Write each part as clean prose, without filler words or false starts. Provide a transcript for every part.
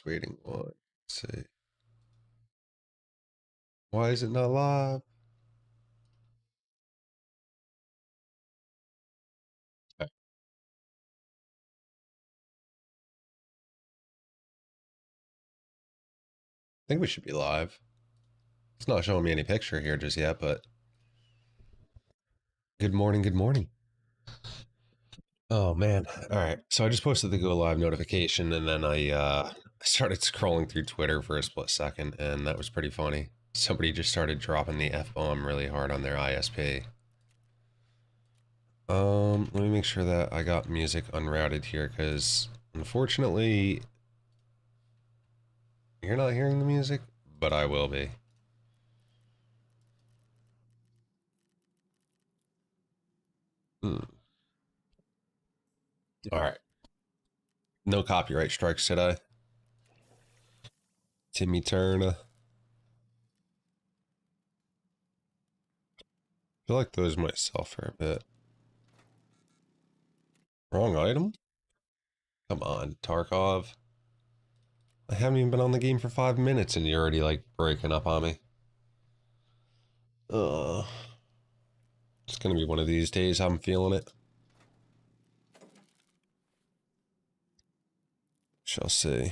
waiting one. Let's see. Why is it not live? Okay. I think we should be live. It's not showing me any picture here just yet, but good morning, good morning. Oh man. All right. So I just posted the go live notification and then I started scrolling through Twitter for a split second and that was pretty funny. Somebody just started dropping the F-bomb really hard on their ISP. Let me make sure that I got music unrouted here because unfortunately you're not hearing the music, but I will be. Hmm. All right. No copyright strikes today. Timmy Turner. I feel like those might sell for a bit. Wrong item? Come on, Tarkov. I haven't even been on the game for 5 minutes and you're already like breaking up on me. It's gonna be one of these days, I'm feeling it. Shall see.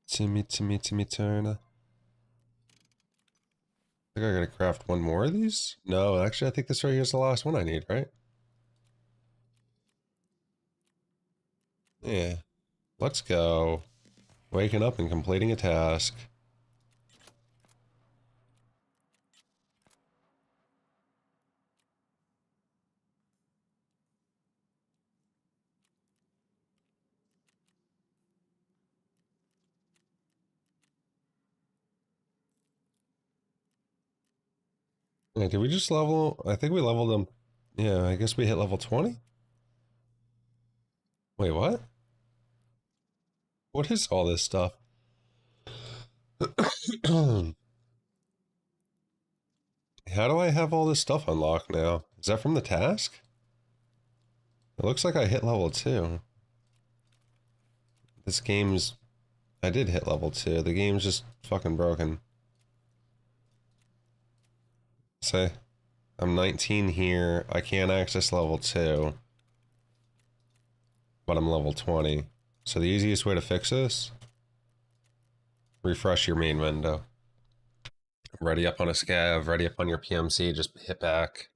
Timmy Turner. I think I gotta craft one more of these? No, actually I think this right here is the last one I need, right? Yeah. Let's go. Waking up and completing a task. Yeah, did we just level? I think we leveled them. Yeah, I guess we hit level 20? Wait, what? What is all this stuff? How do I have all this stuff unlocked now? Is that from the task? It looks like I hit level 2. This game's... I did hit level 2. The game's just fucking broken. Say, I'm 19 here. I can't access level 2. But I'm level 20. So the easiest way to fix this? Refresh your main window. Ready up on a scav, ready up on your PMC, just hit back.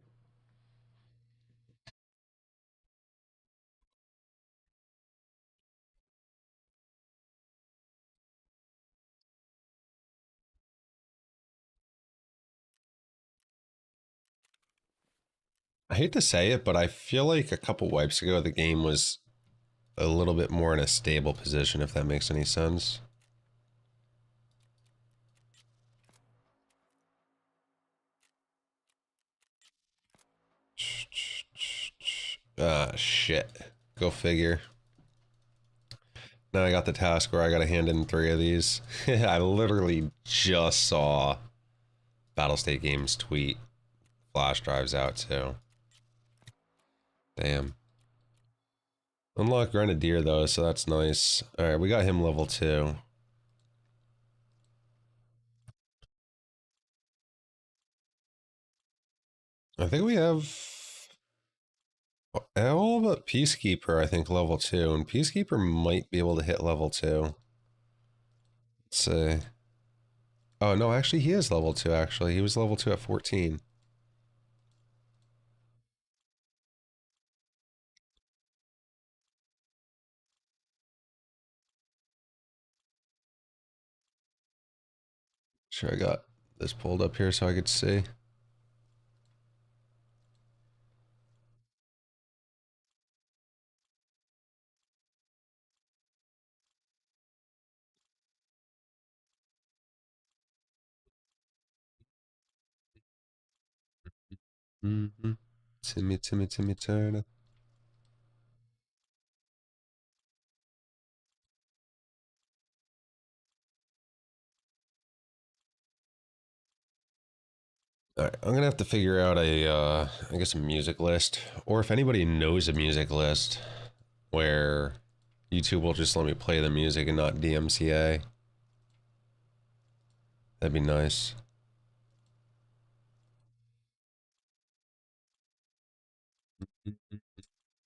I hate to say it, but I feel like a couple wipes ago the game was a little bit more in a stable position, if that makes any sense. Ah, shit. Go figure. Now I got the task where I gotta hand in 3 of these. I literally just saw Battlestate Games tweet flash drives out too. Damn. Unlock Grenadier though, so that's nice. Alright, we got him level 2. I think we have all but Peacekeeper, I think, level 2. And Peacekeeper might be able to hit level 2. Let's see. Oh, no, actually, he is level 2, actually. He was level 2 at 14. Sure, I got this pulled up here so I could see. Mm-hmm. Timmy Turner. Alright, I'm gonna have to figure out a, I guess a music list. Or if anybody knows a music list where YouTube will just let me play the music and not DMCA. That'd be nice.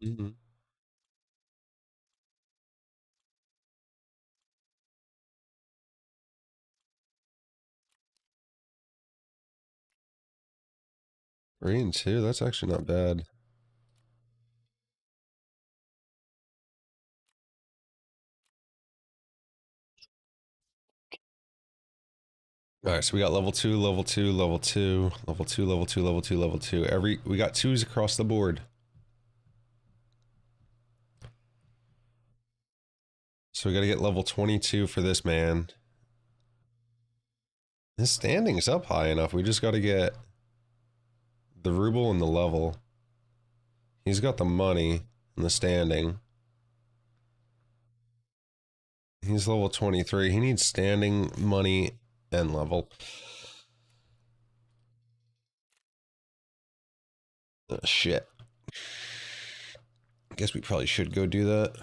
Mm-hmm. Three and two, that's actually not bad. All right, so we got level two, level two, level two, level two, level two, level two, level two. We got twos across the board. So we got to get level 22 for this man. His standing's up high enough. We just got to get the ruble and the level. He's got the money and the standing. He's level 23. He needs standing, money, and level. Shit. Guess we probably should go do that.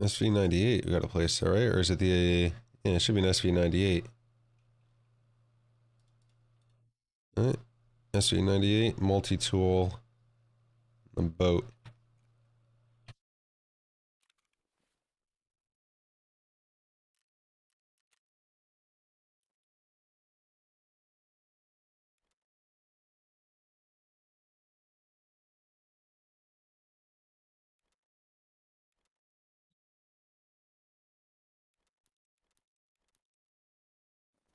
SV98, we got to place that, right? Or is it the... Yeah, it should be an SV98. Alright. SV98, multi-tool, a boat.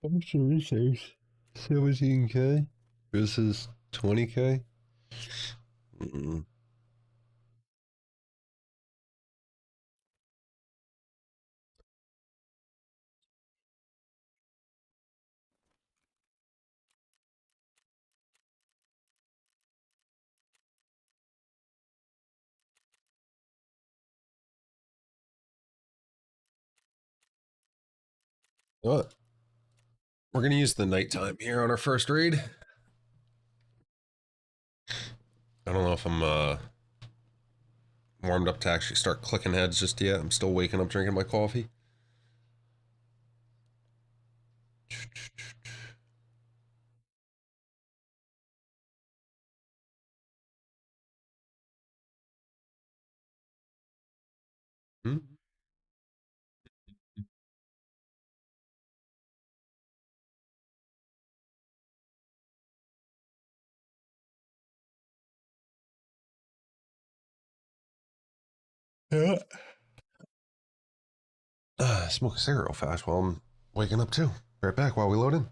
I'm sure it says 17K versus 20K. Mm-mm. What? We're gonna use the nighttime here on our first raid. I don't know if I'm warmed up to actually start clicking heads just yet. I'm still waking up drinking my coffee. Hmm? Yeah. Smoke a cigarette real fast while I'm waking up too. Right back while we load in.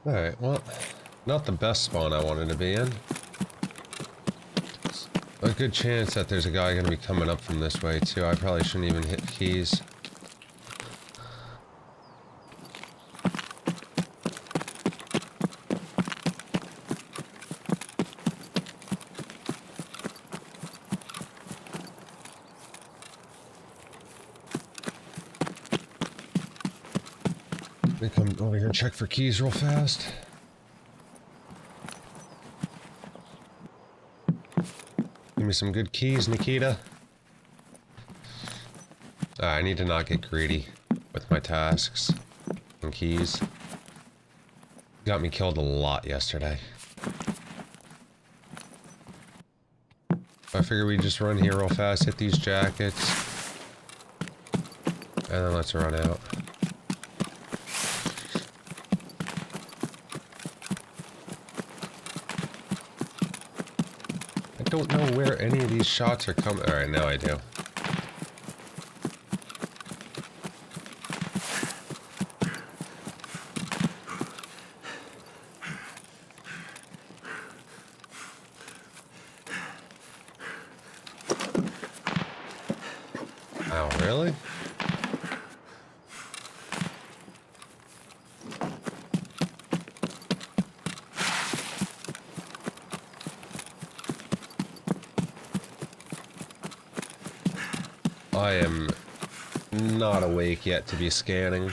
Alright, well, not the best spawn I wanted to be in. A good chance that there's a guy gonna be coming up from this way too. I probably shouldn't even hit keys. Let me come over here and check for keys real fast. Give me some good keys, Nikita. I need to not get greedy with my tasks and keys. Got me killed a lot yesterday. I figure we just run here real fast, hit these jackets, and then let's run out. I don't know where any of these shots are coming. Alright, now I do. Wow, really? I am not awake yet to be scanning.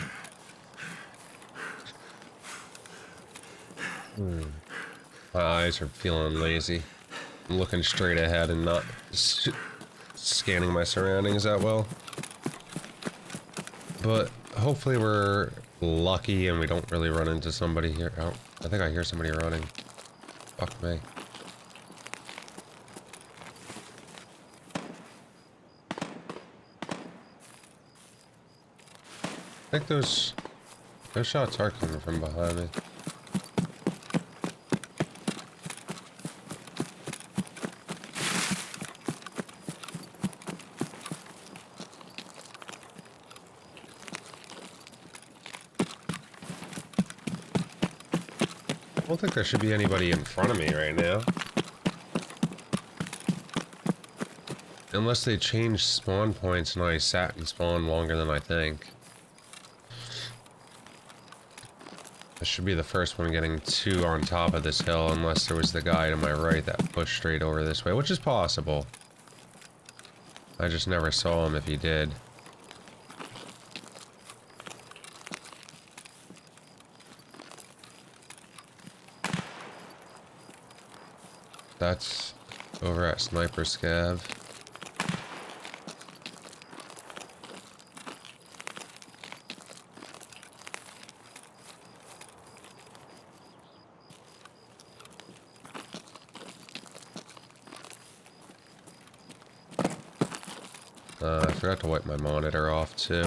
My eyes are feeling lazy. I'm looking straight ahead and not scanning my surroundings that well. But hopefully we're lucky and we don't really run into somebody here. Oh, I think I hear somebody running. Fuck me. I think those shots are coming from behind me. I don't think there should be anybody in front of me right now. Unless they changed spawn points and I sat and spawned longer than I think. I should be the first one getting two on top of this hill, unless there was the guy to my right that pushed straight over this way, which is possible. I just never saw him if he did. That's over at Sniper Scav. I forgot to wipe my monitor off too.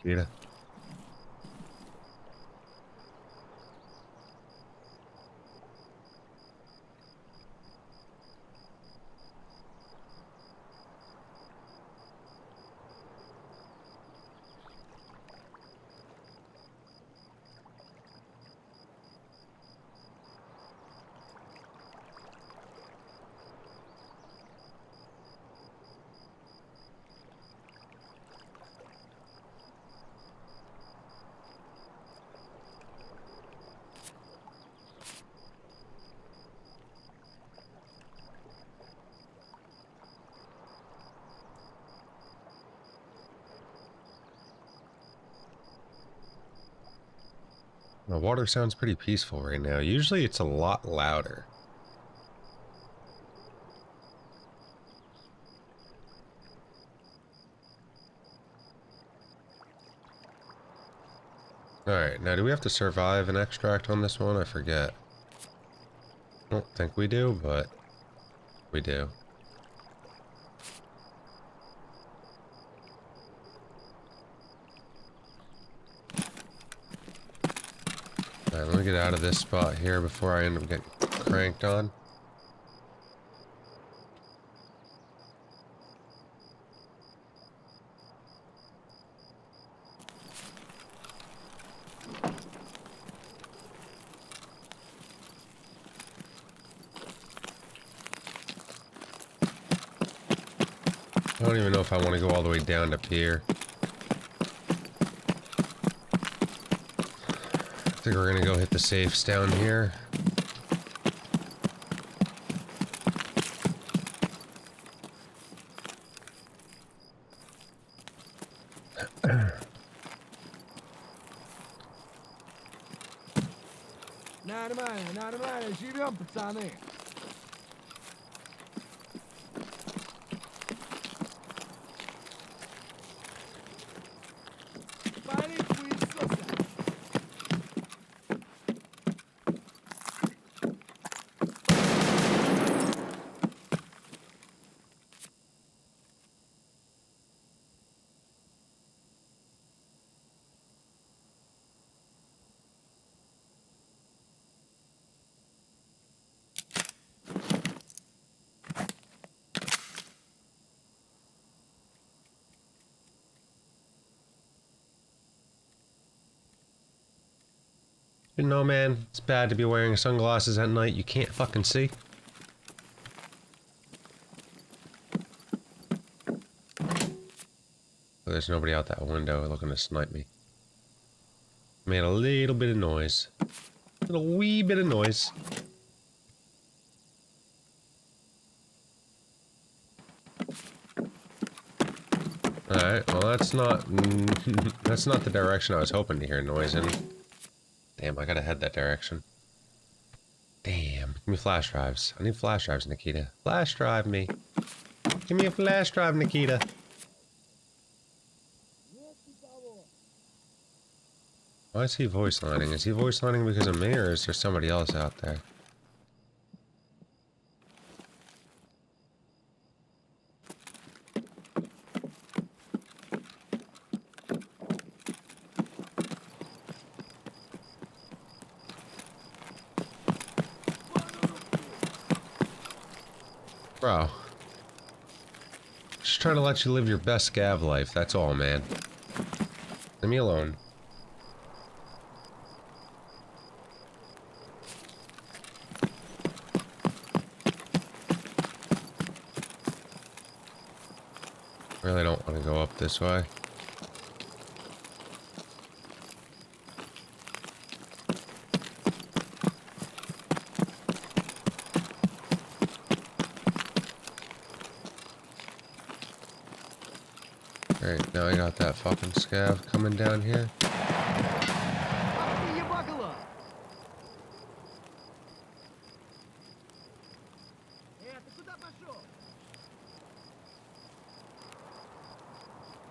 Vita. The water sounds pretty peaceful right now. Usually it's a lot louder. Alright, now do we have to survive an extract on this one? I forget. I don't think we do, but we do. Alright, let me get out of this spot here before I end up getting cranked on. I don't even know if I want to go all the way down to pier. I think we're gonna go hit the safes down here. Нормально, нормально, живем, пацаны. Парень хуесоса. You know, man, it's bad to be wearing sunglasses at night. You can't fucking see. Oh, there's nobody out that window looking to snipe me. Made a little bit of noise. A little wee bit of noise. Alright, well that's not... that's not the direction I was hoping to hear noise in. Damn, I gotta head that direction. Damn, give me flash drives. I need flash drives, Nikita. Flash drive me. Give me a flash drive, Nikita. Why is he voice lining? Is he voice lining because of me, or is there somebody else out there? Bro. Just trying to let you live your best scav life, that's all, man. Leave me alone. Really don't want to go up this way. Alright, now I got that fucking scav coming down here.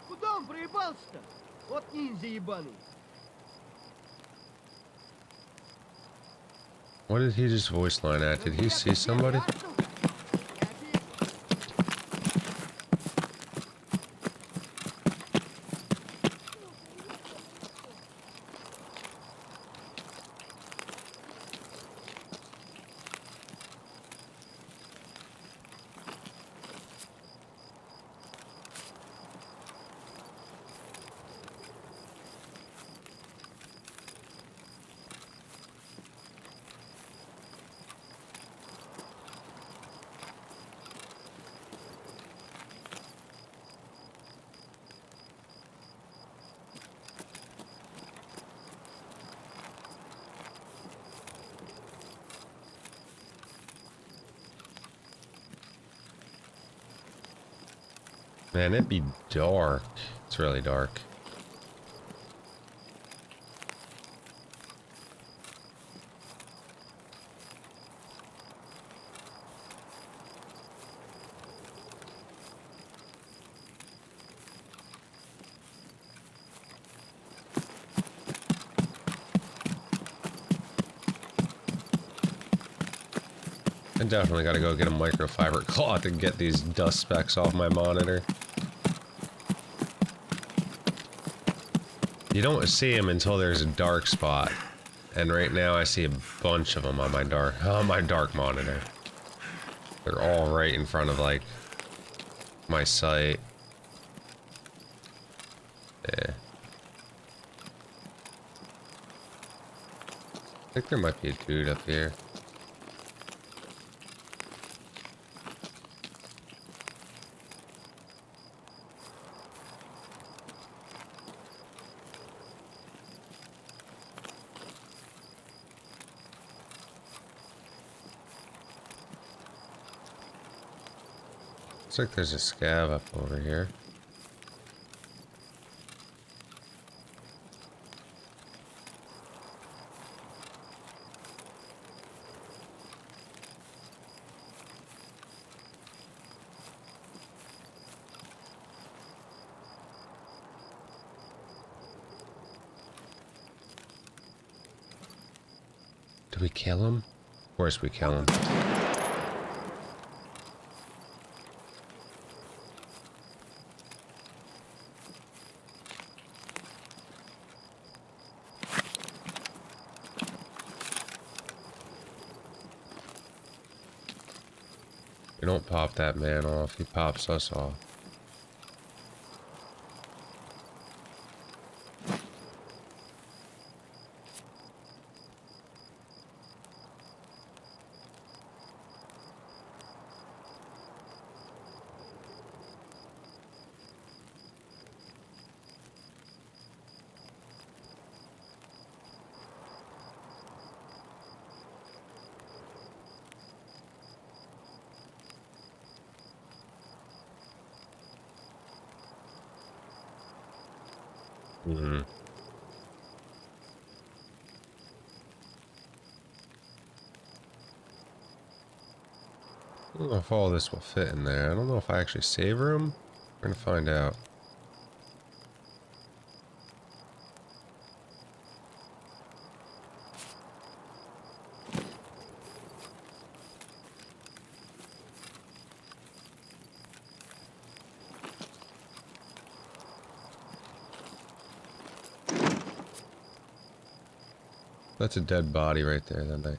Куда он проебался-то? Вот ниндзя ебаный. What did he just voice line at? Did he see somebody? Man, it'd be dark. It's really dark. definitely gotta go get a microfiber cloth and get these dust specks off my monitor. You don't see them until there's a dark spot. And right now I see a bunch of them on my dark monitor. They're all right in front of, like, my sight. Yeah. I think there might be a dude up here. Looks like there's a scav up over here. Did we kill him? Of course we kill him. We don't pop that man off, he pops us off. Hmm. I don't know if all this will fit in there. I don't know if I actually save room. We're gonna find out. That's a dead body right there, then I...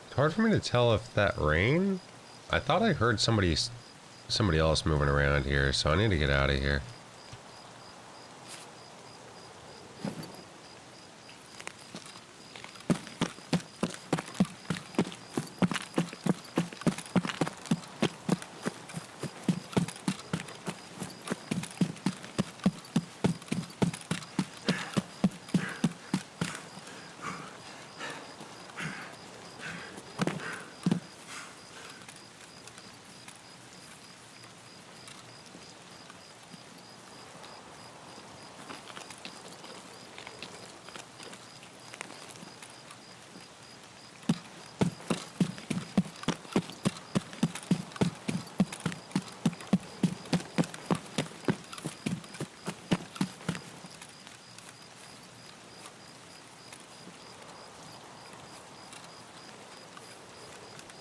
It's hard for me to tell if that rain... I thought I heard somebody else moving around here, so I need to get out of here.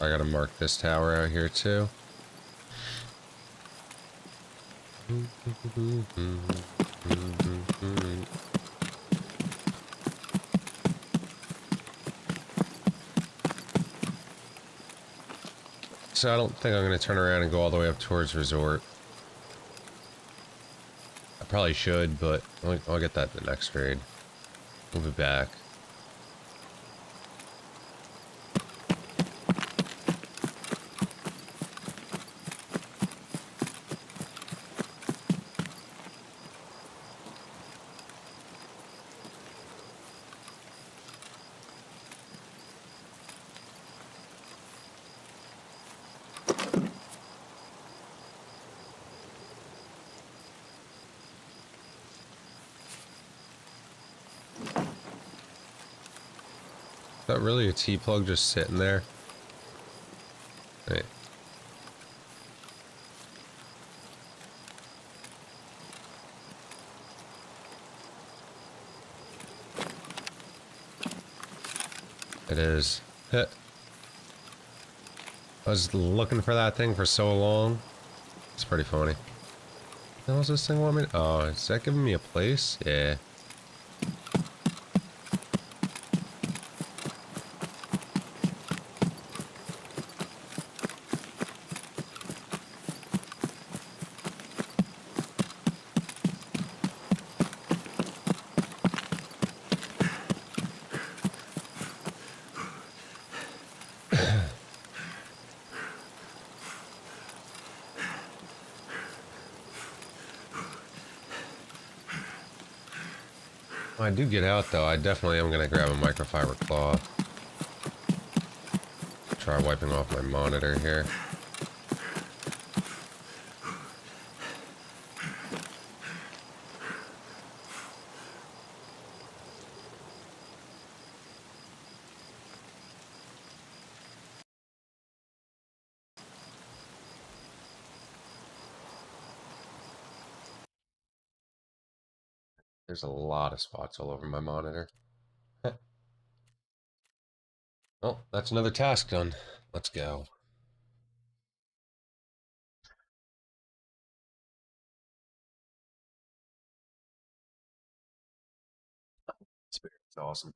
I gotta mark this tower out here too. So I don't think I'm gonna turn around and go all the way up towards resort. I probably should, but I'll get that in the next raid. We'll be back. Is that really a T-plug just sitting there? Hey. It is. Heh. I was looking for that thing for so long. It's pretty funny. What was this thing want me to... Oh, is that giving me a place? Yeah. When I do get out, though, I definitely am going to grab a microfiber cloth. Try wiping off my monitor here. There's a lot of spots all over my monitor. Oh, that's another task done. Let's go. It's awesome.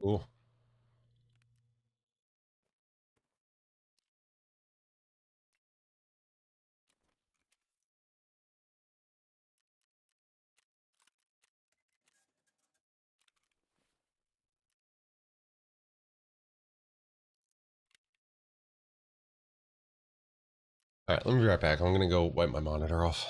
Cool. Alright, let me be right back. I'm gonna go wipe my monitor off.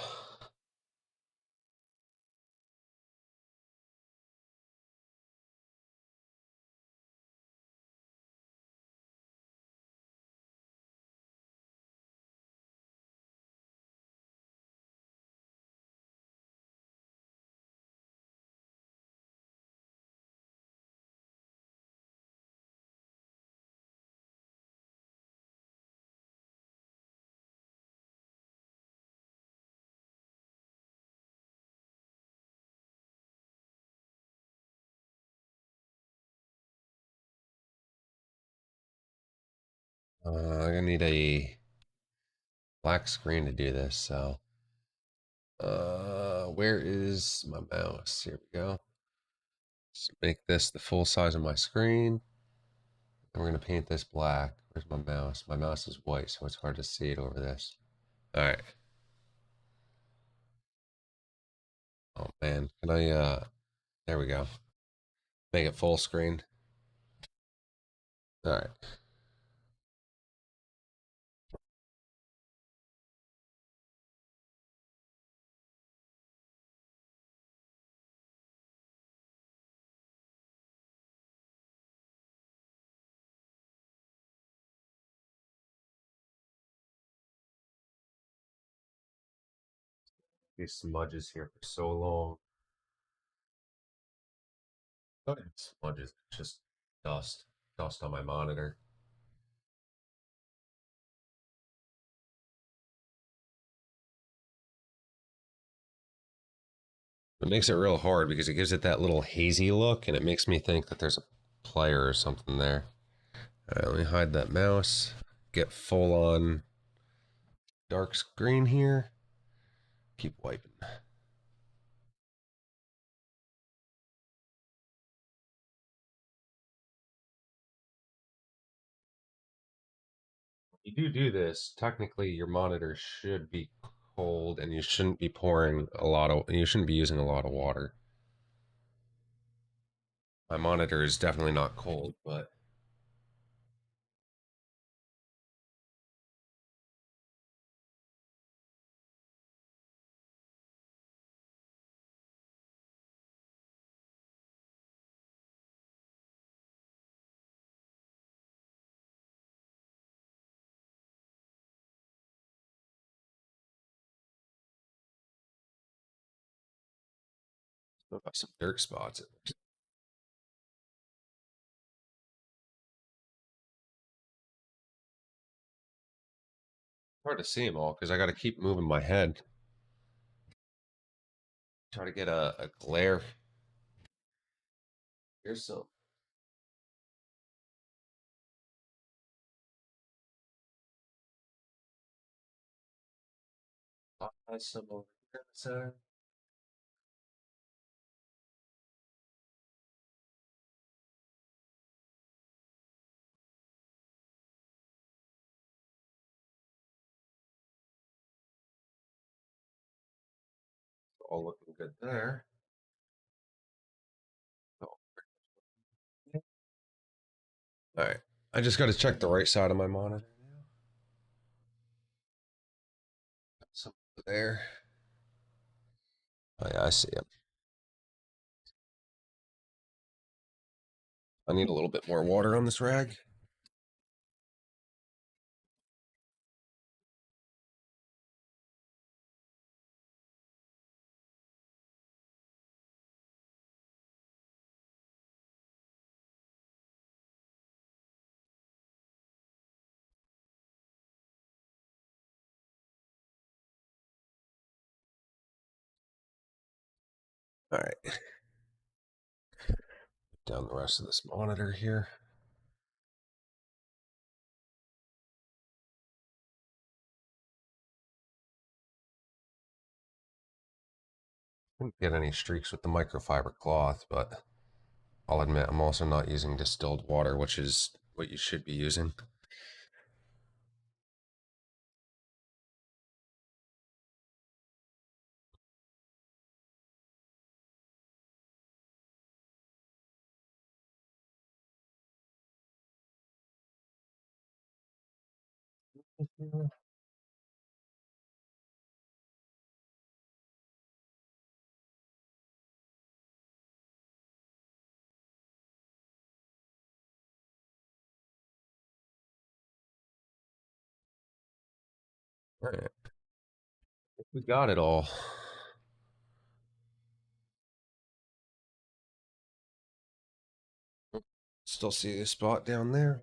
I'm gonna need a black screen to do this, so... where is my mouse? Here we go. Let's make this the full size of my screen. And we're gonna paint this black. Where's my mouse? My mouse is white, so it's hard to see it over this. Alright. Oh man, can I, there we go. Make it full screen. Alright. These smudges here for so long. Not even smudges, just dust. Dust on my monitor. It makes it real hard because it gives it that little hazy look, and it makes me think that there's a player or something there. All right, let me hide that mouse. Get full on dark screen here. Keep wiping. If you do this, technically your monitor should be cold, and you shouldn't be pouring a lot of. You shouldn't be using a lot of water. My monitor is definitely not cold, but I've got some dirt spots. It's hard to see them all because I got to keep moving my head. Try to get a glare. Here's some. Some over here. So all looking good there. Oh, all right. I just got to check the right side of my monitor. Some there. Oh yeah, I see it. I need a little bit more water on this rag. All right. Down the rest of this monitor here. Didn't get any streaks with the microfiber cloth, but I'll admit I'm also not using distilled water, which is what you should be using. All right. We got it all. Still see the spot down there.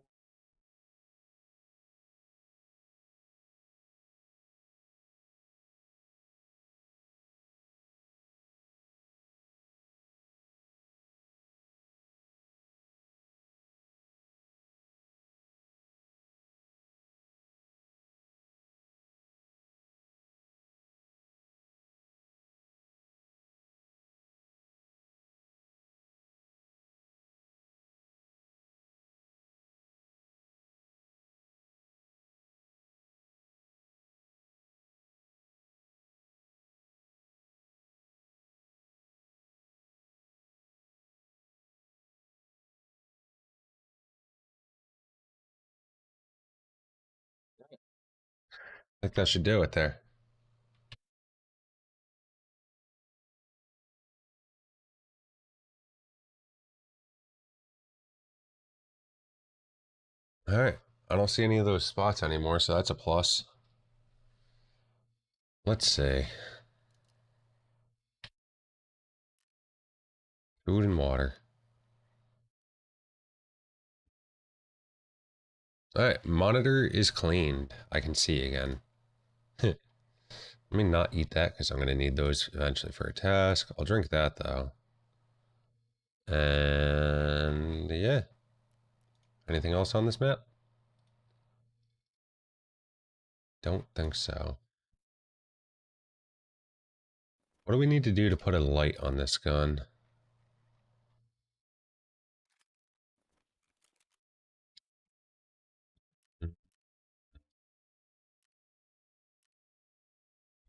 I think that should do it there. All right. I don't see any of those spots anymore, so that's a plus. Let's see. Food and water. All right. Monitor is cleaned. I can see again. Let me not eat that because I'm going to need those eventually for a task. I'll drink that though. And yeah. Anything else on this map? Don't think so. What do we need to do to put a light on this gun?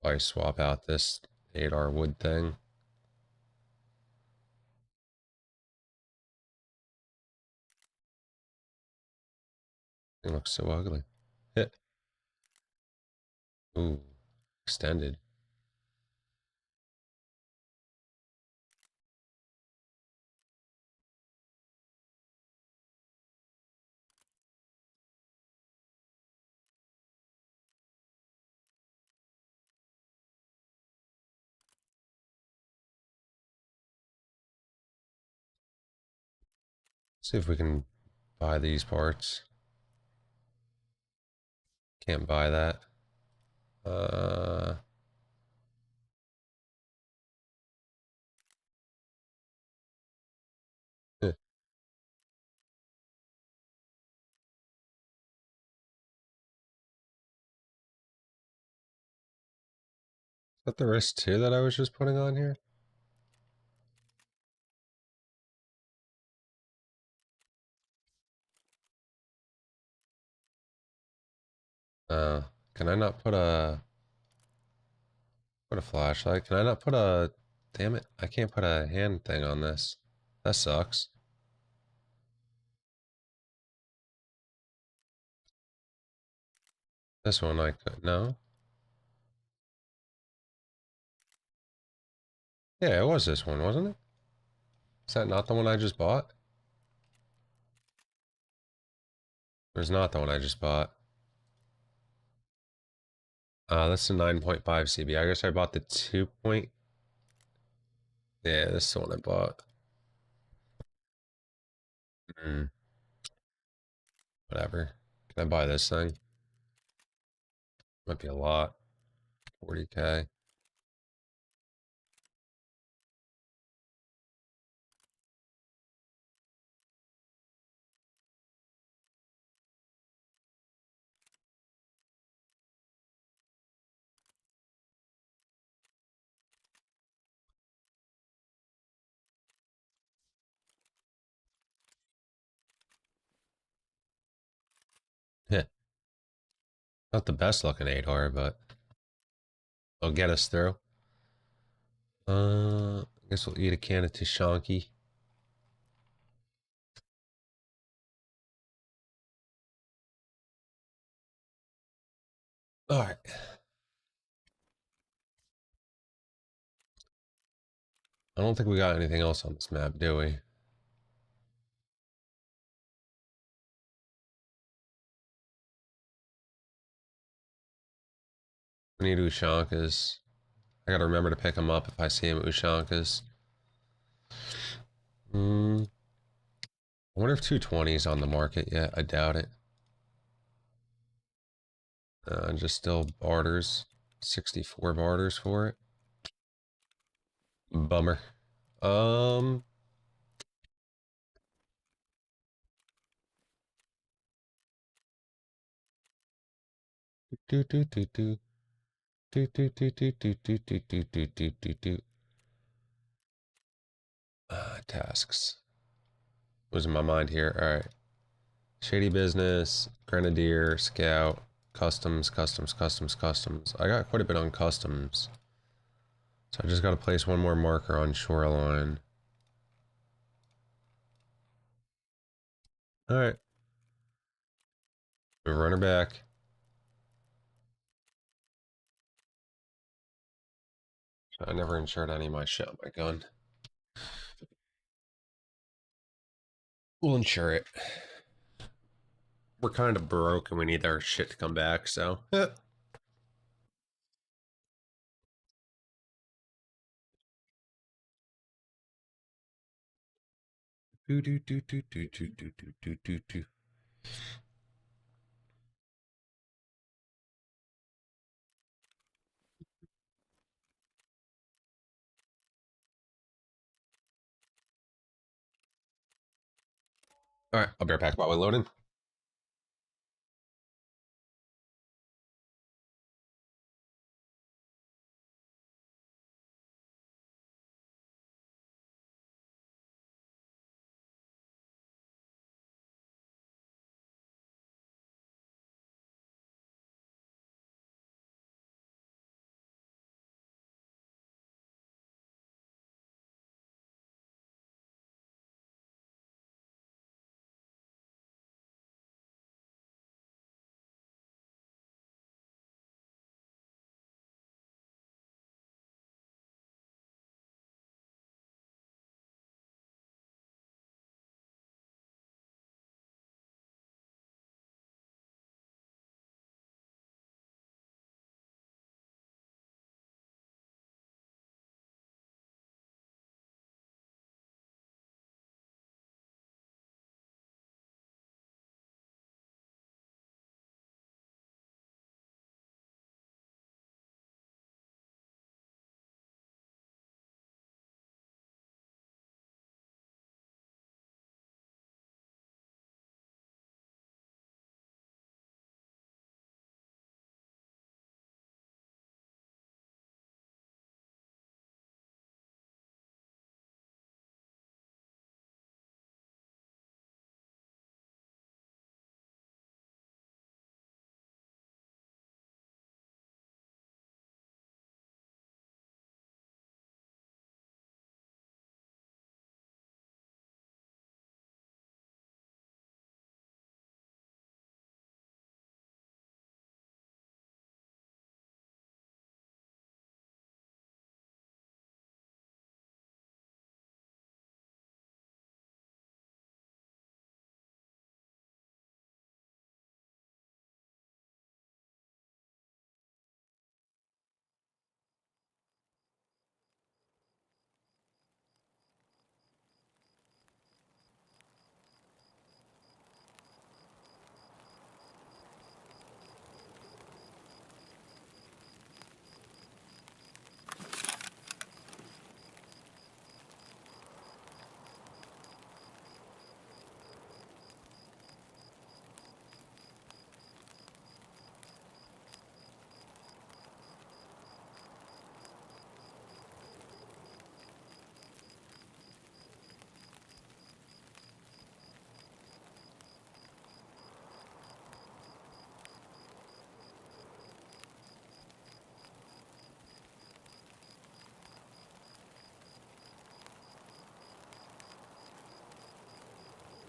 Probably swap out this 8R wood thing. It looks so ugly. Hit. Ooh, extended. See if we can buy these parts. Can't buy that. Uh, is that the wrist too that I was just putting on here? Uh, can I not put a flashlight? Can I not put a, damn it, I can't put a hand thing on this. That sucks. This one I could, no? Yeah, it was this one, wasn't it? Is that not the one I just bought? Or is not the one I just bought? That's a 9.5 CB. I guess I bought the 2 point. Yeah, this is the one I bought. Hmm, whatever. Can I buy this thing? Might be a lot. 40K. Yeah, not the best looking 8R, but it'll get us through. I guess we'll eat a can of Tishanki. All right. I don't think we got anything else on this map, do we? We need Ushankas. I gotta remember to pick him up if I see him at Ushankas. I wonder if 220 is on the market yet. I doubt it. Just still barters. 64 barters for it. Bummer. Um, do do do do do do do do do do do do do do do do. Tasks. Losing my mind here. All right. Shady business, grenadier, scout, customs, customs, customs, customs. I got quite a bit on customs. So I just got to place one more marker on shoreline. All right. We'll run her back. I never insured any of my shit on my gun. We'll insure it. We're kind of broke and we need our shit to come back, so. Do do do do do do do do do do do. All right, I'll be right back while we're loading.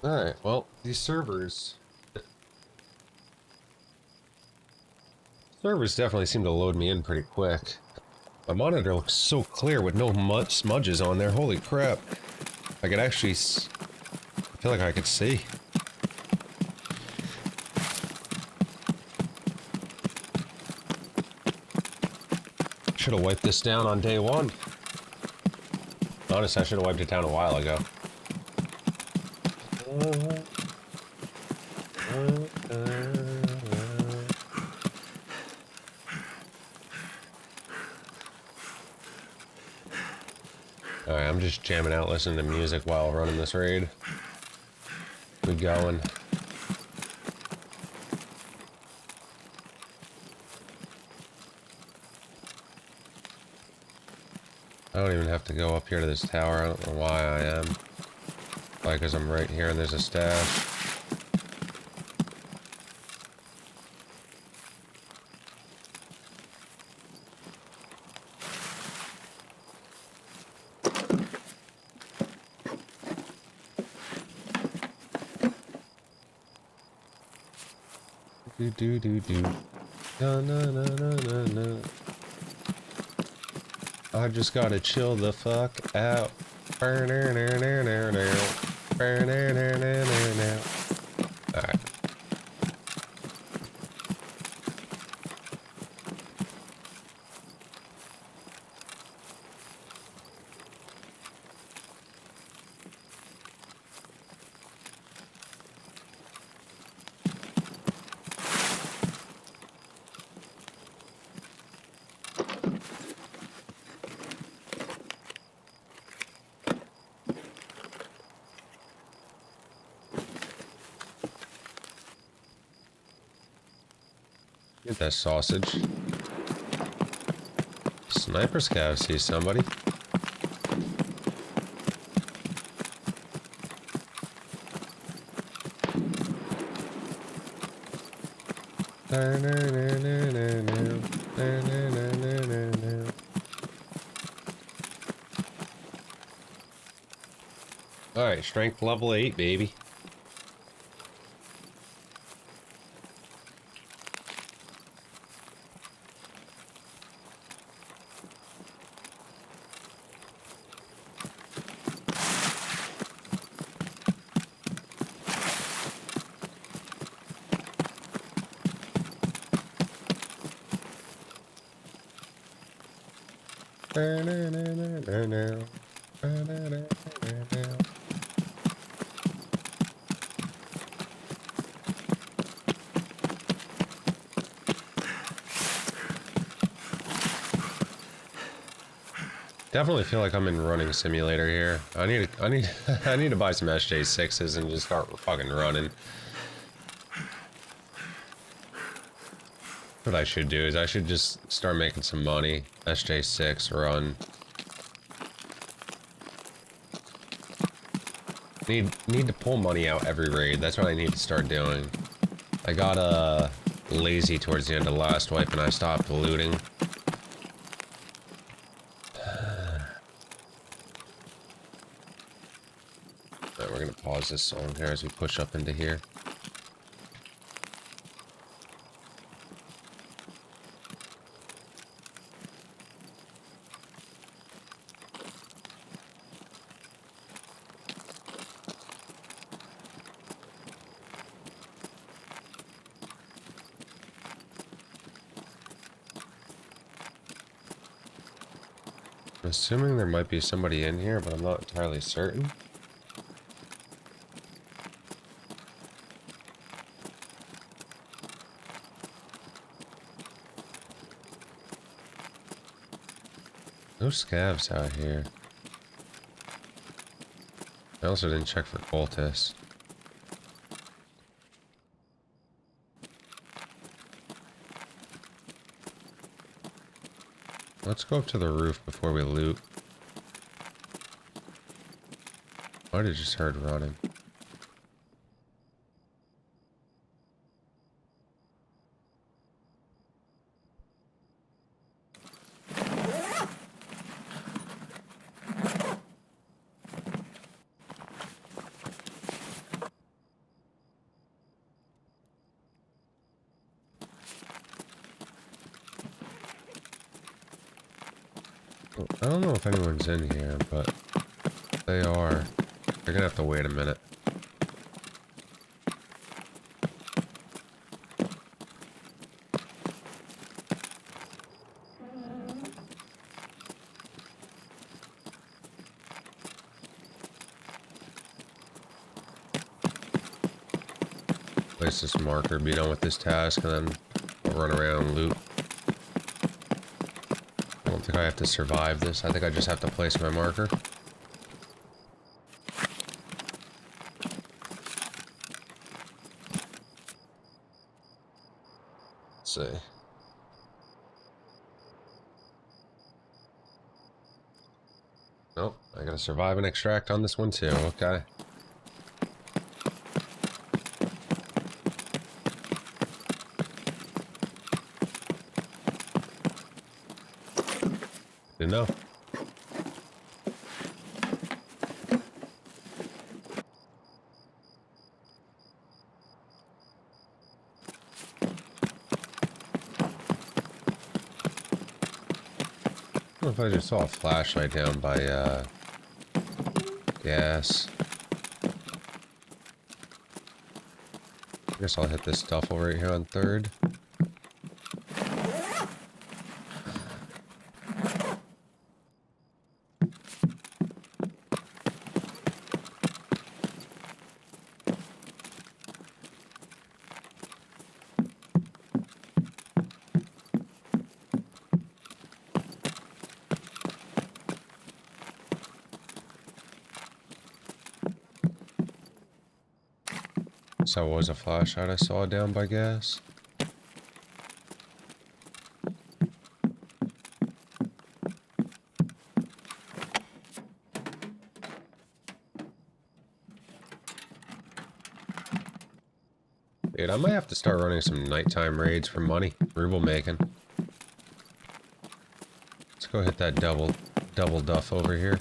All right, well, these servers definitely seem to load me in pretty quick. My monitor looks so clear with no smudges on there. Holy crap. I could actually I feel like I could see. Should have wiped this down on day one. Honest, I should have wiped it down a while ago. Alright, I'm just jamming out, listening to music while running this raid. We going. I don't even have to go up here to this tower. I don't know why I am. Probably because I'm right here and there's a stash. Do do do do. No no no no no no. I just gotta chill the fuck out. Alright. Get that sausage. Sniper scav, see somebody. Alright, strength level 8, baby. Definitely feel like I'm in running simulator here. I need to buy some SJ6s and just start fucking running. What I should do is I should just start making some money. SJ6 run. Need to pull money out every raid. That's what I need to start doing. I got lazy towards the end of last wipe and I stopped looting. Alright, we're gonna pause this song here as we push up into here. I'm assuming there might be somebody in here, but I'm not entirely certain. No scavs out here. I also didn't check for cultists. Let's go up to the roof before we loot. I just heard running. I don't know if anyone's in here, but if they are, they're gonna have to wait a minute. Place this marker, be done with this task, and then I'll run around and loot. I don't think I have to survive this. I think I just have to place my marker. Let's see. Nope, I gotta survive and extract on this one too, okay. Didn't know. I don't know if I just saw a flashlight down by, gas. I guess I'll hit this duffel right here on 3rd. So it was a flashlight I saw down by gas. Dude, I might have to start running some nighttime raids for money. Ruble making. Let's go hit that double duff over here.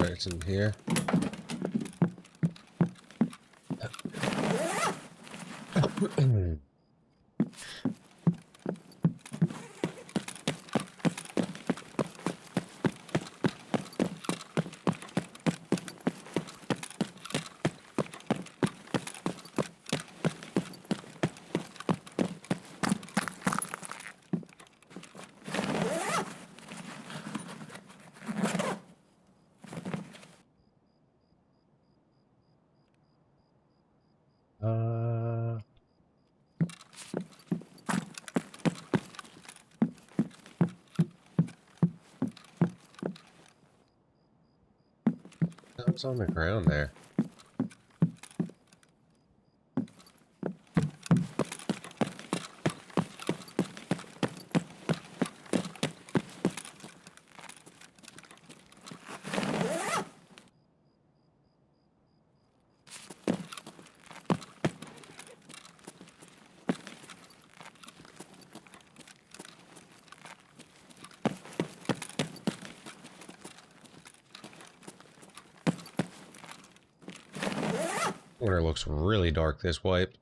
It's in here. That was on the ground there. Corner looks really dark this wipe.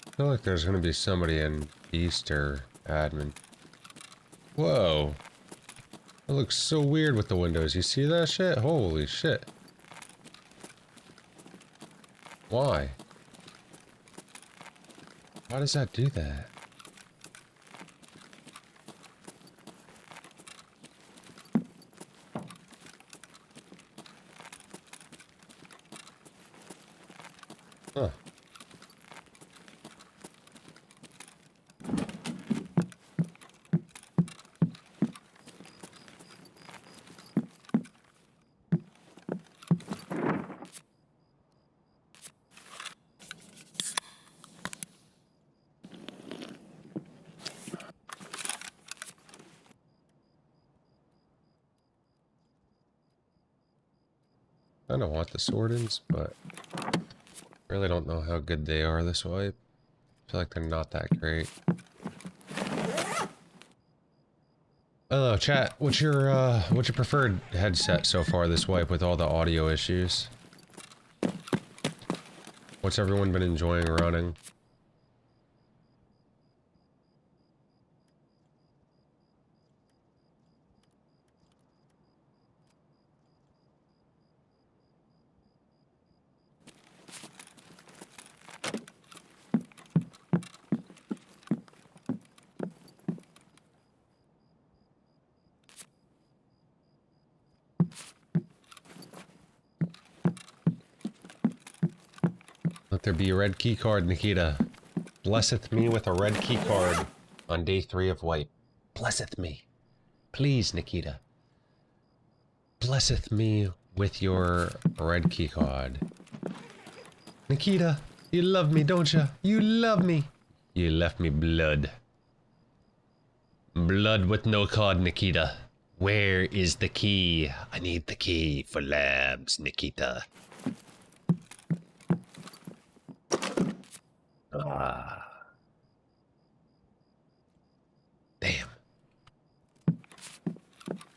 I feel like there's gonna be somebody in East or admin. Whoa. That looks so weird with the windows. You see that shit? Holy shit. Why? Why does that do that? Huh. I don't want the sword-ins, but really don't know how good they are this wipe. I feel like they're not that great. I don't know, chat, what's your preferred headset so far this wipe with all the audio issues? What's everyone been enjoying running? there be a red key card, Nikita. Blesseth me with a red key card on day 3 of wipe. Blesseth me. Please, Nikita. Blesseth me with your red key card. Nikita, you love me, don't you? You love me. You left me blood. Blood with no card, Nikita. Where is the key? I need the key for labs, Nikita. Ah. Damn.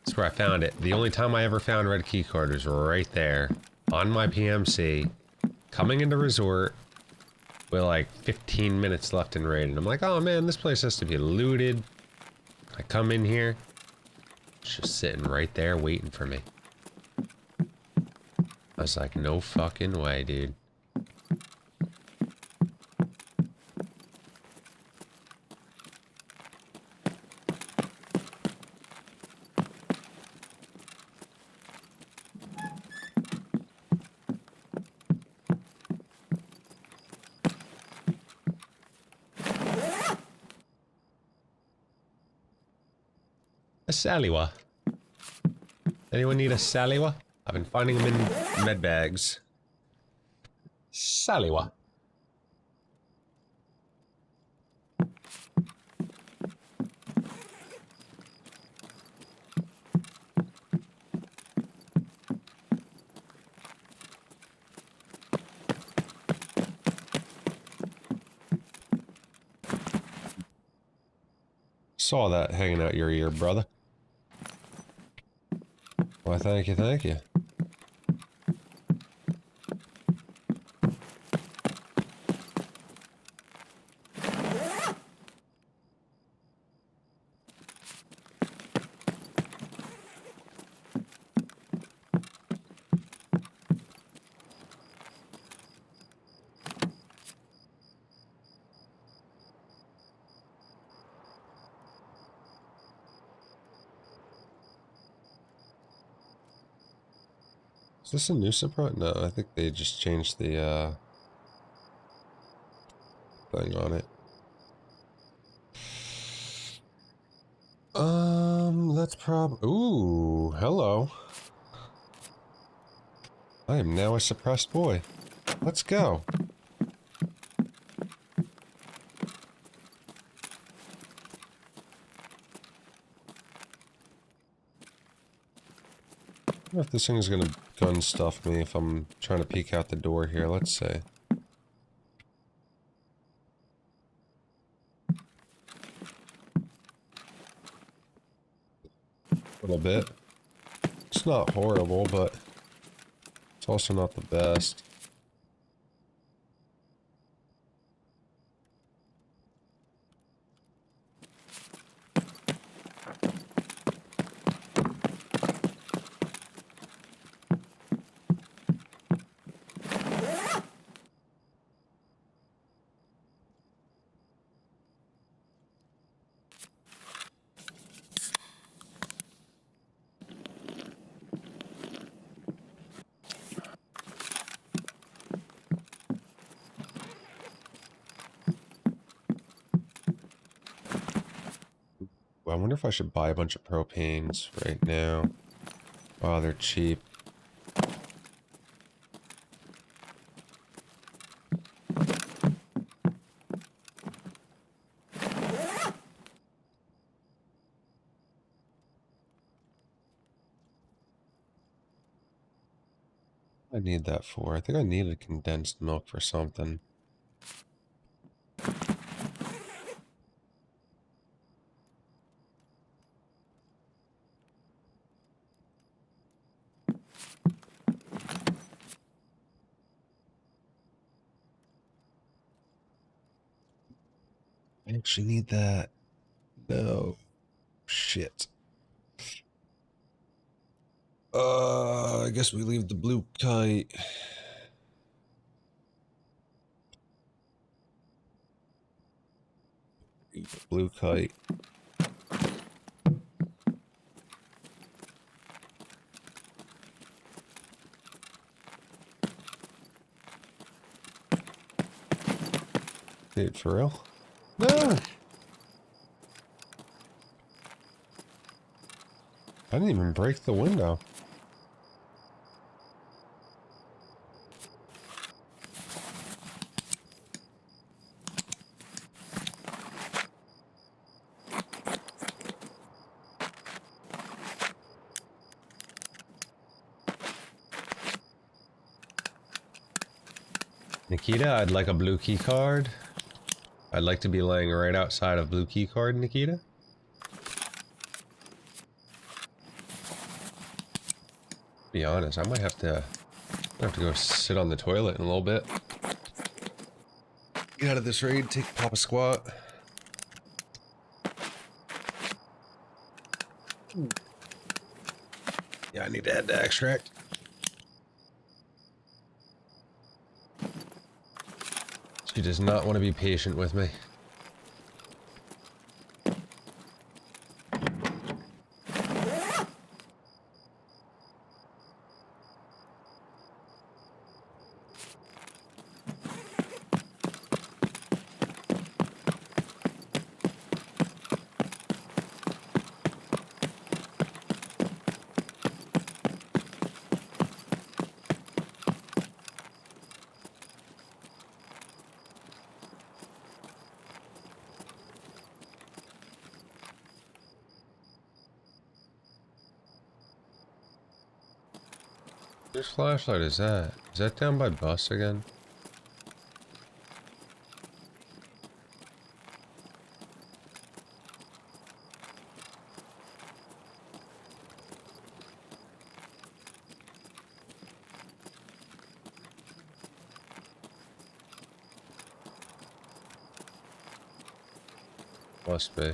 That's where I found it. The only time I ever found red key card was right there. On my PMC. Coming into resort. With like 15 minutes left in raid. And I'm like, oh man, this place has to be looted. I come in here. It's just sitting right there waiting for me. I was like, no fucking way, dude. A Saliwa. Anyone need a Saliwa? I've been finding them in med bags. Saliwa. Saw that hanging out your ear, brother. Why, thank you, thank you. Is this a new surprise? No, I think they just changed the, thing on it. That's ooh, hello. I am now a suppressed boy. Let's go. I wonder if this thing is gonna gun stuff me if I'm trying to peek out the door here. Let's see. A little bit. It's not horrible, but it's also not the best. I wonder if I should buy a bunch of propanes right now. Oh, they're cheap. I need that for? I think I needed condensed milk for something. I actually need that. No. Shit. I guess we leave the blue kite. Blue kite. Dude, for real? No! I didn't even break the window. Nikita, I'd like a blue key card. I'd like to be laying right outside of blue key card, Nikita. Be honest, I might have to go sit on the toilet in a little bit. Get out of this raid, pop a squat. Yeah, I need to head to extract. She does not want to be patient with me. Whose flashlight is that? Is that down by bus again? Must be.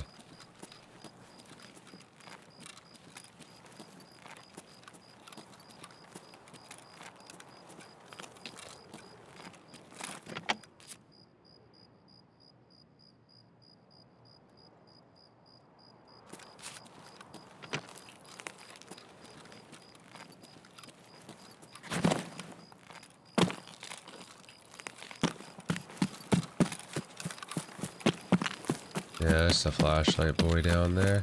Yeah, that's the flashlight boy down there.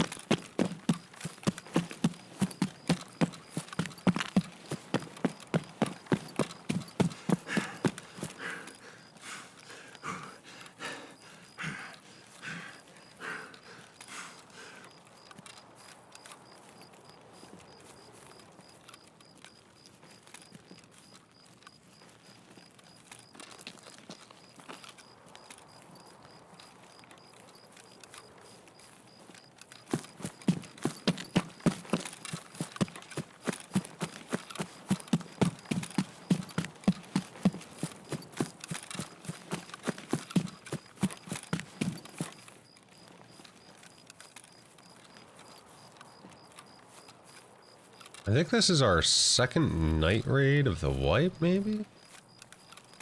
I think this is our second night raid of the wipe, maybe?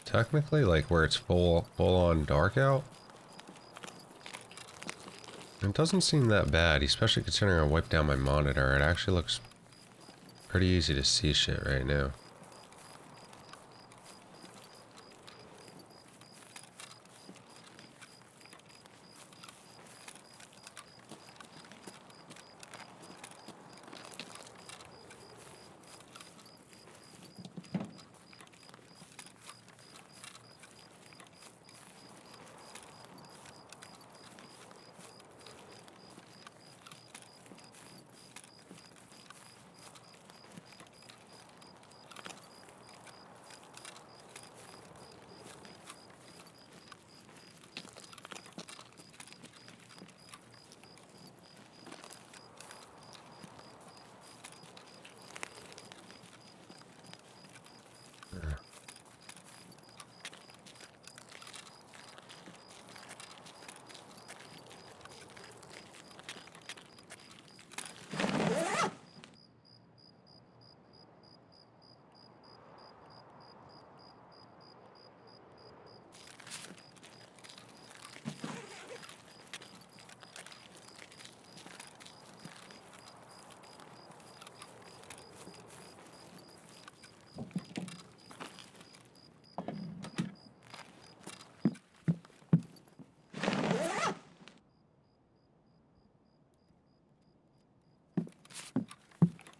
Technically, like where it's full on dark out. It doesn't seem that bad, especially considering I wiped down my monitor. It actually looks pretty easy to see shit right now.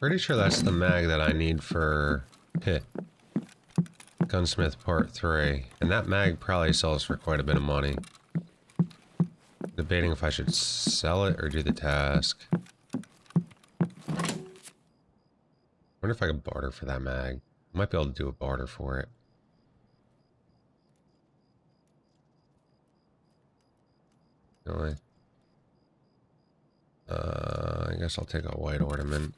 Pretty sure that's the mag that I need for Gunsmith Part 3. And that mag probably sells for quite a bit of money. Debating if I should sell it or do the task. Wonder if I could barter for that mag. I might be able to do a barter for it. Really? I guess I'll take a white ornament.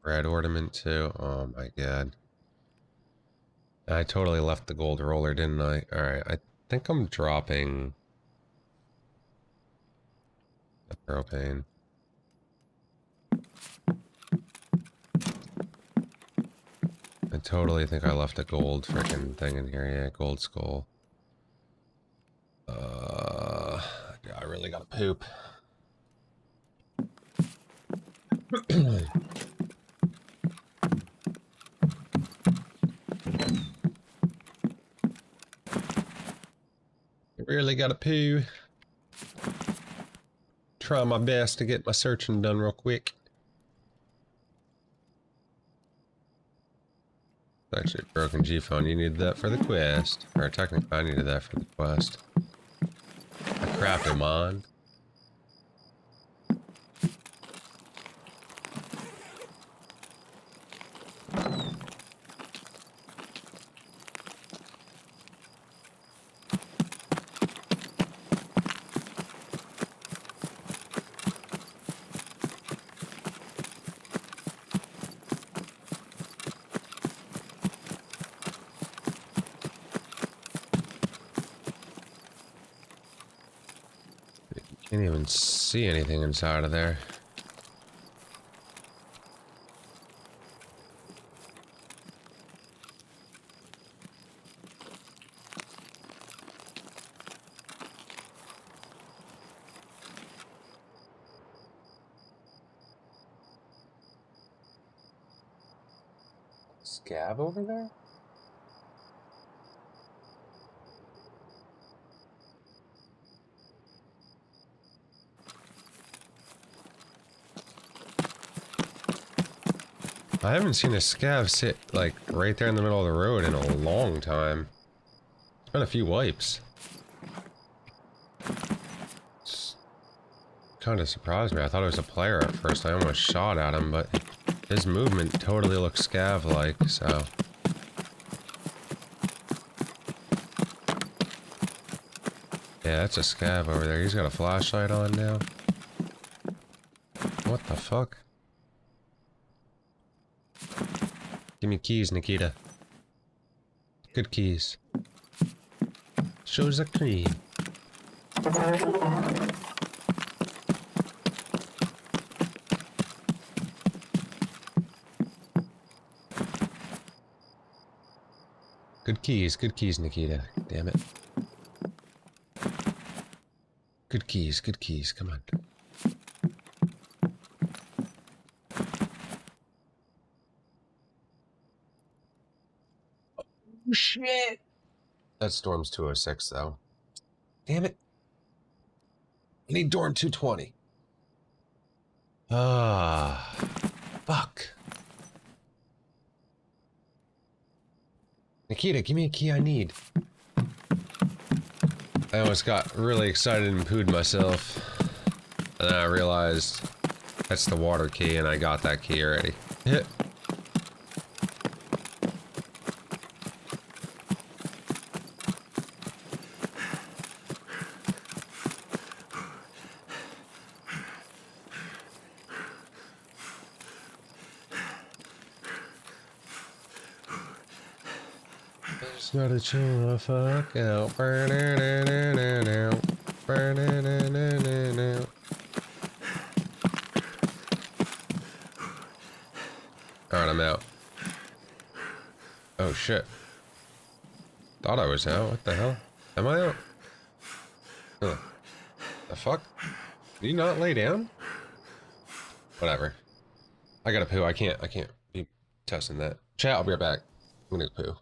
Red ornament too. Oh my god. I totally left the gold roller, didn't I? Alright, I think I'm dropping the propane. I totally think I left a gold freaking thing in here. Yeah, gold skull. I really gotta poop. Really gotta poo. Try my best to get my searching done real quick. Actually, broken G-phone. You need that for the quest. Or technically, I needed that for the quest. I crafted mine. Can't even see anything inside of there. Scav over there? I haven't seen a scav sit, like, right there in the middle of the road in a long time. It's been a few wipes. It's kind of surprised me. I thought it was a player at first. I almost shot at him, but his movement totally looks scav-like, so... Yeah, that's a scav over there. He's got a flashlight on now. What the fuck? Give me keys, Nikita. Good keys. Shows the cream. Good keys, Nikita. Damn it. Good keys, come on. Oh, shit! That storm's 206, though. Damn it. I need dorm 220. Ah, fuck. Nikita, give me a key I need. I almost got really excited and pooed myself. And then I realized that's the water key and I got that key already. Hit. It's not a chill fuck out. Alright, I'm out. Oh shit. Thought I was out. What the hell? Am I out? Huh. The fuck? Did you not lay down? Whatever. I gotta poo. I can't be testing that. Chat, I'll be right back. I'm gonna go poo.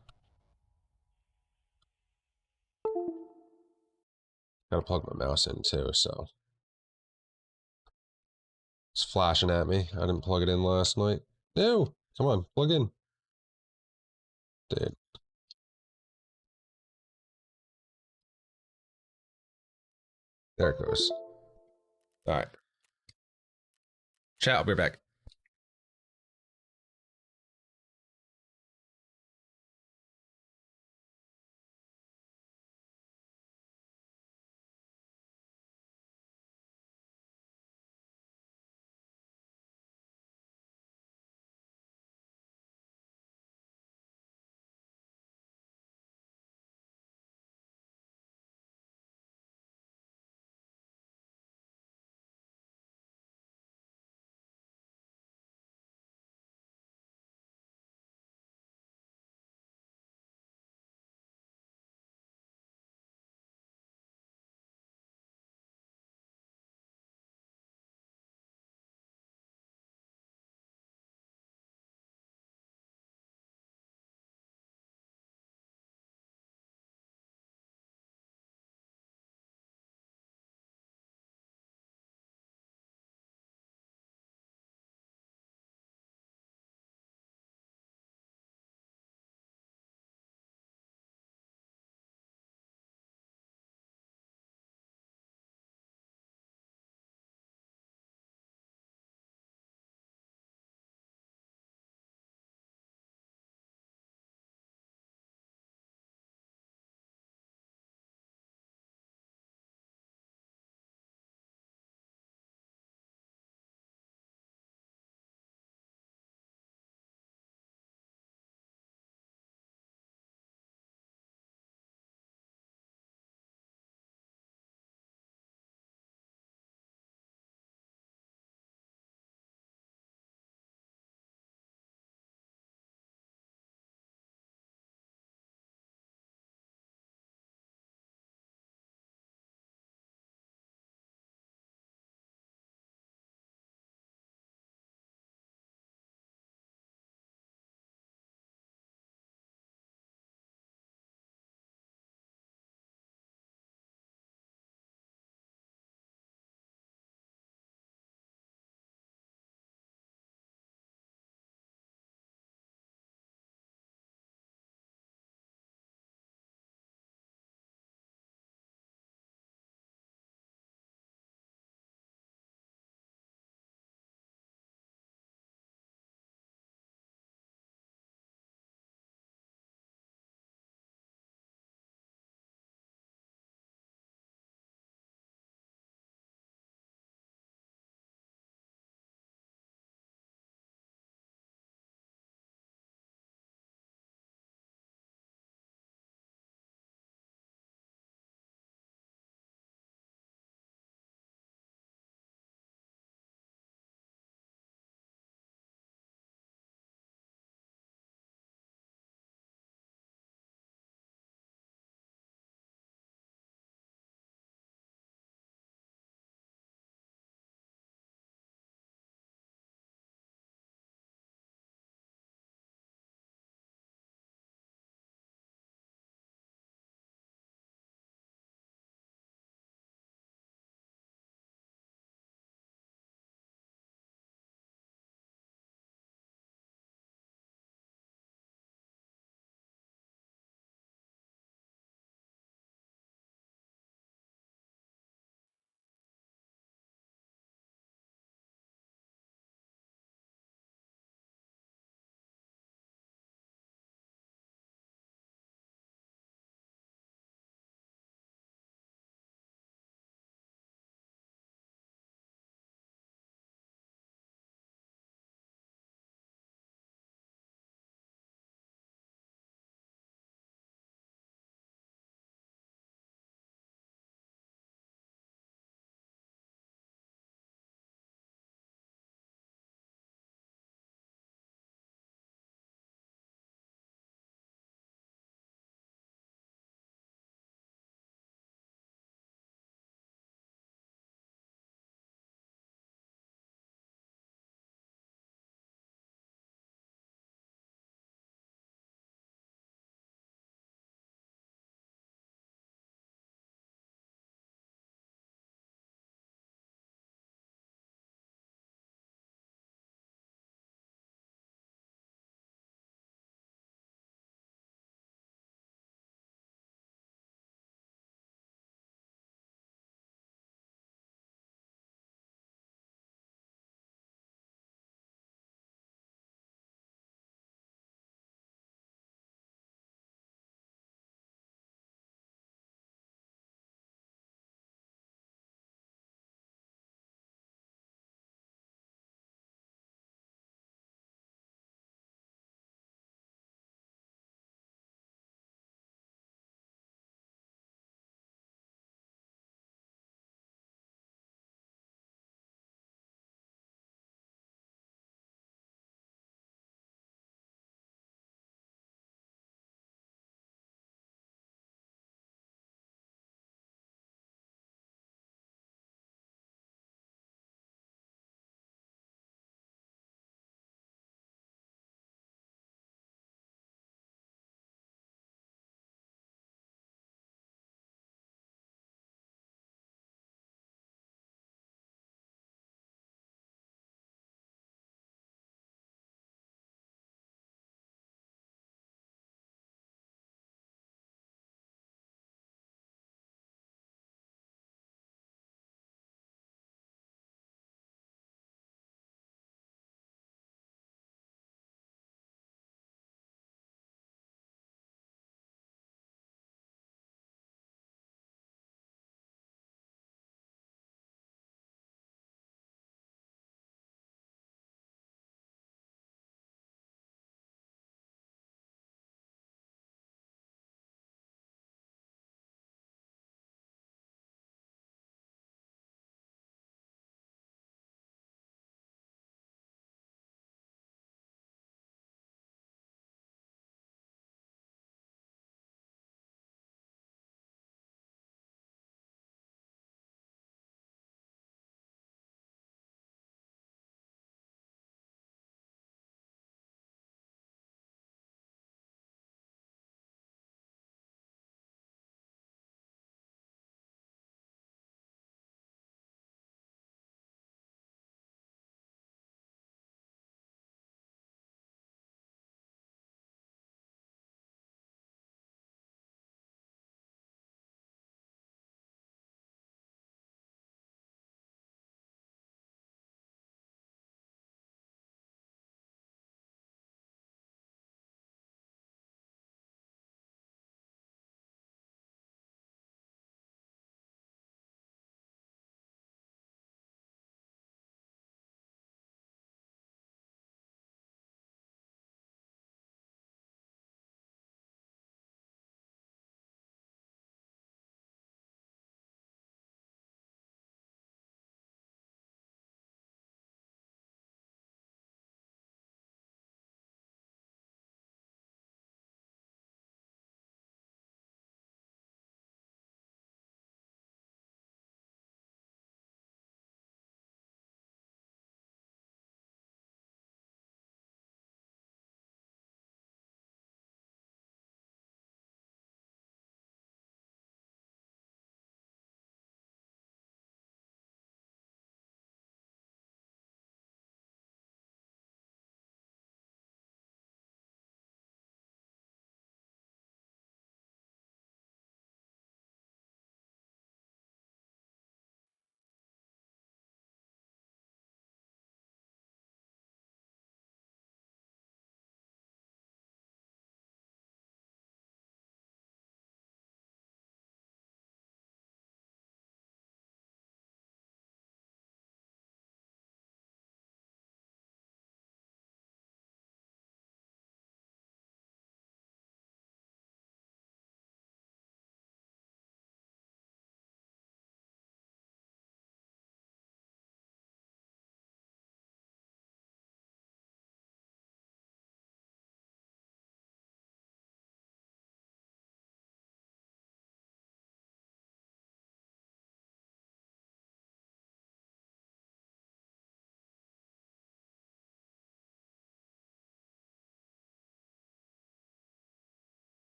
Gotta plug my mouse in too, so. It's flashing at me. I didn't plug it in last night. No! Come on, plug in. Dude. There it goes. Alright. Chat, I'll be right back.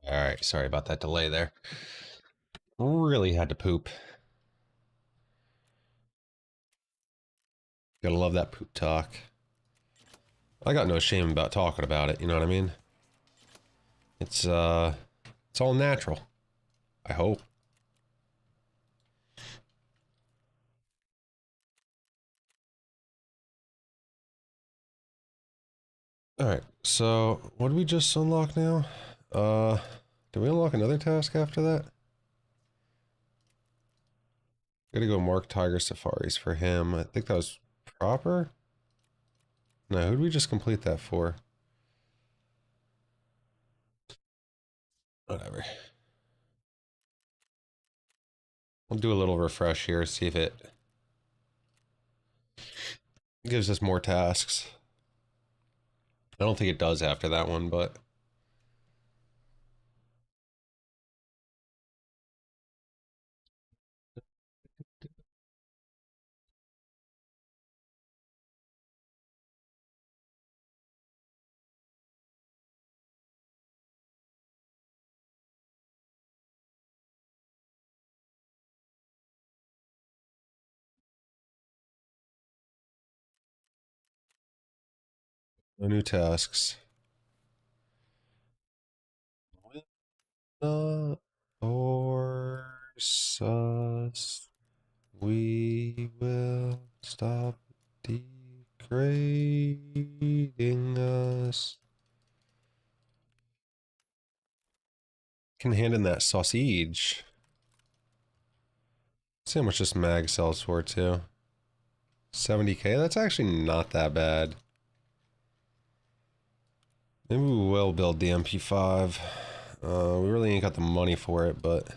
Alright, sorry about that delay there. Really had to poop. Gotta love that poop talk. I got no shame about talking about it, you know what I mean? It's all natural. I hope. Alright, so what did we just unlock now? Did we unlock another task after that? Gotta go mark tiger safaris for him. I think that was proper? No, who'd we just complete that for? Whatever. We'll do a little refresh here, see if it gives us more tasks. I don't think it does after that one, but... No new tasks. Not force us. We will stop degrading us. Can hand in that sausage. See how much this mag sells for too. 70k? That's actually not that bad. Maybe we will build the MP5. We really ain't got the money for it, but...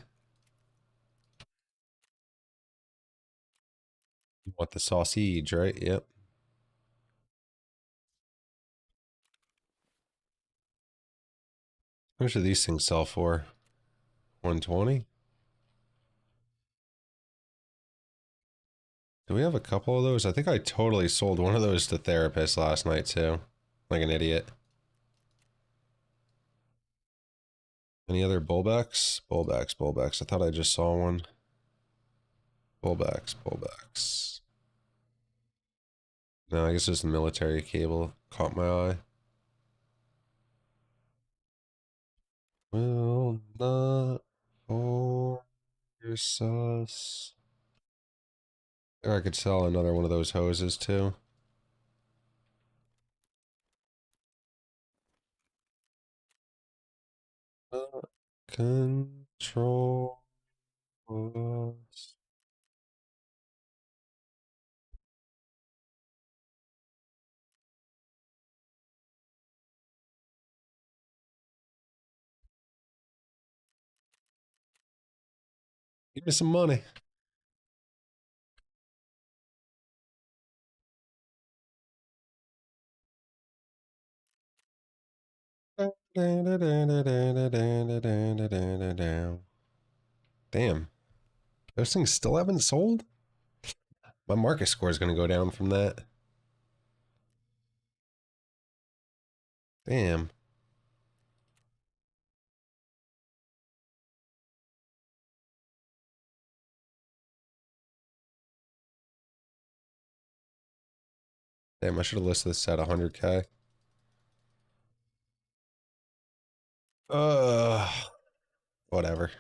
You want the sausage, right? Yep. How much do these things sell for? 120? Do we have a couple of those? I think I totally sold one of those to therapists last night too. Like an idiot. Any other bullbacks? Bullbacks, bullbacks. I thought I just saw one. Bullbacks, bullbacks. No, I guess it's the military cable. Caught my eye. Will not force us. I could sell another one of those hoses too. Control us. Give me some money. Damn. Those things still haven't sold? My market score is going to go down from that. Damn. Damn, I should have listed this at 100k. Whatever.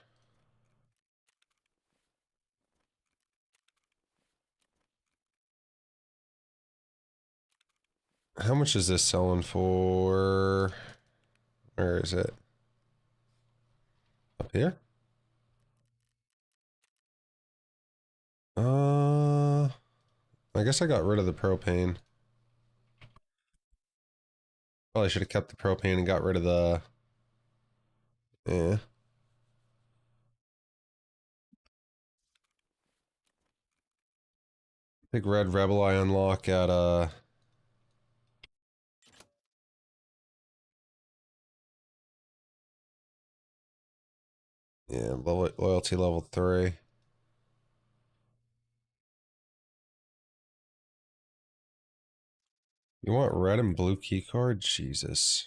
How much is this selling for? Where is it? Up here? I guess I got rid of the propane. Probably should have kept the propane and got rid of the... Yeah. Big red rebel I unlock at, yeah, loyalty level 3. You want red and blue key card? Jesus.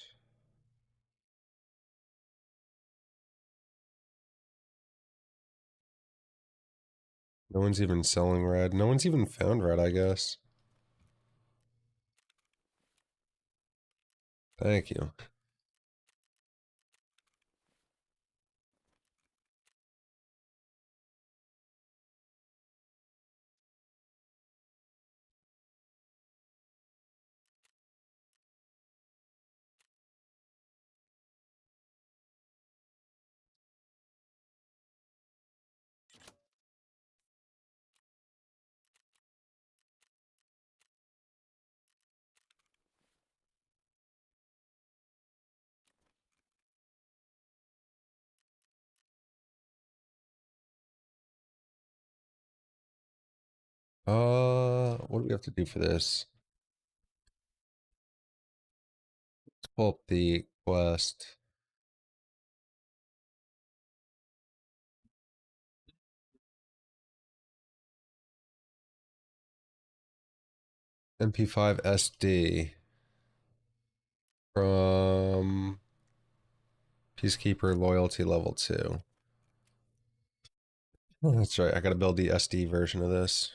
No one's even selling red. No one's even found red, I guess. Thank you. What do we have to do for this? Let's pull up the quest. MP5 SD from Peacekeeper Loyalty Level 2. Oh, that's right, I gotta build the SD version of this.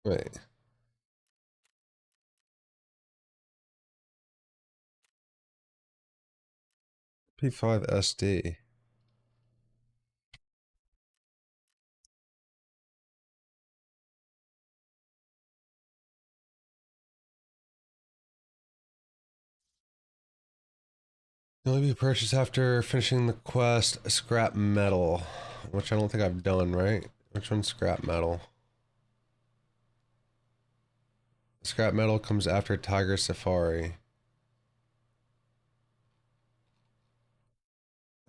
Wait. P5 SD. It'll be purchased after finishing the quest Scrap Metal, which I don't think I've done, right? Which one's Scrap Metal? Scrap Metal comes after Tiger Safari.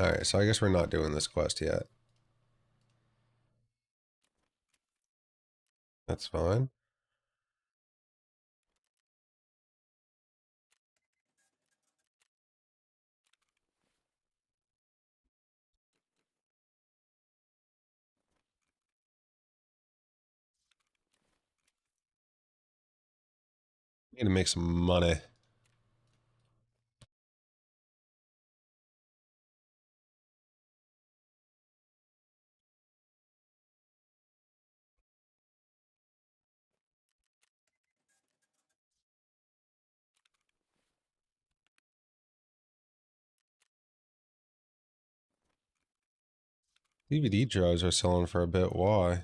Alright, so I guess we're not doing this quest yet. That's fine. Need to make some money. DVD drives are selling for a bit. Why?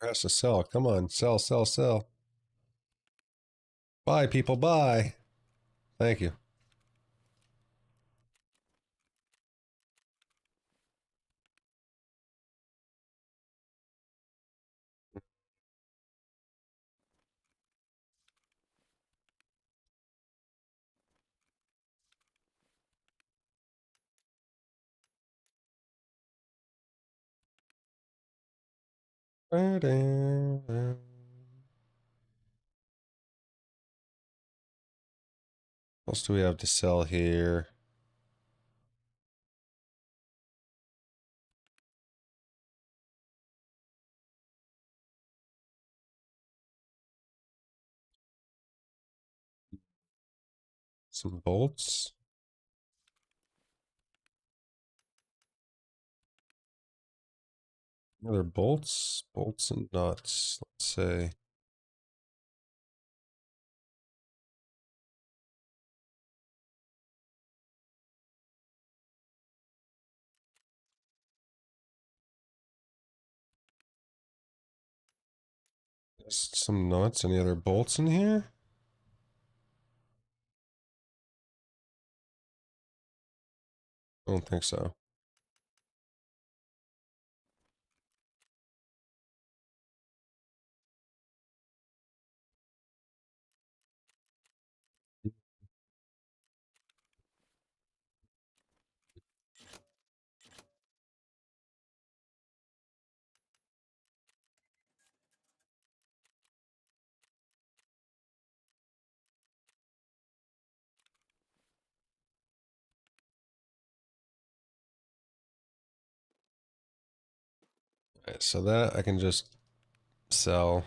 Has to sell. Come on, sell, sell, sell. Buy, people, buy. Thank you. What else do we have to sell here? Some bolts. Other bolts? Bolts and nuts. Let's say. Some nuts. Any other bolts in here? I don't think so. Right, so that I can just sell.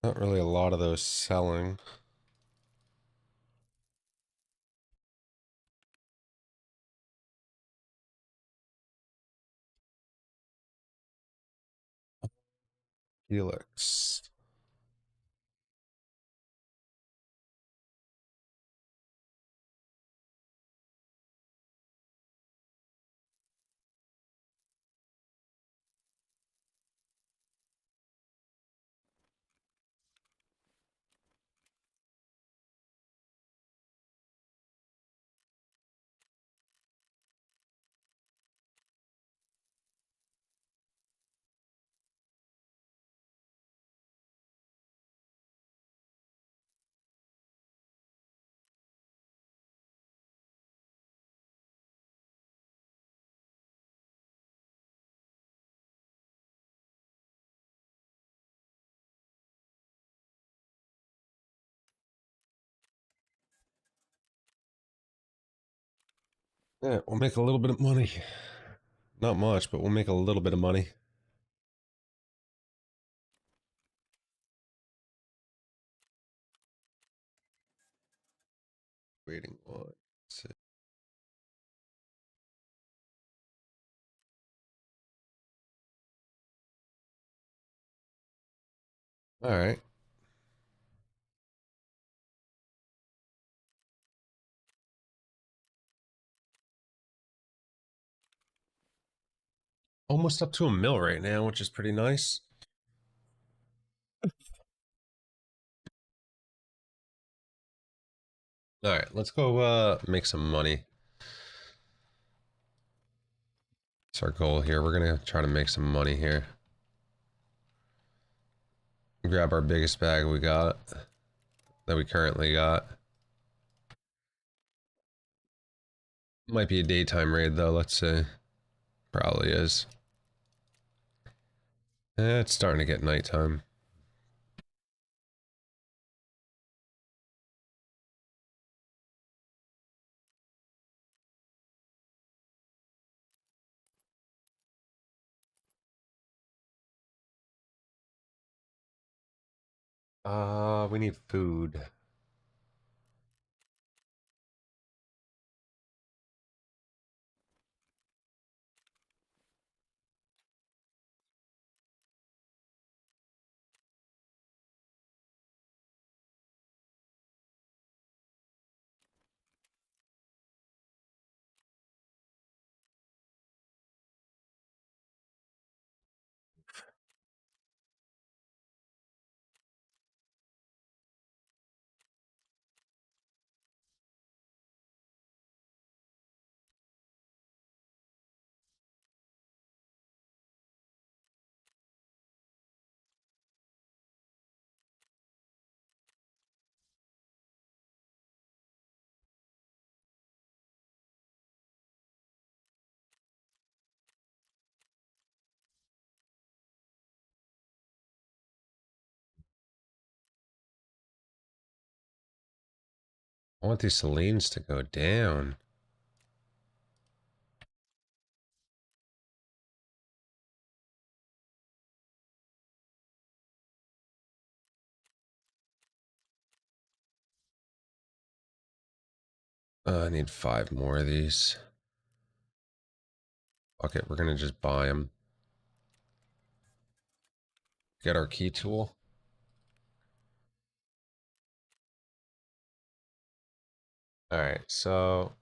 Not really a lot of those selling. Helix. Yeah, we'll make a little bit of money. Not much, but we'll make a little bit of money. Waiting one. All right. Almost up to a mil right now, which is pretty nice. All right, let's go make some money. It's our goal here. We're gonna try to make some money here. Grab our biggest bag we got, that we currently got. Might be a daytime raid though, let's see. Probably is. It's starting to get nighttime. We need food. I want these Salines to go down. I need 5 more of these. Okay, we're gonna just buy them. Get our key tool. All right, so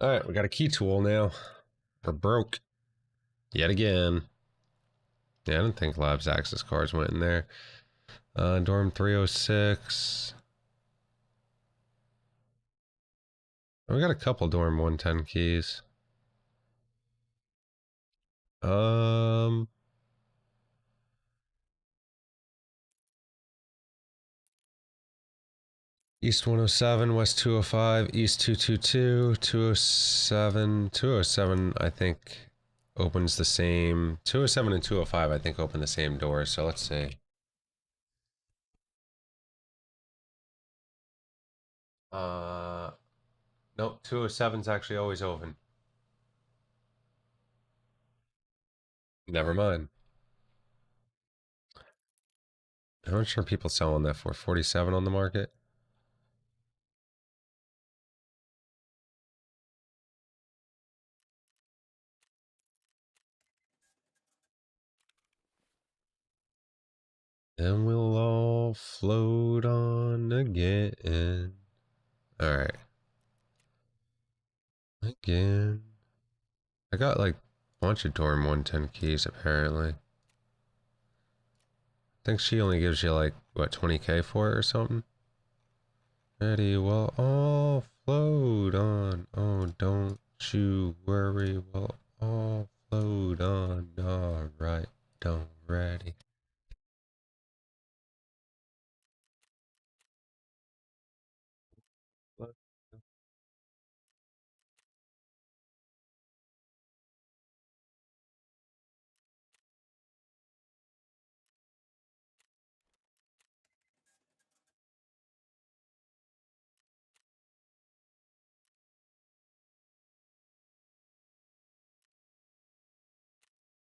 all right, we got a key tool now. We're broke yet again. Yeah, I didn't think labs access cards went in there. Dorm 306. We got a couple dorm 110 keys. Um, East 107, West 205, East 222, 207. 207, I think, opens the same. 207 and 205, I think, open the same door. So let's see. Uh, nope, 207's actually always open. Never mind. How much are people selling that for? 47 on the market? Then we'll all float on again. Alright. Again. I got like a bunch of Dorm 110 keys apparently. I think she only gives you like, what, 20k for it or something? Ready, we'll all float on. Oh, don't you worry, we'll all float on. Alright, don't ready.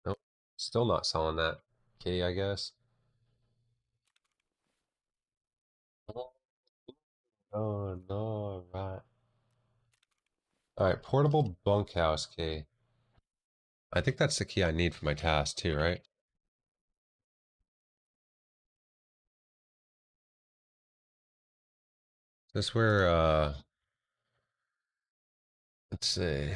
Nope, still not selling that key, I guess. Oh, no, right. Alright, portable bunkhouse key. I think that's the key I need for my task too, right? This where, let's see.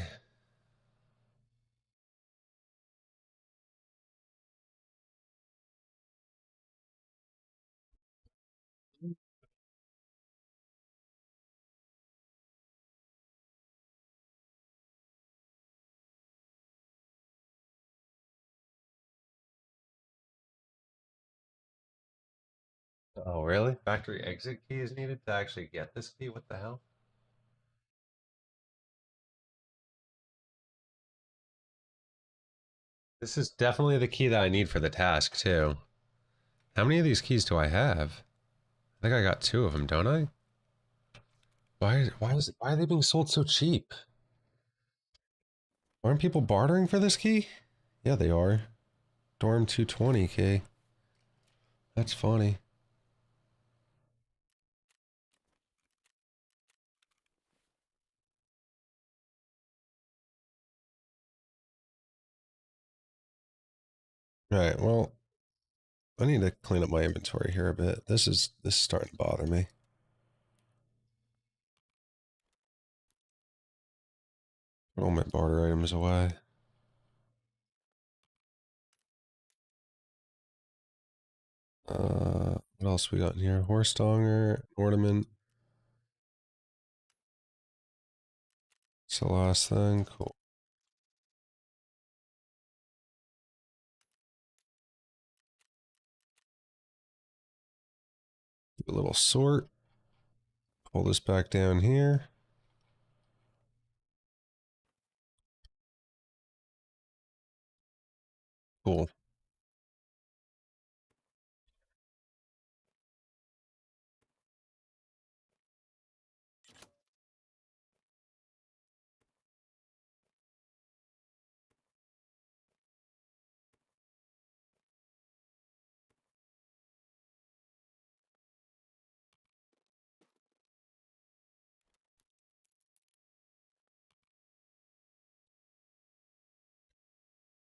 Oh, really? Factory exit key is needed to actually get this key? What the hell? This is definitely the key that I need for the task too. How many of these keys do I have? I think I got 2 of them, don't I? Why are they being sold so cheap? Aren't people bartering for this key? Yeah, they are. Dorm 220 key. That's funny. All right, well, I need to clean up my inventory here a bit. This is starting to bother me. Put all my barter items away. What else we got in here? Horse donger, ornament. It's the last thing. Cool. Do a little sort. Pull this back down here. Cool.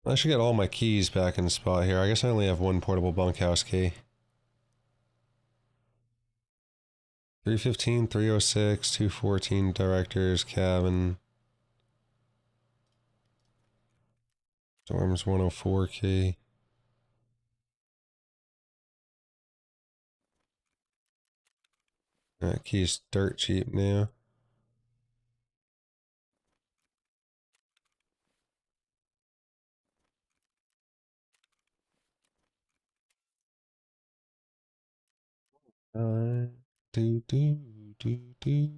I should get all my keys back in the spot here. I guess I only have one portable bunkhouse key. 315, 306, 214, director's cabin. Storm's 104 key. That key's dirt cheap now. Do do do do.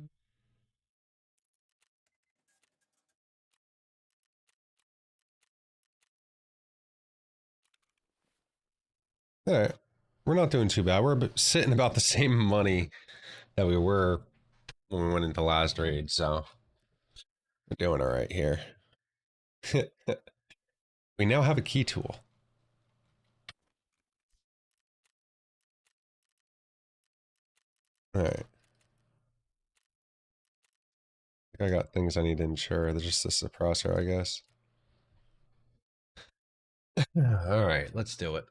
All right, we're not doing too bad. We're sitting about the same money that we were when we went into last raid, so we're doing all right here. We now have a key tool. All right, I got things I need to insure. There's just a suppressor, I guess. All right, let's do it.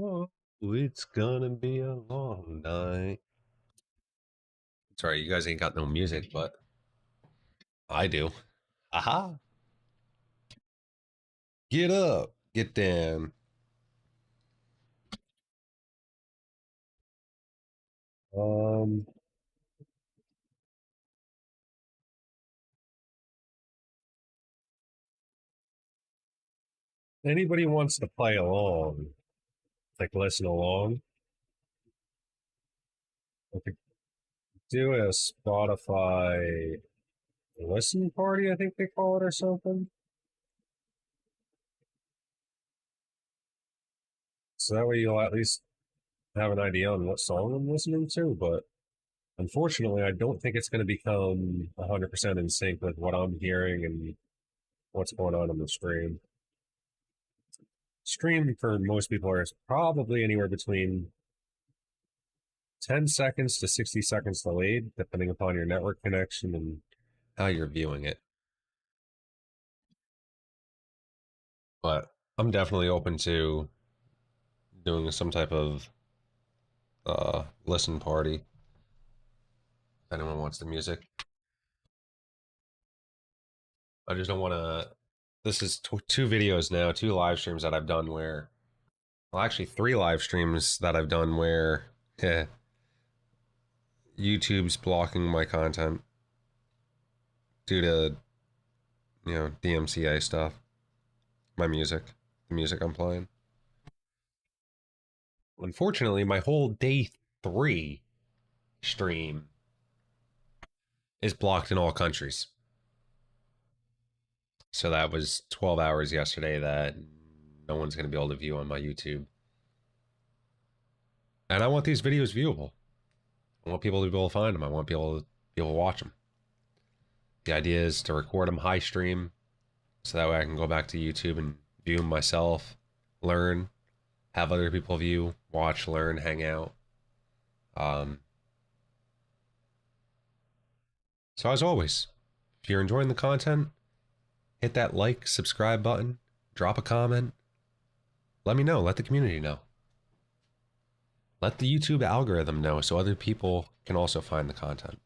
Oh, it's gonna be a long night. Sorry, you guys ain't got no music, but I do. Aha! Get up, get down. Um, Anybody wants to play along, like listen along, I could do a Spotify listen party, I think they call it, or something. So that way you'll at least have an idea on what song I'm listening to, but unfortunately, I don't think it's going to become 100% in sync with what I'm hearing and what's going on the stream. Stream for most people is probably anywhere between 10 seconds to 60 seconds delayed, depending upon your network connection and how you're viewing it. But I'm definitely open to doing some type of listen party if anyone wants the music. I just don't want to. This is two videos now, two live streams that I've done where, well, actually three live streams that I've done where YouTube's blocking my content due to, DMCA stuff, my music, the music I'm playing. Unfortunately, my whole day 3 stream is blocked in all countries. So that was 12 hours yesterday that no one's going to be able to view on my YouTube. And I want these videos viewable. I want people to be able to find them. I want people to be able to watch them. The idea is to record them high stream so that way I can go back to YouTube and view them myself, learn, have other people view, watch, learn, hang out. Um, so as always, if you're enjoying the content, hit that like, subscribe button, drop a comment. Let me know. Let the community know. Let the YouTube algorithm know so other people can also find the content.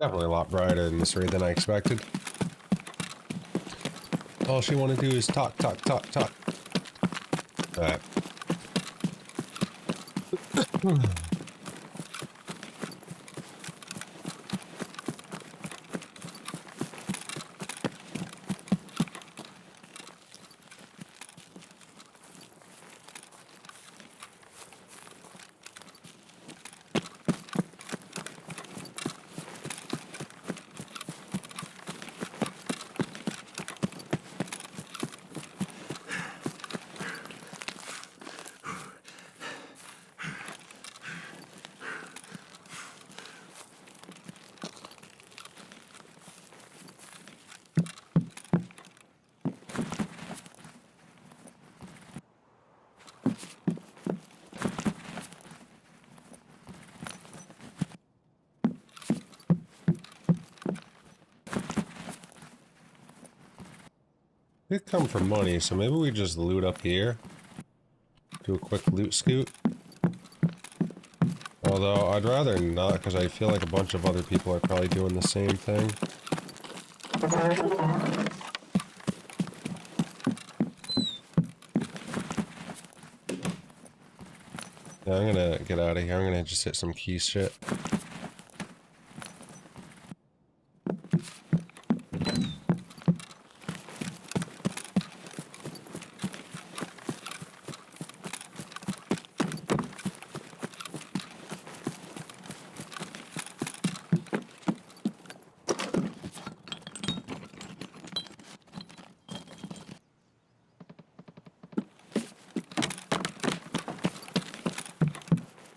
Definitely a lot brighter in this raid than I expected. All she want to do is talk, talk, talk, talk. Alright. We come for money, so maybe we just loot up here. Do a quick loot scoot. Although, I'd rather not, because I feel like a bunch of other people are probably doing the same thing. Yeah, I'm gonna get out of here. I'm gonna just hit some key shit.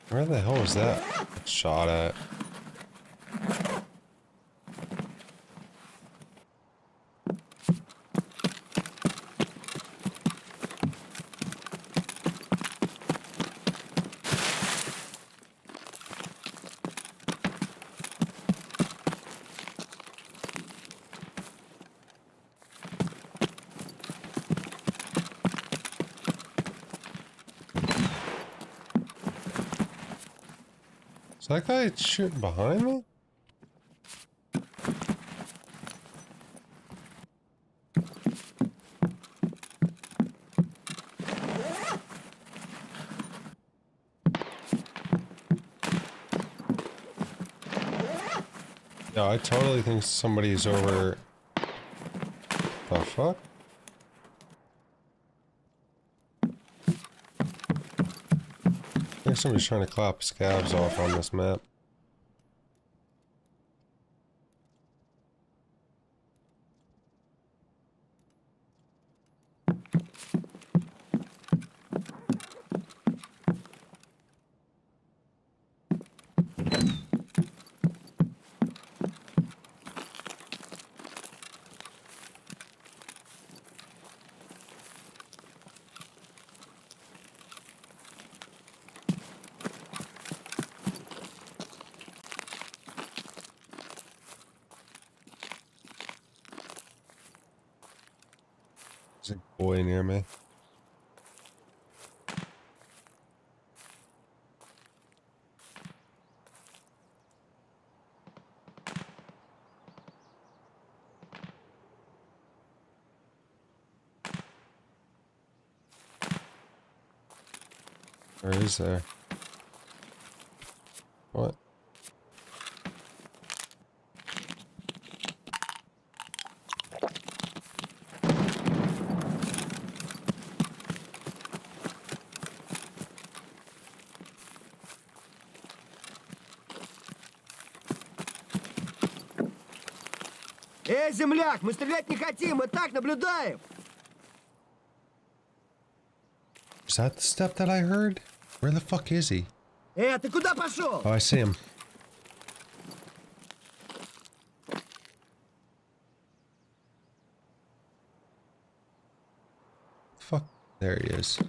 Where the hell was that shot at? Is that guy shooting behind me? Yeah, I totally think somebody's over... The fuck? I think somebody's trying to clap scavs off on this map. There's a boy near me. Where is there? What? Земляк, мы стрелять не хотим, мы так наблюдаем. Is that the step that I heard? Where the fuck is he? Ты куда пошел? Oh, I see him. Fuck. There he is.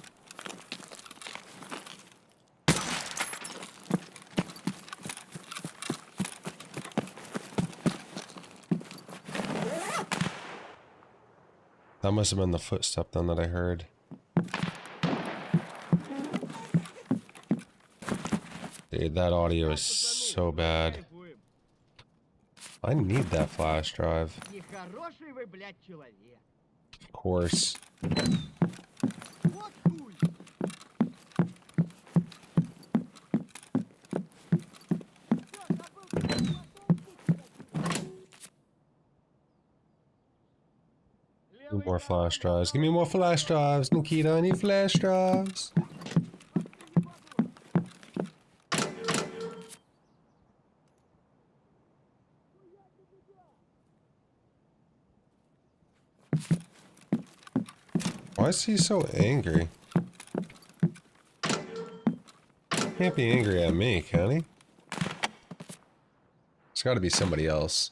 That must have been the footstep then that I heard. Dude, that audio is so bad. I need that flash drive. Нехороший вы, блядь, человек. Of course. Вот хуй. Need more flash drives. Give me more flash drives, Nikita. I need flash drives. Why is he so angry? Can't be angry at me, can he? It's gotta be somebody else.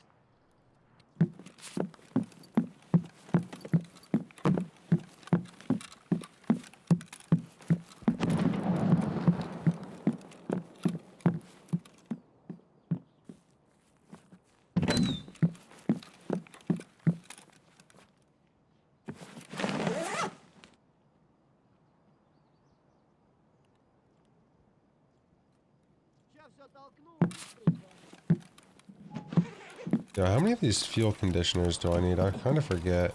Сейчас все толкну, быстрый. Yeah, how many of these fuel conditioners do I need? I kind of forget.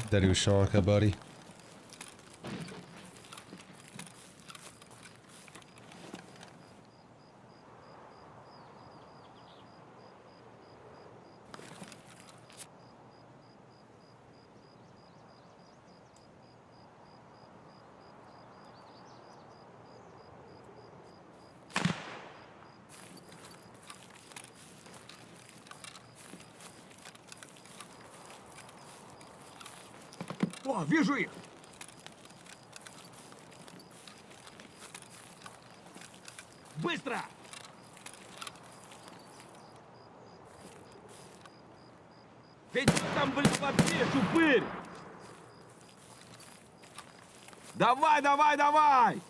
Darushanka, buddy. О, вижу их. Быстро! Ты чё там, блядь, вообще, шупырь? Давай, давай, давай!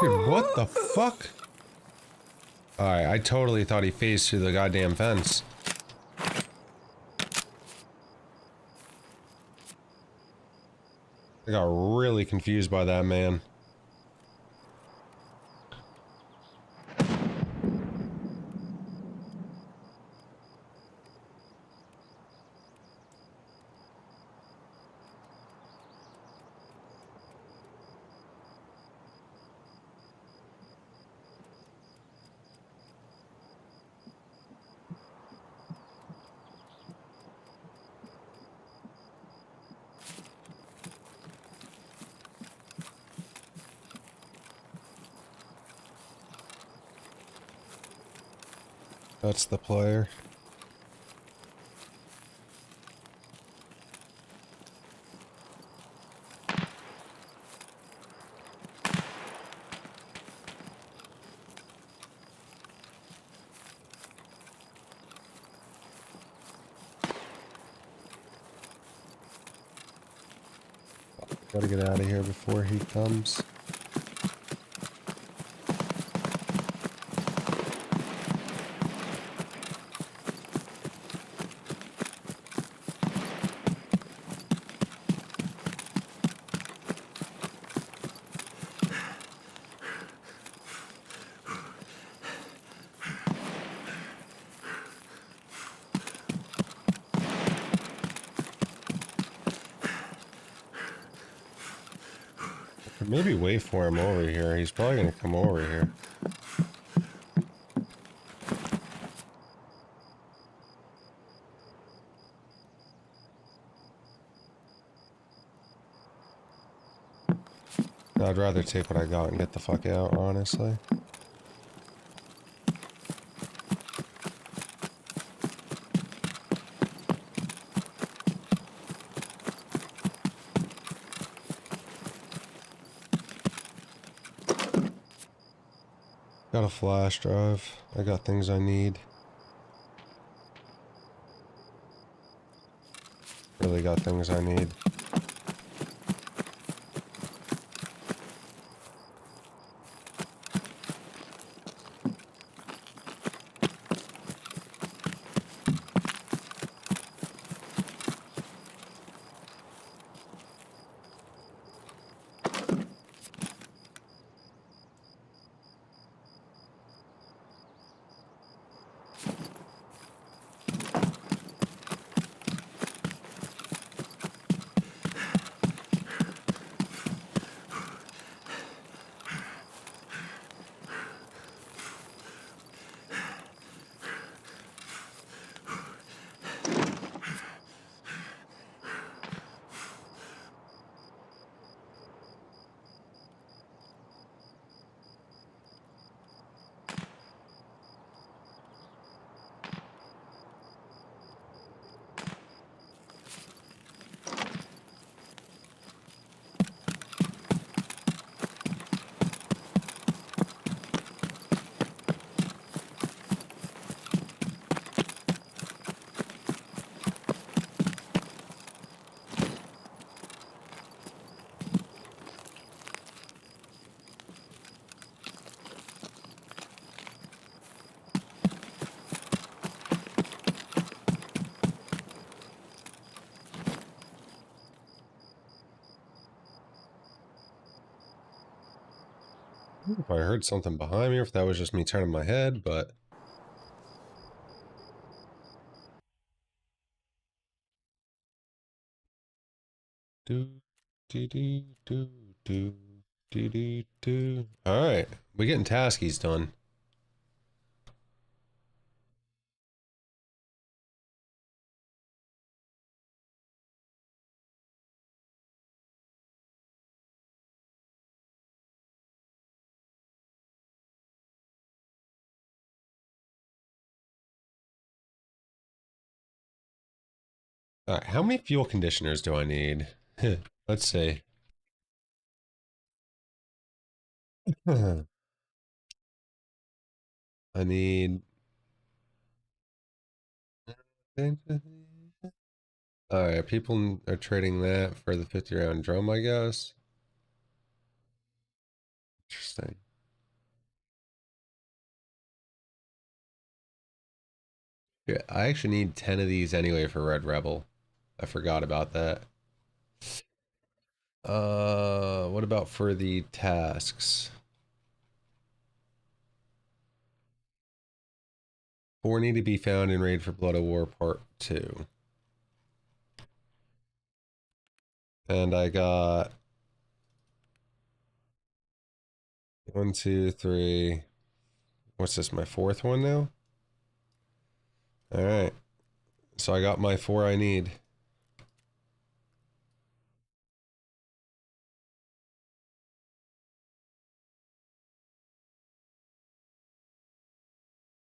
Dude, what the fuck? Alright, I totally thought he phased through the goddamn fence. I got really confused by that man. That's the player. Gotta get out of here before he comes. Maybe wait for him over here. He's probably gonna come over here. I'd rather take what I got and get the fuck out, honestly. Got a flash drive. I got things I need. Really got things I need. If I heard something behind me, or if that was just me turning my head, but do do do do do do do do. All right, we getting taskies done. All right, how many fuel conditioners do I need? Let's see. I need. All right, people are trading that for the 50 round drum, I guess. Interesting. Yeah, I actually need 10 of these anyway for Red Rebel. I forgot about that. What about for the tasks? 4 need to be found in Raid for Blood of War Part 2. And I got 1, 2, 3. What's this, my fourth one now? Alright. So I got my 4 I need.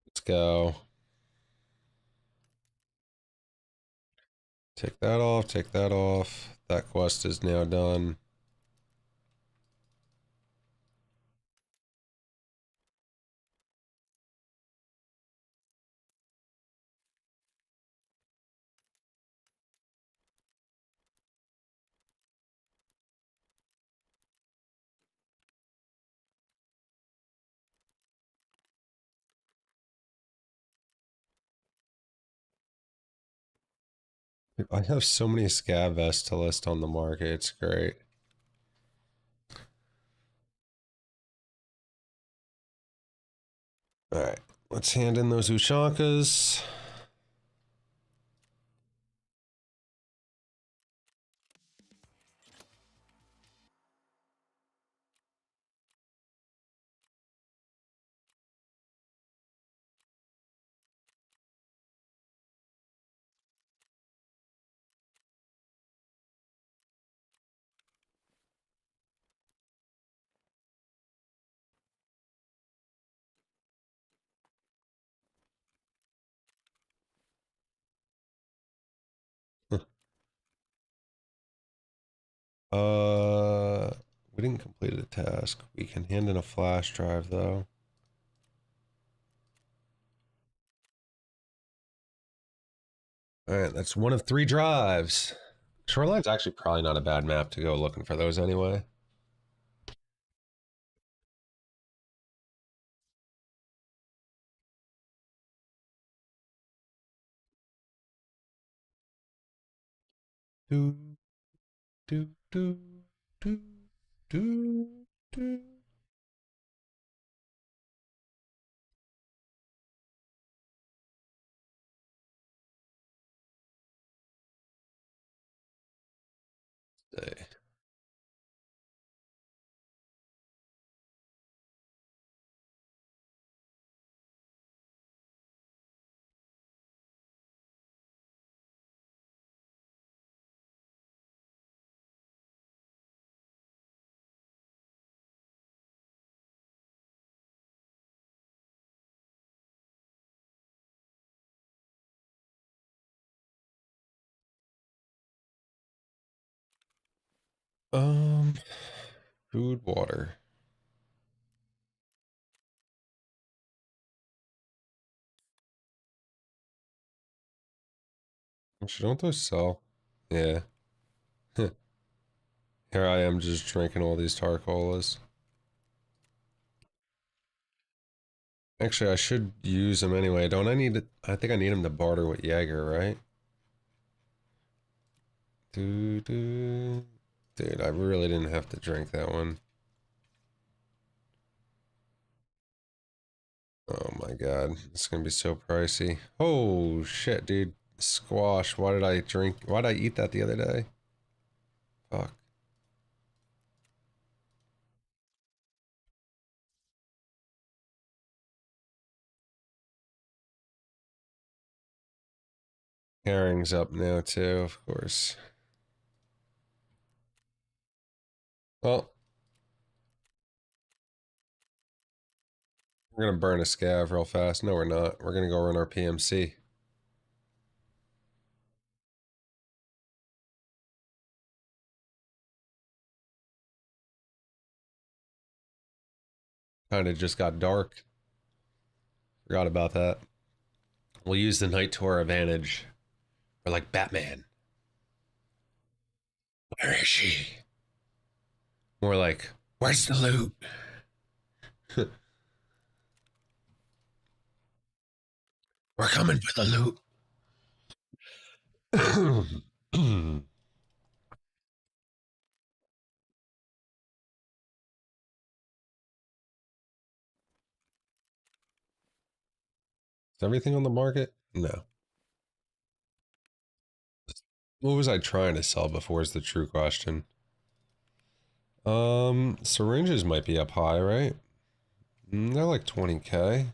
Let's go. Take that off, take that off. That quest is now done. I have so many scav vests to list on the market, it's great. Alright, let's hand in those Ushankas. We didn't complete a task. We can hand in a flash drive, though. Alright, that's one of 3 drives. Shoreline's actually probably not a bad map to go looking for those anyway. Do, do, do, do, do, do. Say. Um, food, water. Actually, don't those sell? Yeah. Here I am just drinking all these tar colas. Actually, I should use them anyway. Don't I need it? I think I need them to barter with Jaeger, right? Dude, I really didn't have to drink that one. Oh my god, it's gonna be so pricey. Oh shit, dude. Squash. Why did I drink? Why did I eat that the other day? Fuck. Herring's up now too, of course. Well, we're gonna burn a scav real fast. No, we're not. We're gonna go run our PMC. Kinda just got dark. Forgot about that. We'll use the night to our advantage. We're like Batman. Where is she? More like, where's the loot? We're coming for the loot. Is everything on the market? No. What was I trying to sell before is the true question. Syringes might be up high, right? They're like 20k. I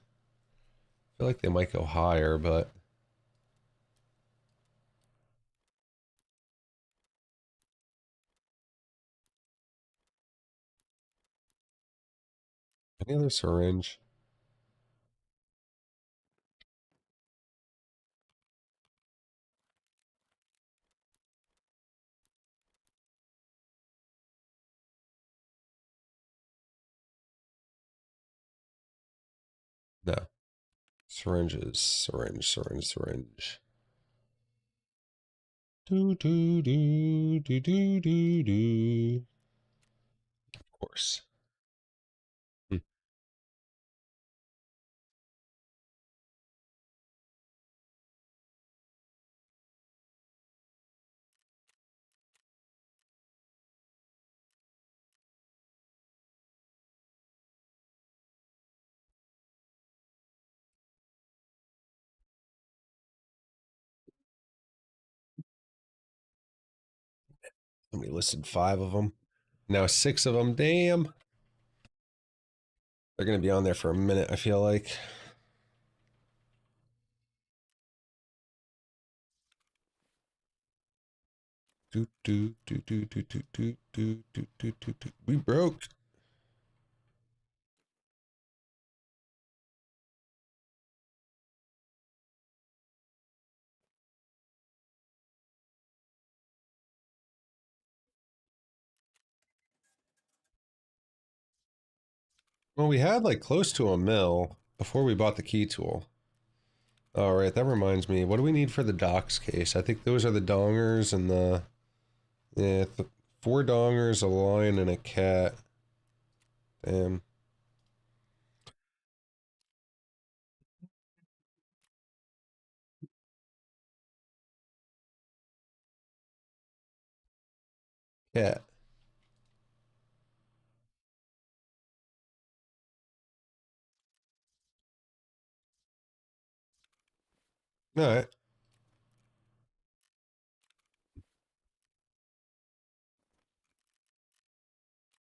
feel like they might go higher, but any other syringe? No. Syringes, syringe. Do do do do do do do. Of course. Hmm. Somebody listed 5 of them. Now 6 of them. Damn. They're gonna be on there for a minute, I feel like. Do do do do do do do do do do do do. We broke. Well, we had like close to a mil before we bought the key tool. All right, that reminds me. What do we need for the docks case? I think those are the dongers and the yeah, 4 dongers, a lion, and a cat. Damn. Cat. All right.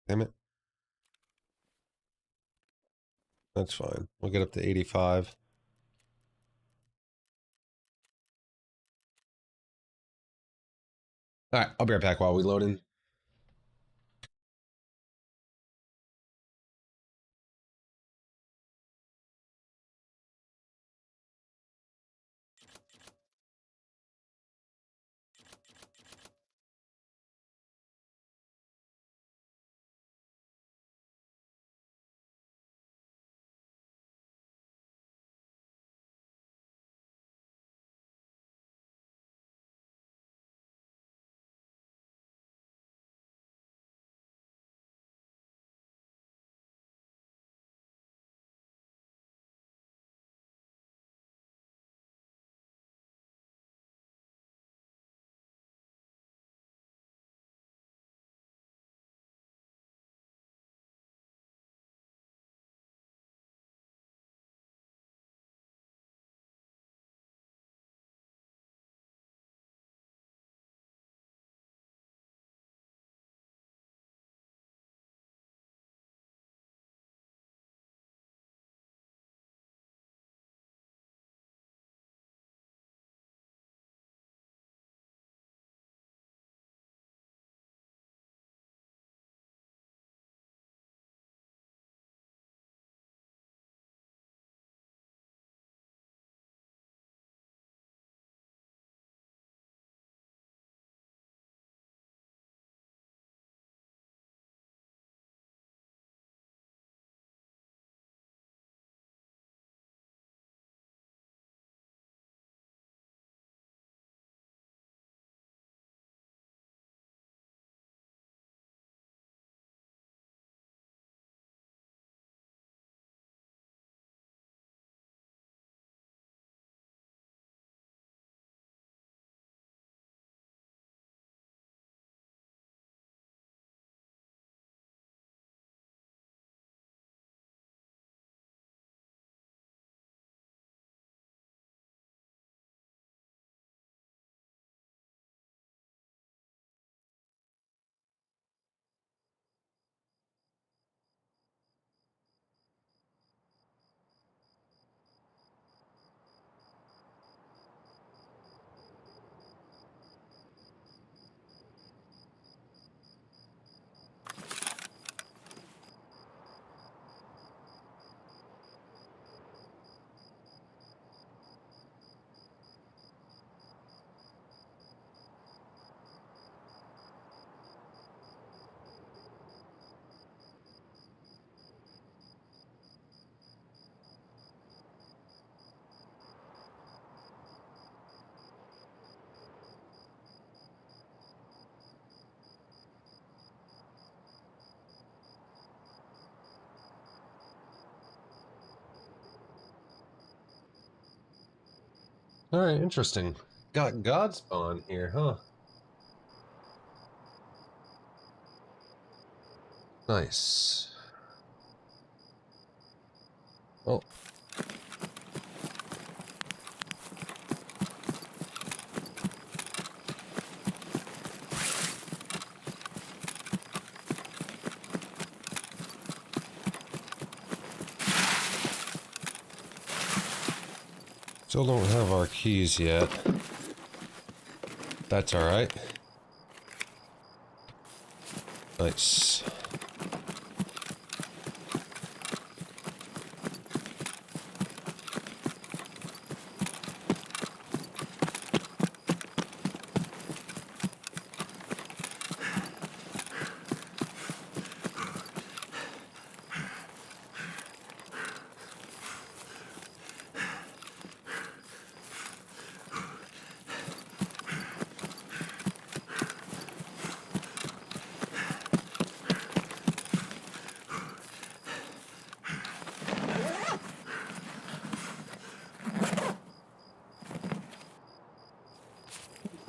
Damn it. That's fine. We'll get up to 85. All right, I'll be right back while we load in. All right, interesting. Got God spawn here, huh? Nice. Oh, still don't have our keys yet. That's all right. Nice.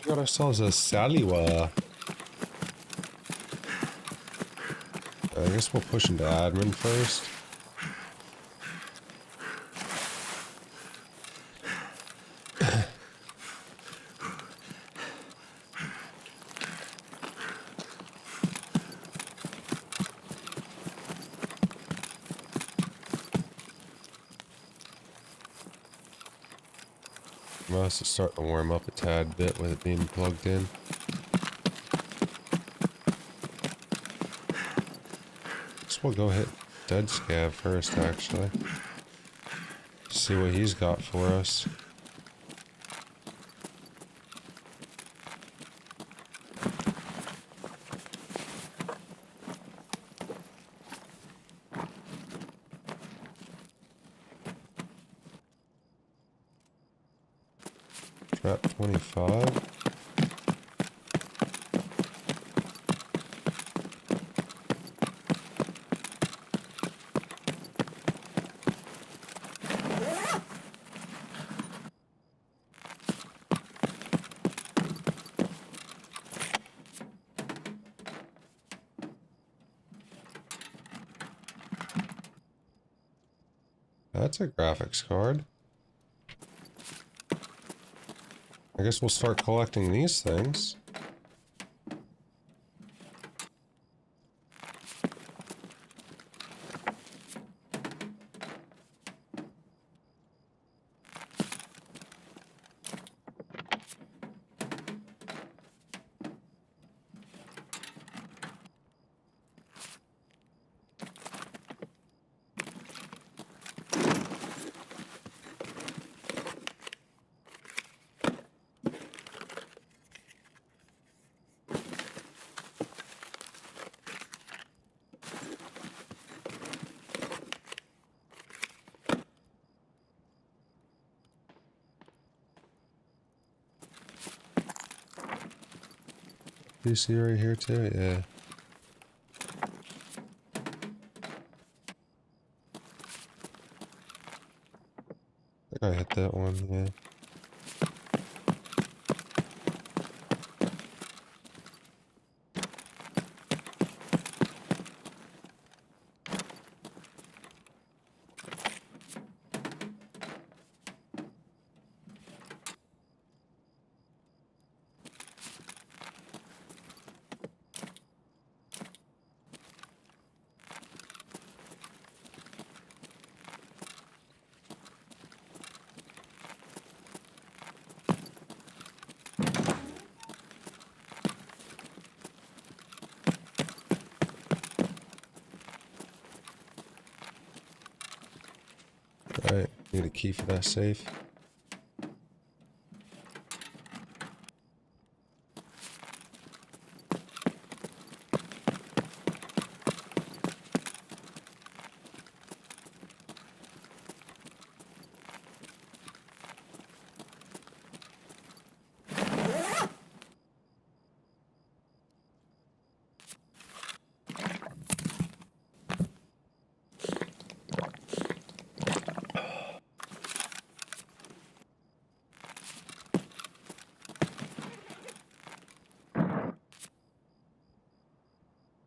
got ourselves a Saliwa. I guess we'll push into admin first. Mouse is starting to warm up a tad bit with it being plugged in. Guess we'll go hit Dead Scav first, actually. See what he's got for us. Trap 25. That's a graphics card. I guess we'll start collecting these things. PC right here too, yeah. I think I hit that one, yeah. Alright, need a key for that safe.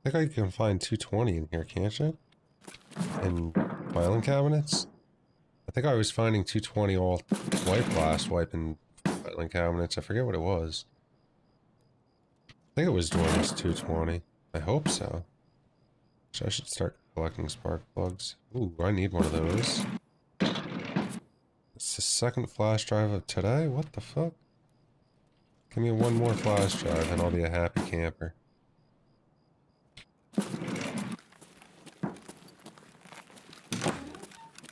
I think I can find 220 in here, can't you? In filing cabinets? I think I was finding 220 all wipe last wiping filing cabinets. I forget what it was. I think it was doing this 220. I hope so. So I should start collecting spark plugs. Ooh, I need one of those. It's the second flash drive of today? What the fuck? Give me one more flash drive and I'll be a happy camper.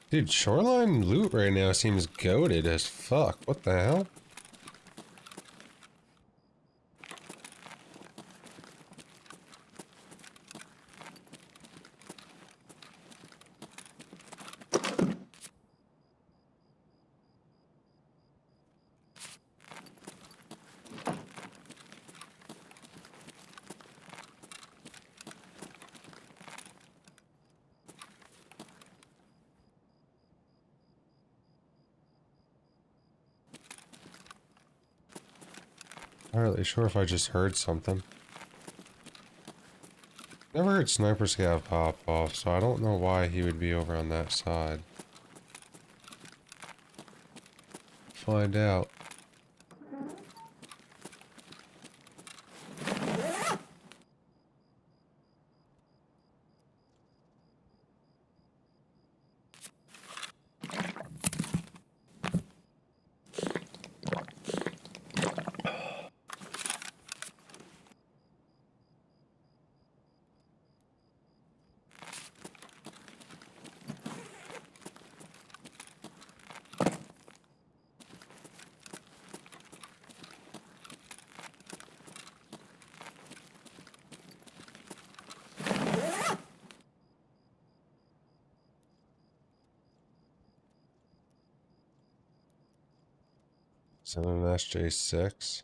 Dude, Shoreline loot right now seems goated as fuck. What the hell? entirely sure if I just heard something. Never heard sniper scav pop off, so I don't know why he would be over on that side. Find out. Is that an SJ6?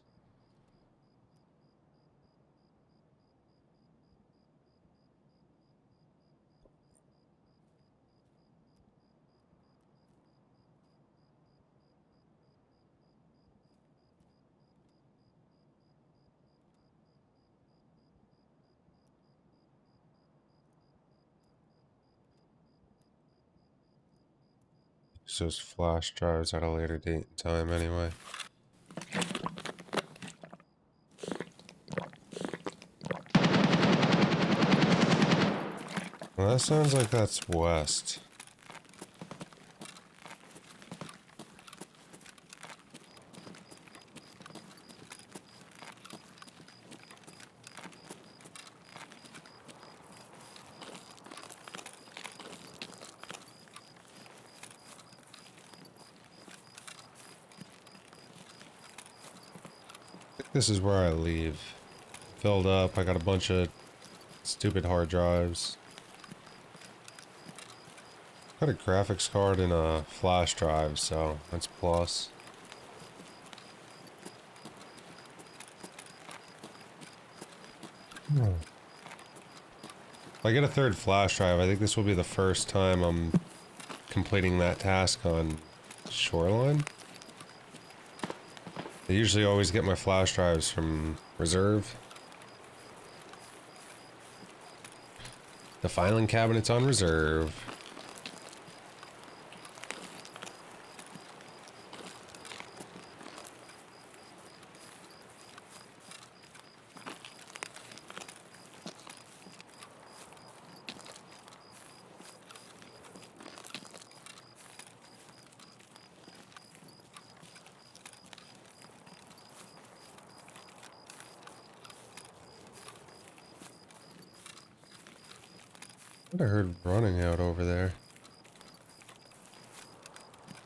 Use those flash drives at a later date and time anyway. Well, that sounds like that's west. This is where I leave. Filled up, I got a bunch of stupid hard drives. Got a graphics card and a flash drive, so that's plus. If I get a third flash drive, I think this will be the first time I'm completing that task on Shoreline. I usually always get my flash drives from reserve. The filing cabinet's on reserve. I heard running out over there.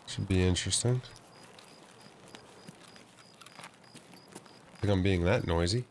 Should be interesting. I think I'm being that noisy.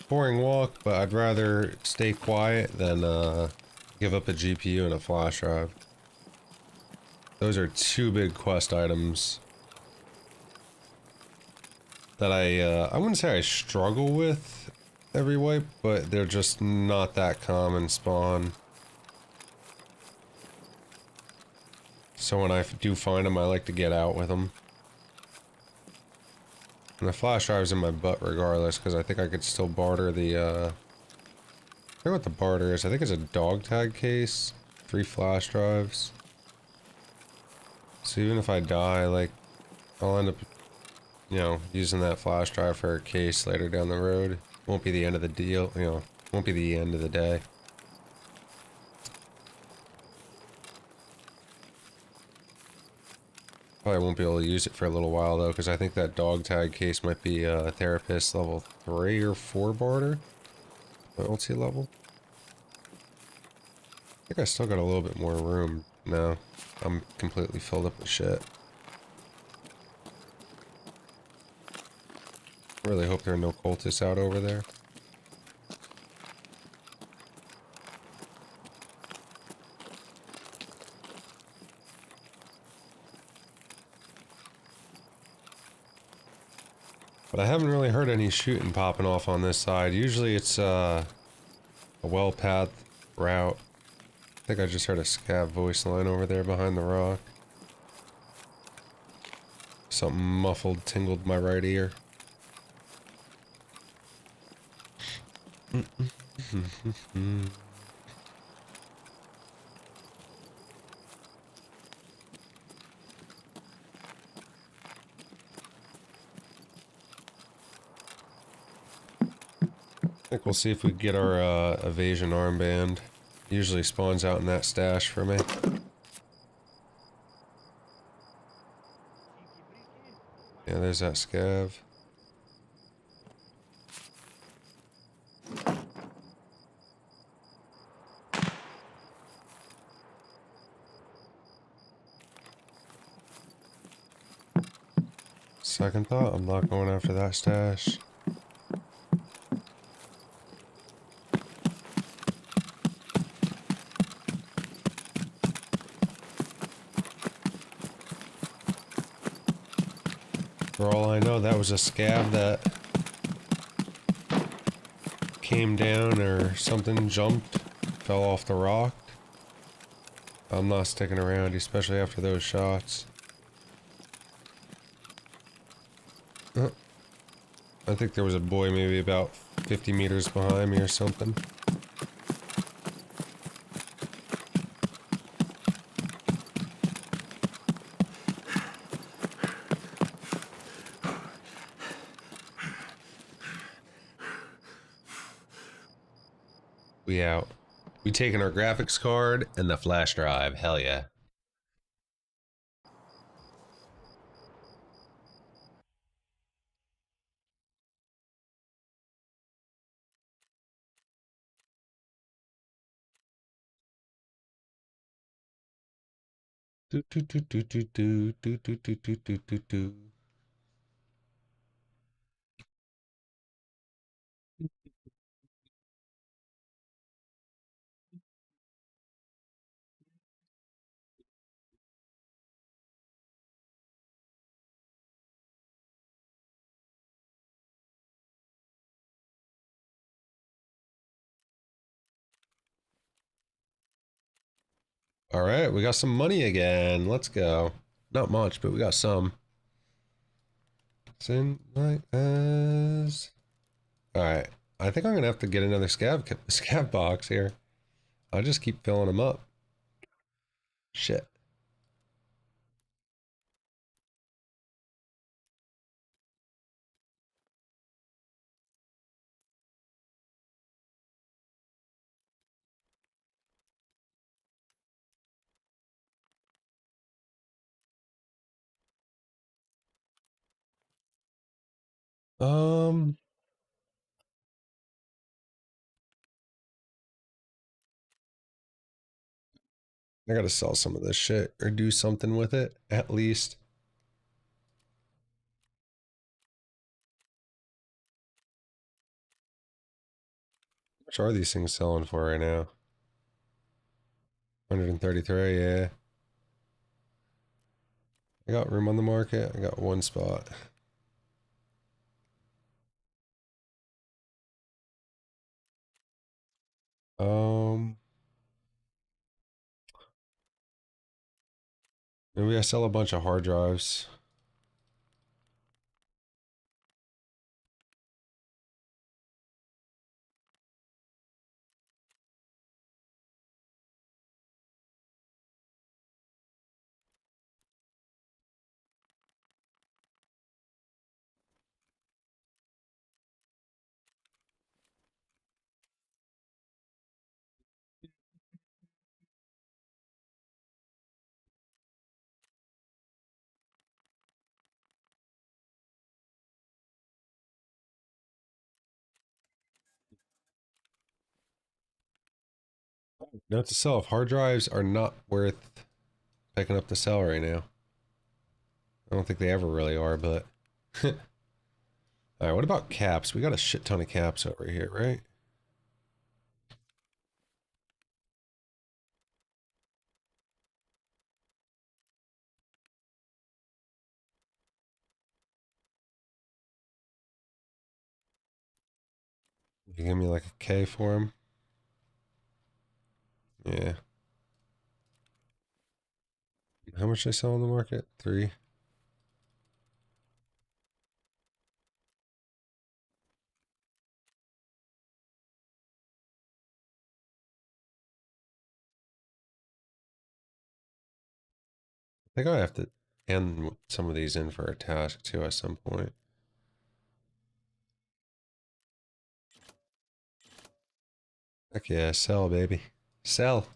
Boring walk, but I'd rather stay quiet than give up a GPU and a flash drive. Those are two big quest items that I wouldn't say I struggle with every wipe, but they're just not that common spawn. So when I do find them, I like to get out with them. And the flash drive's in my butt regardless, because I think I could still barter the, I forget what the barter is. I think it's a dog tag case. 3 flash drives. So even if I die, like, I'll end up, you know, using that flash drive for a case later down the road. Won't be the end of the deal, you know, won't be the end of the day. Probably won't be able to use it for a little while though, because I think that dog tag case might be a therapist level 3 or 4 barter. My ulti level. I think I still got a little bit more room No, I'm completely filled up with shit. I really hope there are no cultists out over there. But I haven't really heard any shooting popping off on this side. Usually it's a well-pathed route. I think I just heard a scav voice line over there behind the rock. Something muffled tingled my right ear. I think we'll see if we get our evasion armband. Usually spawns out in that stash for me. Yeah, there's that scav. Second thought, I'm not going after that stash. For all I know, that was a scav that came down or something, jumped, fell off the rock. I'm not sticking around, especially after those shots. I think there was a boy maybe about 50 meters behind me or something. We out. We taking our graphics card and the flash drive. Hell yeah. Do do do do do do do do do do do do do. All right, we got some money again. Let's go. Not much, but we got some. Sin like as. All right, I think I'm gonna have to get another scav box here. I'll just keep filling them up. Shit. Um, I gotta sell some of this shit or do something with it at least. How much are these things selling for right now? 133, yeah. I got room on the market. I got one spot. Um, maybe I sell a bunch of hard drives. Note to self, hard drives are not worth picking up the celery now. I don't think they ever really are, but... Alright, what about caps? We got a shit ton of caps over here, right? You give me like a K for them? Yeah. How much they sell on the market? 3? I think I have to end some of these in for a task too at some point. Heck yeah, sell, baby. Sell.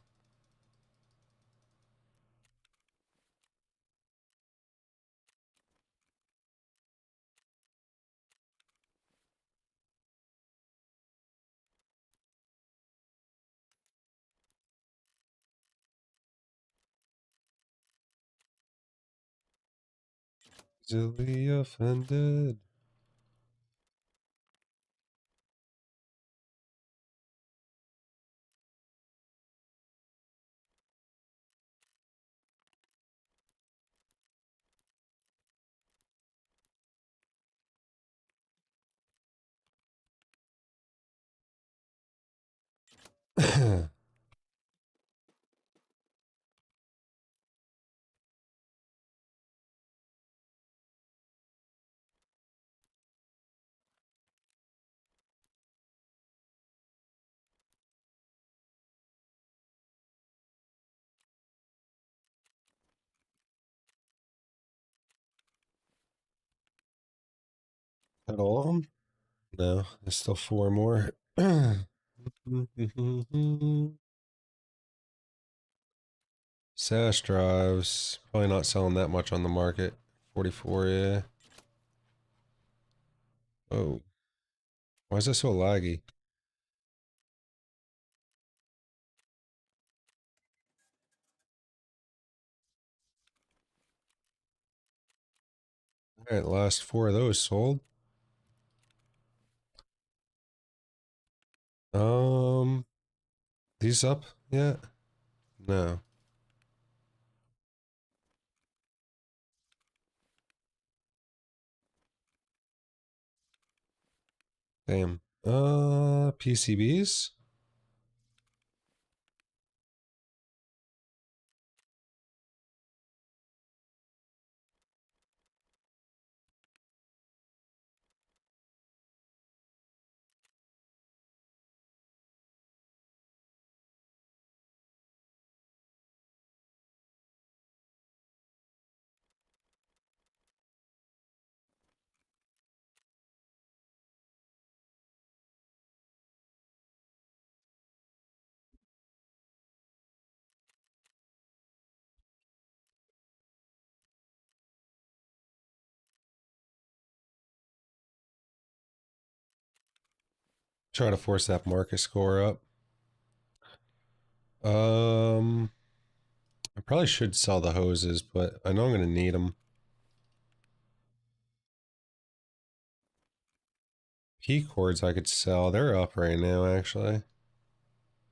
Easily offended. That all of them? No, there's still 4 more. Sash drives. Probably not selling that much on the market. 44, yeah. Oh, why is this so laggy? Alright, last 4 of those sold. Um, these up yet? No. Damn. PCBs? Try to force that market score up. Um, I probably should sell the hoses, but I know I'm gonna need them. P cords I could sell. They're up right now, actually.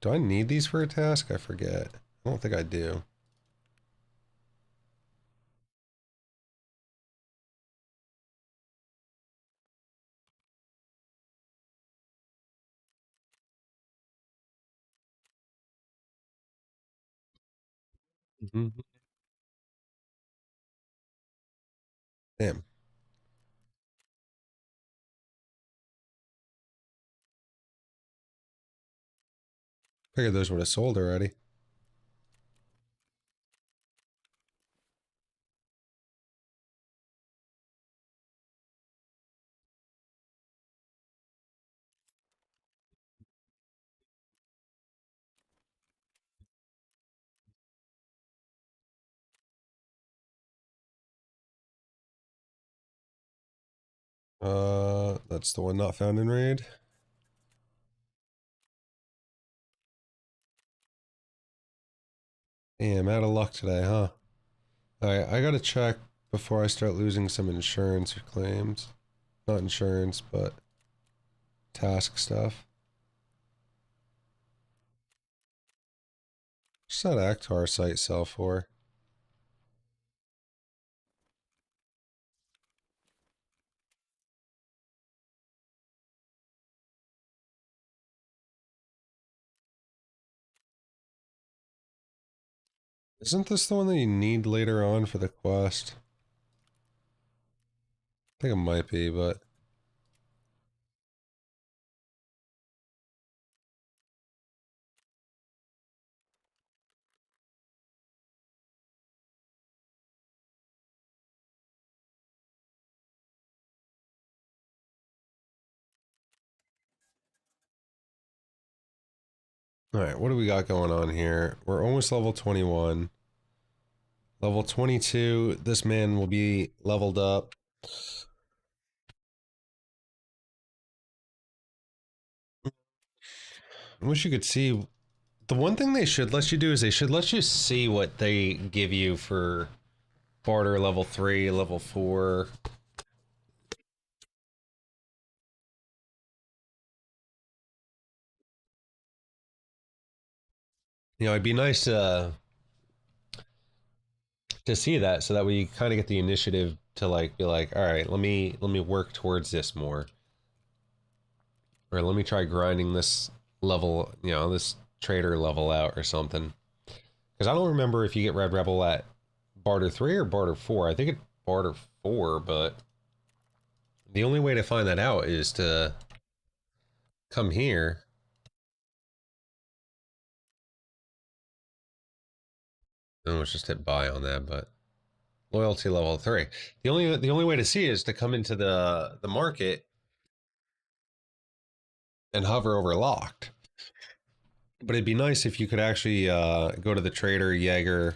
Do I need these for a task? I forget. I don't think I do. Mhm. Damn. Figured those would have sold already. That's the one not found in raid. Damn, out of luck today, huh? I gotta check before I start losing some insurance or claims. Not insurance, but task stuff. What's that Actar site sell for? Isn't this the one that you need later on for the quest? I think it might be, but... Alright, what do we got going on here? We're almost level 21. Level 22, this man will be leveled up. I wish you could see. The one thing they should let you do is they should let you see what they give you for barter level 3, level 4. You know, it'd be nice to see that so that we kind of get the initiative to like be like, all right, let me work towards this more. Or let me try grinding this level, you know, this trader level out or something. Because I don't remember if you get Red Rebel at barter 3 or barter 4. I think it's barter 4, but the only way to find that out is to come here. And let's just hit buy on that, but loyalty level 3. The only way to see it is to come into the market and hover over locked. But it'd be nice if you could actually go to the trader, Jaeger.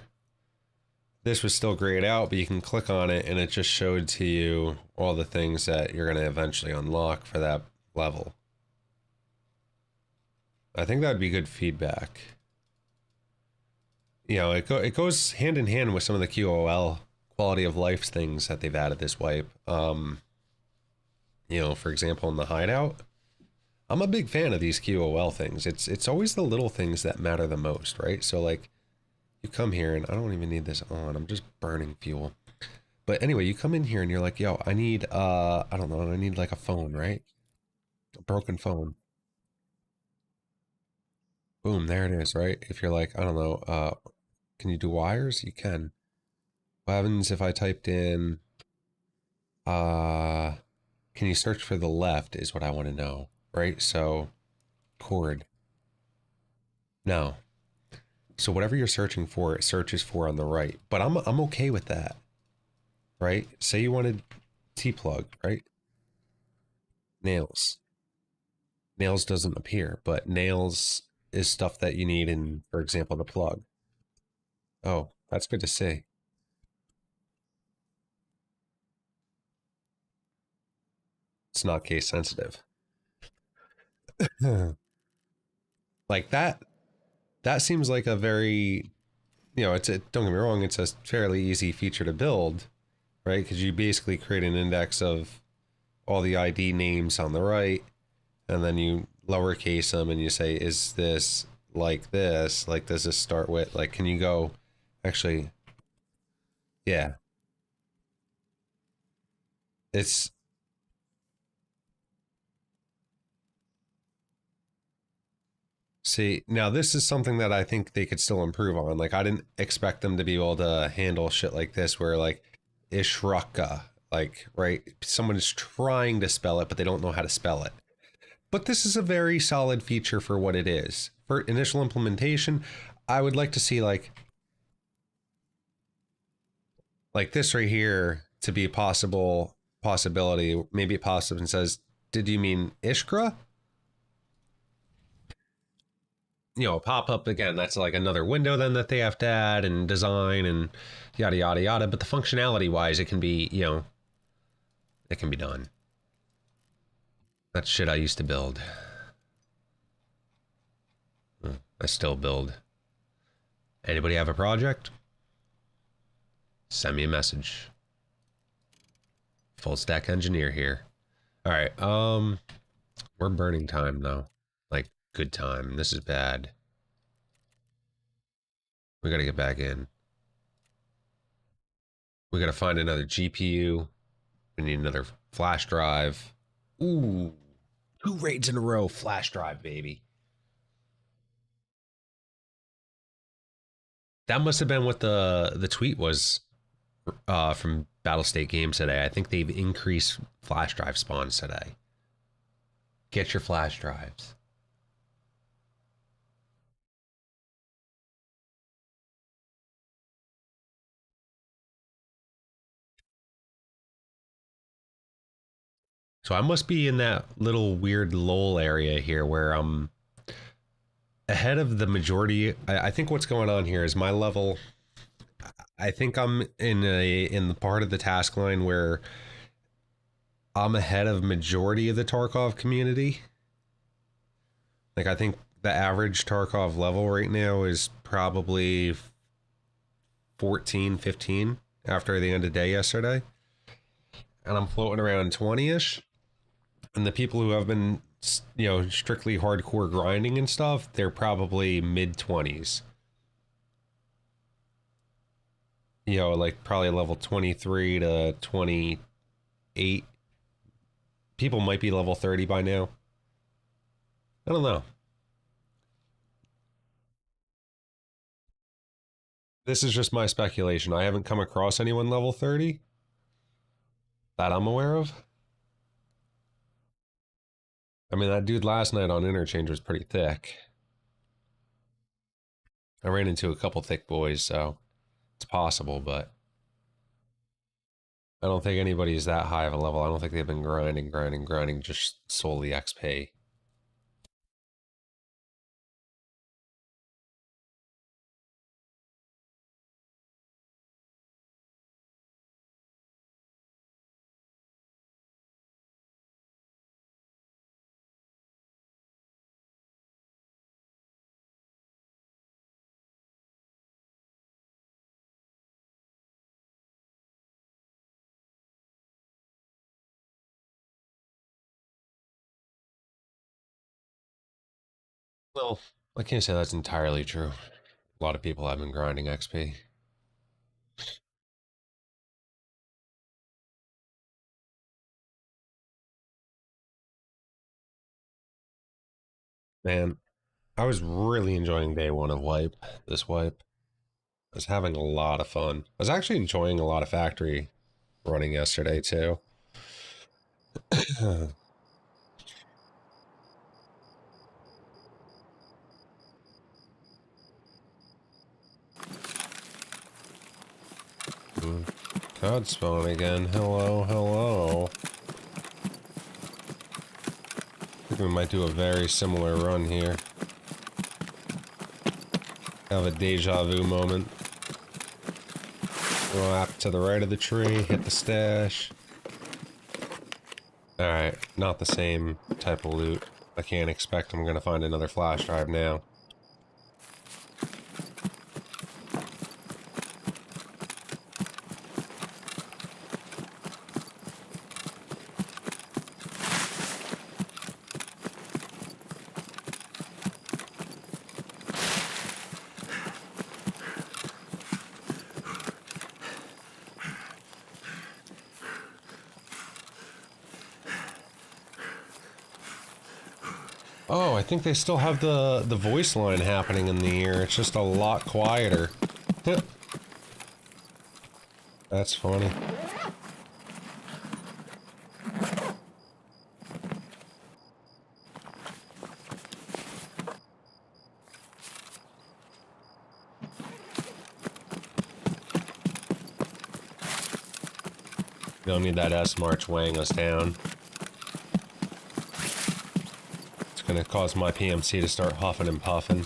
This was still grayed out, but you can click on it and it just showed to you all the things that you're going to eventually unlock for that level. I think that'd be good feedback. You know, it goes hand in hand with some of the QOL quality of life things that they've added this wipe. You know, for example, in the hideout, I'm a big fan of these QOL things. It's always the little things that matter the most, right? So like, you come here and I don't even need this on. I'm just burning fuel. But anyway, you come in here and you're like, yo, I need I don't know, I need like a phone, right? A broken phone. Boom, there it is, right? If you're like, I don't know, can you do wires? You can. What happens if I typed in uh can you search for the left is what I want to know, right? So cord. No. So whatever you're searching for, it searches for on the right. But I'm okay with that, right? Say you wanted T-plug, right? Nails. Nails doesn't appear, but nails is stuff that you need in, for example, the plug. Oh, that's good to see. It's not case sensitive. Like that seems like a very, you know, don't get me wrong, it's a fairly easy feature to build, right? Because you basically create an index of all the ID names on the right, and then you lowercase them and you say, is this like this? Like, does this start with, like, can you go, actually, yeah, it's, see, now this is something that I think they could still improve on. Like, I didn't expect them to be able to handle shit like this where, like, Ishraka, like, right? Someone is trying to spell it, but they don't know how to spell it. But this is a very solid feature for what it is. For initial implementation, I would like to see, like this right here to be a possibility. Maybe it pops up and says, did you mean Ishkra? You know, pop up again. That's like another window then that they have to add and design and yada yada yada. But the functionality wise, it can be, you know, it can be done. That's shit I used to build. I still build. Anybody have a project? Send me a message. Full stack engineer here. All right. We're burning time though. Like good time. This is bad. We gotta get back in. We gotta find another GPU. We need another flash drive. Ooh, 2 raids in a row. Flash drive, baby. That must have been what the tweet was from Battlestate Games today. I think they've increased flash drive spawns today. Get your flash drives. So I must be in that little weird lull area here where I'm ahead of the majority. I think what's going on here is my level. I think I'm in the part of the task line where I'm ahead of majority of the Tarkov community. Like I think the average Tarkov level right now is probably 14, 15 after the end of day yesterday. And I'm floating around 20-ish. And the people who have been, strictly hardcore grinding and stuff, they're probably mid 20s. Like probably level 23 to 28. People might be level 30 by now. I don't know. This is just my speculation. I haven't come across anyone level 30 that I'm aware of. I mean, that dude last night on Interchange was pretty thick. I ran into a couple thick boys, so it's possible, but I don't think anybody's that high of a level. I don't think they've been grinding, just solely XP. Well, I can't say that's entirely true. A lot of people have been grinding XP. Man, I was really enjoying day one of this wipe. I was having a lot of fun. I was actually enjoying a lot of factory running yesterday too. COD spawn again. Hello, hello. I think we might do a very similar run here. Have a deja vu moment. Go up to the right of the tree, hit the stash. Alright, not the same type of loot. I can't expect I'm gonna find another flash drive now. Oh, I think they still have the voice line happening in the ear. It's just a lot quieter. That's funny. Don't need that S march weighing us down. It's gonna cause my PMC to start huffing and puffing.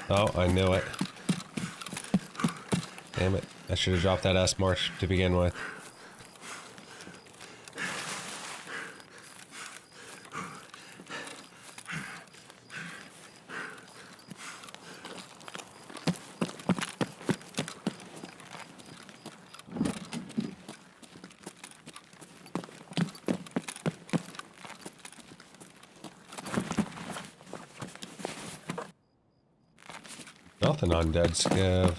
Oh, I knew it. Damn it. I should have dropped that S march to begin with. Nothing on dead scav.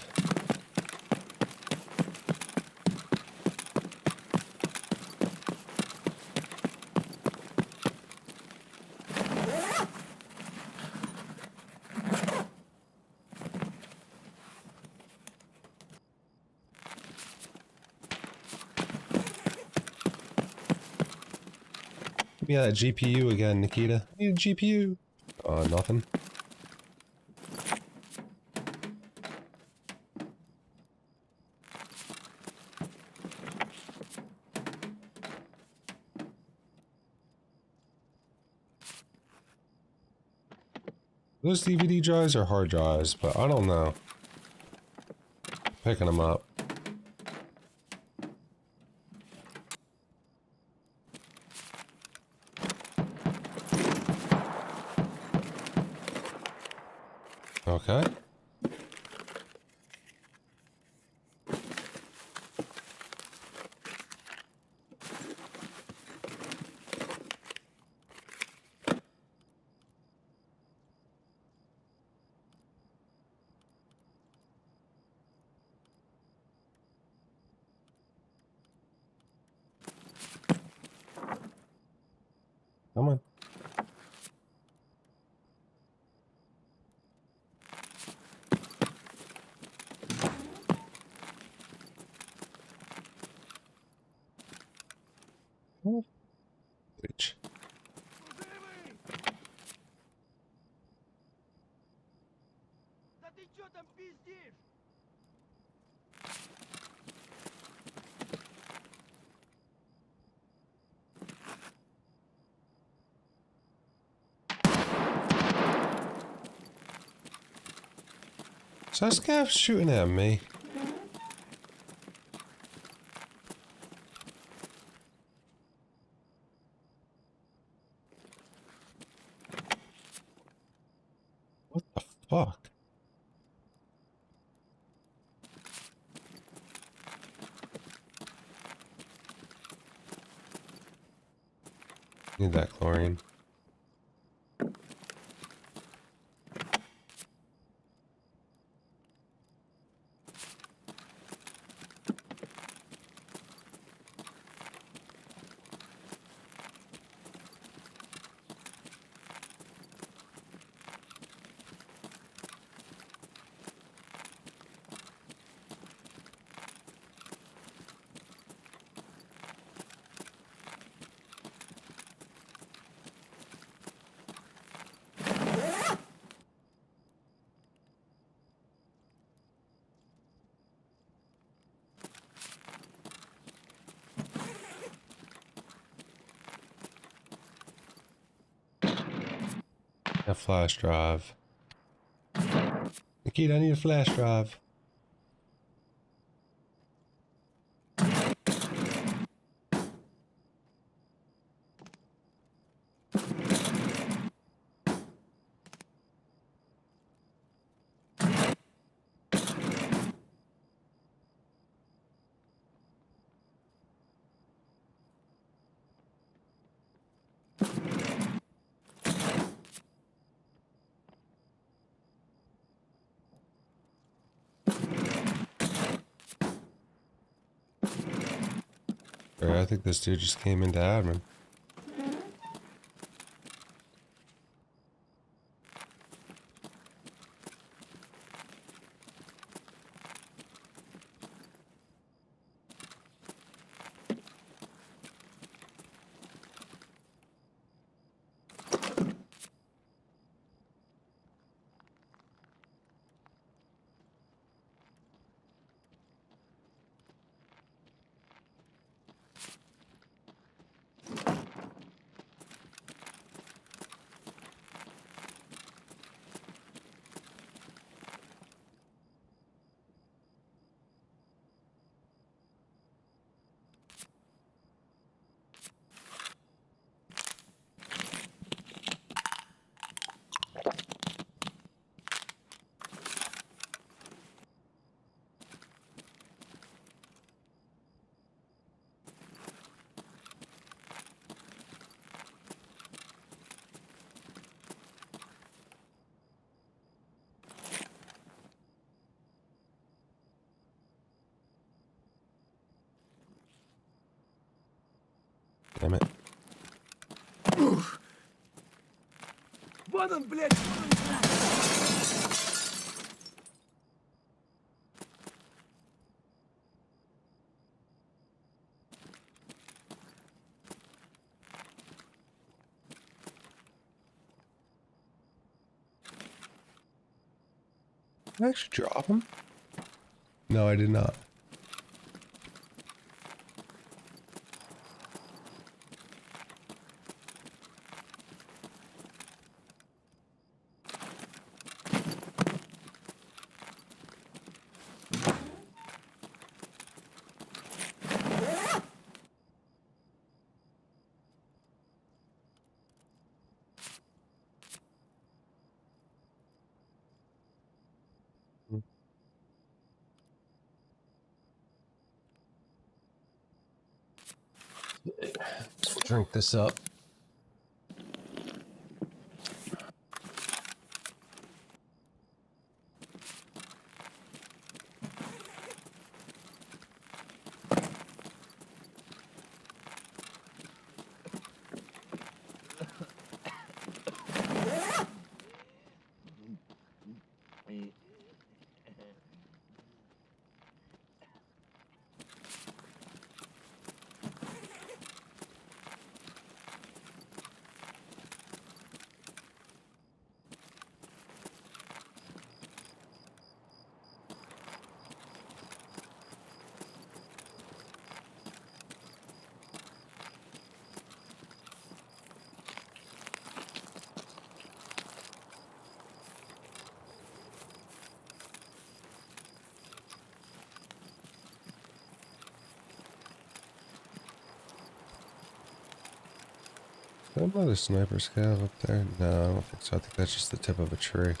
Give me that GPU again, Nikita. I need a GPU. Nothing. Those DVD drives are hard drives, but I don't know. Picking them up. Okay. Come on. Reach. Да ты чё там пиздишь? So that scav's shooting at me. What the fuck? Need that chlorine. A flash drive. Nikita, I need a flash drive. I think this dude just came into admin. Damn it. Вон он, блядь! Did I actually drop him? No, I did not. Drink this up. Is that another sniper scav up there? No, I don't think so. I think that's just the tip of a tree.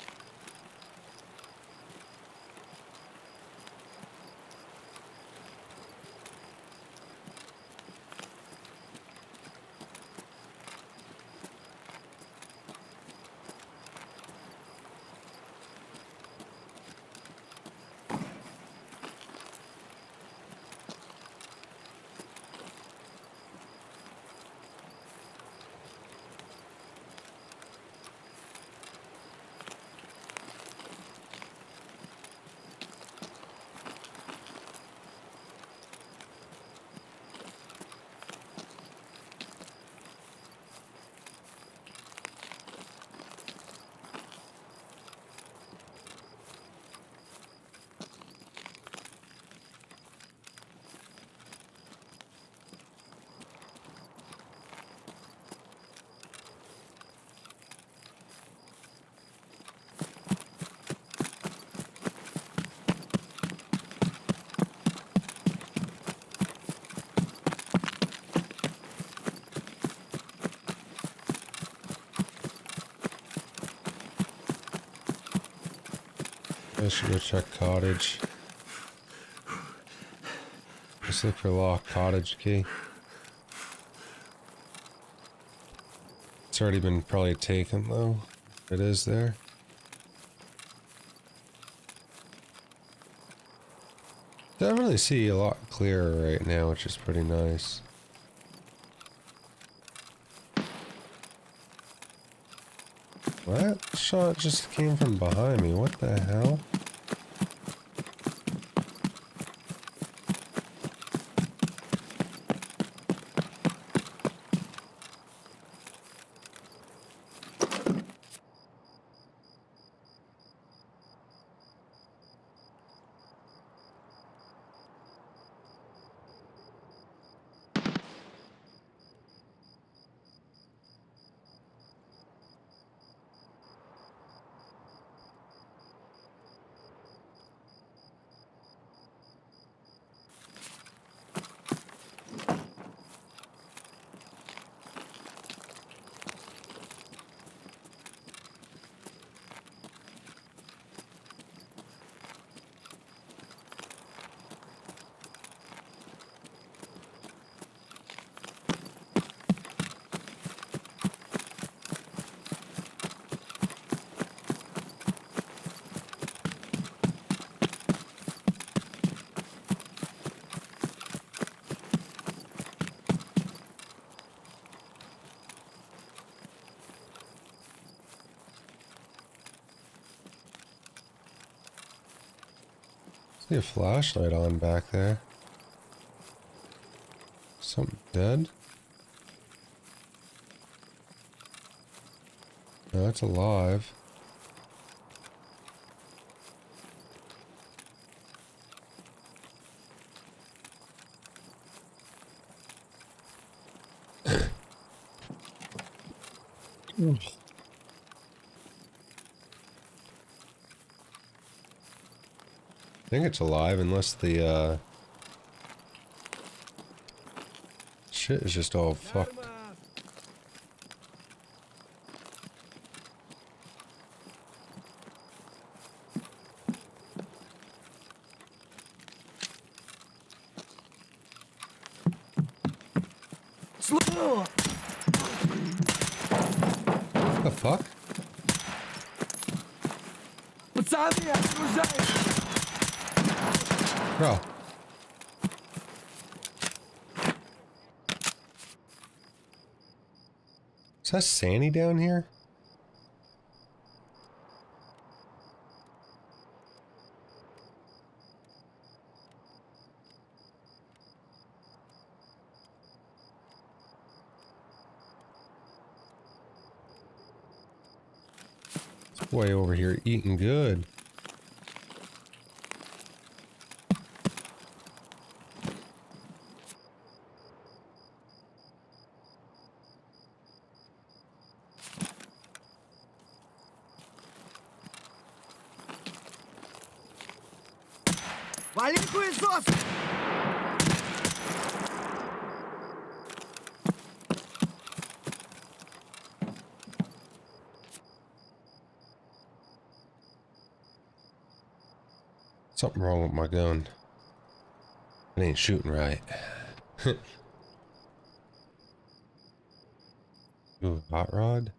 I should go check cottage. Let's look for locked cottage key. It's already been probably taken though. It is there. Definitely see a lot clearer right now, which is pretty nice. That shot just came from behind me. What the hell? See a flashlight on back there. Something dead? No, it's alive. I think it's alive unless the shit is just all fucked. Сло! What the fuck? Пацаны, окружают! Bro. Is that Sandy down here? This boy over here eating good. Вали хуесос! Something wrong with my gun. It ain't shooting right. Ooh, hot rod?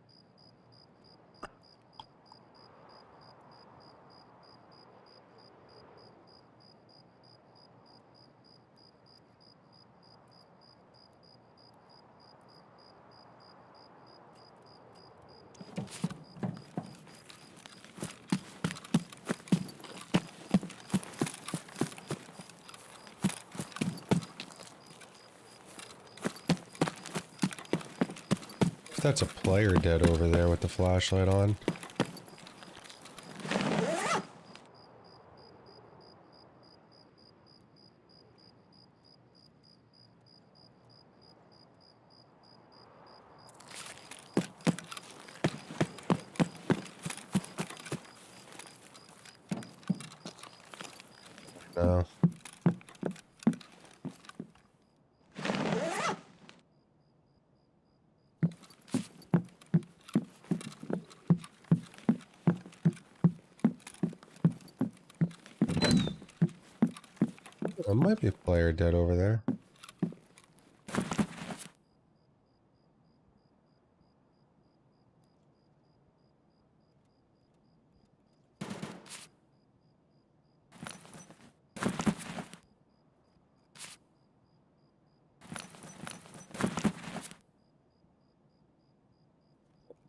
If that's a player dead over there with the flashlight on. No. There might be a player dead over there.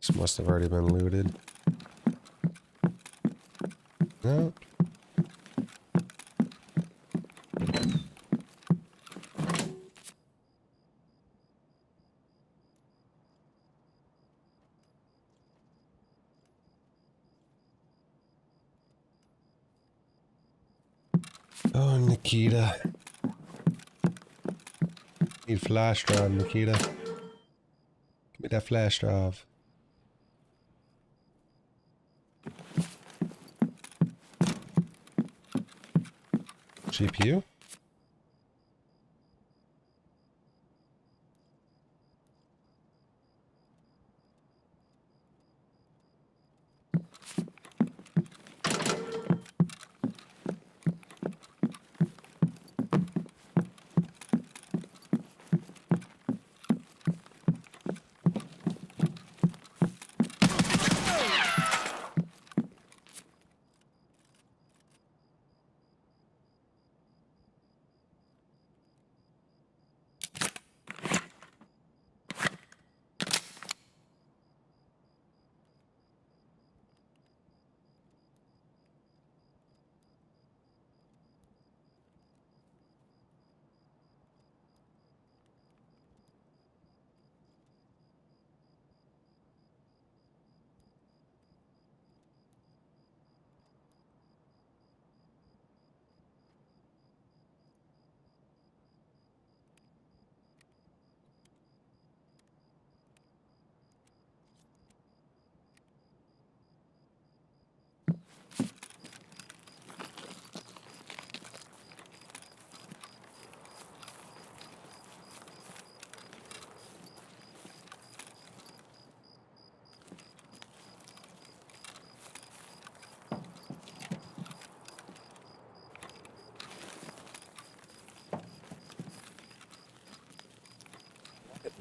This must have already been looted. No. Oh, Nikita. Need flash drive, Nikita. Give me that flash drive. GPU?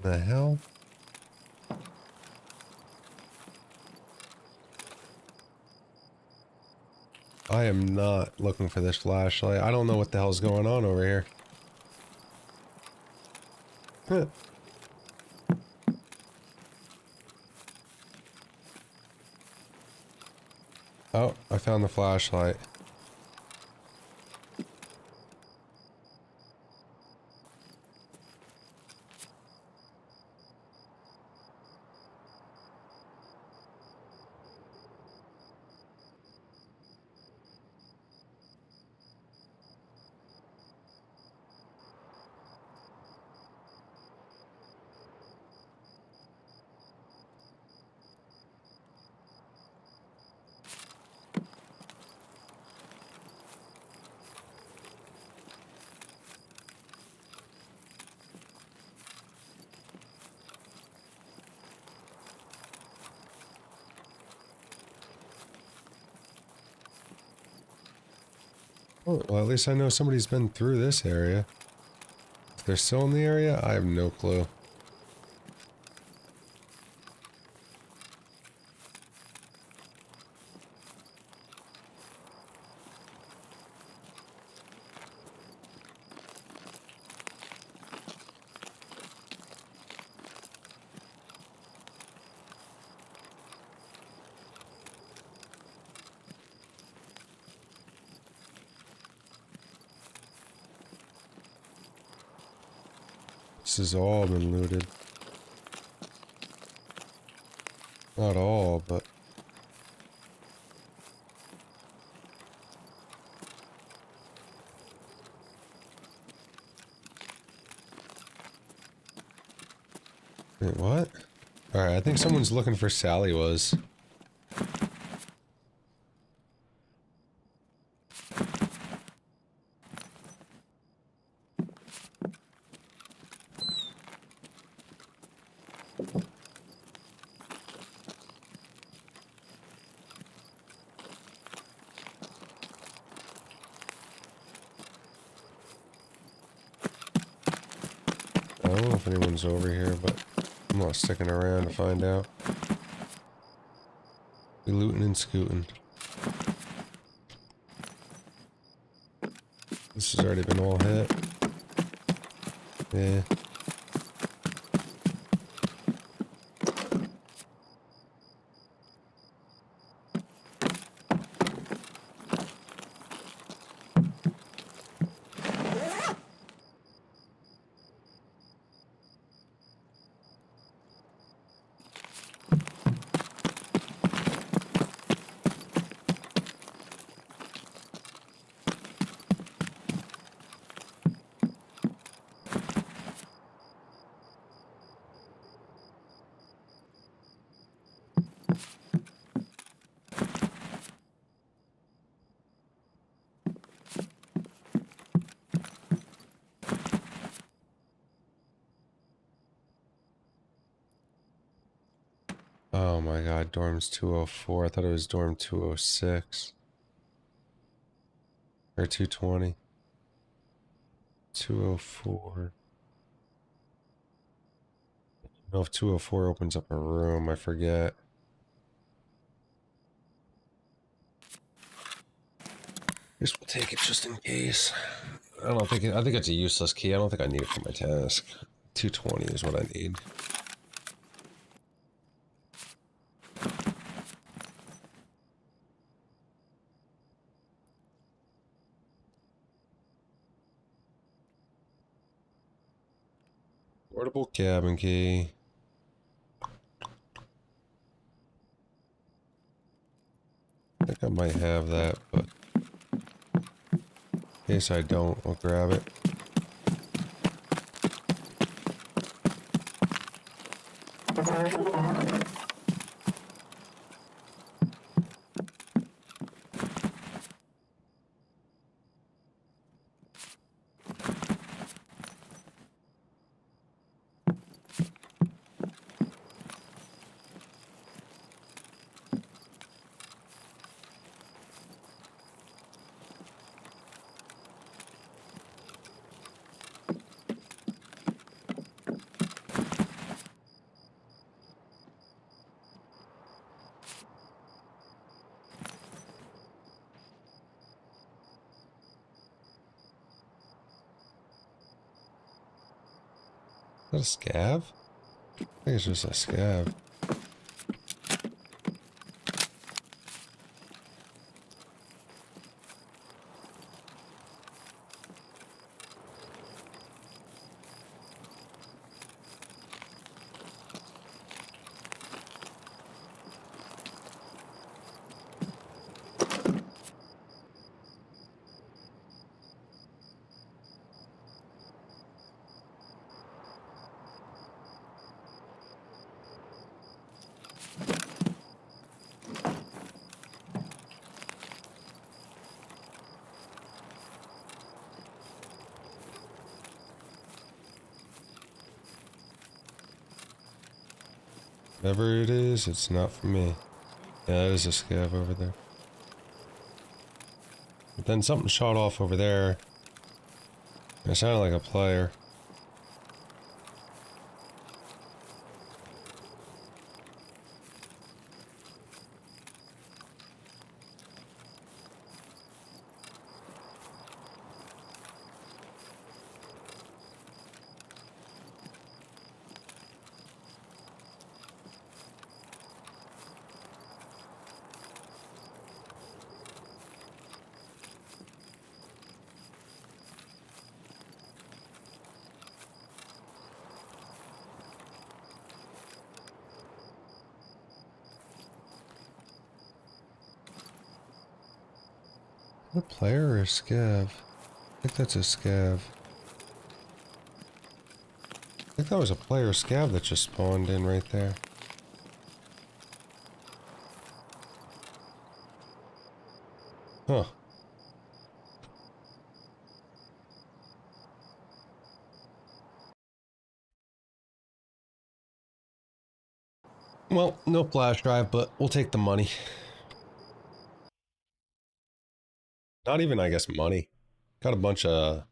The hell? I am not looking for this flashlight. I don't know what the hell's going on over here. Huh. Oh, I found the flashlight. Oh, well, at least I know somebody's been through this area. If they're still in the area, I have no clue. This has all been looted. Not all, but... Wait, what? Alright, I think someone's looking for Sally was. I don't know if anyone's over here, but I'm not sticking around to find out. We looting and scooting. This has already been all hit. Yeah. Oh my god, dorm's 204. I thought it was dorm 206. Or 220. 204. I don't know if 204 opens up a room, I forget. Guess we'll take it just in case. I don't think I think it's a useless key. I don't think I need it for my task. 220 is what I need. Portable cabin key. I think I might have that, but in case I don't, I'll grab it. that a scav? I think it's just a scav. Whatever it is, it's not for me. Yeah, that is a scav over there. But then something shot off over there. It sounded like a player. A player or a scav? I think that's a scav. I think that was a player scav that just spawned in right there. Huh. Well, no flash drive, but we'll take the money. Not even, I guess, money. Got a bunch of,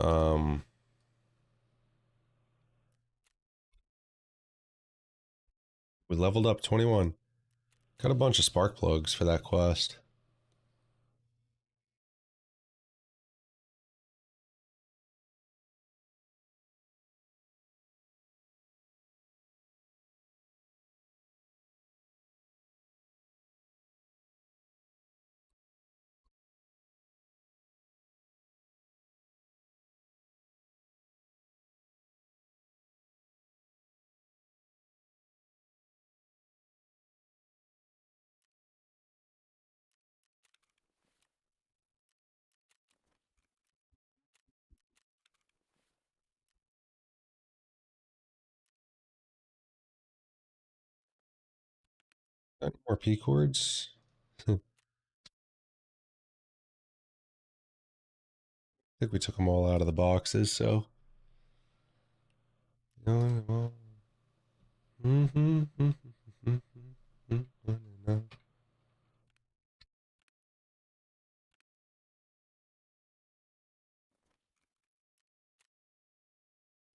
um... we leveled up 21. Got a bunch of spark plugs for that quest. More P cords. I think we took them all out of the boxes, so.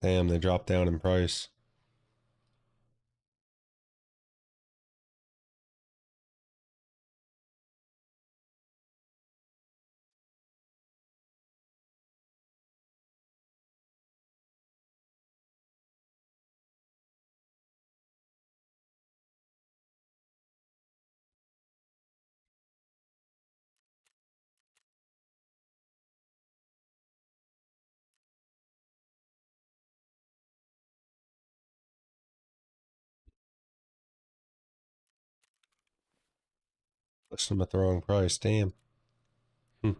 Damn, they dropped down in price. Listed them at the wrong price, damn. Hmm.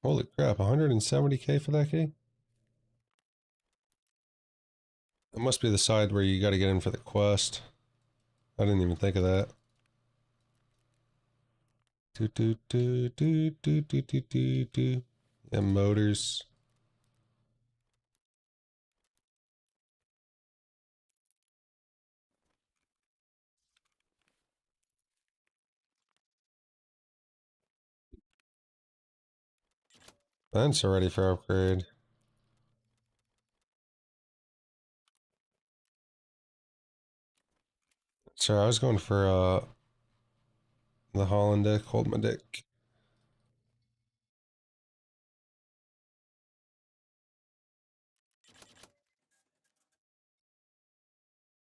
Holy crap, 170k for that key? It must be the side where you gotta get in for the quest. I didn't even think of that. Do do do do do do do do do. Yeah, motors. Vents are ready for upgrade. Sorry, I was going for The Holland dick, hold my dick.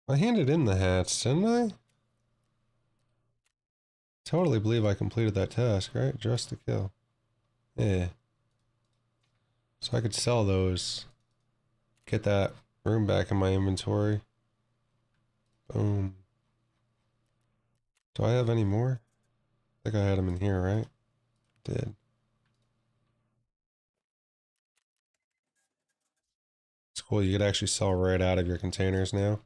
I handed in the hats, didn't I? Totally believe I completed that task, right? Dress to kill. Yeah. So I could sell those. Get that room back in my inventory. Boom. Do I have any more? I think I had them in here, right? Did. It's cool, you could actually sell right out of your containers now.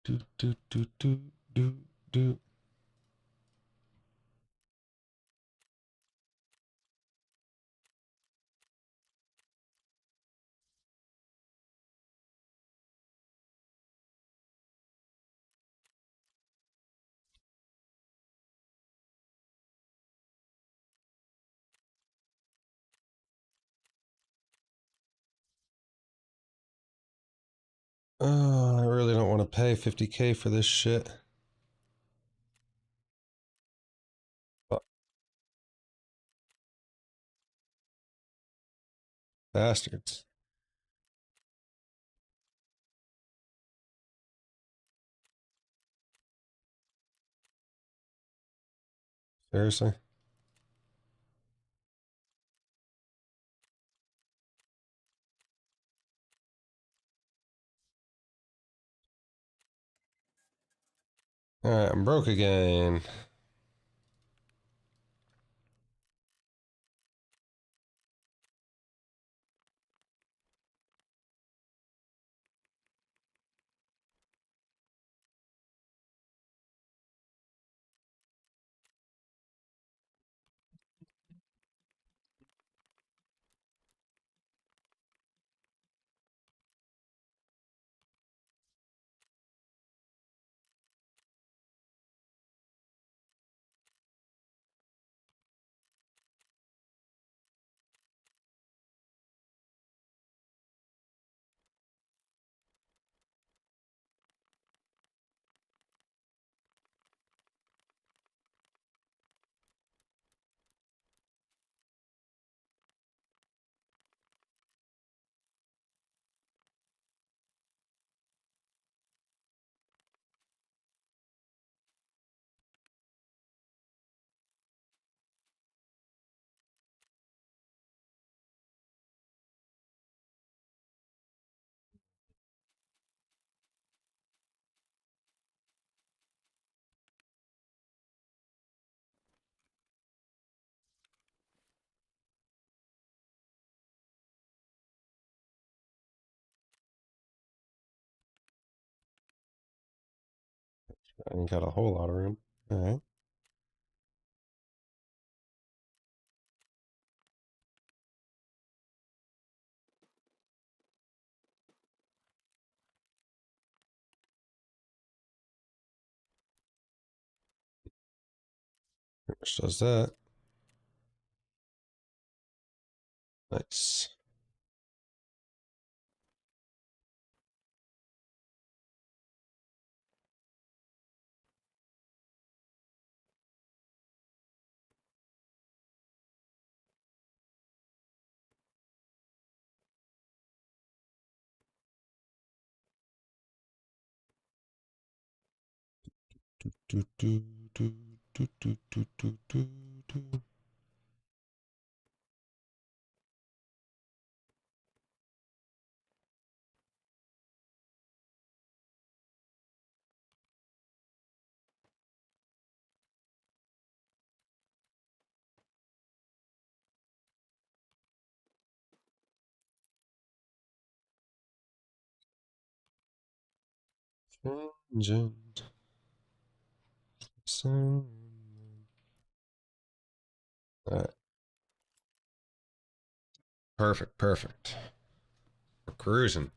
Do, do, do, do, do, do. I really don't want to pay 50K for this shit. Oh, bastards. Seriously? Alright, I'm broke again. I ain't got a whole lot of room. Alright. Which does that. Nice. Do, do, do, do, do, do, do, do, do. Tangent. Alright. Perfect, perfect. We're cruising.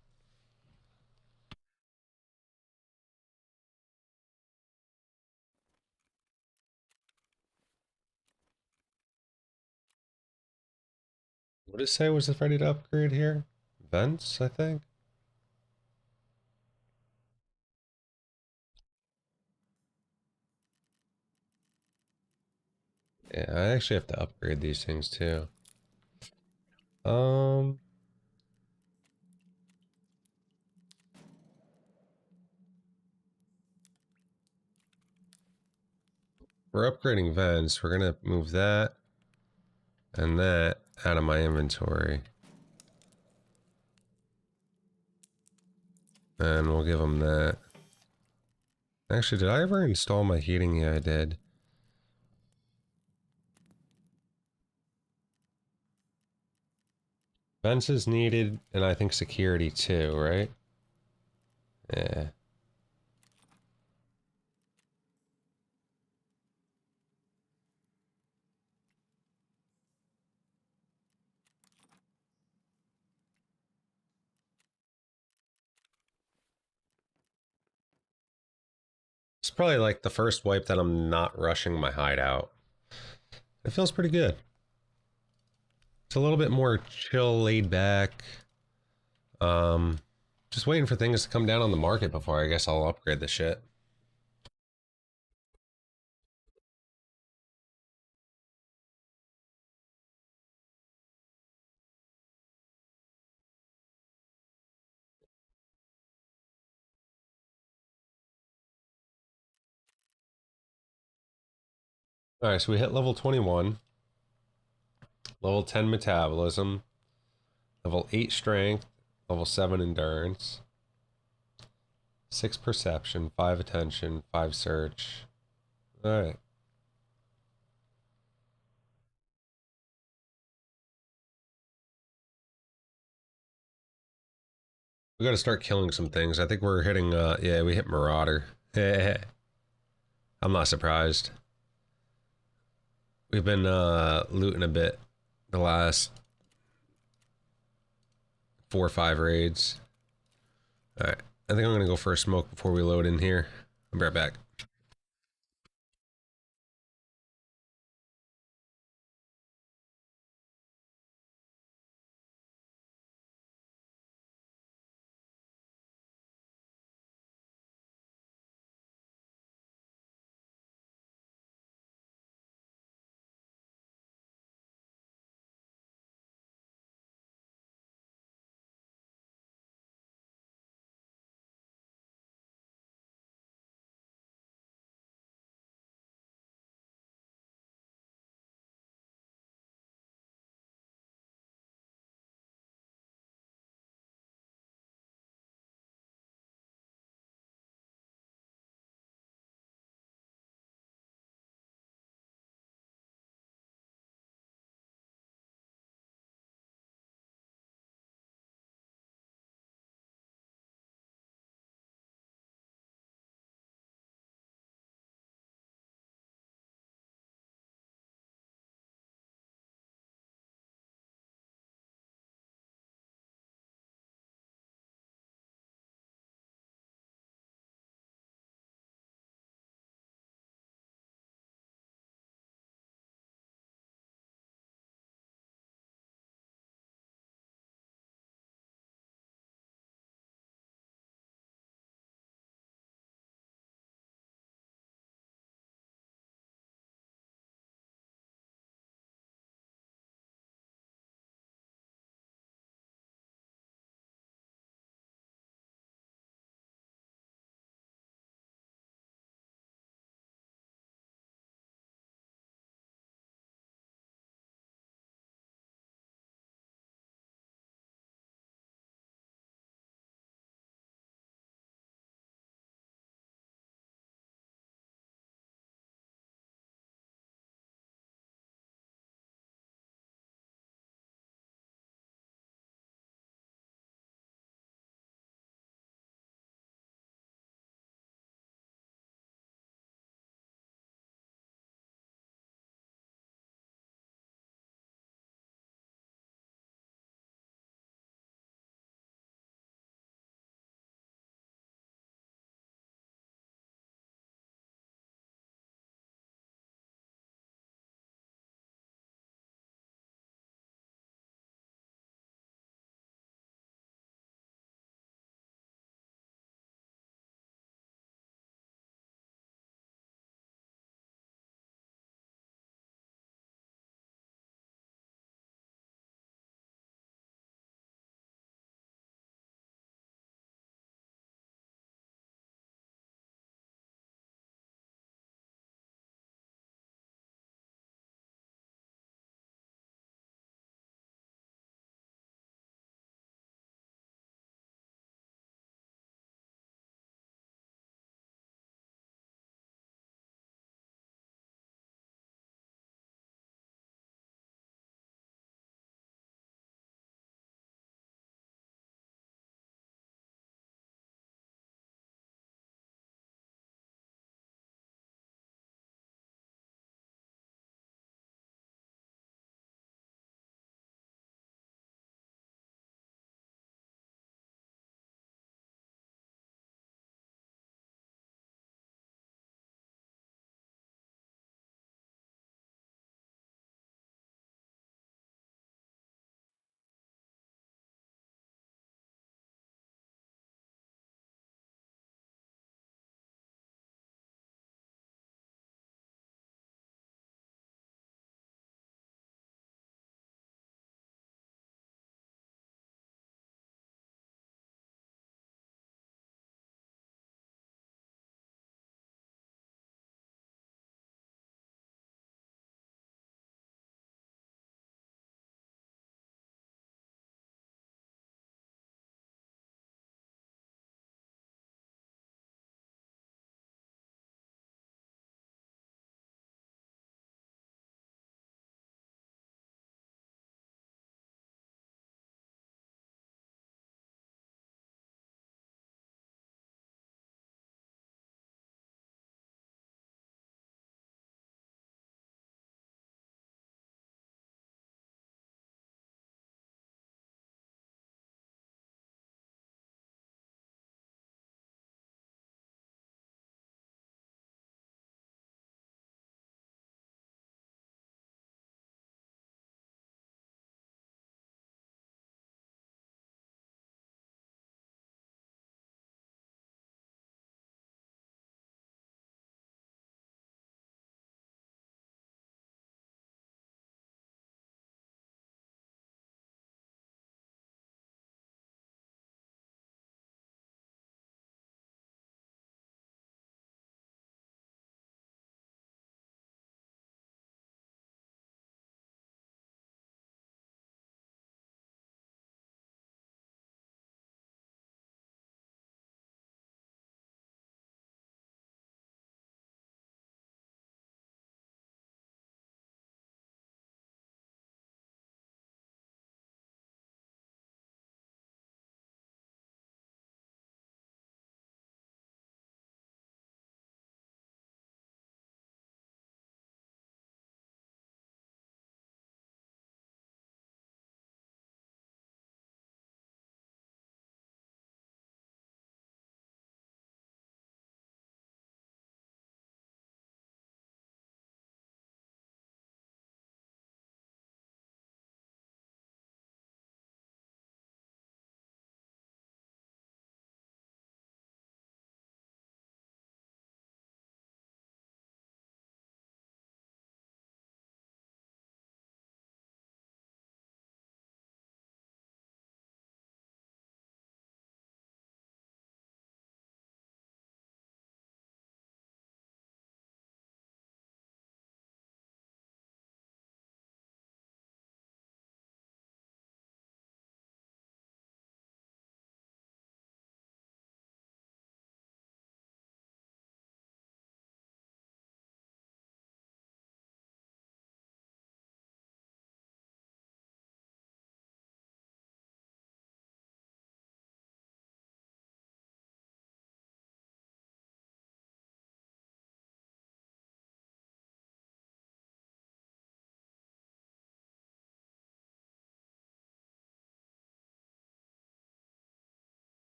What did it say was ready to upgrade here? vents, I think. Yeah, I actually have to upgrade these things too. Um, we're upgrading vents. We're gonna move that and that out of my inventory. And we'll give them that. Actually, did I ever install my heating? Yeah, I did. Vents is needed, and I think security too, right? Yeah. It's probably like the first wipe that I'm not rushing my hideout. It feels pretty good. It's a little bit more chill, laid back. Um, just waiting for things to come down on the market before I guess I'll upgrade the shit. Alright, so we hit level 21, level 10 metabolism, level 8 strength, level 7 endurance, 6 perception, 5 attention, 5 search. Alright. We gotta start killing some things. I think we're hitting, yeah, we hit Marauder. I'm not surprised. We've been, looting a bit the last 4 or 5 raids. Alright, I think I'm gonna go for a smoke before we load in here. I'll be right back.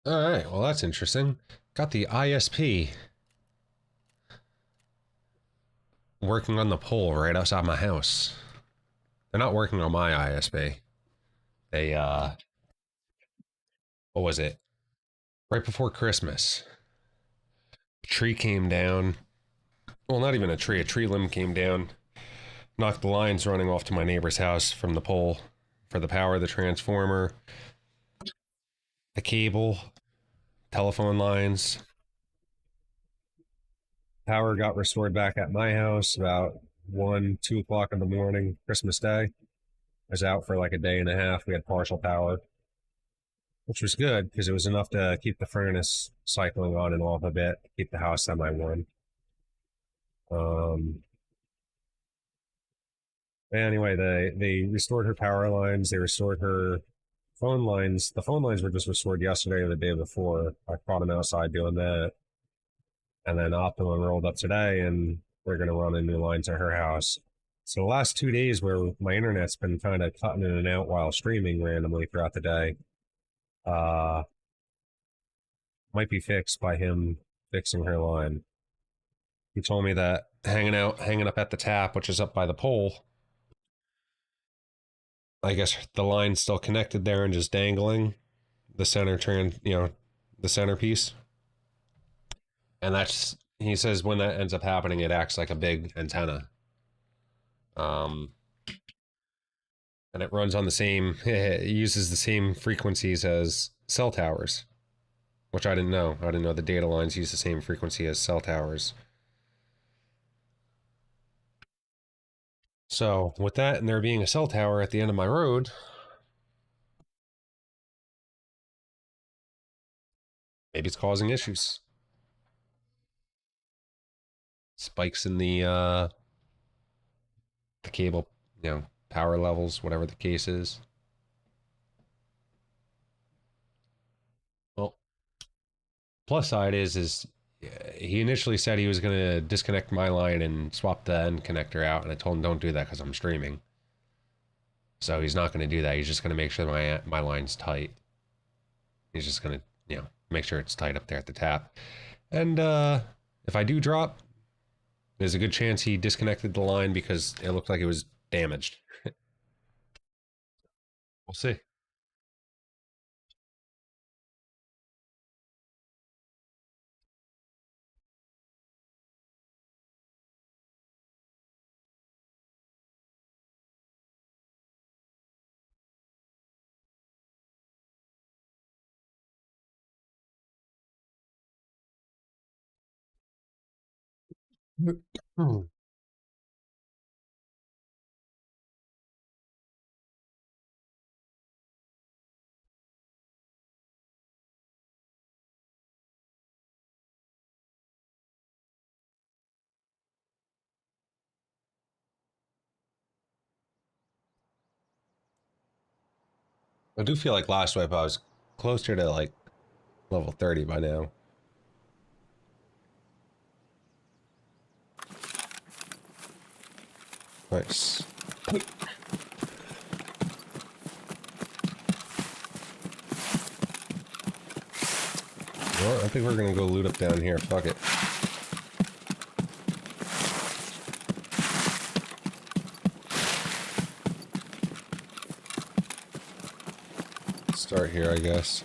All right, well, that's interesting. Got the ISP working on the pole right outside my house. They're not working on my ISP. They, what was it? Right before Christmas, a tree came down. Well, not even a tree limb came down, knocked the lines running off to my neighbor's house from the pole for the power, the transformer, the cable, telephone lines. Power got restored back at my house about 1, 2 o'clock in the morning, Christmas Day. I was out for like a day and a half. We had partial power, which was good because it was enough to keep the furnace cycling on and off a bit, keep the house semi warm. Um, anyway, they restored her power lines. They restored her phone lines. The phone lines were just restored yesterday or the day before. I caught them outside doing that. And then Optimum rolled up today, and we're going to run a new line to her house. So the last 2 days where my internet's been kind of cutting in and out while streaming randomly throughout the day, uh, might be fixed by him fixing her line. He told me that hanging up at the tap, which is up by the pole, I guess the line's still connected there and just dangling the the centerpiece. And that's, he says when that ends up happening, it acts like a big antenna. Um, and it runs on the same, it uses the same frequencies as cell towers, which I didn't know. I didn't know the data lines use the same frequency as cell towers. So with that and there being a cell tower at the end of my road, maybe it's causing issues. Spikes in the cable, power levels, whatever the case is. Well, plus side is he initially said he was going to disconnect my line and swap the end connector out, and I told him don't do that because I'm streaming. So he's not going to do that. He's just going to make sure my line's tight. He's just going to make sure it's tight up there at the tap. And if I do drop, there's a good chance he disconnected the line because it looked like it was damaged. We'll see. I do feel like last wipe I was closer to like level 30 by now. Nice. Well, I think we're gonna go loot up down here. Fuck it. Start here, I guess.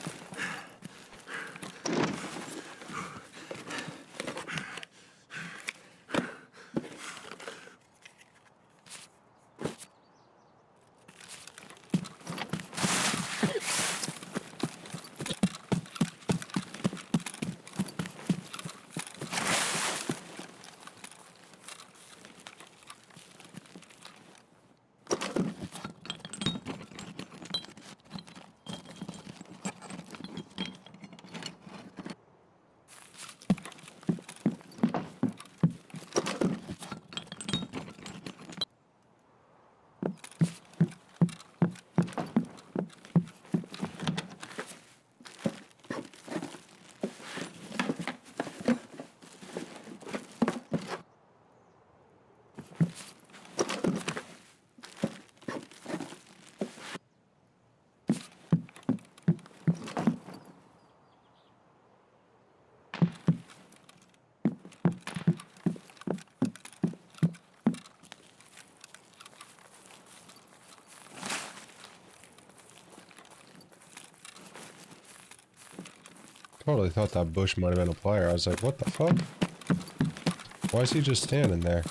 Totally thought that bush might have been a player. I was like, what the fuck? Why is he just standing there?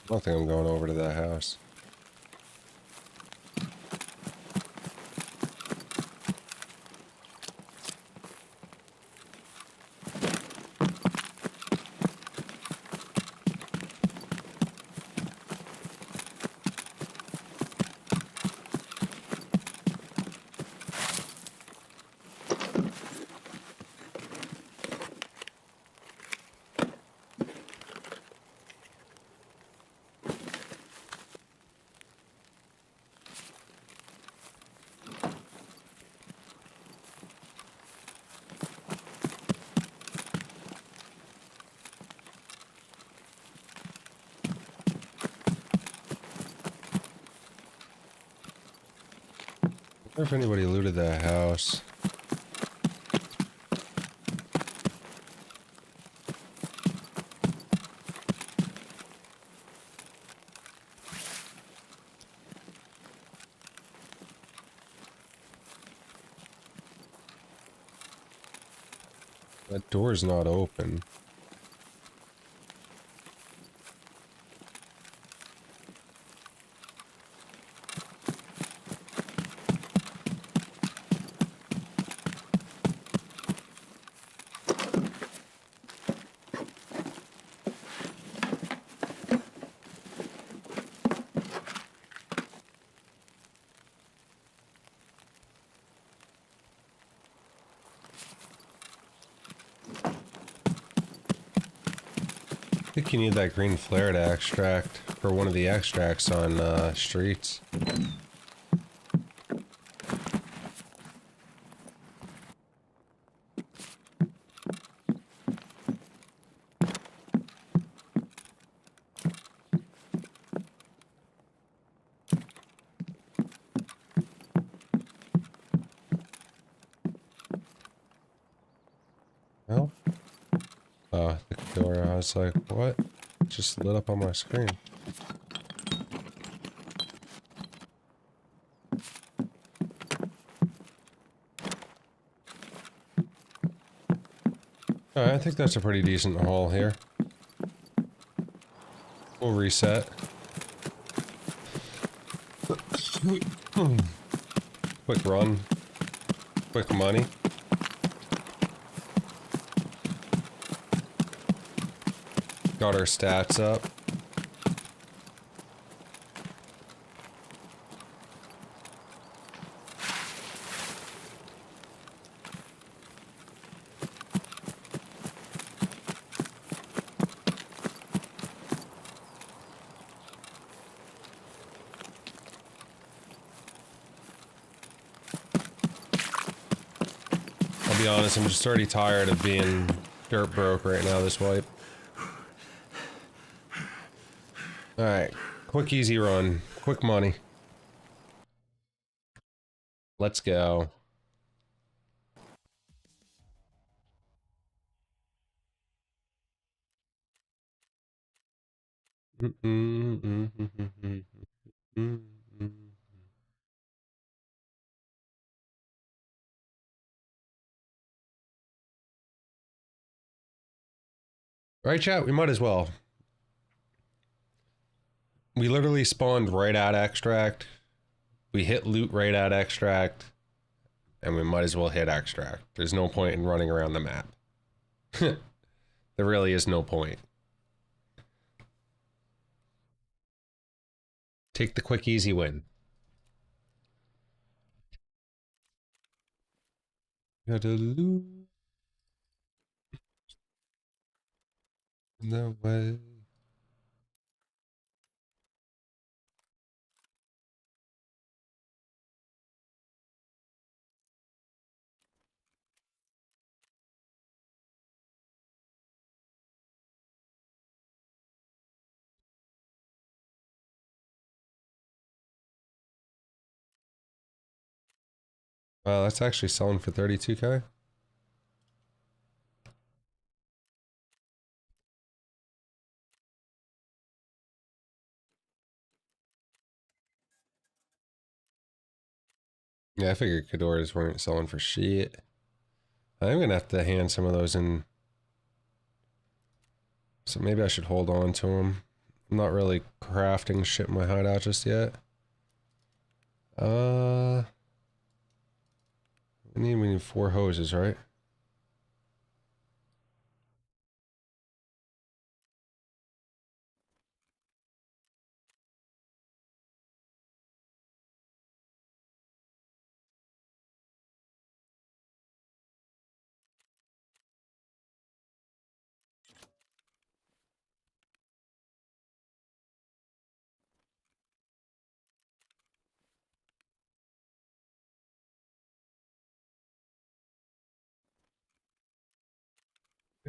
I don't think I'm going over to that house. I wonder if anybody looted that house. That door's not open. I think you need that green flare to extract for one of the extracts on streets. Well, the door, I was like, what? It just lit up on my screen. Alright, I think that's a pretty decent haul here. We'll reset. Quick run. Quick money. Got our stats up. I'll be honest, I'm just already tired of being dirt broke right now this wipe. Alright, quick easy run. Quick money. Let's go. Right, chat? We might as well. We literally spawned right at extract. We hit loot right at extract. And we might as well hit extract. There's no point in running around the map. There really is no point. Take the quick easy win. Gotta loot the way. Wow, that's actually selling for 32K. Yeah, I figured Cadoras weren't selling for shit. I'm gonna have to hand some of those in. So maybe I should hold on to them. I'm not really crafting shit in my hideout just yet. Uh, we need 4 hoses, right?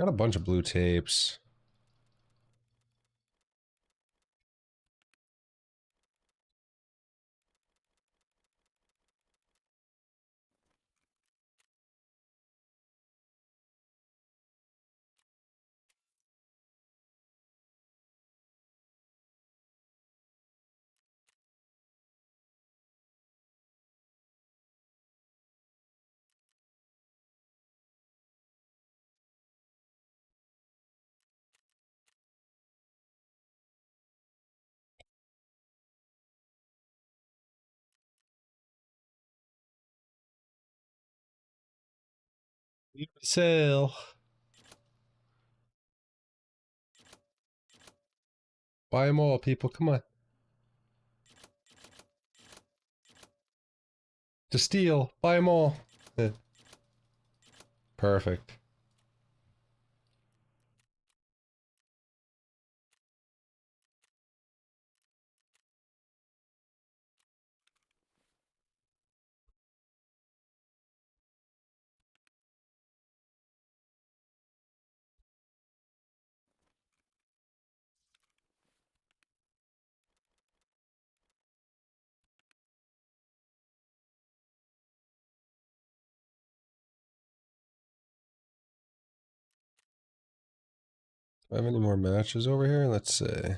Got a bunch of blue tapes. Sale. Buy them all, people. Come on. To steal. Buy them all. Perfect. Do I have any more matches over here? Let's see.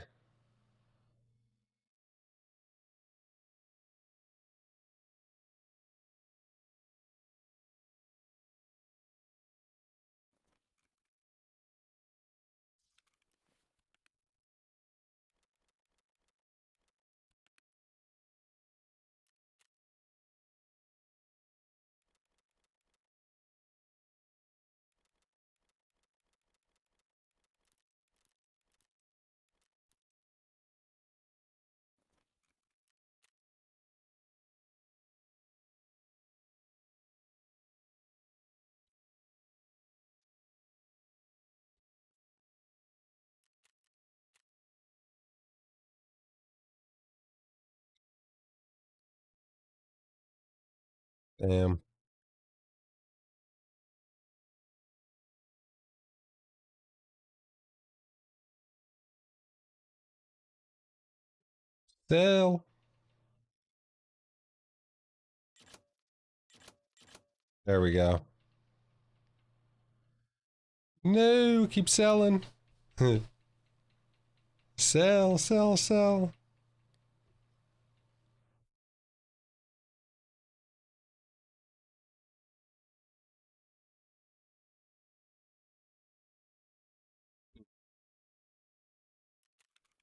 Damn. Sale. There we go. No, keep selling. Sell, sell, sell.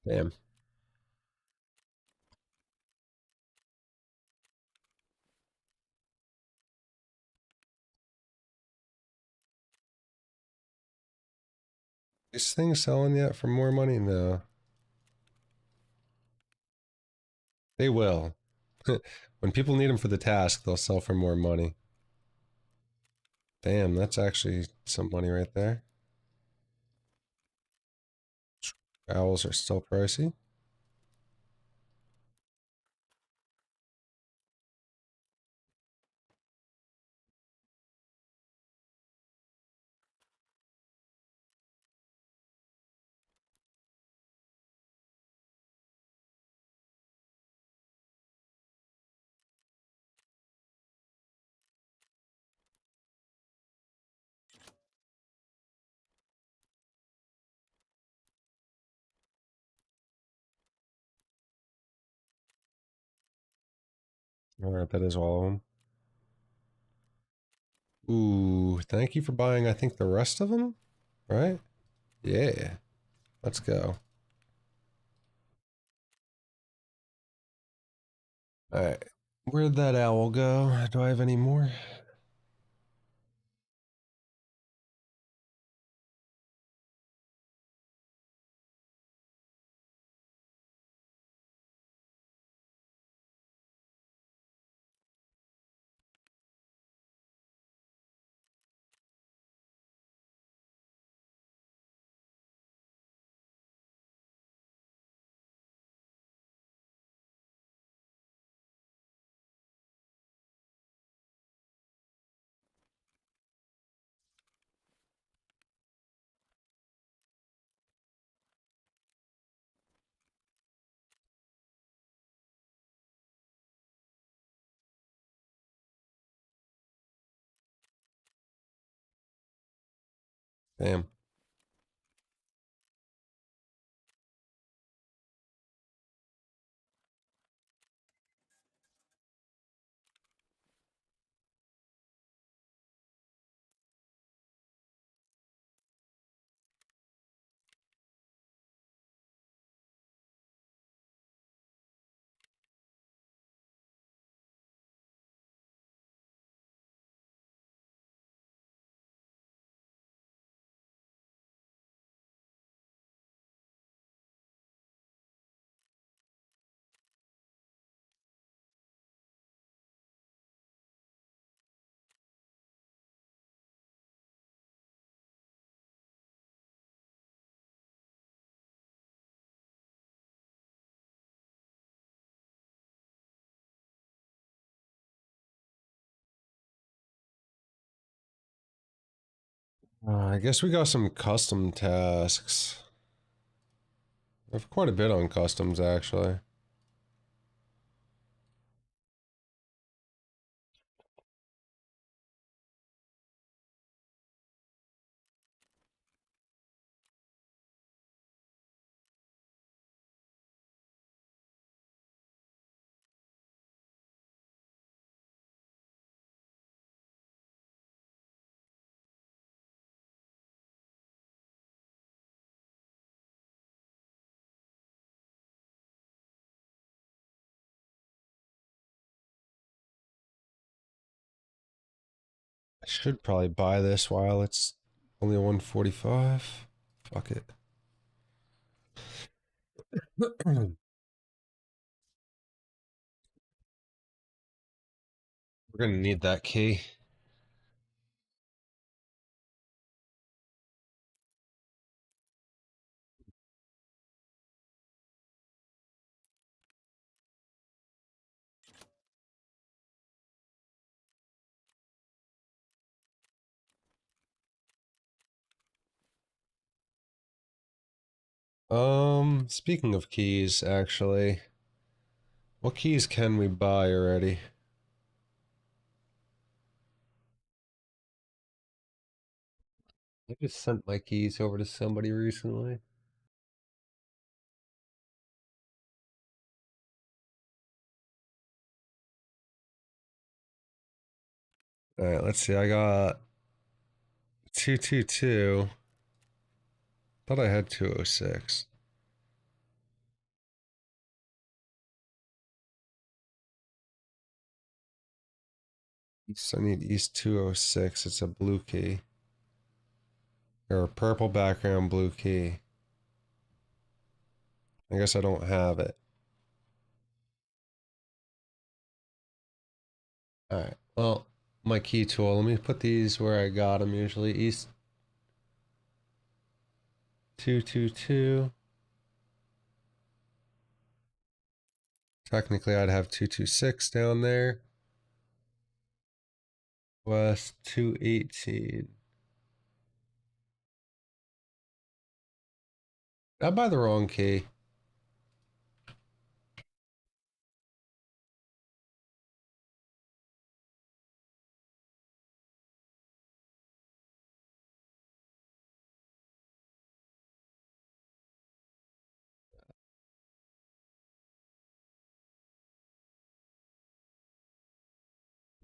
Damn. These things selling yet for more money? No. They will. When people need them for the task, they'll sell for more money. Damn, that's actually some money right there. Owls are still pricey. Alright, that is all of them. Ooh, thank you for buying, I think, the rest of them? Right? Yeah. Let's go. Alright. Where'd that owl go? Do I have any more? Damn. I guess we got some custom tasks. I have quite a bit on customs, actually. I should probably buy this while it's only 145. Fuck it. We're gonna need that key. Speaking of keys, actually, what keys can we buy already? I just sent my keys over to somebody recently. Alright, let's see. I got 222. Thought I had 206. So I need East 206. It's a blue key. Or a purple background blue key. I guess I don't have it. Alright, well, my key tool. Let me put these where I got them usually. East 222. Technically, I'd have 226 down there. West 218. Did I buy the wrong key?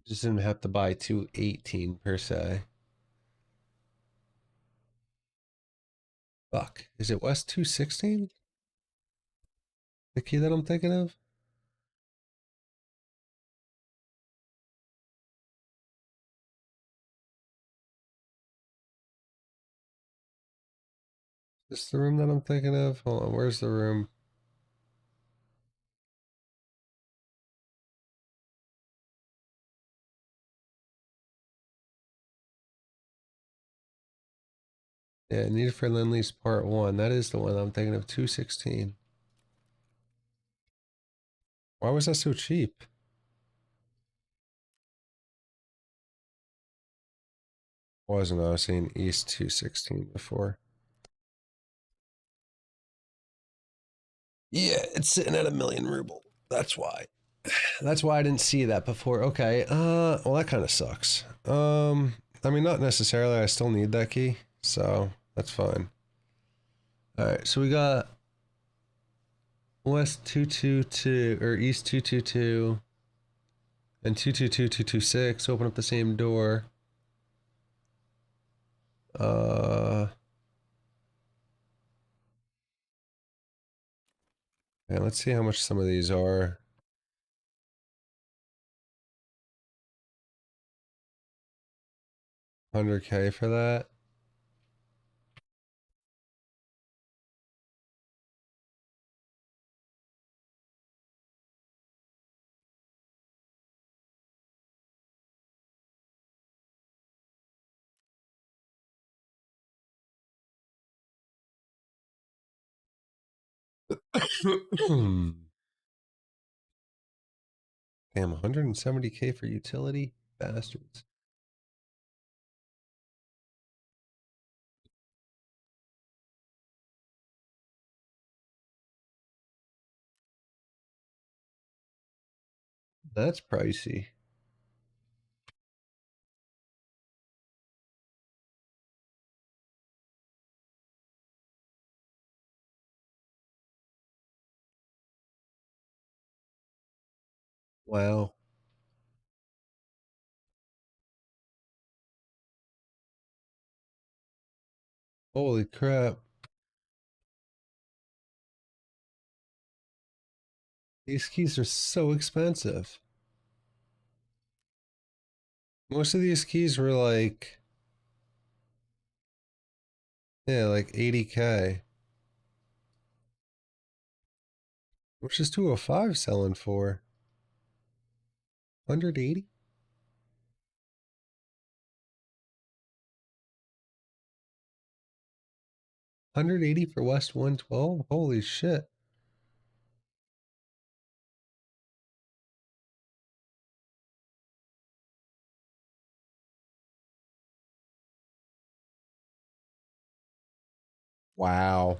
Just didn't have to buy 218 per se. Fuck. Is it West 216? The key that I'm thinking of? Is this the room that I'm thinking of? Hold on, where's the room? Yeah, Need for Lend-Lease Part 1. That is the one I'm thinking of, 216. Why was that so cheap? Wasn't I was seeing East 216 before? Yeah, it's sitting at 1,000,000 ruble. That's why. That's why I didn't see that before. Okay. Well, that kind of sucks. I mean, not necessarily. I still need that key, so that's fine. All right. So we got West 222 or East 222 and 222 226 open up the same door. Yeah, let's see how much some of these are. 100K for that. Damn, 170K for utility? Bastards. That's pricey. Wow. Holy crap. These keys are so expensive. Most of these keys were like, yeah, like 80K. Which is 205 selling for? 180? 180 for West 112? Holy shit. Wow.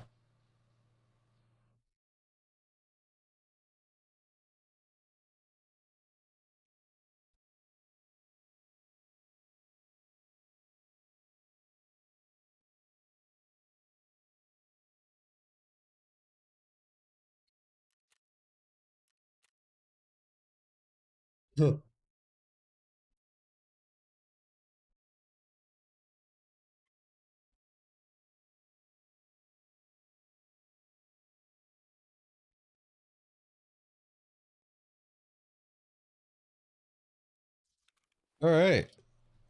All right.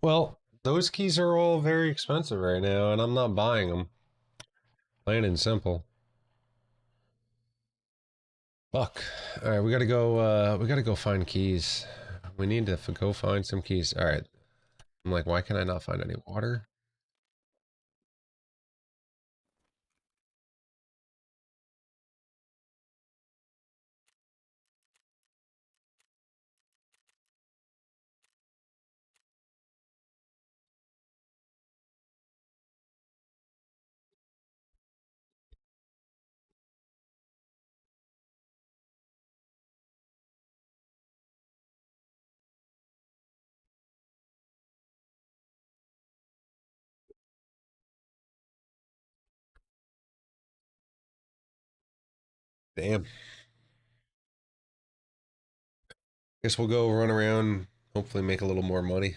Well, those keys are all very expensive right now, and I'm not buying them. Plain and simple. Fuck. All right, we gotta go. We gotta go find keys. We need to go find some keys. All right. I'm like, why can I not find any water? Damn. Guess we'll go run around Hopefully make a little more money.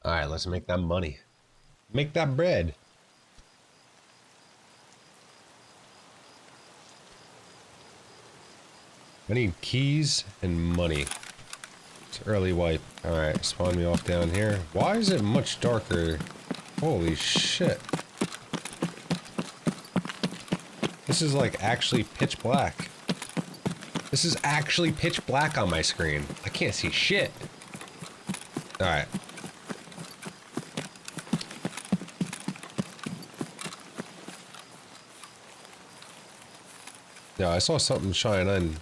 All right, let's make that money. Make that bread. I need keys and money. It's early wipe. All right, spawn me off down here. Why is it much darker? Holy shit. This is like actually pitch black. This is actually pitch black on my screen. I can't see shit. All right. Yeah, I saw something shining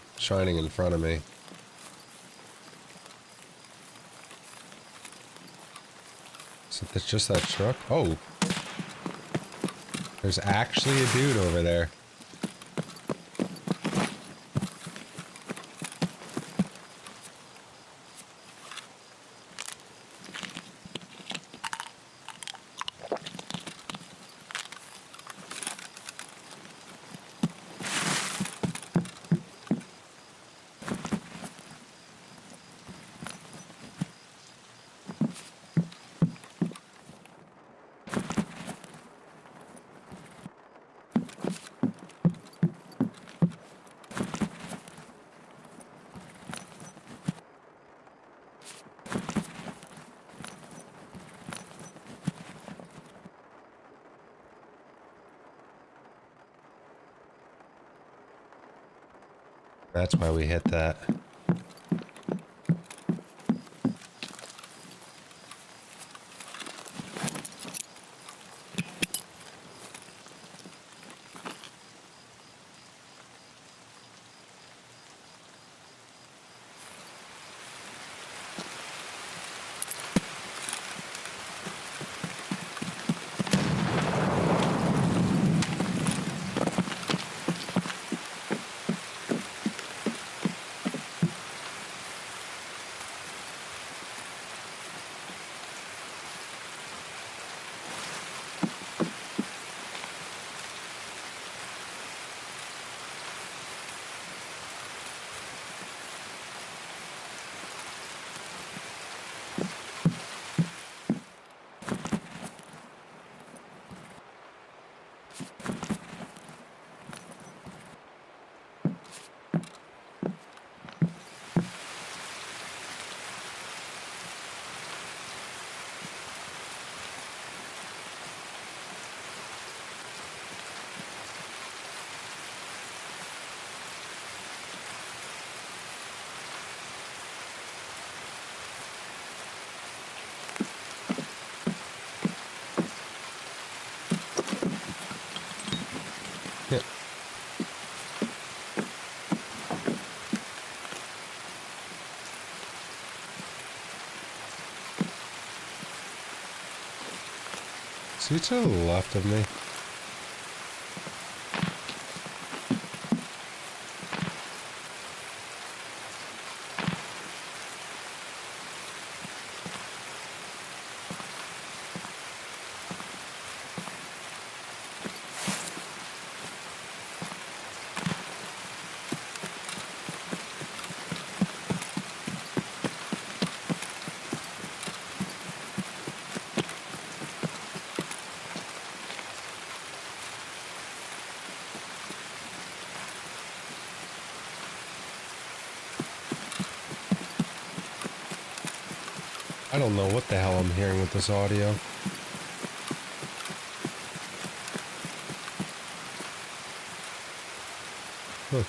in front of me. Is it just that truck? Oh. There's actually a dude over there. That's why we hit that. Is he to the left of me? I don't know what the hell I'm hearing with this audio. Huh.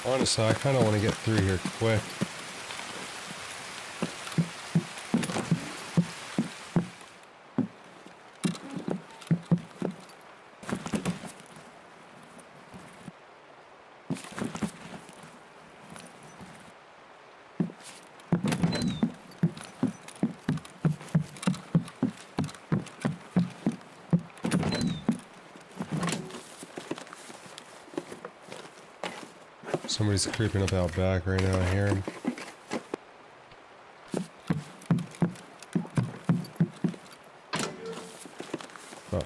Honestly, I kind of want to get through here quick. Somebody's creeping up out back right now, I hear him. Fuck.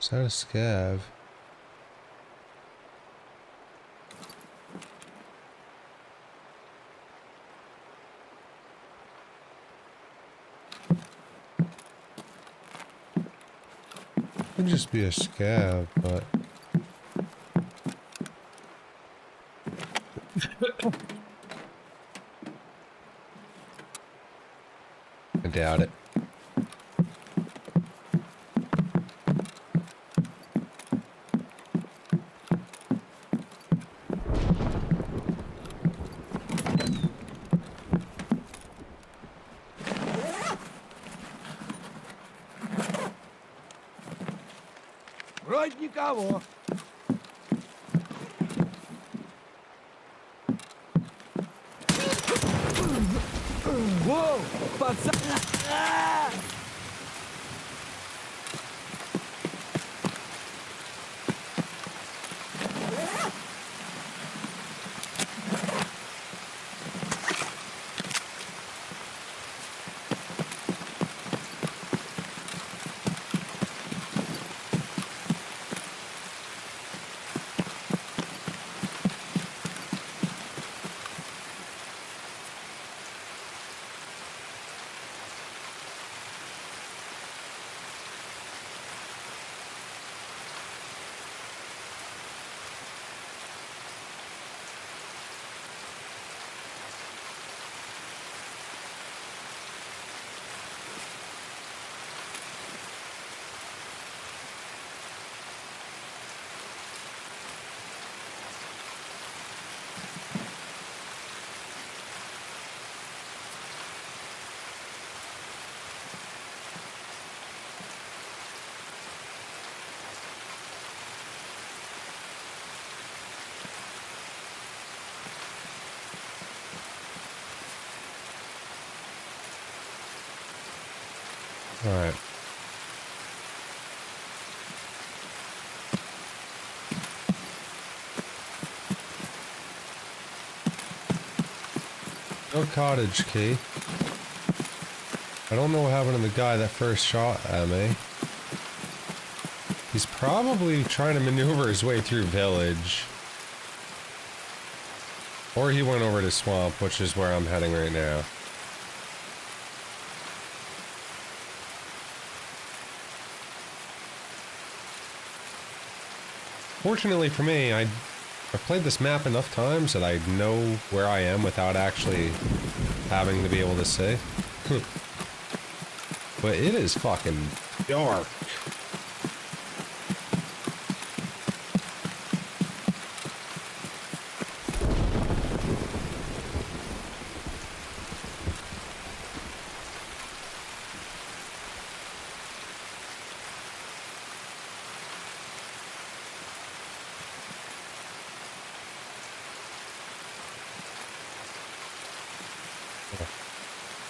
Is that a scav? Could just be a scav, but I doubt it. Вроде никого. Воу, пацан! Alright. No cottage key. I don't know what happened to the guy that first shot at me. He's probably trying to maneuver his way through village. Or he went over to swamp, which is where I'm heading right now. Fortunately for me, I've played this map enough times that I know where I am without actually having to be able to see. But it is fucking dark.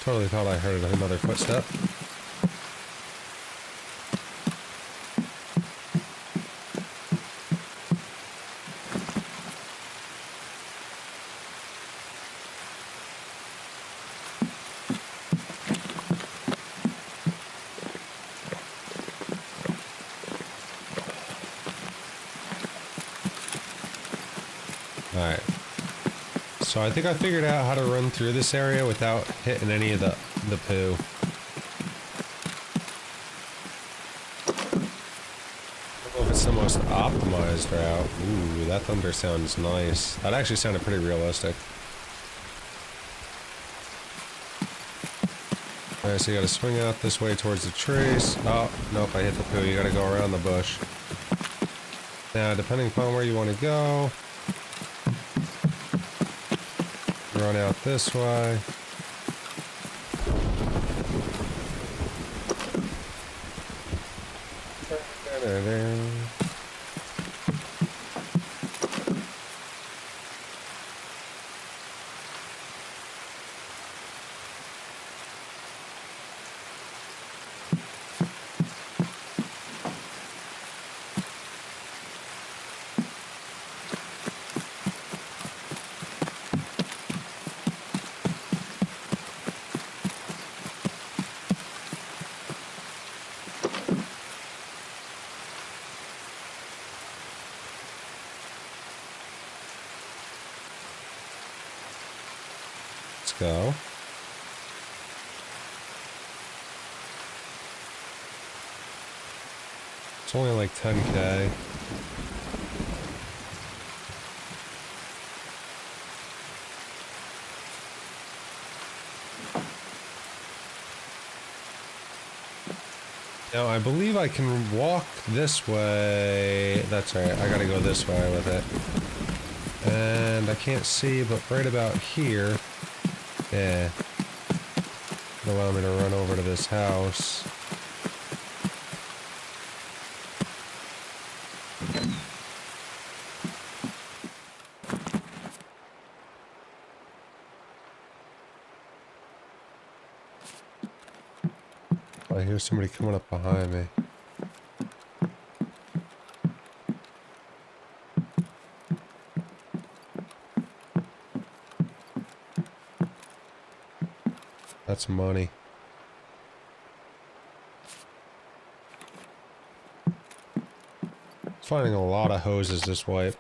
totally thought I heard another footstep. Alright. So I think I figured out how to run through this area without hitting any of the poo. I don't know if it's the most optimized route. Ooh, that thunder sounds nice. That actually sounded pretty realistic. Alright, so you gotta swing out this way towards the trees. Oh, nope, I hit the poo. You gotta go around the bush. Now, depending upon where you want to go, run out this way. Let's go. It's only like 10K. Now, I believe I can walk this way. That's right, I gotta go this way with it. And I can't see, but right about here. Yeah. Allow me to run over to this house. I hear somebody coming up behind me. That's money. Finding a lot of hoses this wipe.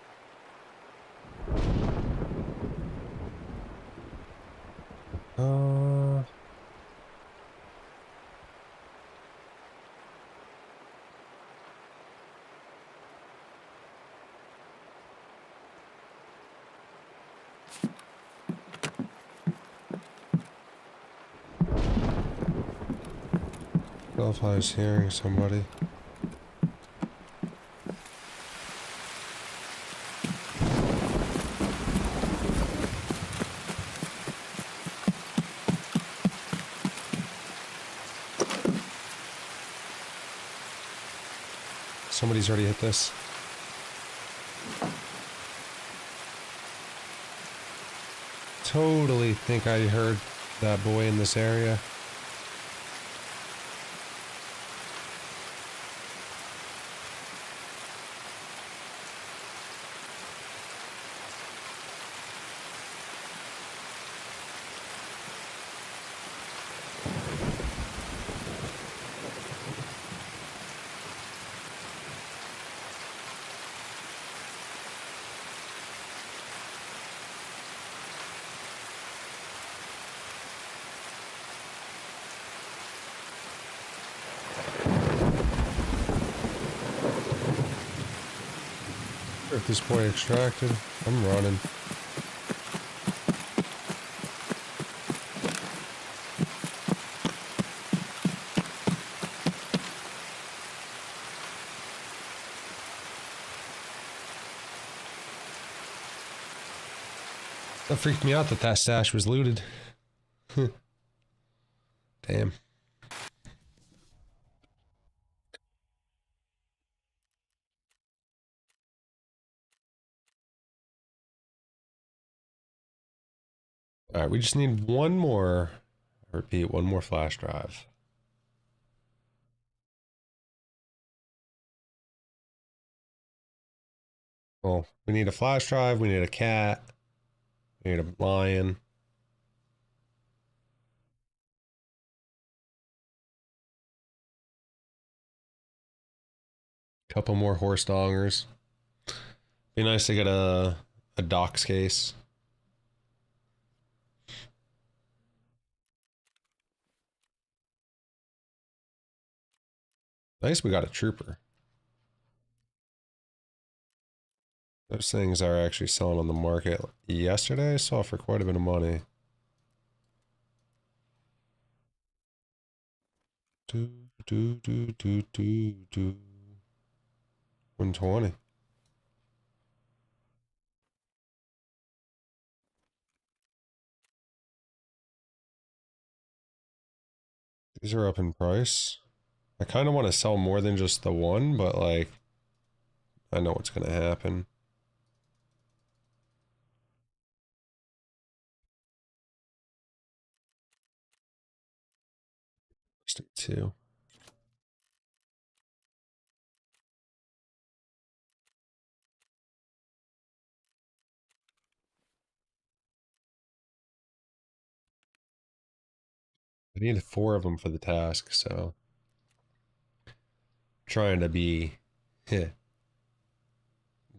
I don't know if I was hearing somebody. Somebody's already hit this. Totally think I heard that boy in this area. If this boy extracted, I'm running. That freaked me out that that stash was looted. Damn. Alright, we just need one more. Repeat, one more flash drive. Well, we need a flash drive, we need a cat, we need a lion. Couple more horse dongers. Be nice to get a docs case. Nice we got a trooper. Those things are actually selling on the market. Yesterday I saw for quite a bit of money. Do do do do do do. 120. These are up in price. I kind of want to sell more than just the one, but like, I know what's gonna happen. Stick two. I need four of them for the task, so trying to be good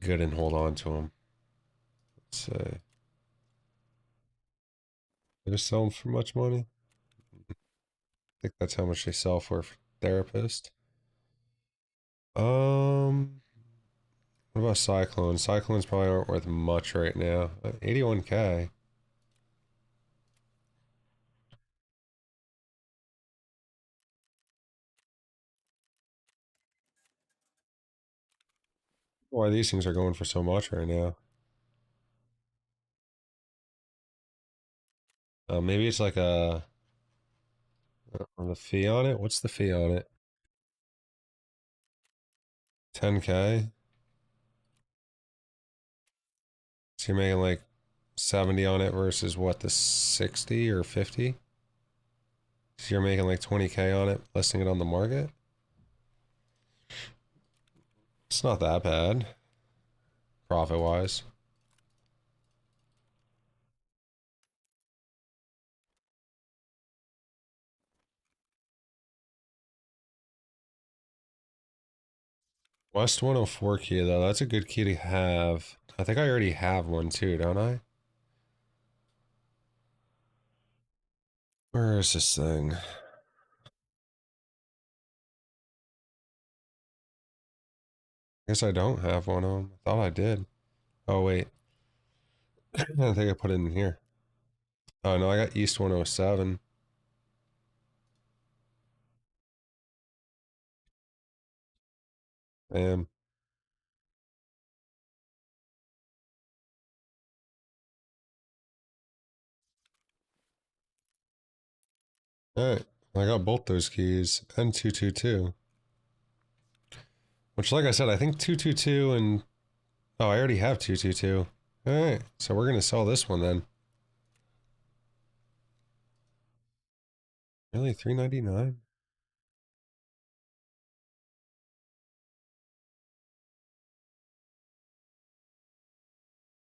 and hold on to them. Let's say, they just sell them for much money. I think that's how much they sell for a therapist. What about Cyclones? Cyclones probably aren't worth much right now. 81k. Why these things are going for so much right now? Maybe it's like the fee on it. What's the fee on it? 10k. So you're making like 70 on it versus what, the 60 or 50? So you're making like 20k on it, listing it on the market. It's not that bad, profit wise. West 104 key though, that's a good key to have. I think I already have one too, don't I? Where is this thing? Guess I don't have one of them. I thought I did. Oh wait, I think I put it in here. Oh no, I got East 107. Damn. Alright, I got both those keys and 222. Which, like I said, I think 222 and... Oh, I already have 222. Alright, so we're gonna sell this one then. Really, 399?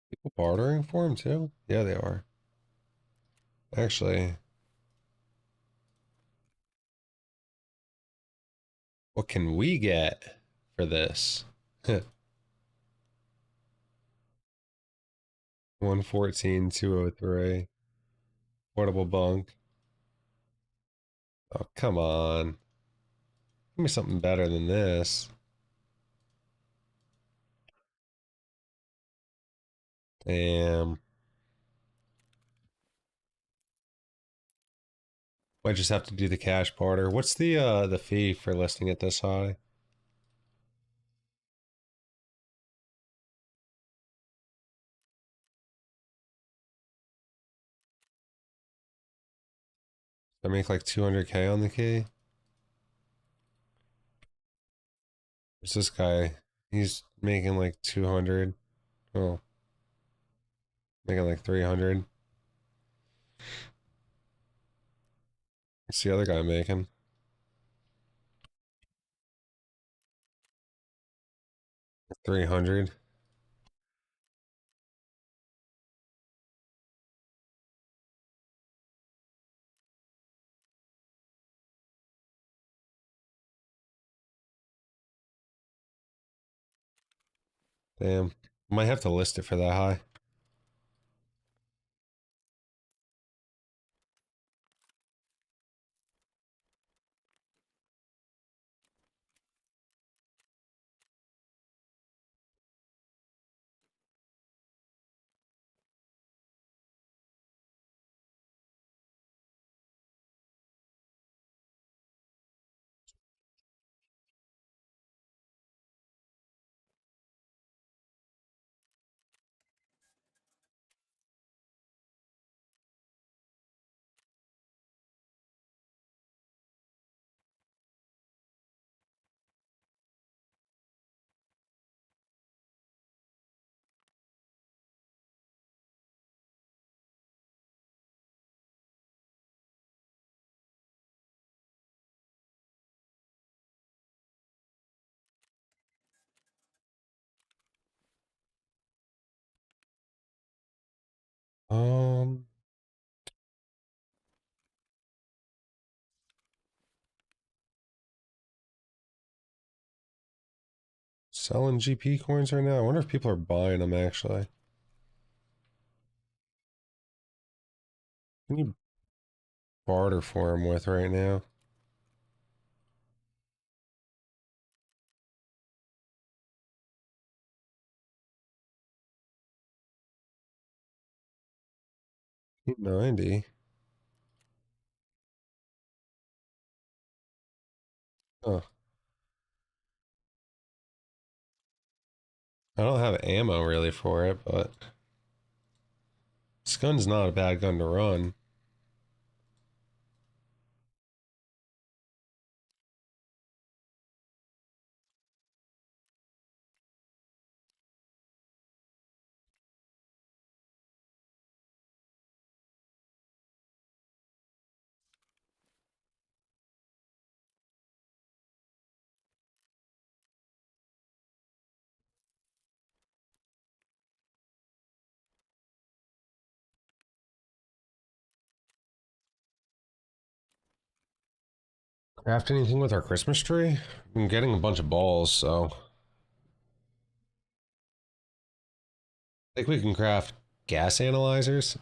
People bartering for him too? Yeah, they are. Actually, what can we get for this? 114, 203. Portable bunk. Oh, come on. Give me something better than this. Damn. Might just have to do the cash barter. What's the fee for listing it this high? I make like 200k on the key. What's this guy? He's making like 200. Oh, making like 300. What's the other guy making? 300. Damn. Might have to list it for that high. Um, Selling GP coins right now. I wonder if people are buying them actually. Can you barter for them with right now? $90. Oh, I don't have ammo really for it, but this gun's not a bad gun to run. Craft anything with our Christmas tree? I'm getting a bunch of balls, so I think we can craft gas analyzers.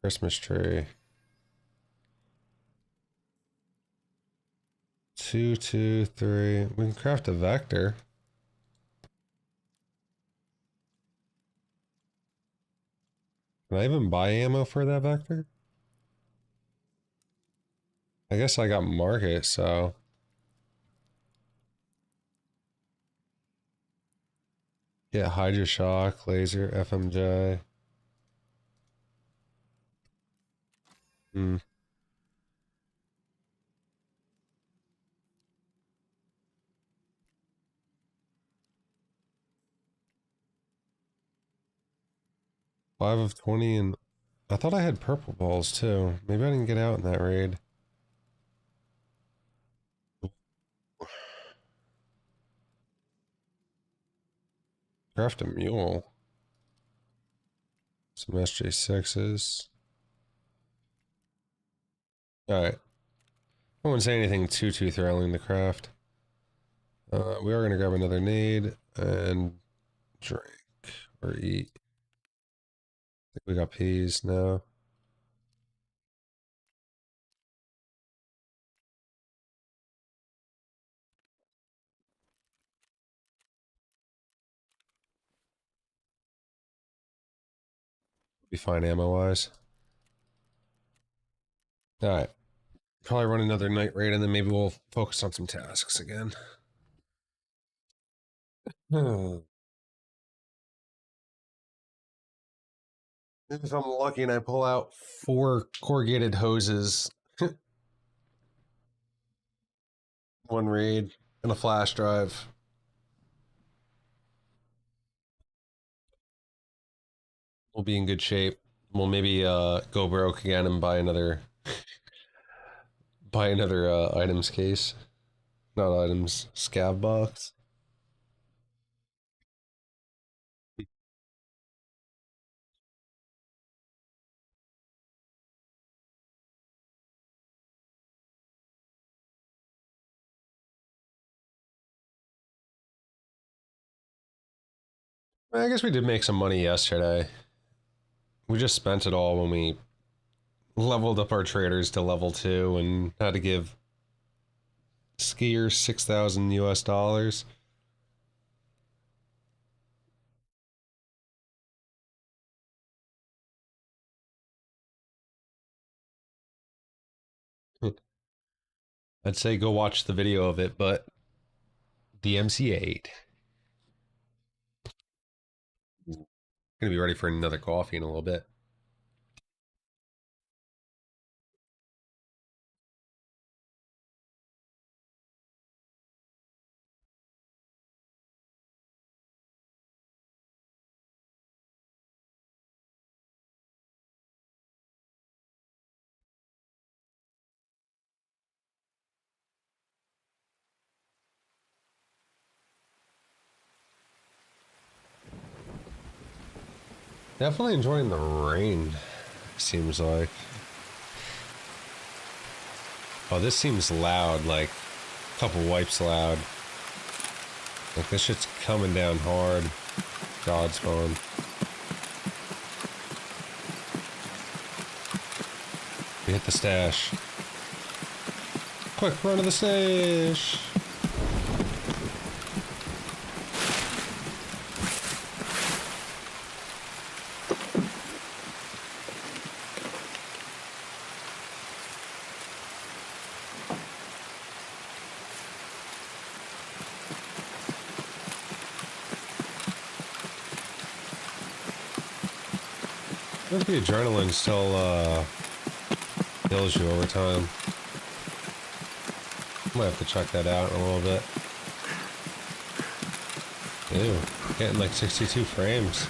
Christmas tree. 2, 2, 3. We can craft a vector. Can I even buy ammo for that vector? I guess I got market, so yeah, Hydra Shock, Laser, FMJ. Hmm. 5 of 20, and I thought I had purple balls too. Maybe I didn't get out in that raid. Craft a mule. Some SJ6s. Alright. I wouldn't say anything too thrilling to craft. We are gonna grab another nade and drink or eat. I think we got peas now. Be fine ammo wise. Alright. Probably run another night raid and then maybe we'll focus on some tasks again. If I'm lucky and I pull out 4 corrugated hoses, one raid, and a flash drive. we'll be in good shape. We'll maybe go broke again and buy another items case. Not items, scav box. I guess we did make some money yesterday. We just spent it all when we leveled up our traders to level 2 and had to give skiers 6,000 US dollars. I'd say go watch the video of it, but the MC8. Gonna be ready for another coffee in a little bit. Definitely enjoying the rain, seems like. Oh, this seems loud, like a couple wipes loud. Like this shit's coming down hard. God spawn. We hit the stash. Quick, run to the stash! I think the adrenaline still kills you over time. Might have to check that out in a little bit. Ew, getting like 62 frames.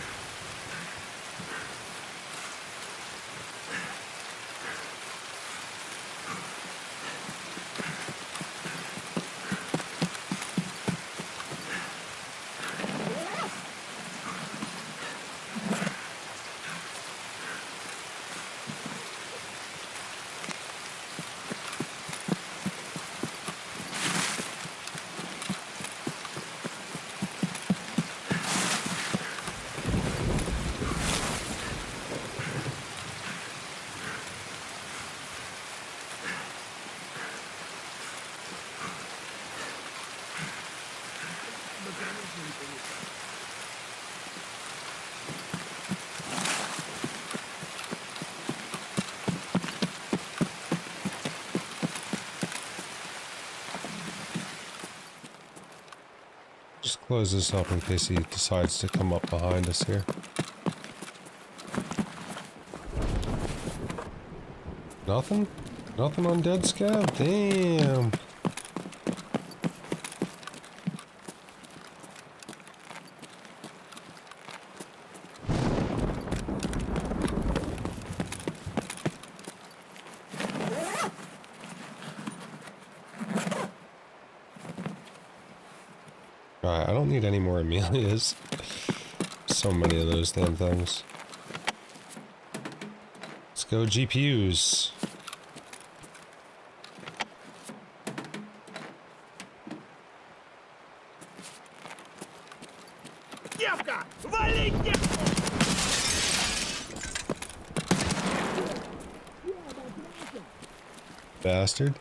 Just close this up in case he decides to come up behind us here. Nothing? Nothing on dead scav? Damn. Alright, I don't need any more Amelias. So many of those damn things. Let's go GPUs. Девка! Вали девку! Bastard.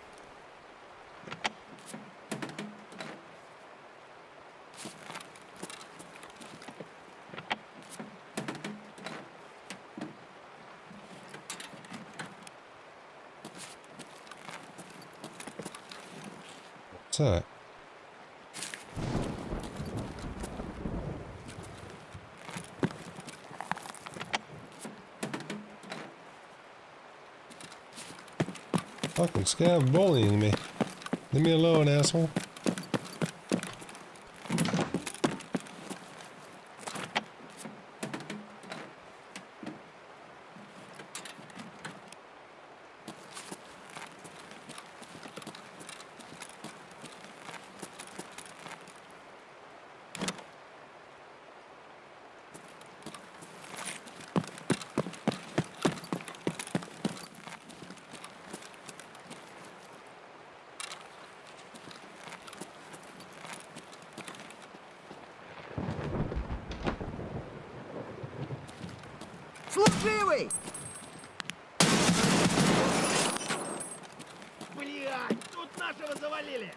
What's that? Fucking scav bullying me. Leave me alone, asshole. Паршивый! Блядь, тут нашего завалили!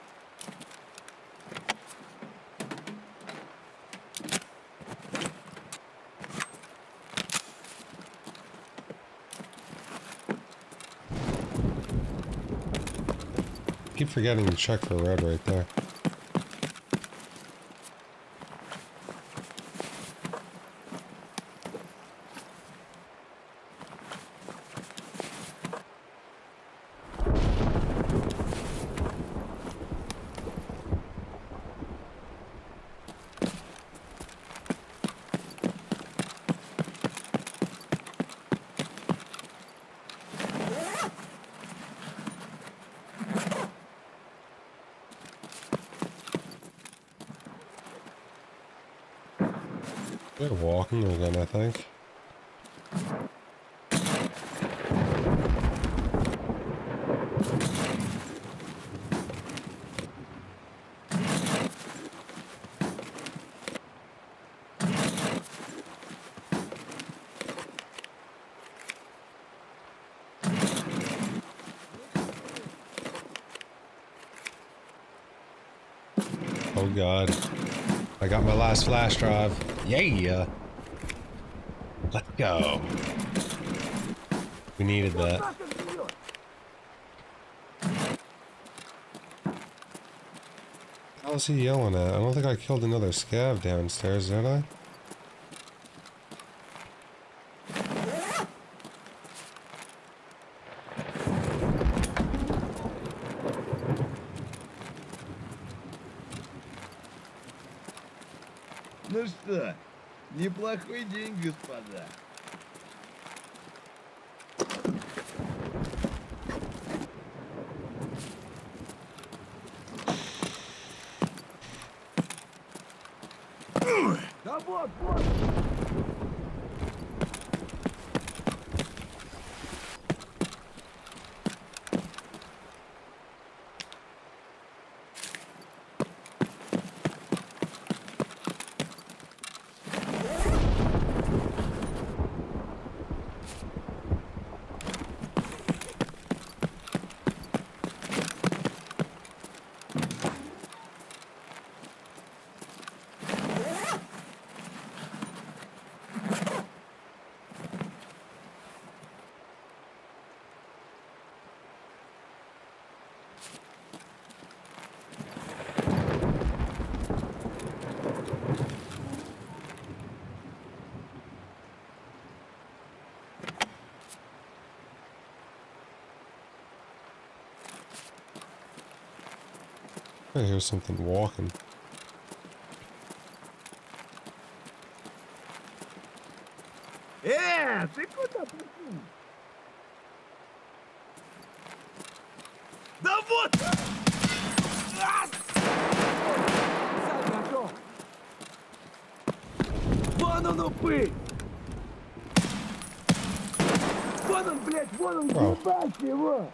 Keep forgetting to check for red right there. They're walking again, I think. Oh god. I got my last flash drive. Yeah! Let's go. We needed that. What was he yelling at? I don't think I killed another scav downstairs, did I? Ну что, неплохой день, господа. Да вот, вот! I hear something walking. Ты куда пришел? Да вот! Сам готов! Вон он упырь! Вон он, блядь, вон он, Wow. ебать его!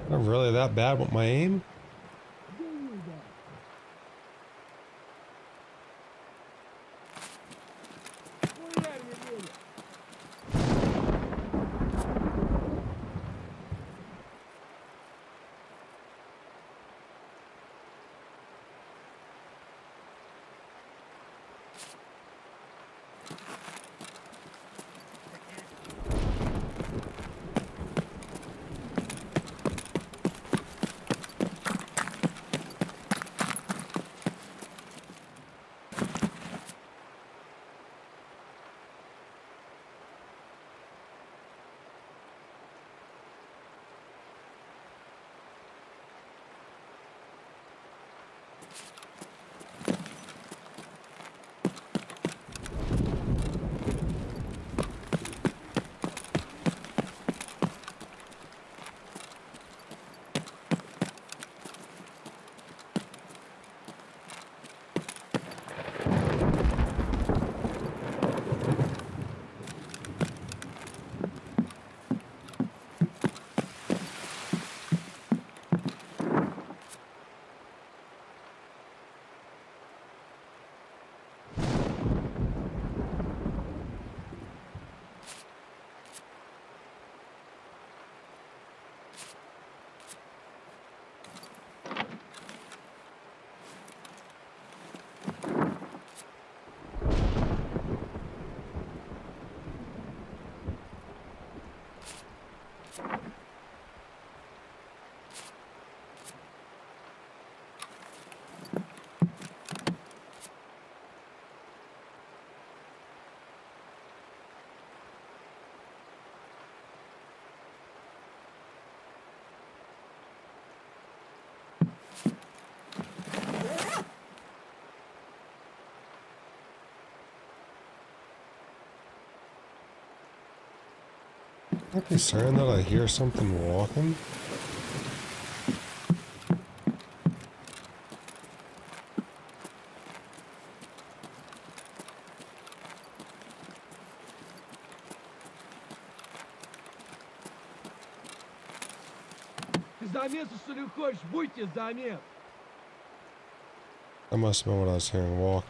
Not really that bad with my aim. Might be saying that I hear something walking. Ты замеса, что ли, хочешь? Будьте замес! That must have been what I was hearing walking.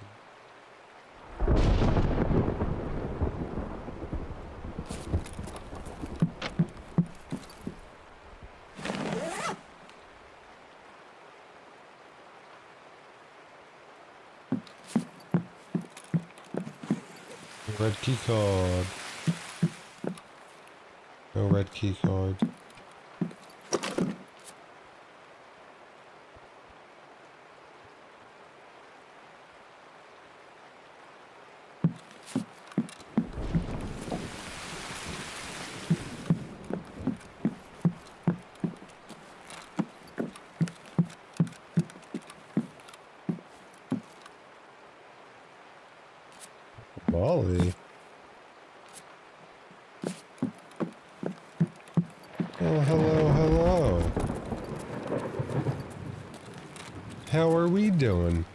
Red key card. No red key card. Molly. Oh, hello, hello. How are we doing?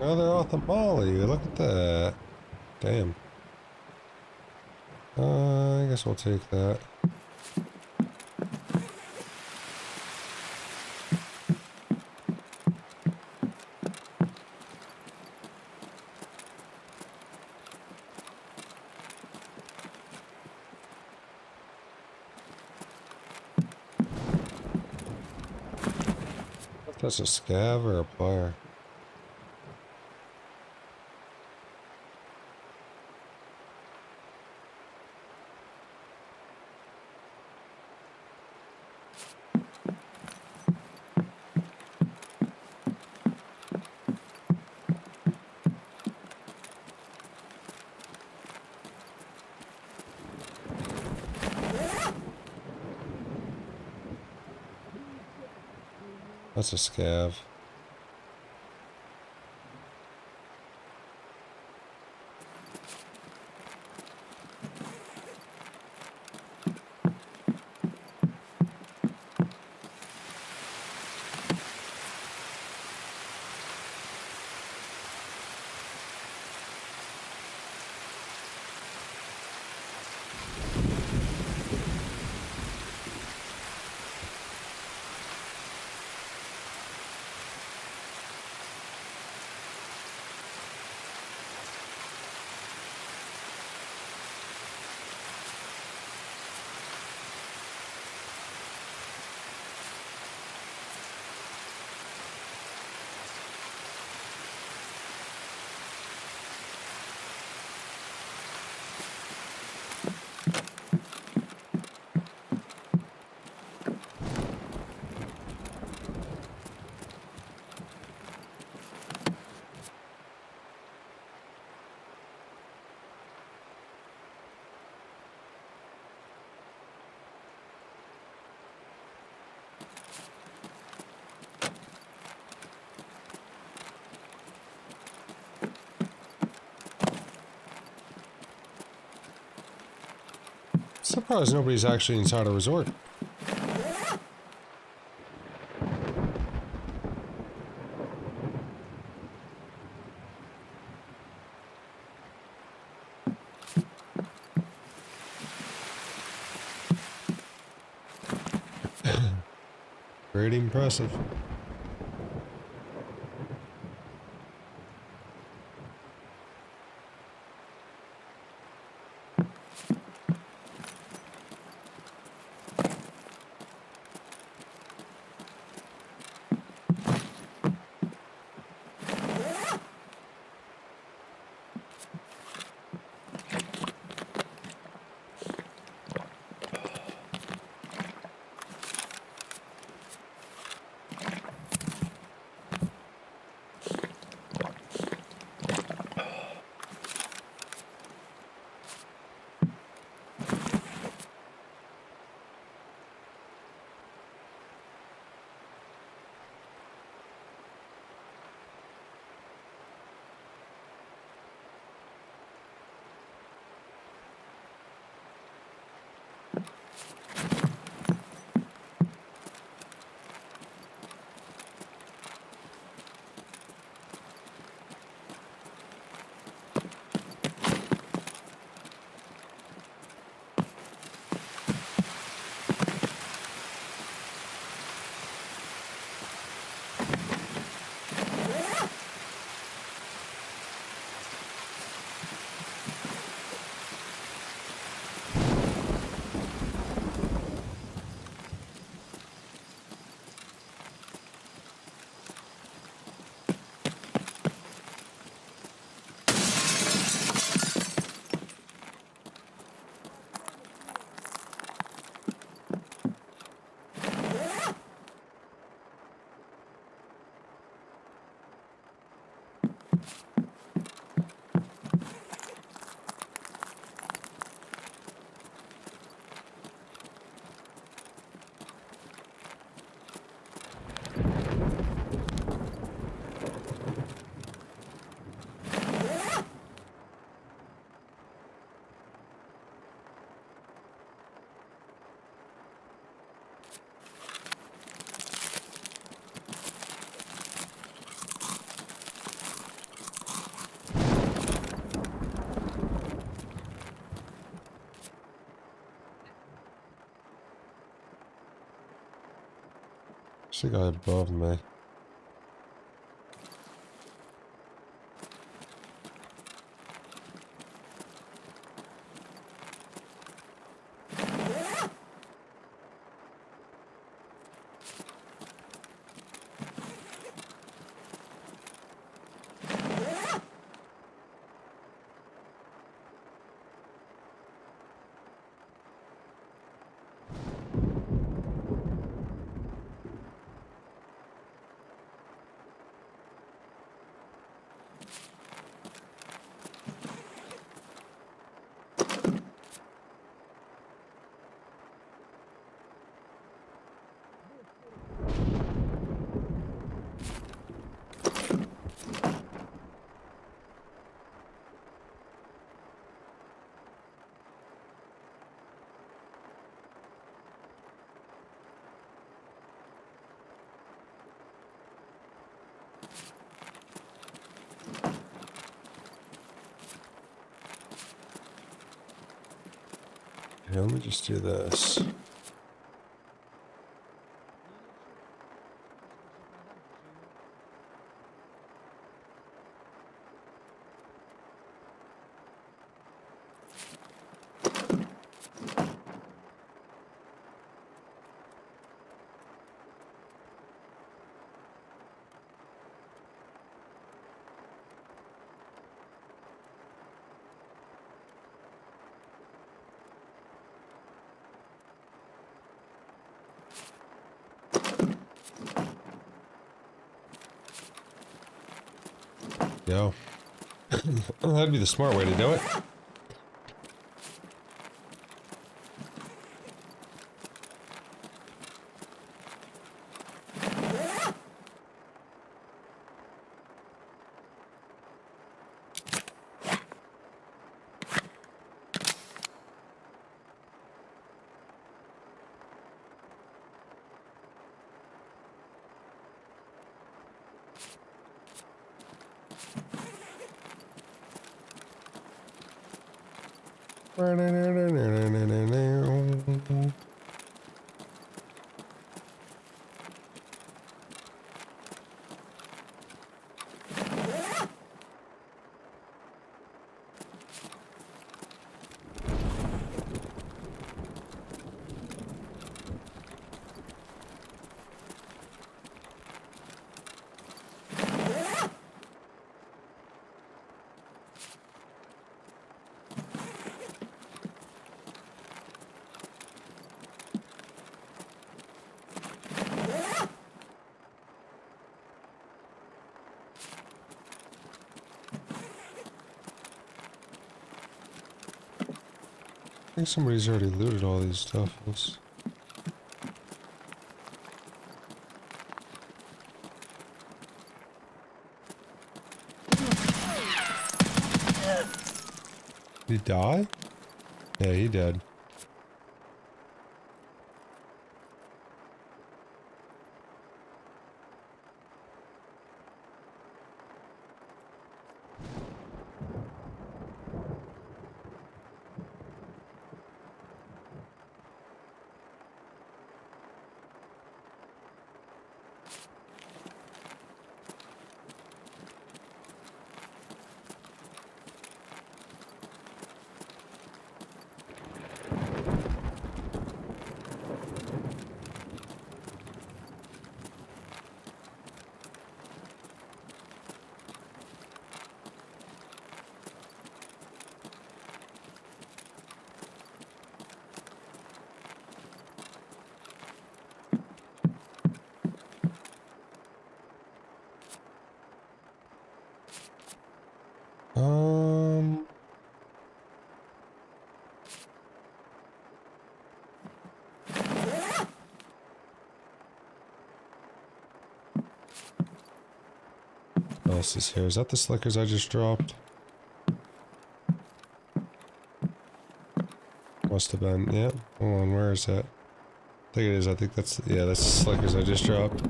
Oh, they're off the Molly. Look at that. Damn. I guess we'll take that. If that's a scav or a player. That's a scav. Surprised nobody's actually inside a resort. Pretty impressive. There's a guy above me. Here, let me just do this. Go. That'd be the smart way to do it. I think somebody's already looted all these stuffs. Did he die? Yeah, he did. Um, what else is here? Is that the slickers I just dropped? Must have been. Yeah. Hold on, where is that? I think it is. I think that's, yeah, that's the slickers I just dropped.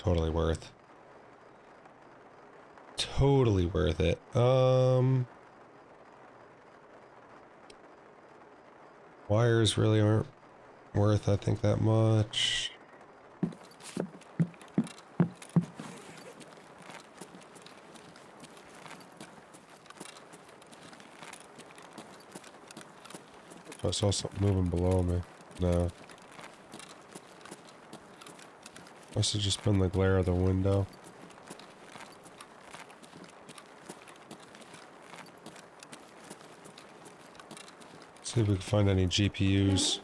Totally worth. Totally worth it. Wires really aren't worth, I think, that much. I saw something moving below me. No. Must have just been the glare of the window. See if we can find any GPUs.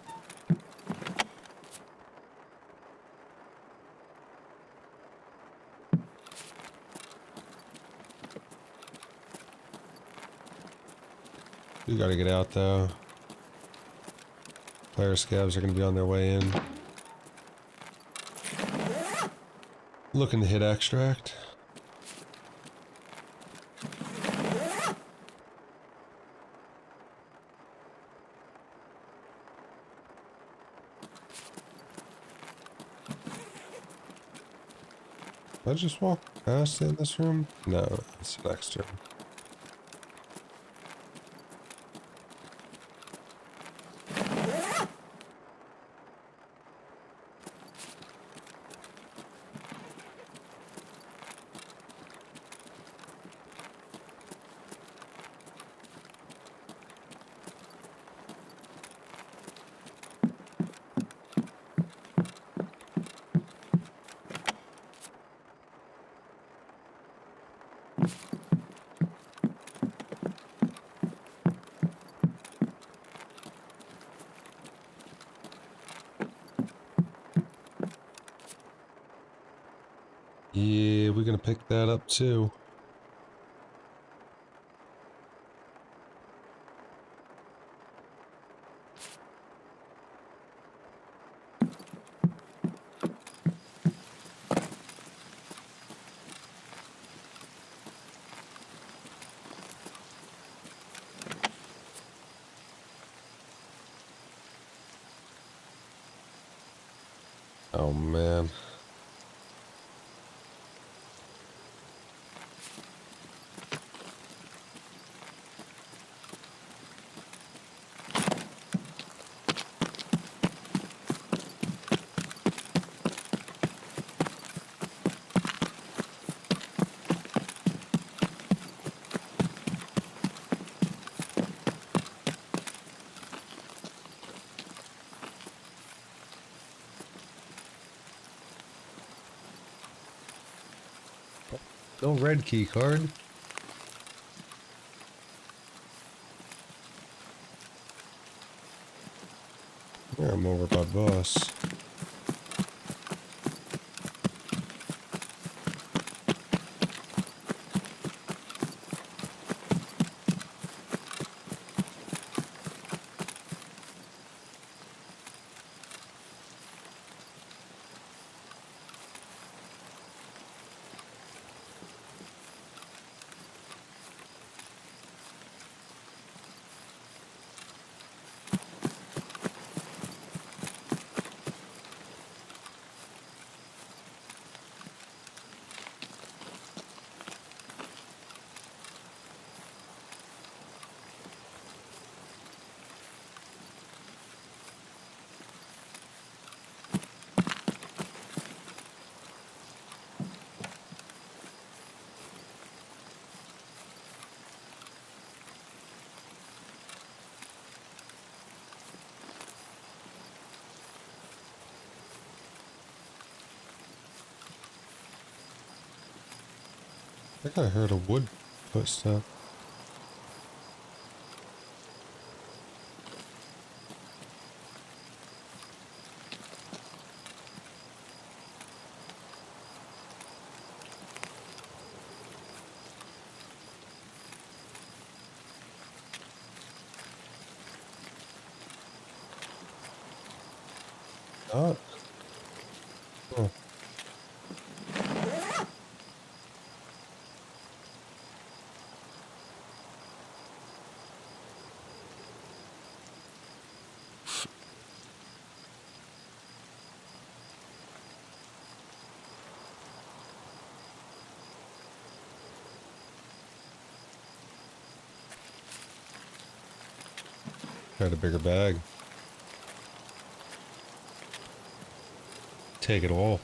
We gotta get out though. Player scavs are gonna be on their way in. Looking to hit extract. Did I just walk past it in this room? No, it's the next room. Yeah, we're gonna pick that up too. Oh man. No red key card. Yeah, I'm over by boss. I think I heard a wood footstep. Oh. Oh. Got a bigger bag. Take it all.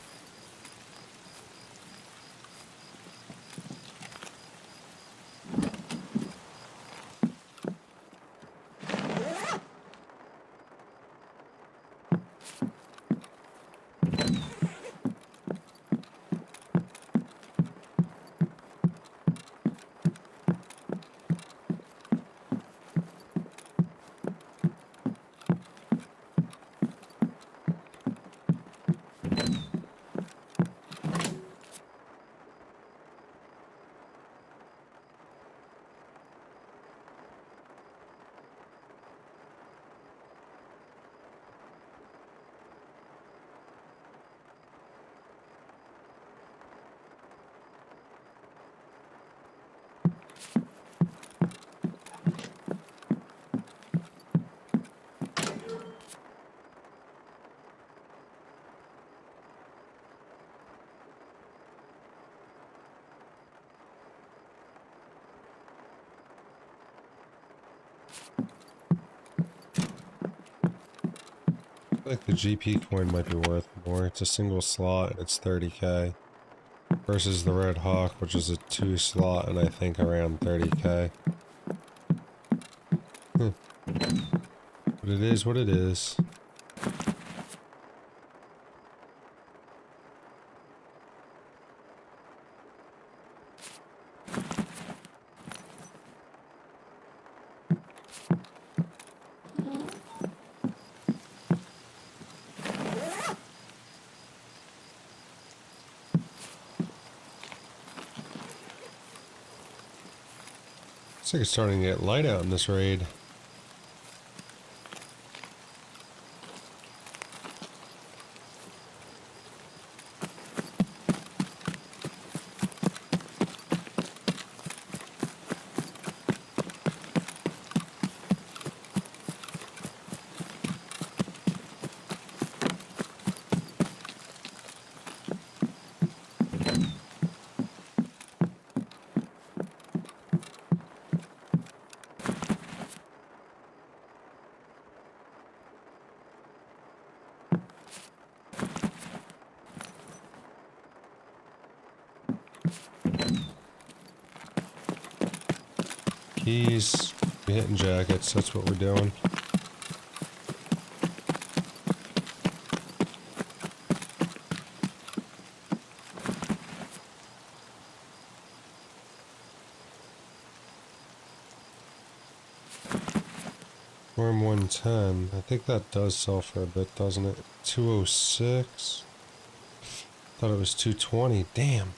I think the GP coin might be worth more. It's a single slot and it's 30k. Versus the Red Hawk, which is a 2 slot and I think around 30k. But it is what it is. Looks like it's starting to get light out in this raid. Keys, we're hitting jackets, that's what we're doing. Form 110, I think that does sell for a bit, doesn't it? 206? Thought it was 220, damn.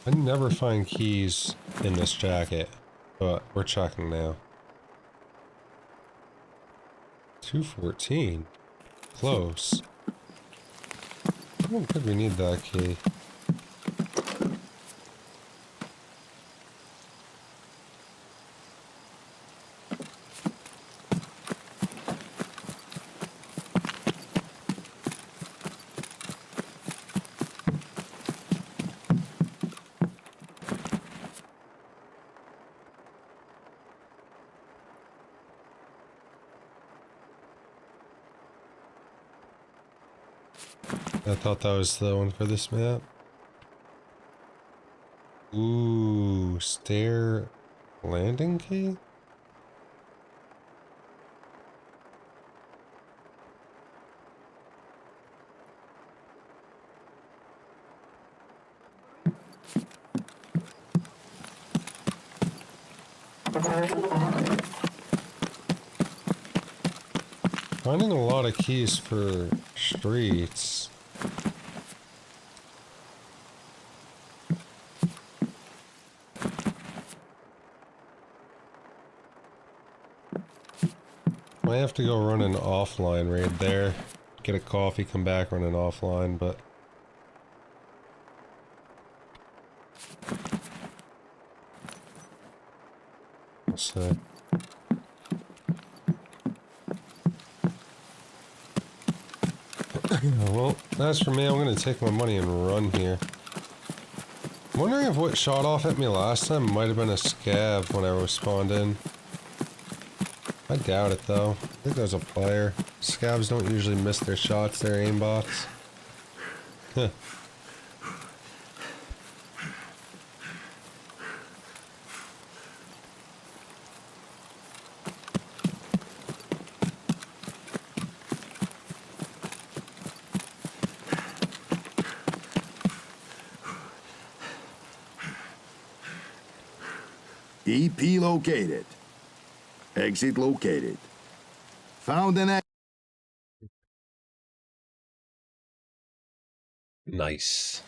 I never find keys in this jacket, but we're checking now. 214? Close. I don't think we need that key. I thought that was the one for this map. Ooh, stair landing key? Finding a lot of keys for streets. Might have to go run an offline raid there. Get a coffee, come back, run an offline, but... We'll see. Well, as for me, I'm gonna take my money and run here. I'm wondering if what shot off at me last time might have been a scav when I spawned in. I doubt it though. I think there's a player. Scavs don't usually miss their shots, their aimbots. Huh. EP located. Exit located. Found an exit. Nice.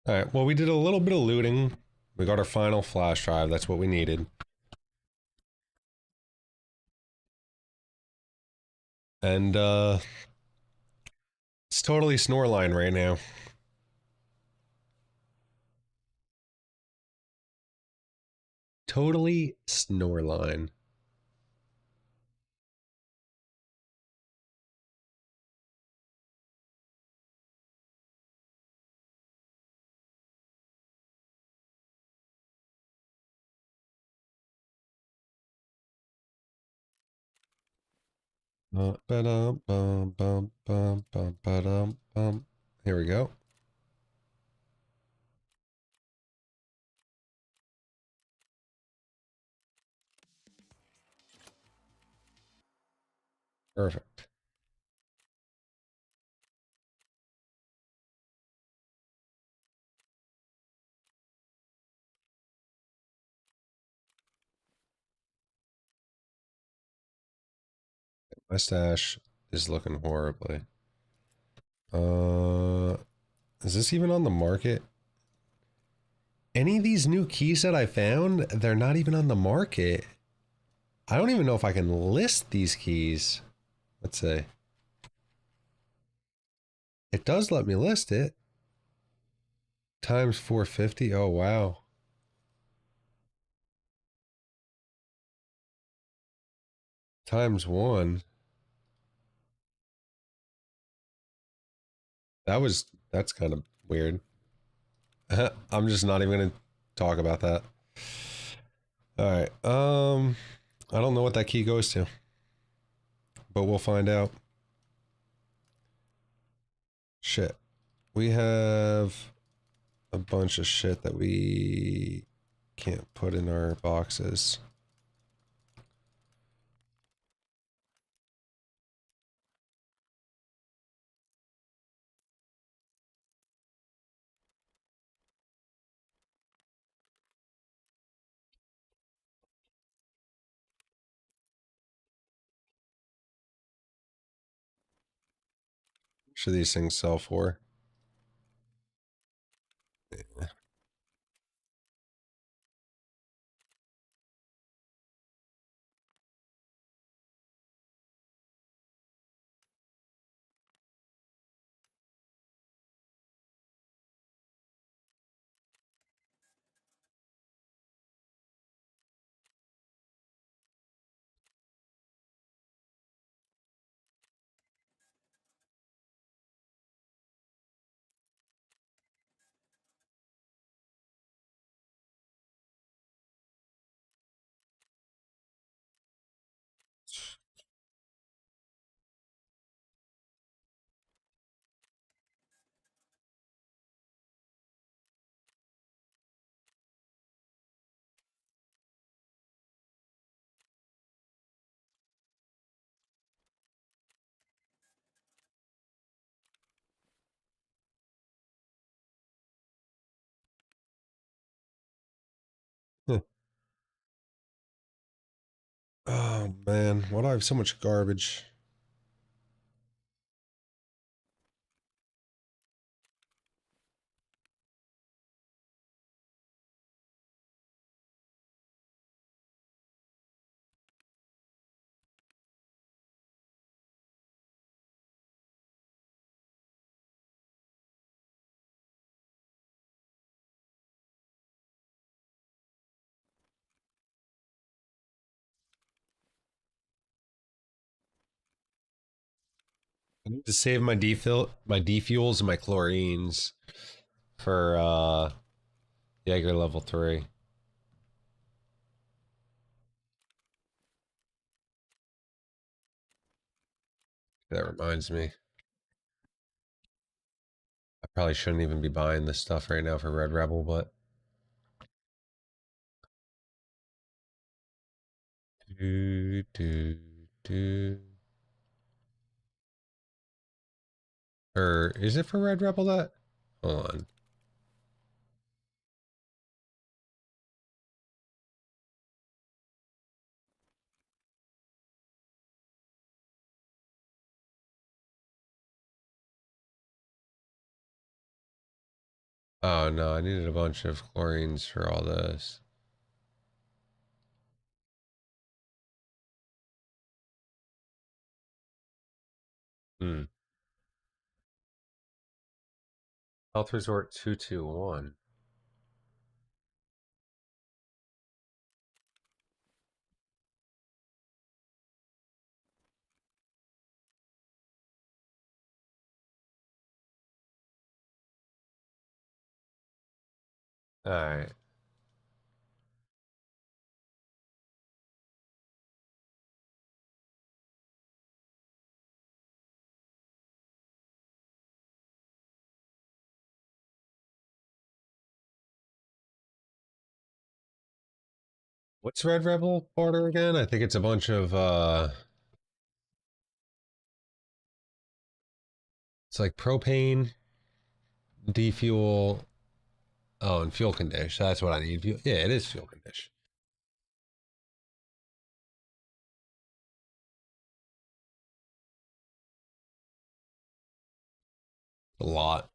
Alright, well we did a little bit of looting. We got our final flash drive, that's what we needed. And, it's totally Snoreline right now. Totally Snoreline. Here we go. Perfect. My stash is looking horribly. Is this even on the market? Any of these new keys that I found, they're not even on the market. I don't even know if I can list these keys. Let's see. It does let me list it. Times 450. Oh, wow. Times 1. That's kind of weird. I'm just not even gonna talk about that. Alright, I don't know what that key goes to. But we'll find out. Shit. We have a bunch of shit that we can't put in our boxes. Should these things sell for? Huh. Oh man, why do I have so much garbage? I need to save my defuels and my chlorines for Jaeger level 3. That reminds me. I probably shouldn't even be buying this stuff right now for Red Rebel, but do do do. Or is it for Red Rebel that? Hold on. Oh no, I needed a bunch of chlorines for all this. Hmm. Health Resort 221. Alright. What's Red Rebel order again? I think it's a bunch of it's like propane, defuel, oh, and fuel condition. That's what I need. Yeah, it is fuel condition. A lot.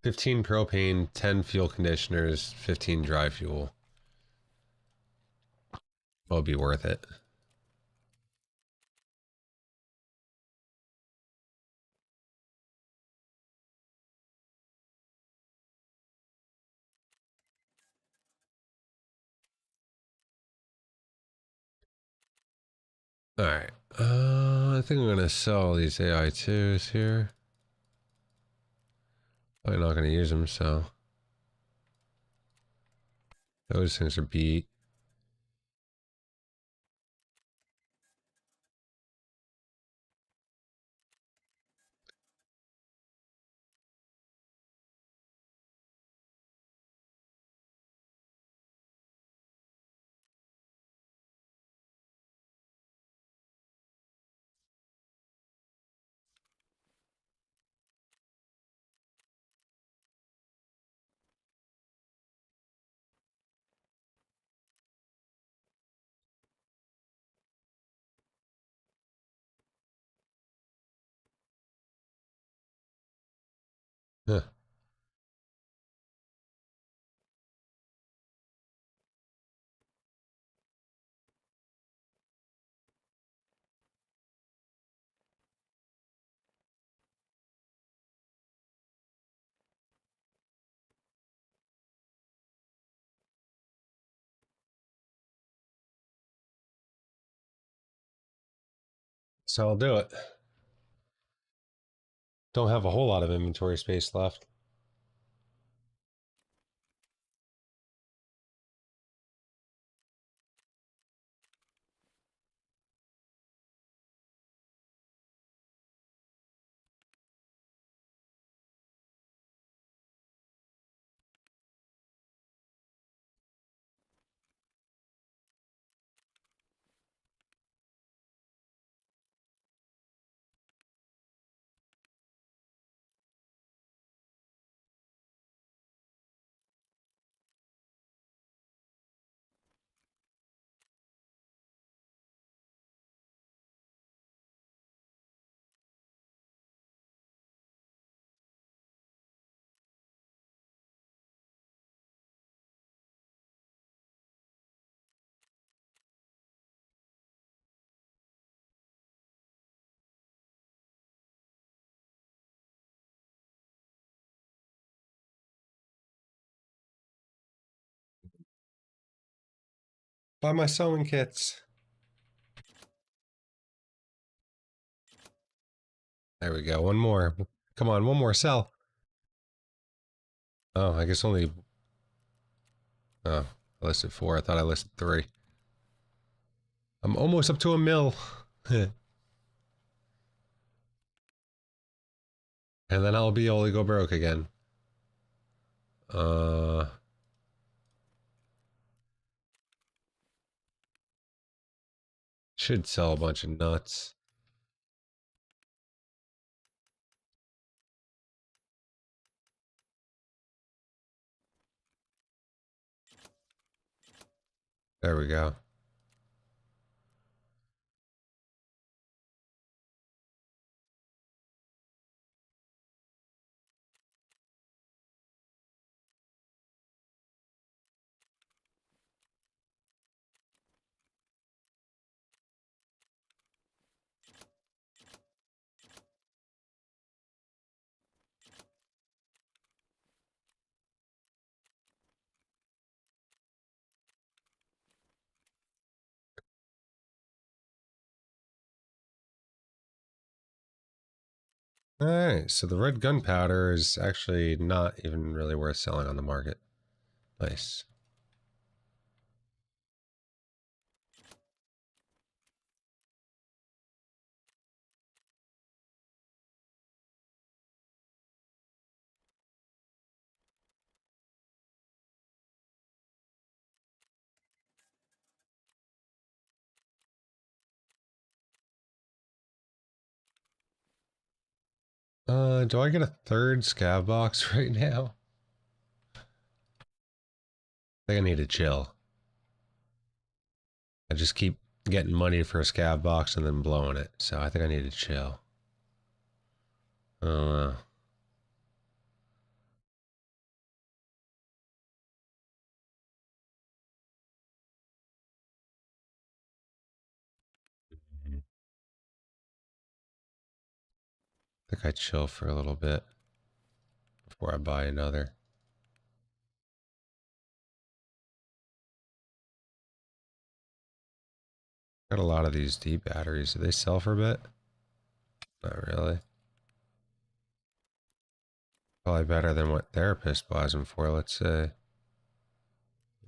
15 propane, 10 fuel conditioners, 15 dry fuel. Will be worth it. Alright. I think I'm gonna sell these AI2s here. I'm not gonna use them, so those things are beat. Huh. So I'll do it. Don't have a whole lot of inventory space left. Buy my sewing kits. There we go. One more. Come on, one more sell. Oh, I guess only... Oh, I listed 4. I thought I listed 3. I'm almost up to a mil. And then I'll be able to go broke again. Should sell a bunch of nuts. There we go. Alright, so the red gunpowder is actually not even really worth selling on the market. Nice. Do I get a third scav box right now? I think I need to chill. I just keep getting money for a scav box and then blowing it, so I think I need to chill. Oh, I think I chill for a little bit before I buy another. Got a lot of these deep batteries. Do they sell for a bit? Not really. Probably better than what Therapist buys them for, let's say.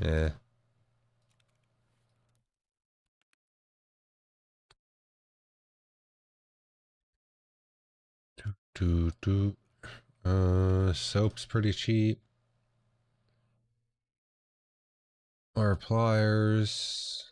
Yeah. Soap's pretty cheap. Our pliers.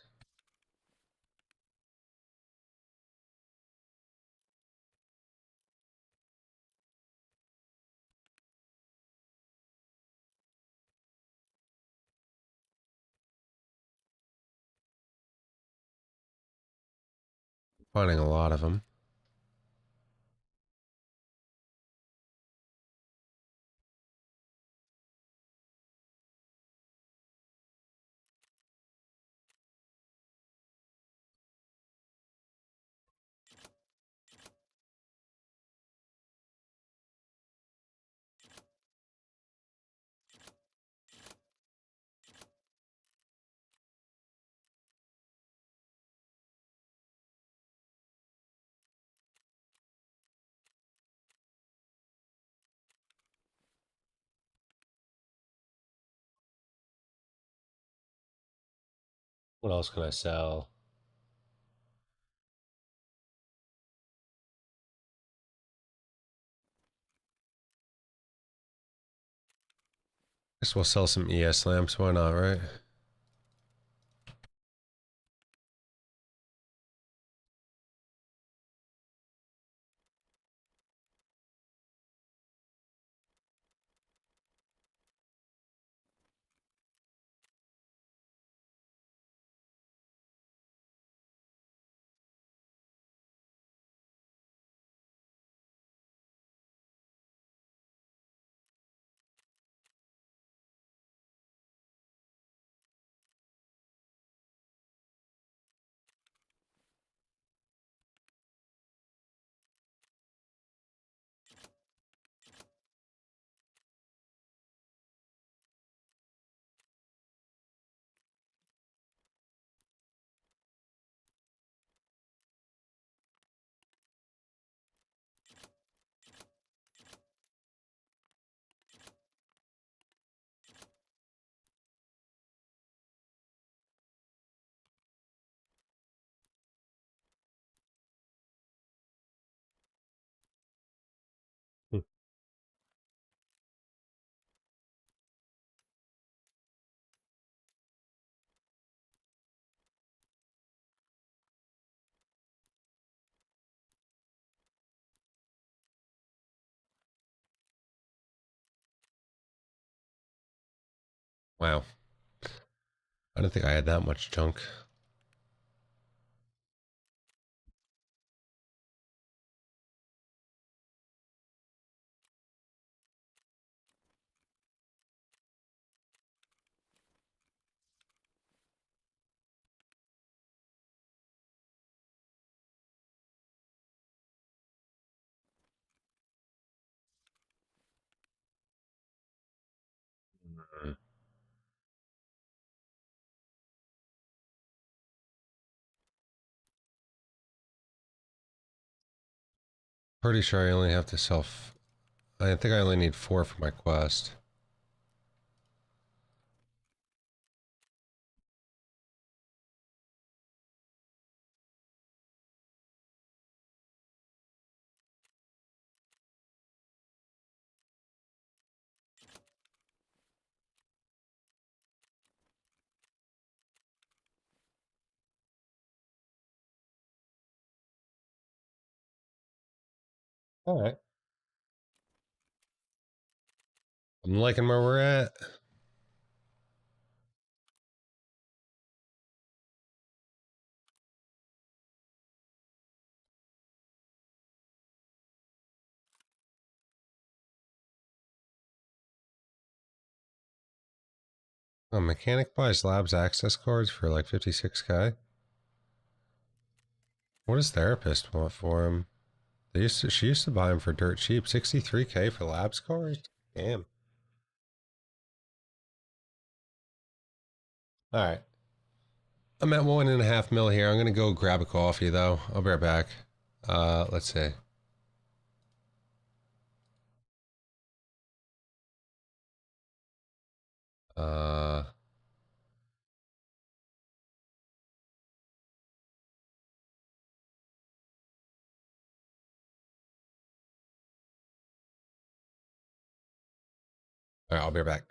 Finding a lot of them. What else can I sell? Guess we'll sell some ES lamps. Why not, right? Wow. I don't think I had that much junk. Mm. Pretty sure I only have to self... I think I only need 4 for my quest. Alright. I'm liking where we're at. Oh, mechanic buys labs access cards for like 56k. What does therapist want for him? She used to buy him for dirt cheap. 63k for labs cards? Damn. Alright. I'm at 1.5 mil here. I'm gonna go grab a coffee though. I'll be right back. Let's see. Uh, Alright, I'll be right back.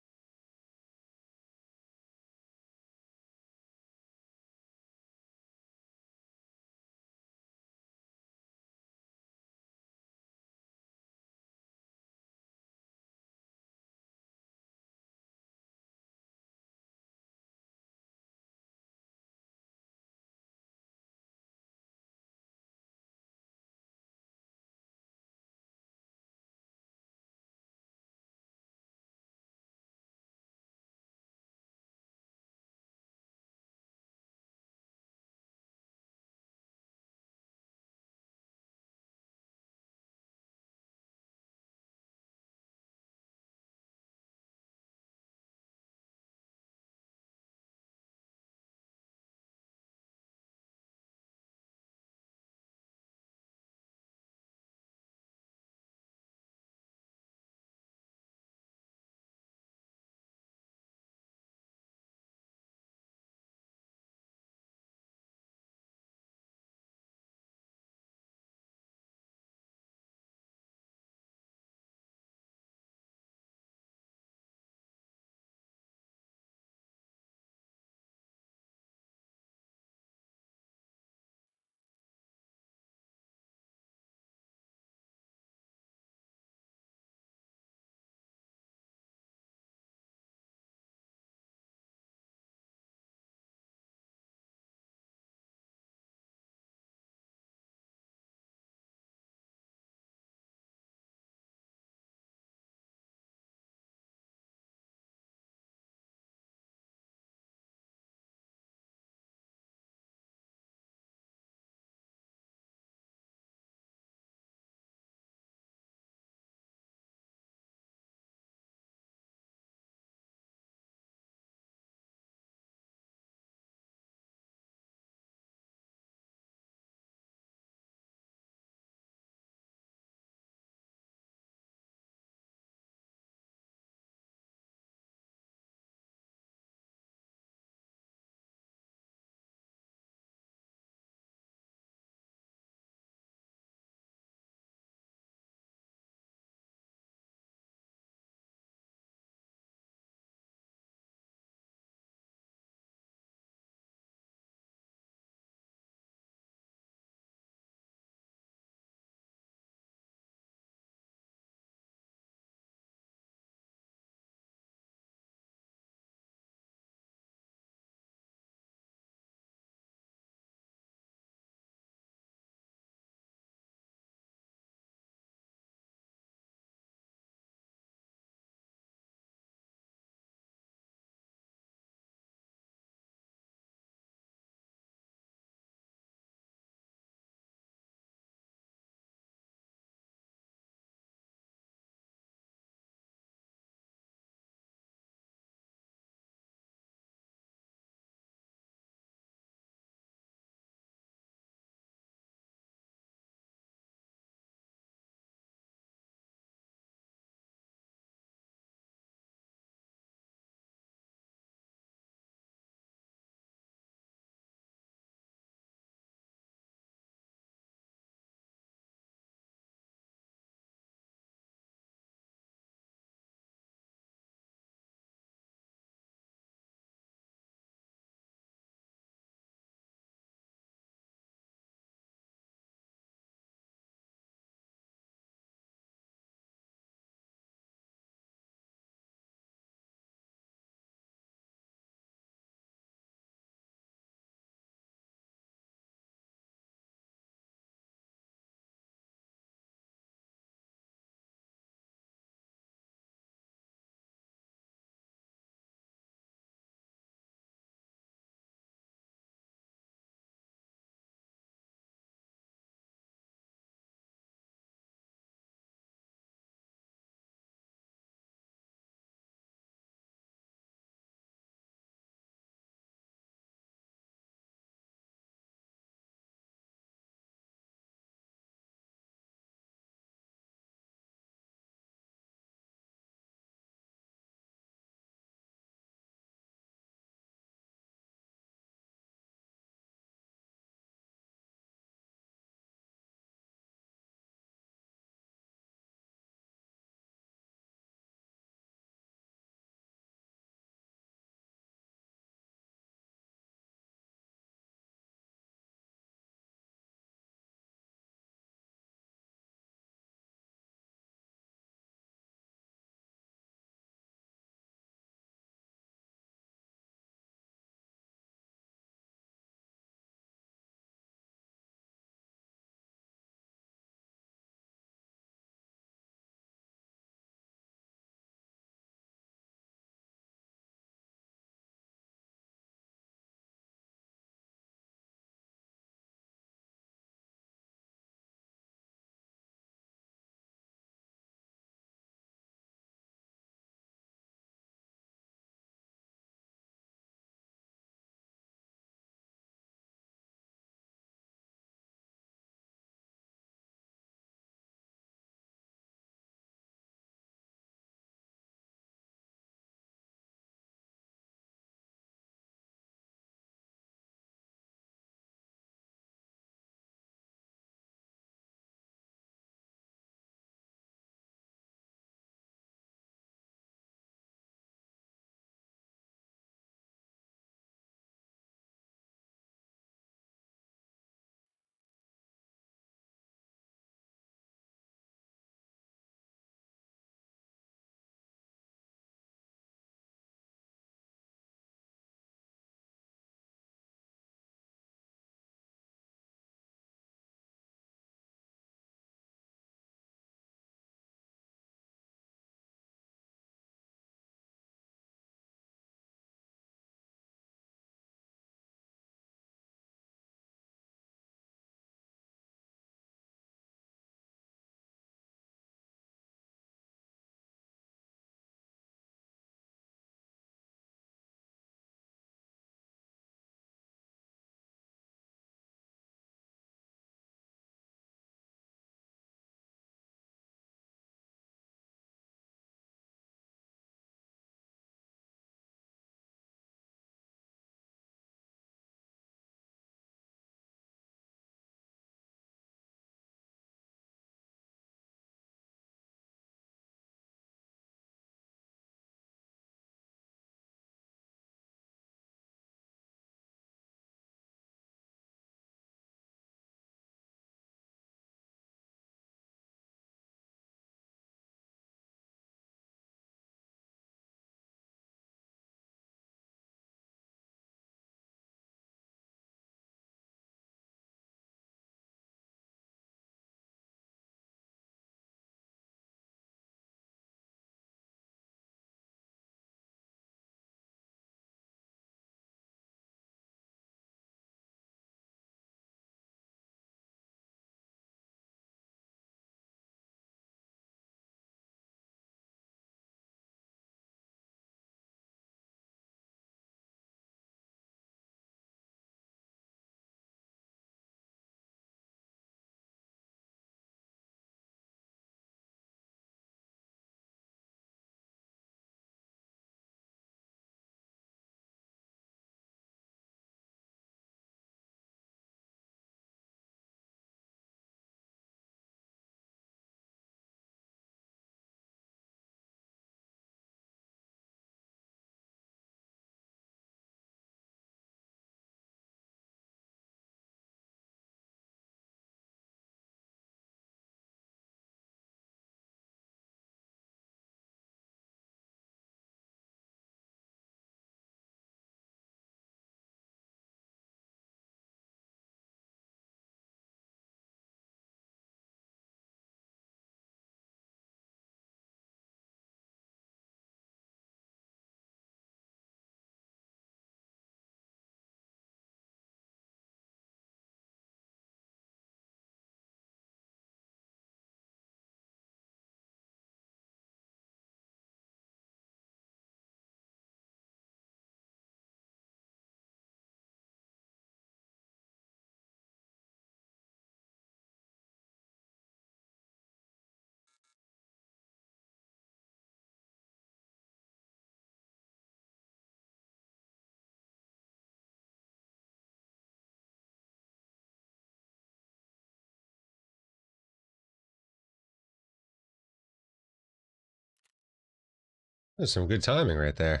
That's some good timing right there.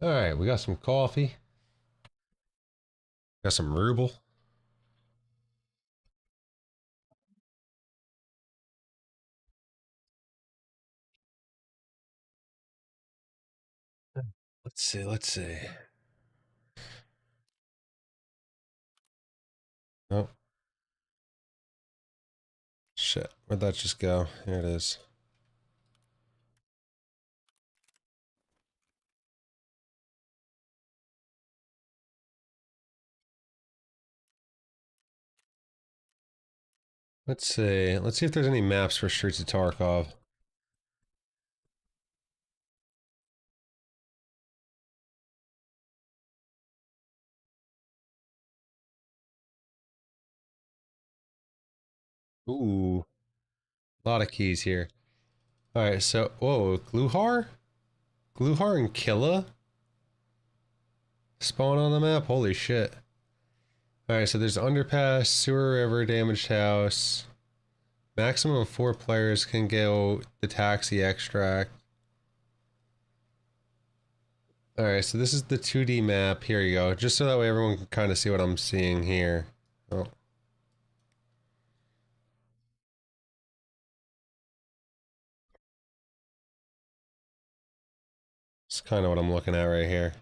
All right, we got some coffee. Got some ruble. Let's see, let's see. Oh, shit. Where'd that just go? Here it is. Let's see. Let's see if there's any maps for Streets of Tarkov. Ooh, a lot of keys here. All right, so whoa, Gluhar, Gluhar and Killa spawn on the map. Holy shit! All right, so there's underpass, sewer river, damaged house. Maximum of 4 players can go the taxi extract. All right, so this is the 2D map. Here you go, just so that way everyone can kind of see what I'm seeing here. Oh. It's kind of what I'm looking at right here.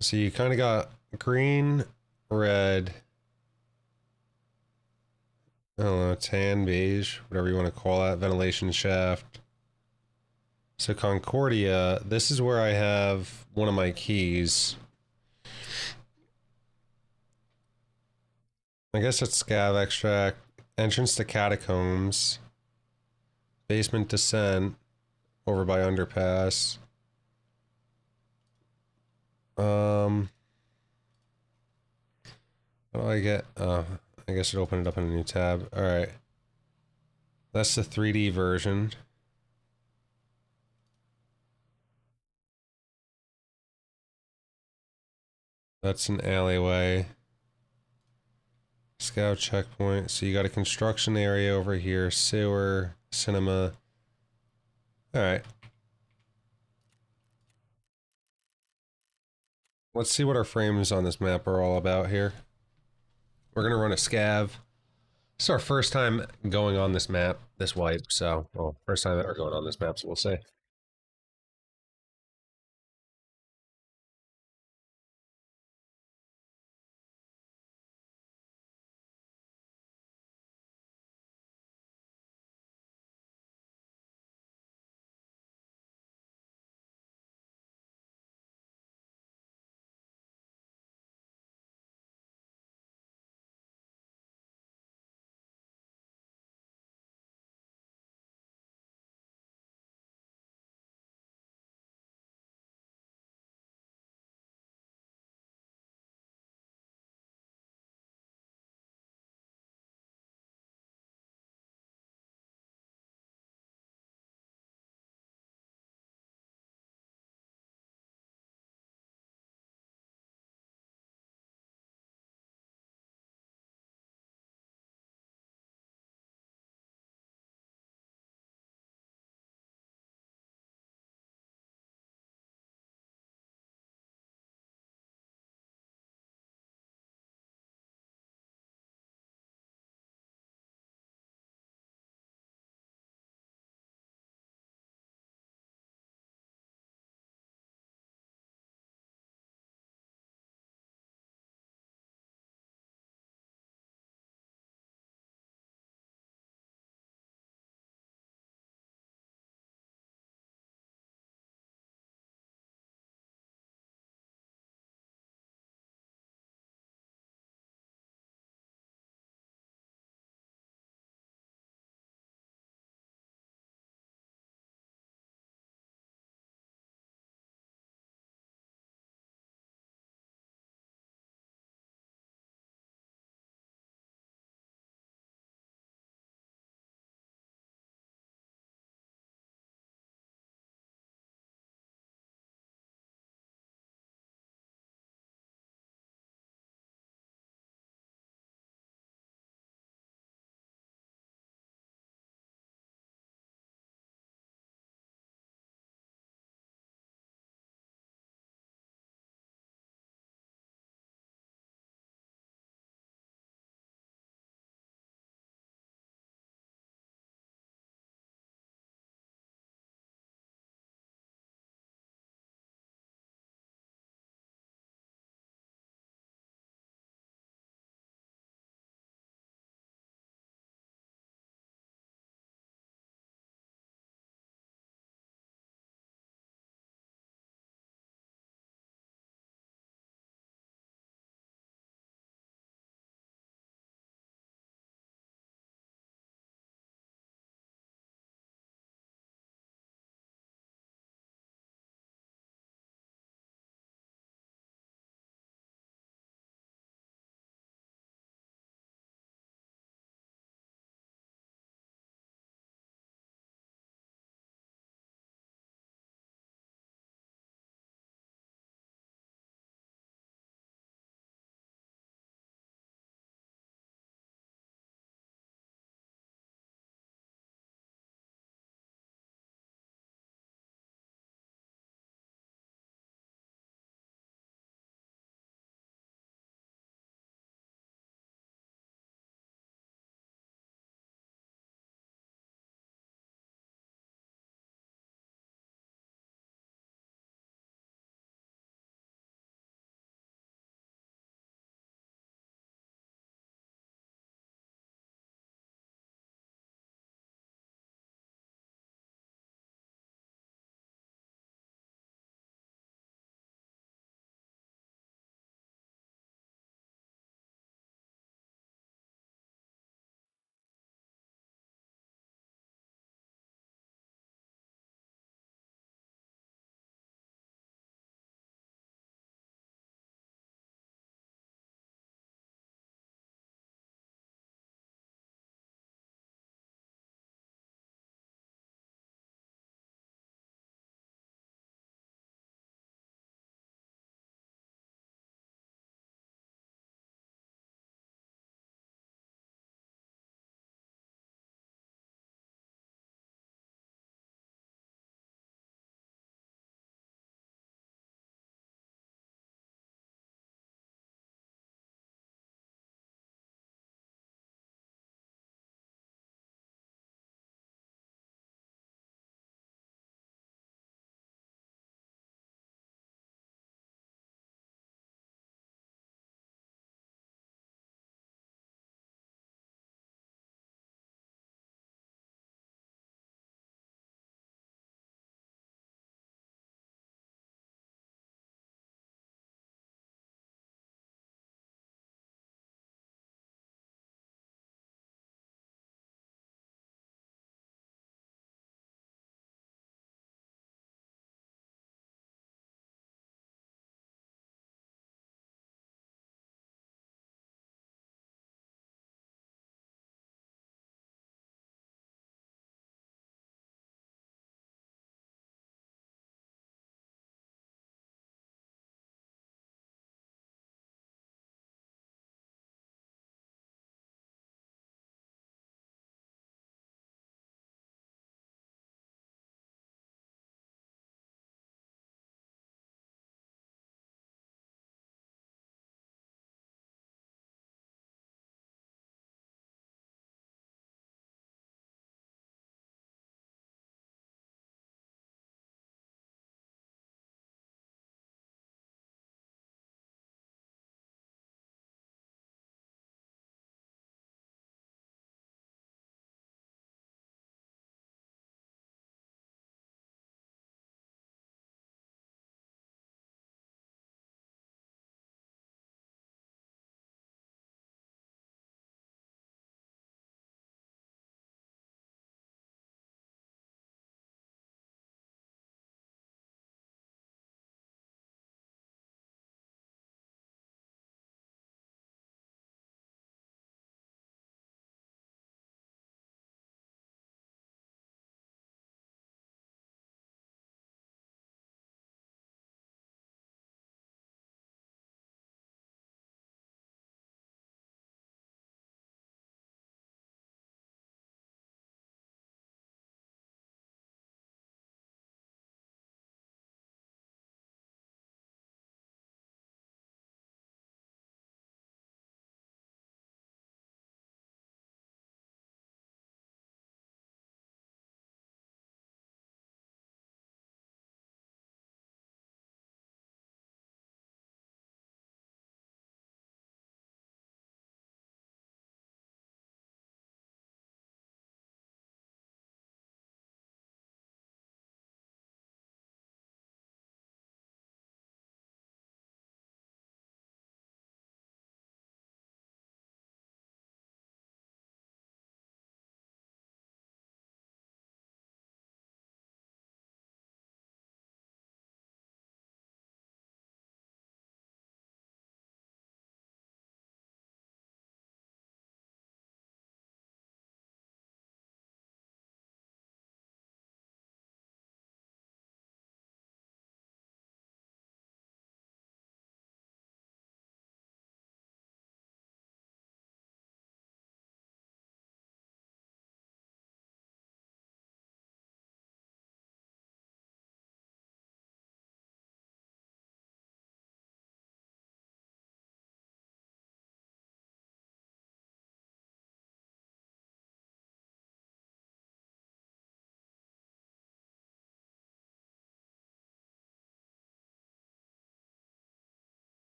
So you kind of got green, red, I don't know, tan, beige, whatever you want to call that, ventilation shaft. So Concordia, this is where I have one of my keys. I guess it's scav extract, entrance to catacombs, basement descent, over by underpass. How do I get, I guess it opened it up in a new tab. Alright. That's the 3D version. That's an alleyway. Scout checkpoint. So you got a construction area over here, sewer, cinema. Alright. Let's see what our frames on this map are all about here. We're gonna run a scav. It's our first time going on this map, this wipe, so, well, first time ever going on this map, so we'll see.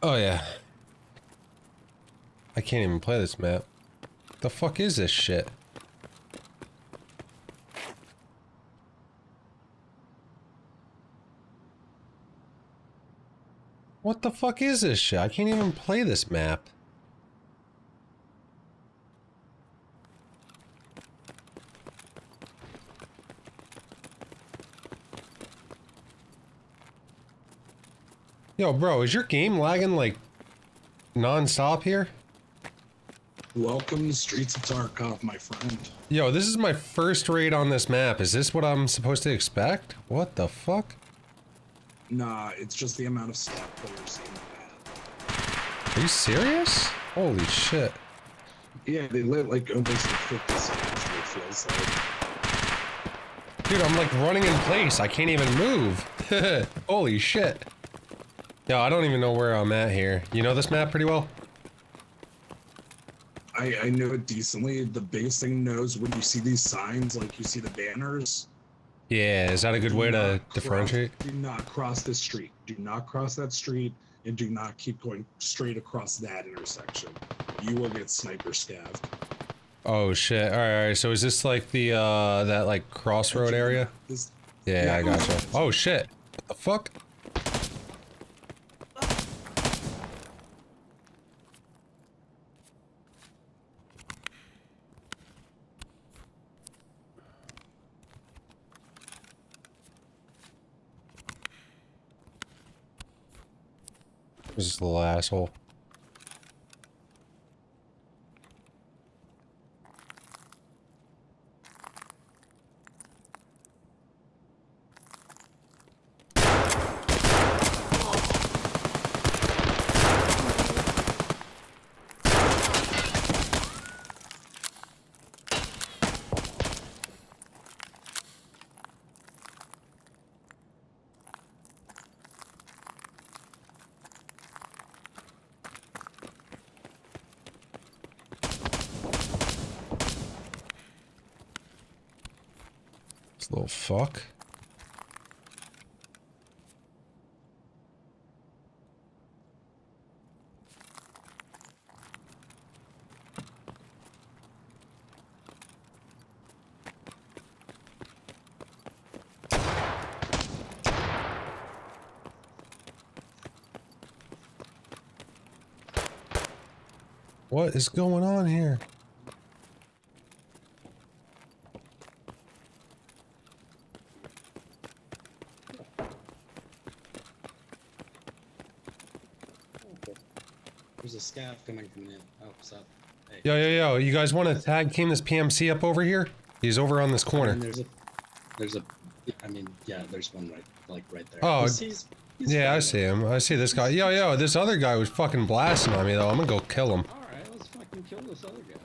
Oh yeah. I can't even play this map. The fuck is this shit? What the fuck is this shit? I can't even play this map. Yo, bro, is your game lagging like non-stop here? Welcome to Streets of Tarkov, my friend. Yo, this is my first raid on this map. Is this what I'm supposed to expect? What the fuck? Nah, it's just the amount of staff players in the map. Are you serious? Holy shit. Yeah, they lit like almost like 50 seconds, it feels like. Dude, I'm like running in place. I can't even move. Holy shit. Yo, I don't even know where I'm at here. You know this map pretty well? I know it decently. The biggest thing to know is when you see these signs, like you see the banners. Yeah, is that a good way to differentiate? Do not cross this street. Do not cross that street, and do not keep going straight across that intersection. You will get sniper scavved. Oh shit. Alright, so is this like the that like crossroad area? Yeah, I gotcha. Oh shit. What the fuck? This is the little asshole. This little fuck. What is going on here? There's a scav coming from the. Oh, what's up? Hey. Yo, you guys want to tag team this PMC up over here? He's over on this corner. And there's a, I mean, yeah, there's one right there. Oh, he's yeah, fine. I see him. I see this guy. Yo, this other guy was fucking blasting on me though. I'm gonna go kill him. All right, let's fucking kill this other guy.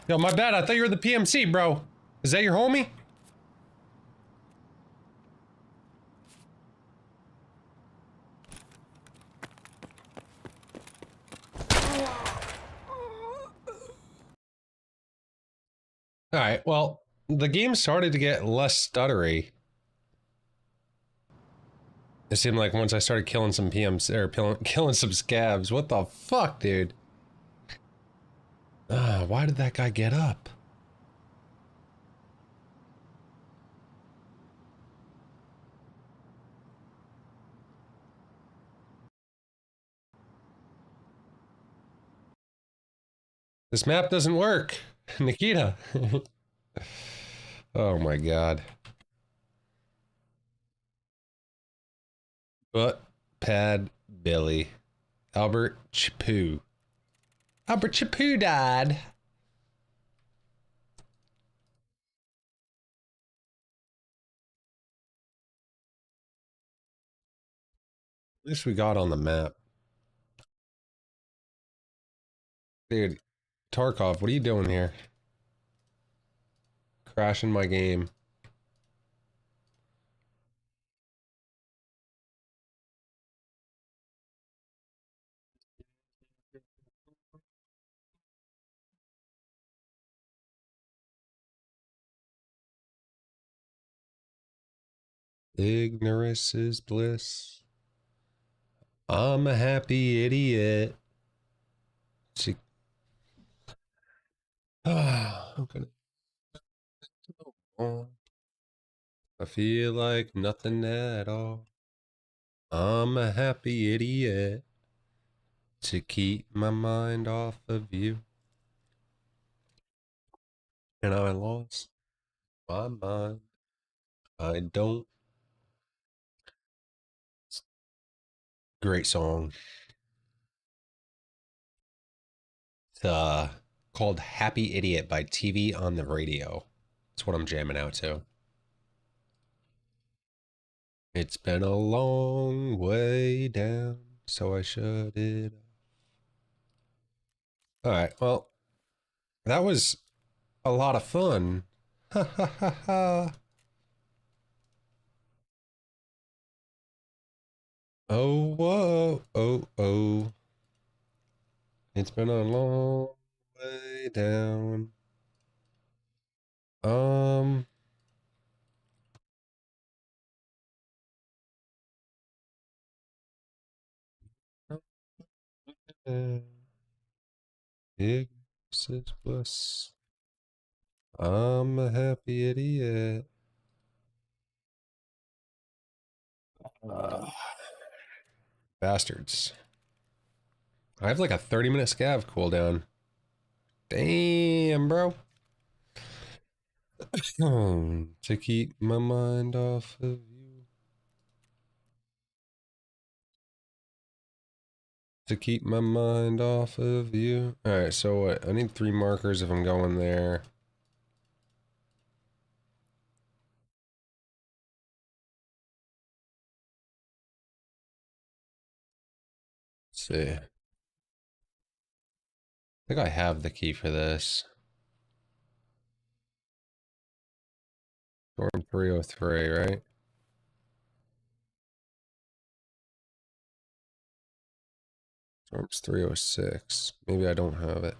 Yo, my bad. I thought you were the PMC, bro. Is that your homie? Alright, well, the game started to get less stuttery. It seemed like once I started killing some PMs, or killing some scavs. What the fuck, dude? Why did that guy get up? This map doesn't work. Nikita. Oh my god. But Pad Billy. Albert Chaput. Albert Chaput died. At least we got on the map. Dude, Tarkov, what are you doing here? crashing my game. Ignorance is bliss. I'm a happy idiot. See, I'm gonna. I feel like nothing at all. I'm a happy idiot to keep my mind off of you. And I lost my mind. I don't. Great song. It's called Happy Idiot by TV on the Radio. That's what I'm jamming out to. It's been a long way down, so I shut it off. Alright, well, that was a lot of fun. Ha ha ha ha. Oh, whoa, oh, oh. It's been a long way down. Um. Ignorance is bliss. I'm a happy idiot. Bastards. I have like a 30-minute scav cooldown. Damn, bro. To keep my mind off of you. To keep my mind off of you. Alright, so what? I need 3 markers if I'm going there. Let's see. I think I have the key for this. Storm 303, right? Storm's 306. Maybe I don't have it.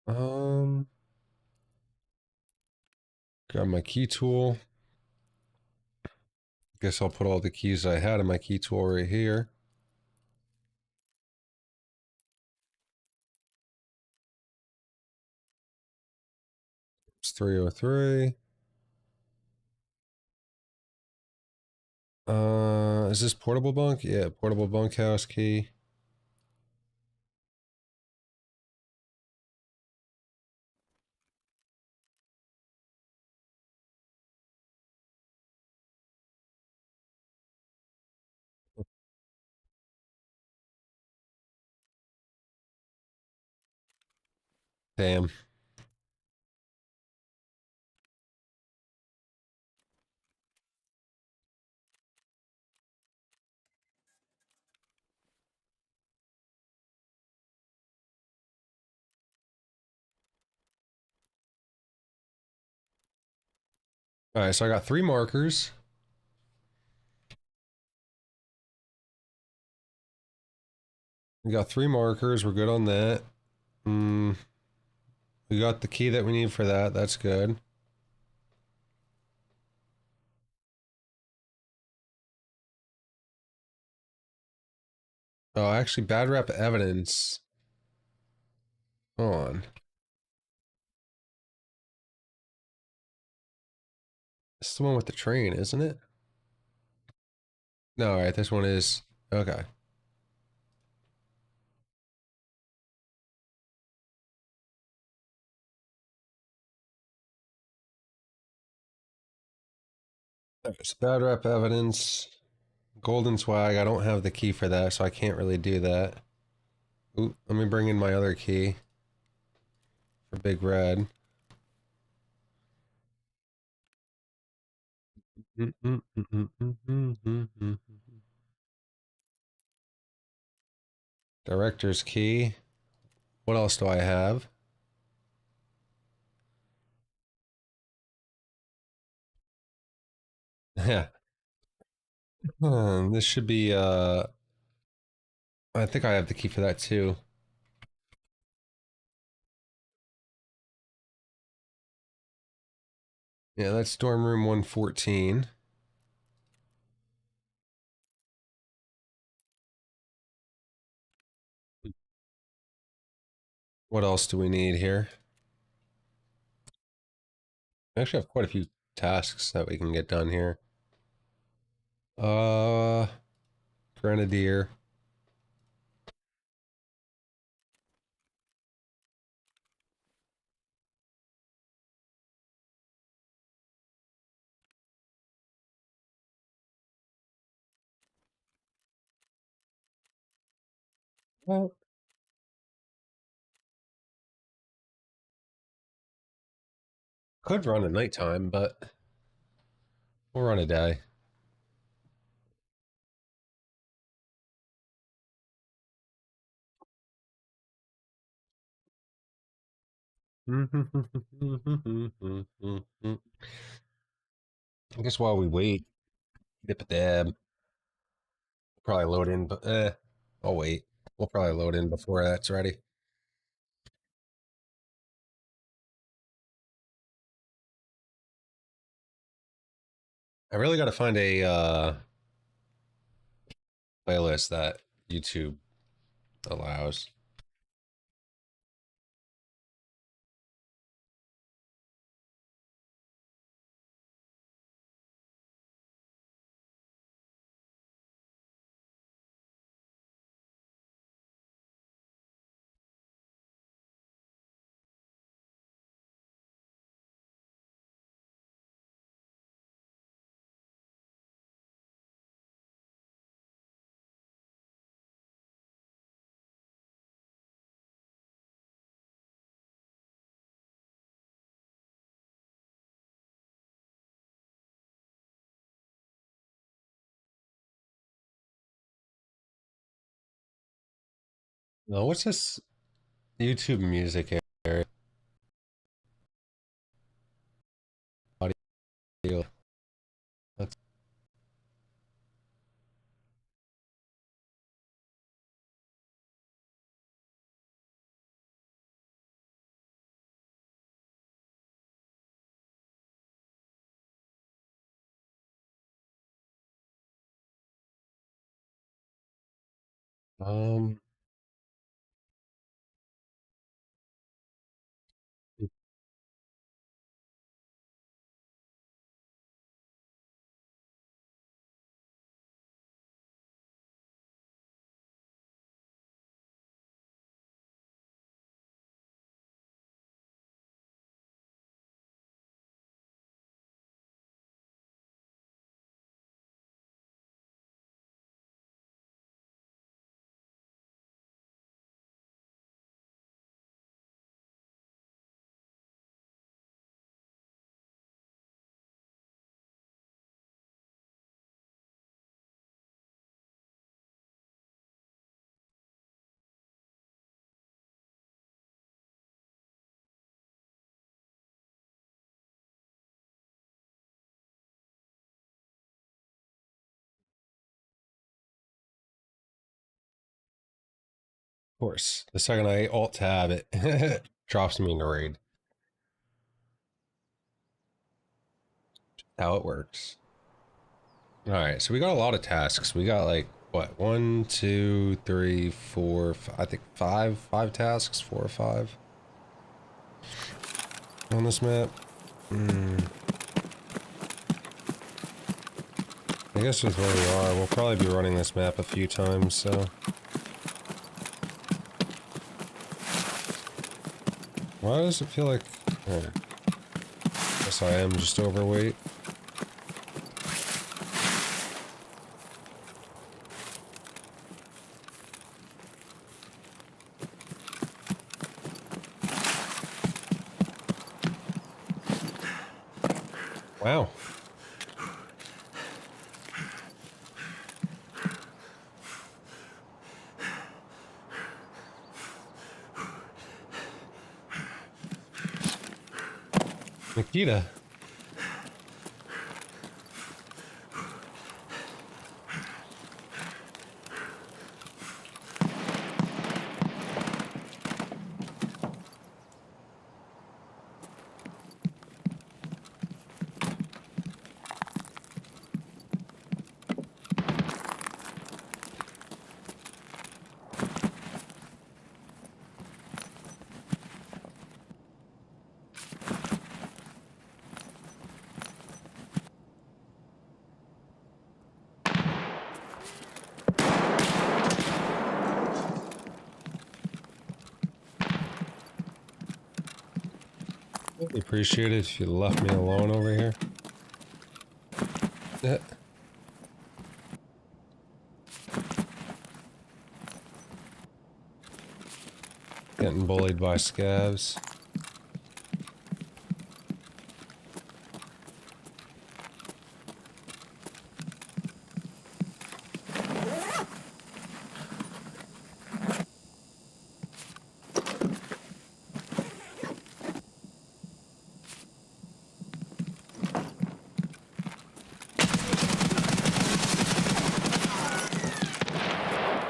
Um, got my key tool. Guess I'll put all the keys I had in my key tool right here. It's 303. Is this portable bunk? Yeah, portable bunkhouse key. Damn. Alright, so I got 3 markers. We got 3 markers. We're good on that. We got the key that we need for that. That's good. Oh, actually, bad rep evidence. Hold on. This is the one with the train, isn't it? No, alright, this one is... Okay. It's bad rep evidence. Golden swag. I don't have the key for that, so I can't really do that. Ooh, let me bring in my other key for Big Red. Director's key. What else do I have? Yeah. This should be, I think I have the key for that too. Yeah, that's dorm room 114. What else do we need here? I actually have quite a few tasks that we can get done here. Uh, Grenadier. Well, could run at nighttime, but we'll run a day. I guess while we wait, dip a dab. Probably load in, but I'll wait. We'll probably load in before that's ready. I really got to find a playlist that YouTube allows. No, what's this YouTube music area? Audio. That's, um, of course. The second I alt tab, it drops me in the raid. How it works. All right, so we got a lot of tasks. We got like what, 1, 2, 3, 4, I think five tasks, 4 or 5 on this map. I guess with where we are, we'll probably be running this map a few times, so. Why does it feel like... Oh. Guess I am just overweight. Wow. Nikita. Appreciate it if you left me alone over here. Yeah. Getting bullied by scavs.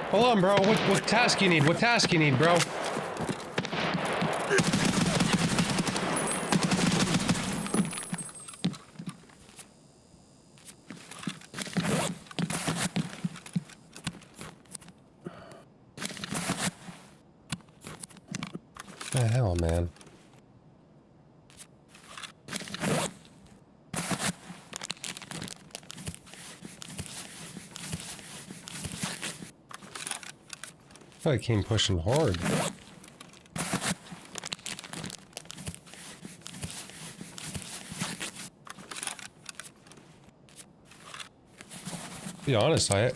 Hold on, bro. What task you need? What task you need, bro? The hell, man. I came pushing hard. Be honest, I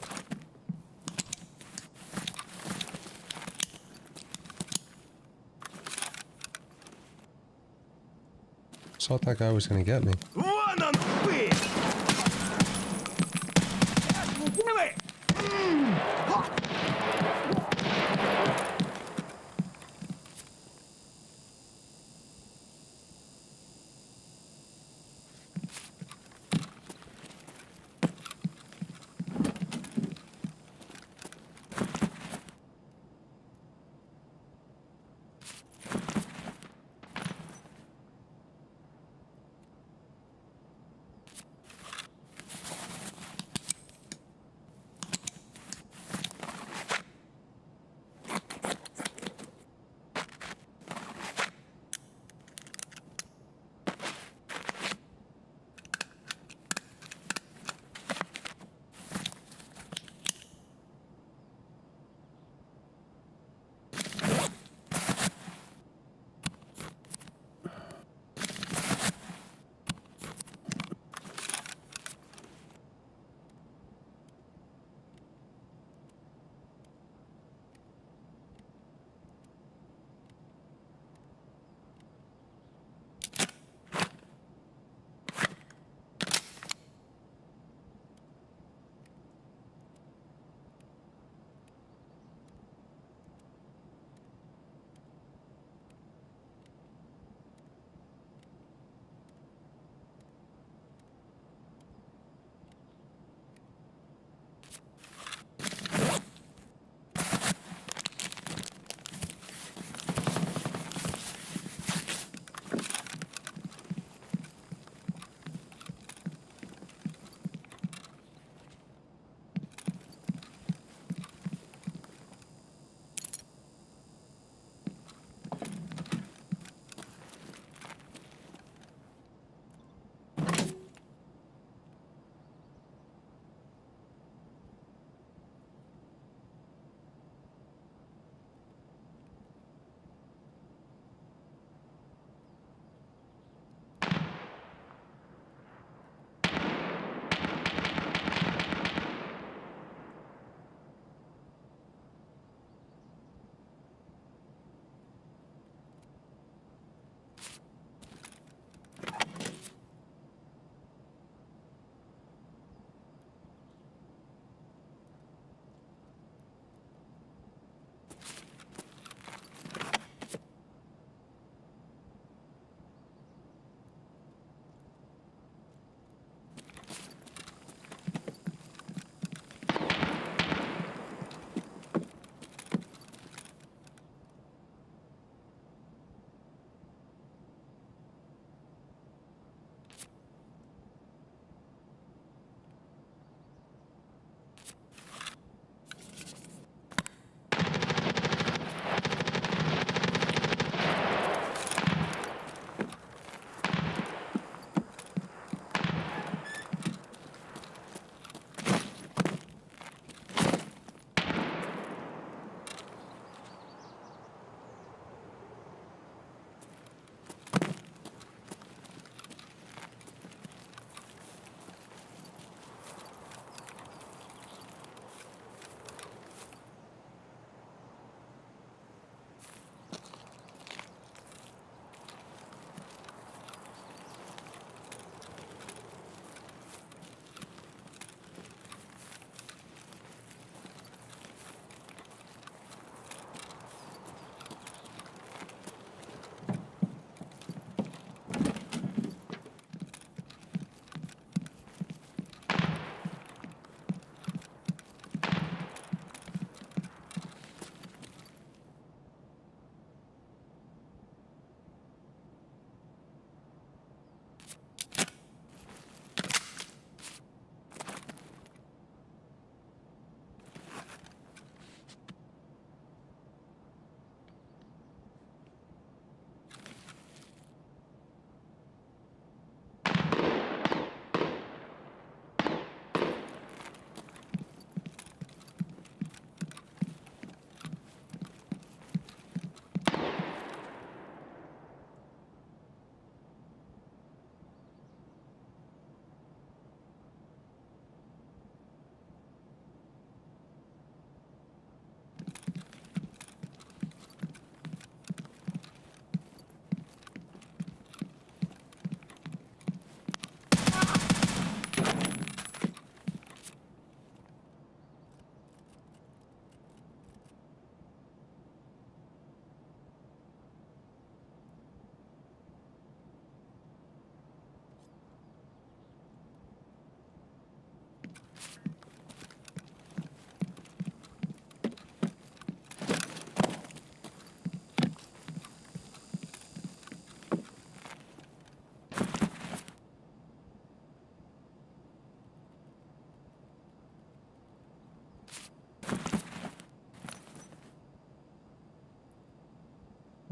thought that guy was gonna get me. Вон он, вы! Где вы?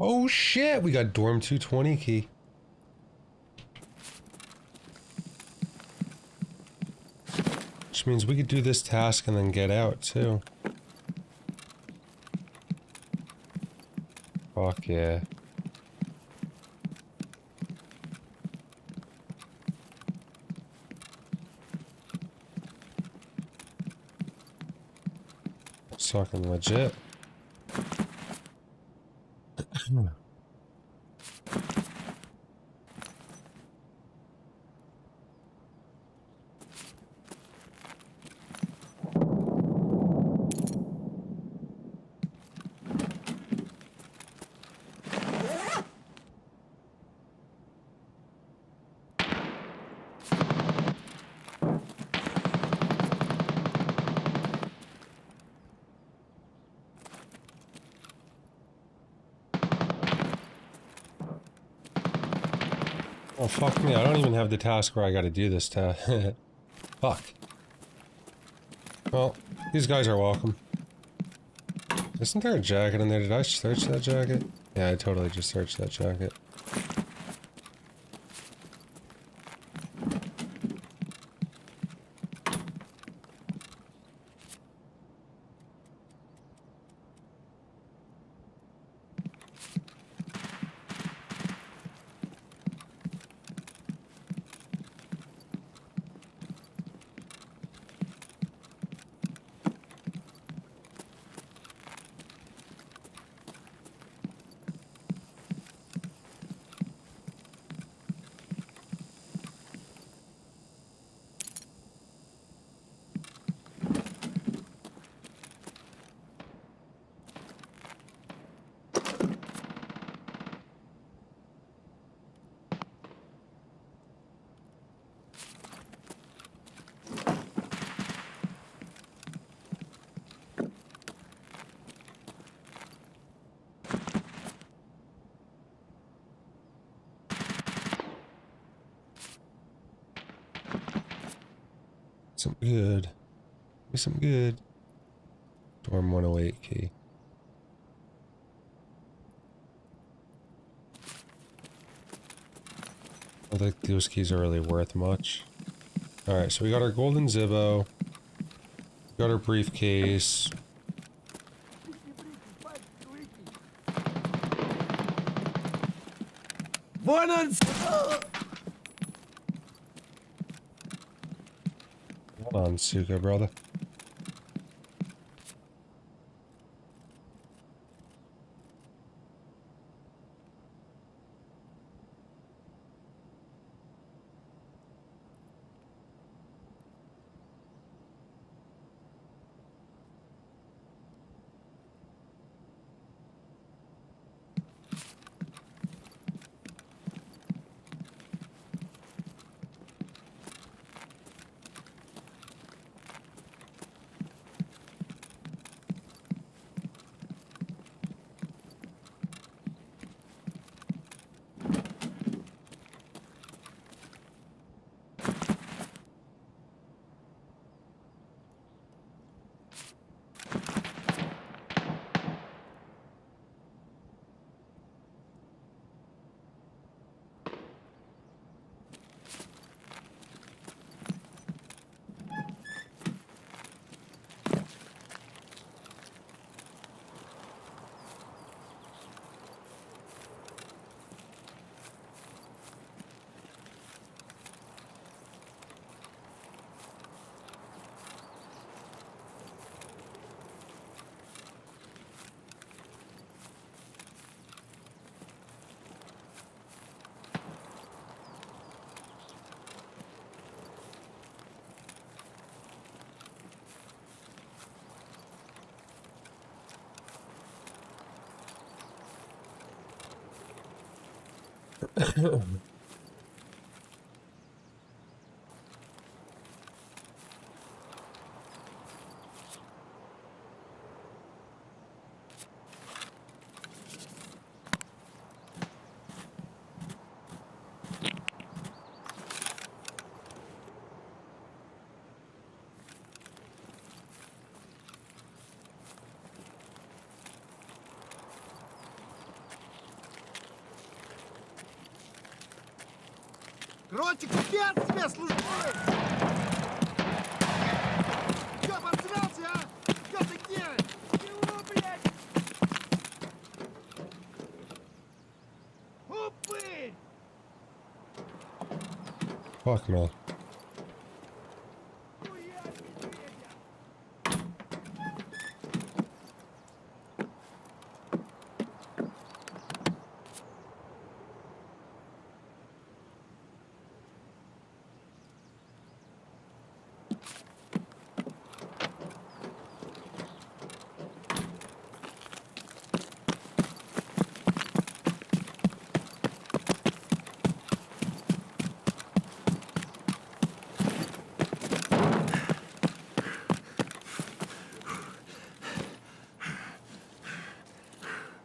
Oh shit, we got dorm 220 key. Which means we could do this task and then get out too. Fuck yeah. It's fucking legit. Oh fuck me, I don't even have the task where I gotta do this task. Fuck. Well, these guys are welcome. Isn't there a jacket in there? Did I search that jacket? Yeah, I totally just searched that jacket. Some good. Some good. Dorm 108 key. I don't think those keys are really worth much. Alright, so we got our golden Zippo. We got our briefcase. Вон он! Hold on, Suka, brother. Кротик, пец, спецслужбы! Чё, подсрался, а? Чё ты делаешь? Чего, блядь? Упырь! Fuck, man. Хуярь медведя!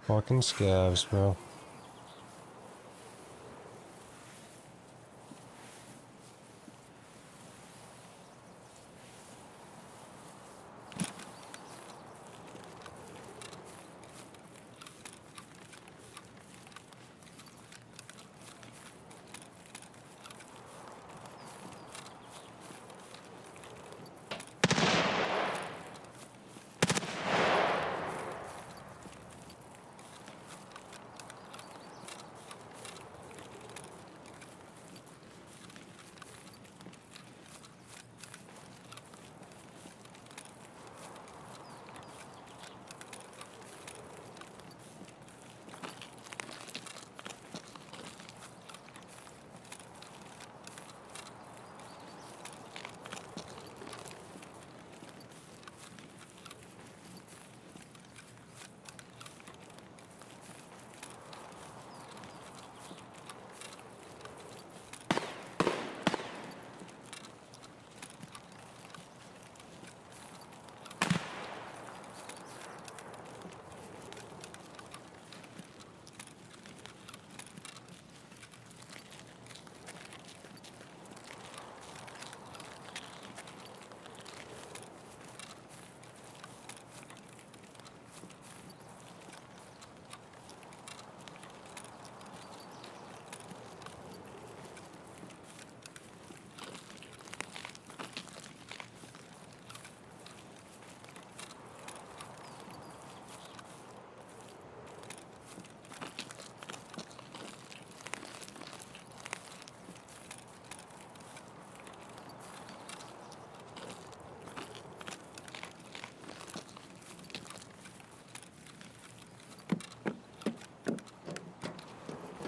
Fucking scavs, bro.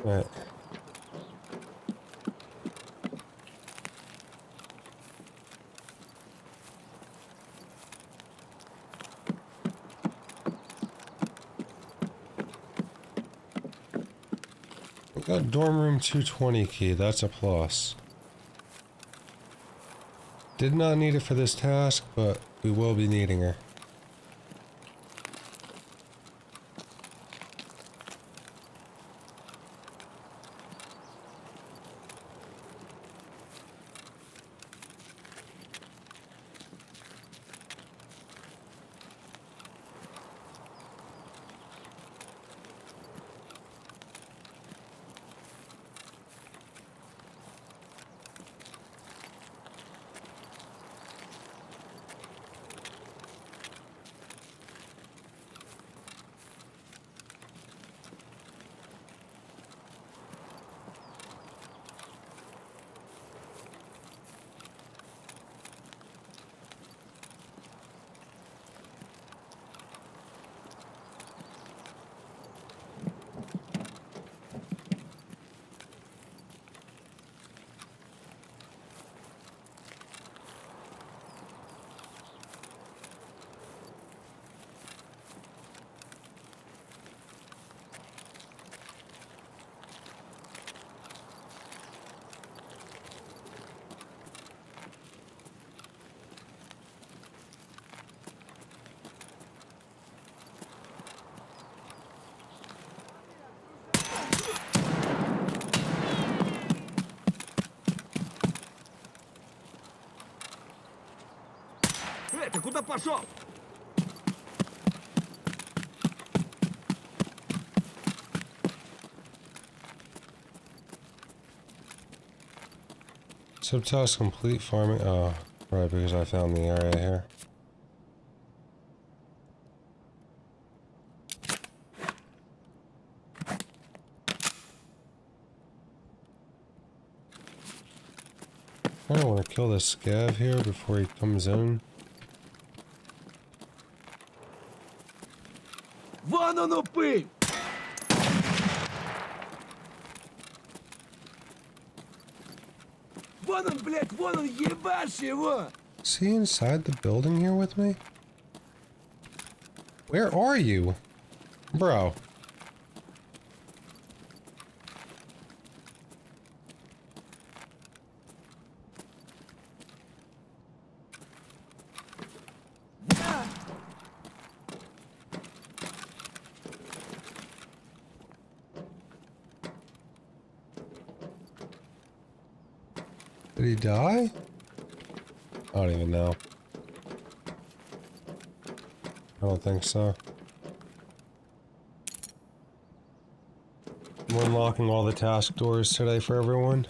Right. We got dorm room 220 key, that's a plus. Did not need it for this task, but we will be needing her. Ты куда пошел? Subtask complete farming. Oh, right, because I found the area here. I don't want to kill this scav here before he comes in. Вон он упырь! Вон он, блядь, вон он, ебашь его! Is he inside the building here with me? Where are you? Bro. Did he die? I don't even know. I don't think so. I'm unlocking all the task doors today for everyone.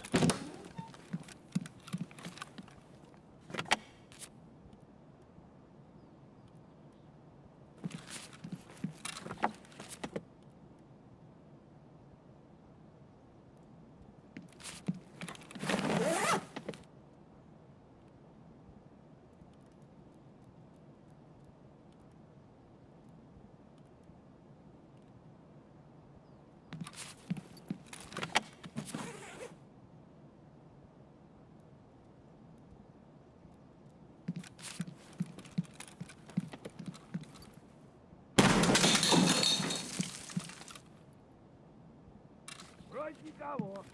Вроде никого.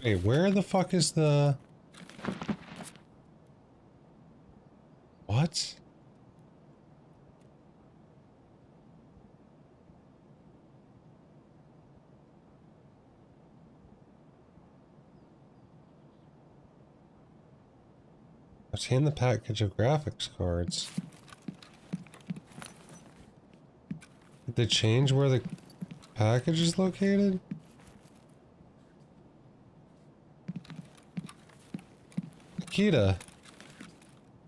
Hey, where the fuck is the... What? I've seen the package of graphics cards. Did they change where the package is located? Nikita,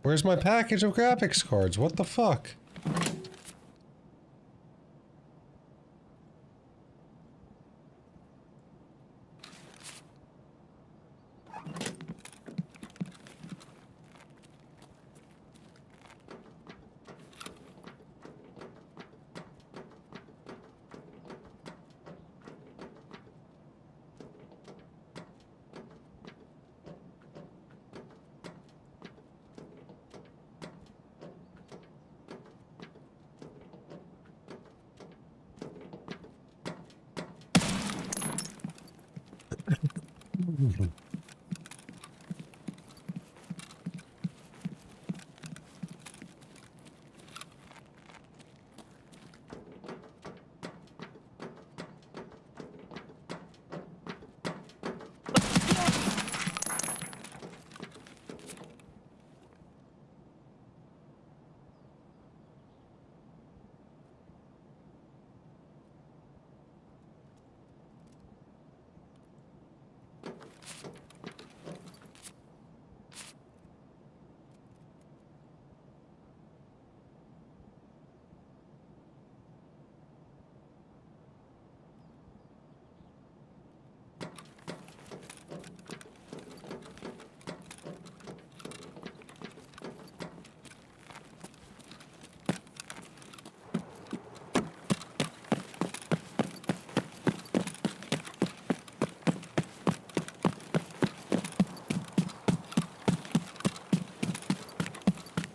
where's my package of graphics cards? What the fuck?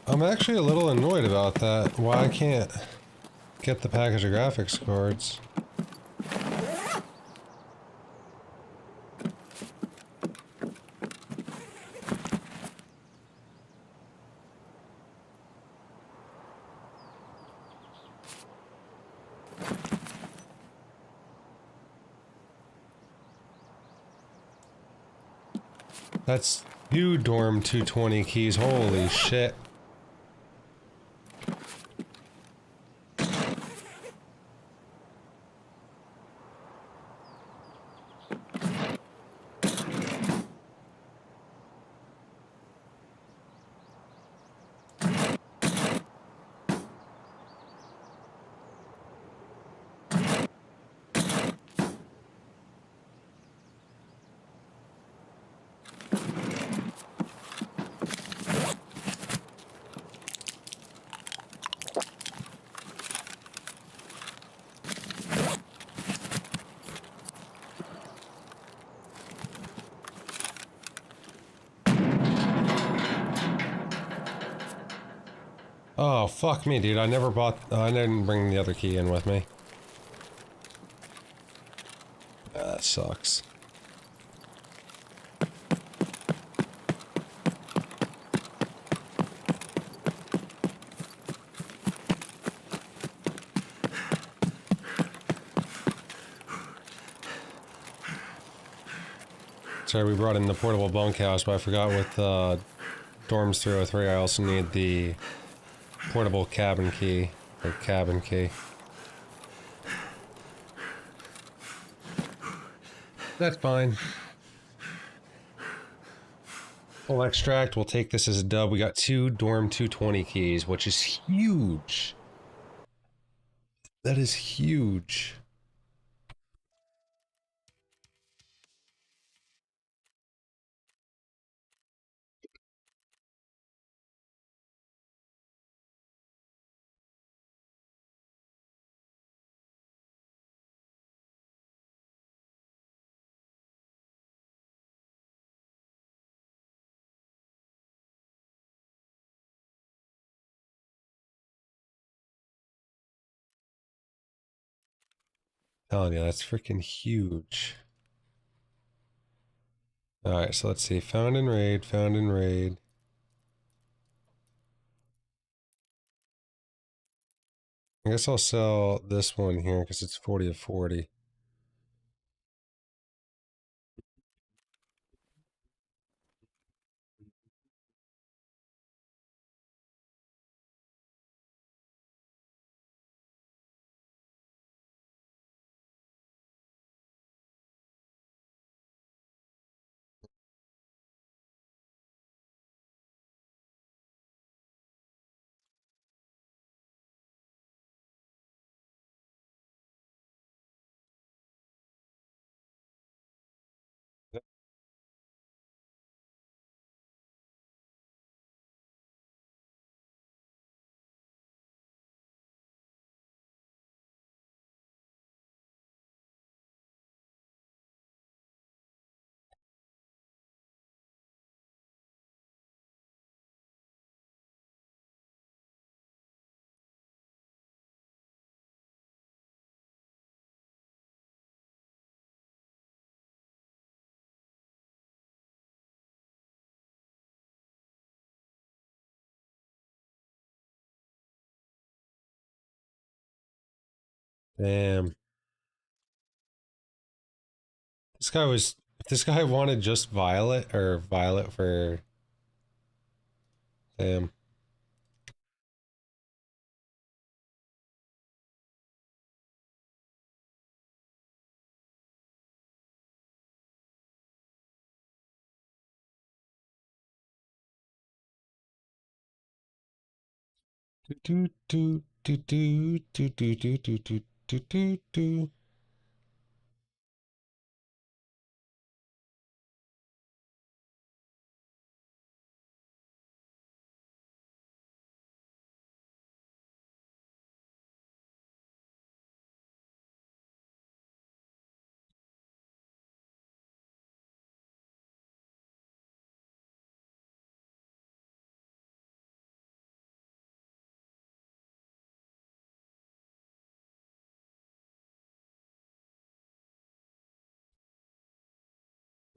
I'm actually a little annoyed about that. Why I can't get the package of graphics cards. That's you, Dorm 220 keys. Holy shit. Oh, fuck me, dude. I never bought... I didn't bring the other key in with me. That sucks. Sorry, we brought in the portable bunkhouse, but I forgot with dorms 303, I also need the portable cabin key. Or cabin key. That's fine. Full extract, we'll take this as a dub. We got 2 dorm 220 keys, which is huge. That is huge. Telling you, that's freaking huge. Alright, so let's see. Found in raid, found in raid. I guess I'll sell this one here because it's 40 of 40. Damn. This guy was... If this guy wanted just Violet, or Violet for... Damn. Do do do do do do do do do do do do.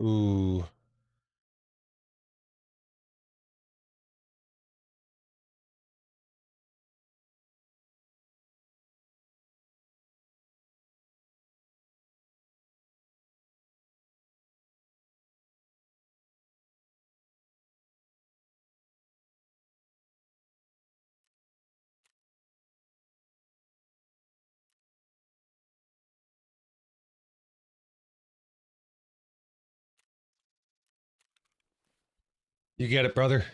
Ooh. You get it, brother.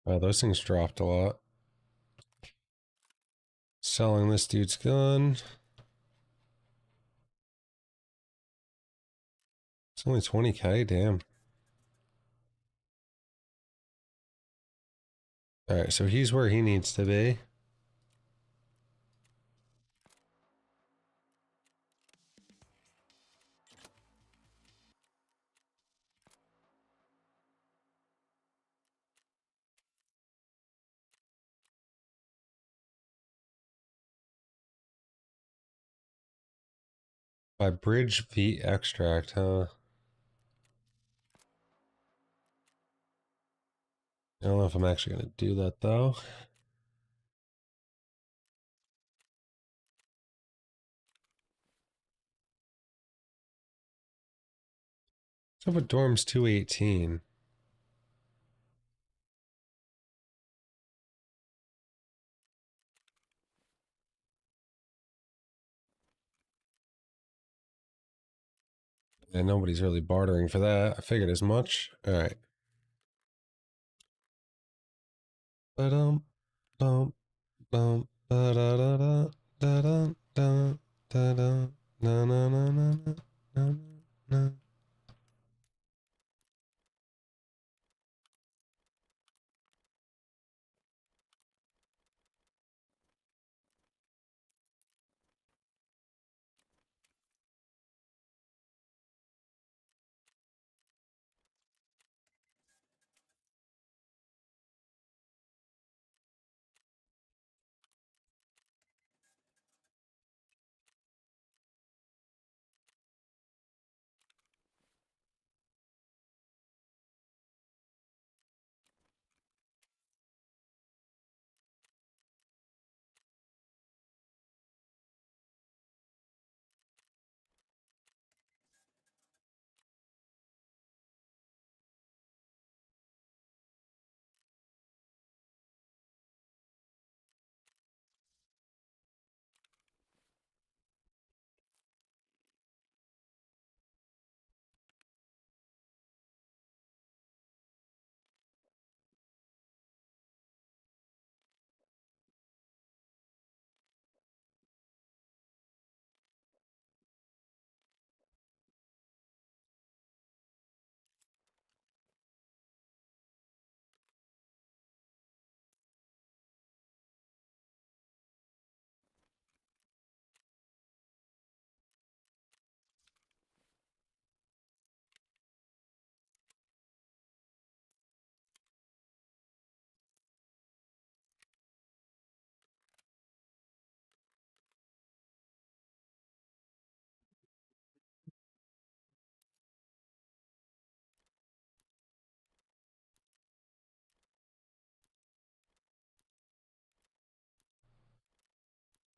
Wow, those things dropped a lot. Selling this dude's gun. It's only 20k, damn. Alright, so he's where he needs to be. By bridge V extract, huh? I don't know if I'm actually going to do that though. So what dorm's 218? And nobody's really bartering for that. I figured as much. Alright. Ba-dum, bum, bum, ba-da-da-da, da-da, da, da-da, na.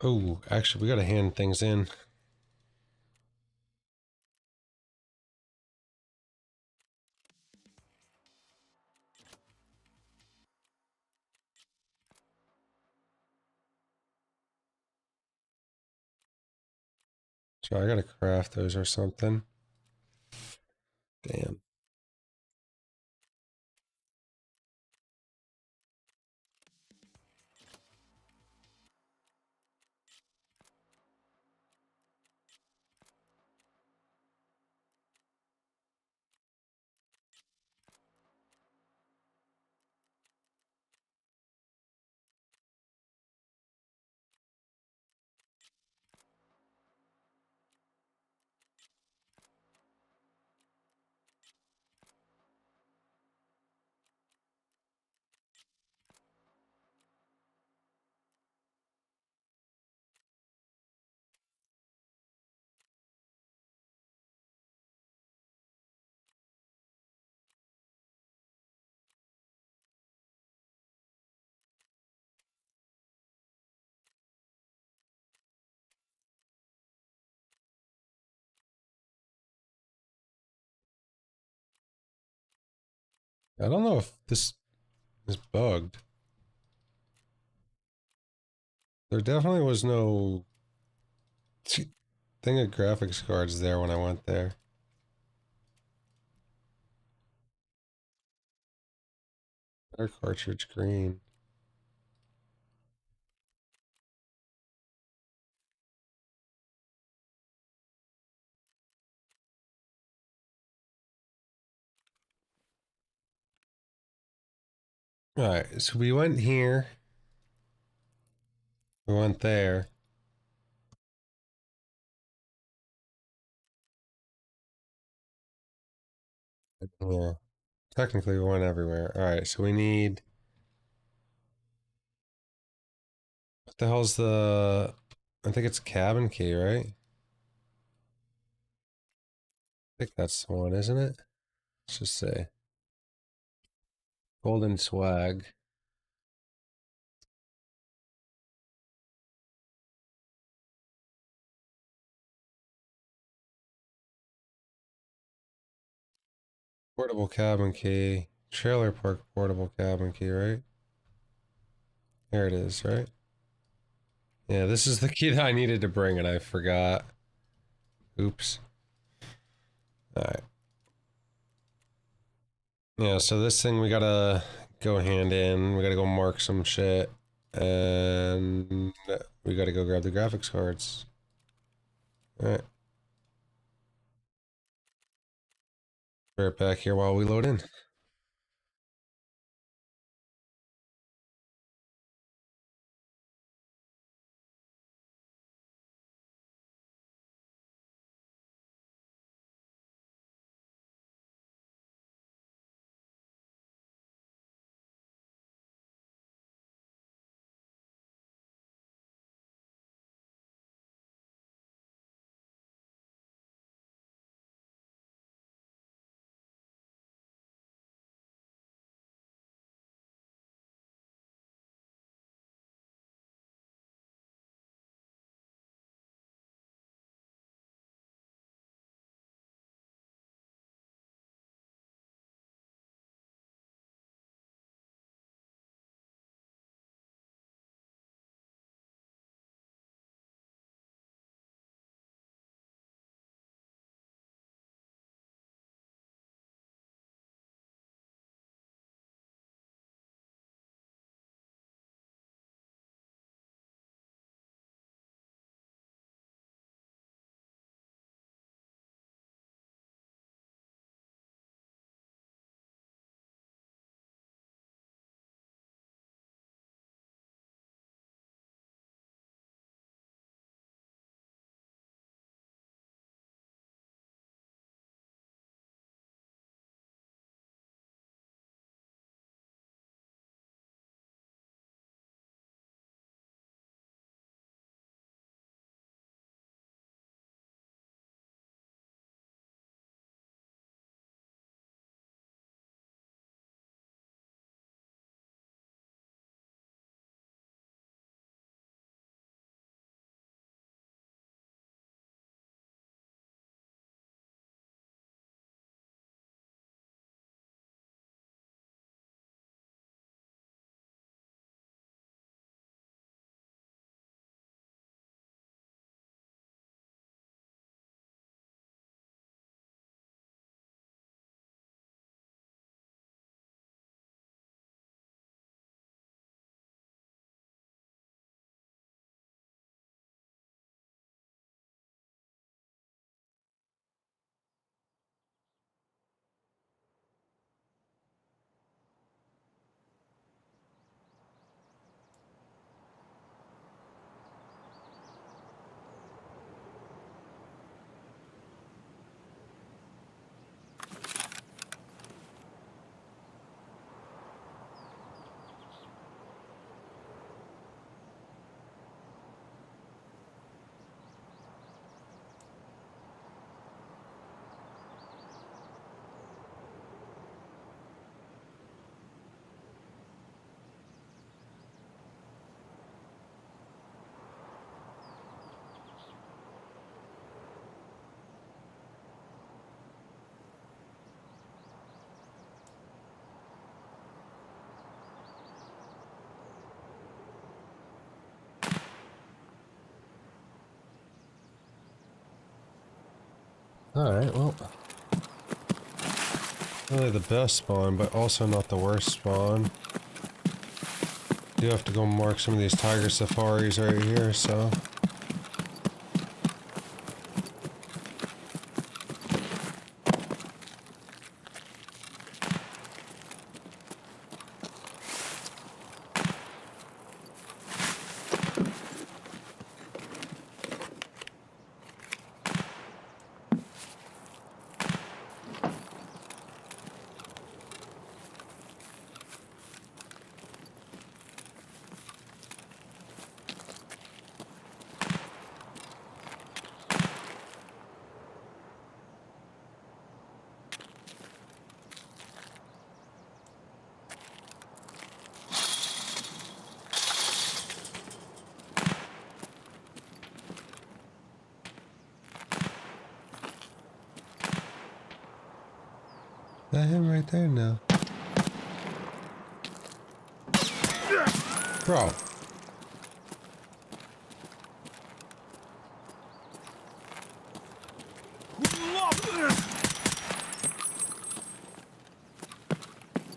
Oh, actually, we gotta hand things in. So I gotta craft those or something. Damn. I don't know if this is bugged. There definitely was no thing of graphics cards there when I went there. Our cartridge green. Alright, so we went here. We went there. Yeah. Technically, we went everywhere. Alright, so we need. What the hell's the. I think it's cabin key, right? think that's the one, isn't it? Let's just say golden swag. Portable cabin key. Trailer park portable cabin key, right? There it is, right? Yeah, this is the key that I needed to bring and I forgot. Oops. Alright. Yeah, so this thing we gotta go hand in. We gotta go mark some shit. And we gotta go grab the graphics cards. Alright. Be right back here while we load in. Alright, well. Really the best spawn, but also not the worst spawn. Do have to go mark some of these tiger safaris right here, so. that him right there? No. Bro.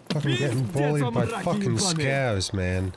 Fucking getting bullied by fucking scavs, man.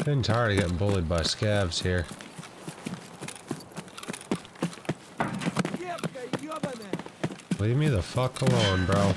Getting tired of getting bullied by scavs here. Leave me the fuck alone, bro.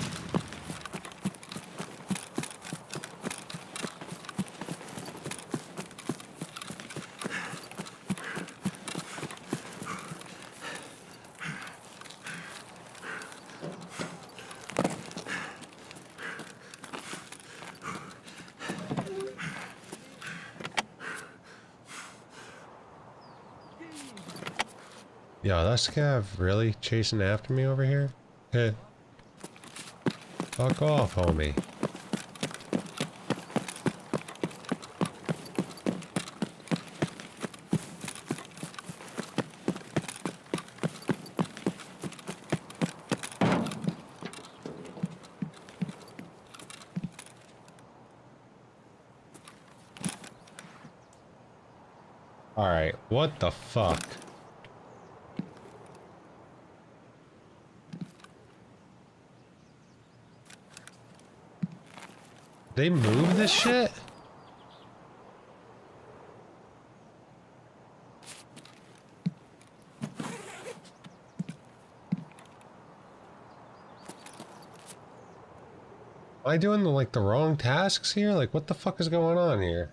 Yo, that scav really chasing after me over here? Heh. Fuck off, homie. Alright, what the fuck? They move this shit? Am I doing the wrong tasks here? Like, what the fuck is going on here?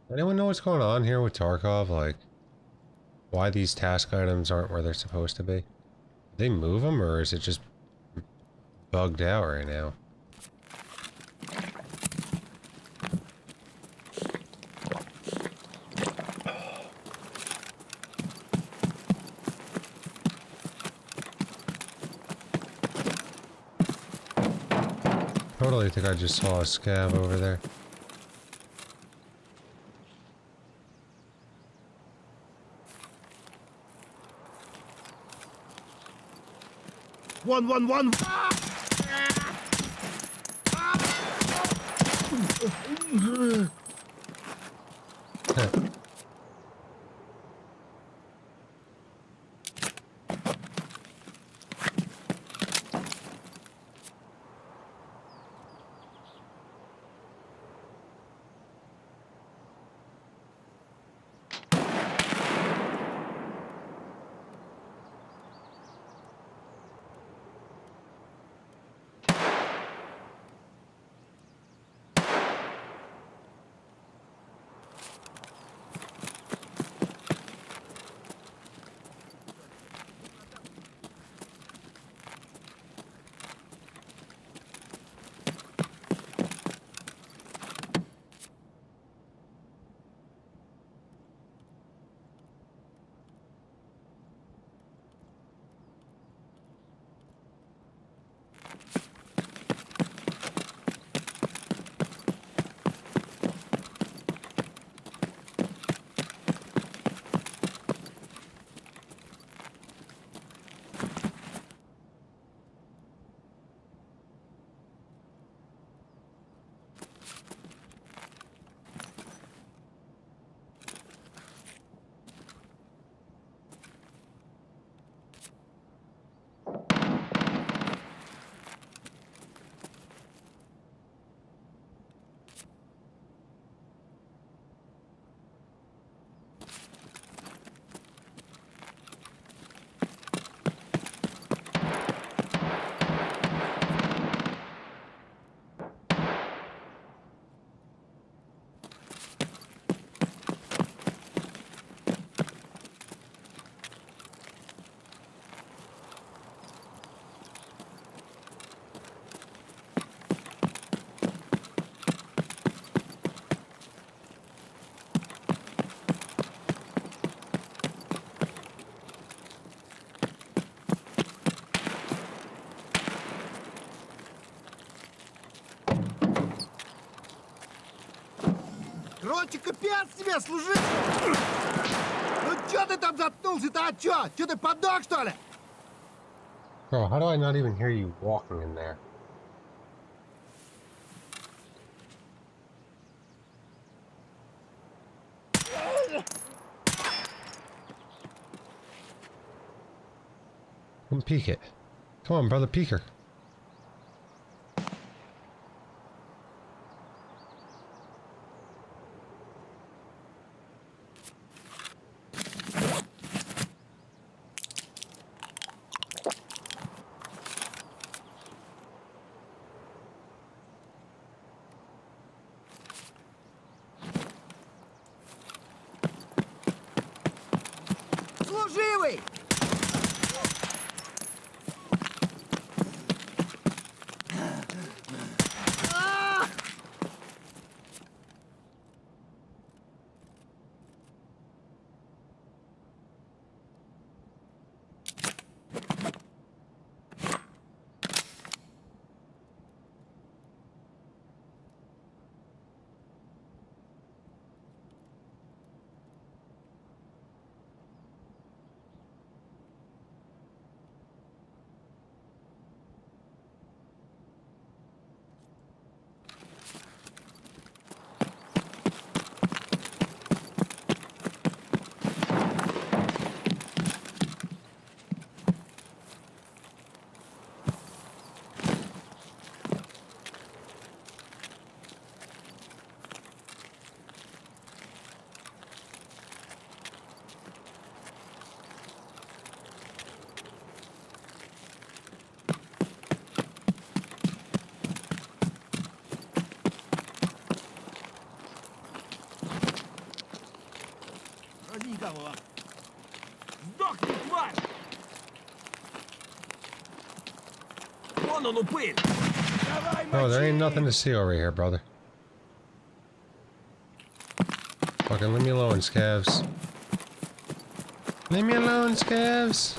Anyone know what's going on here with Tarkov? Like, why these task items aren't where they're supposed to be? Did they move them, or is it just bugged out right now? Totally think I just saw a scav over there. One. Короче, капец тебе, служи! Ну чё ты там заткнулся-то, а чё? Чё ты подох, что ли? Bro, how do I not even hear you walking in there? Come peek it. Come on, brother peeker. Служивый! Вроде никого. Сдохни, тварь! Вон он, упырь! Давай, Oh, there ain't мочи! nothing to see over here, brother. Fucking leave me alone, scavs. Leave me alone, scavs.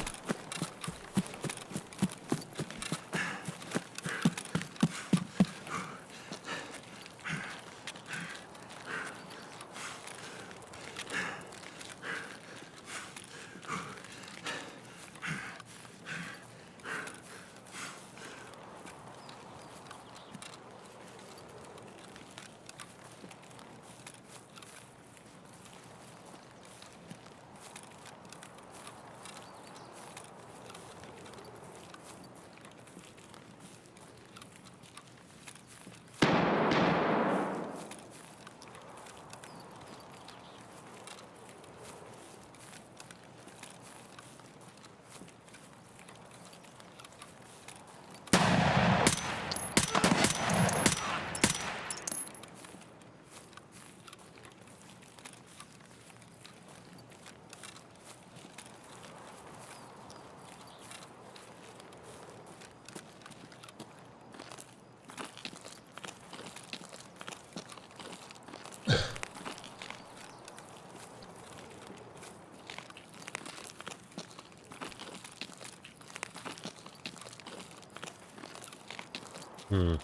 Hmm.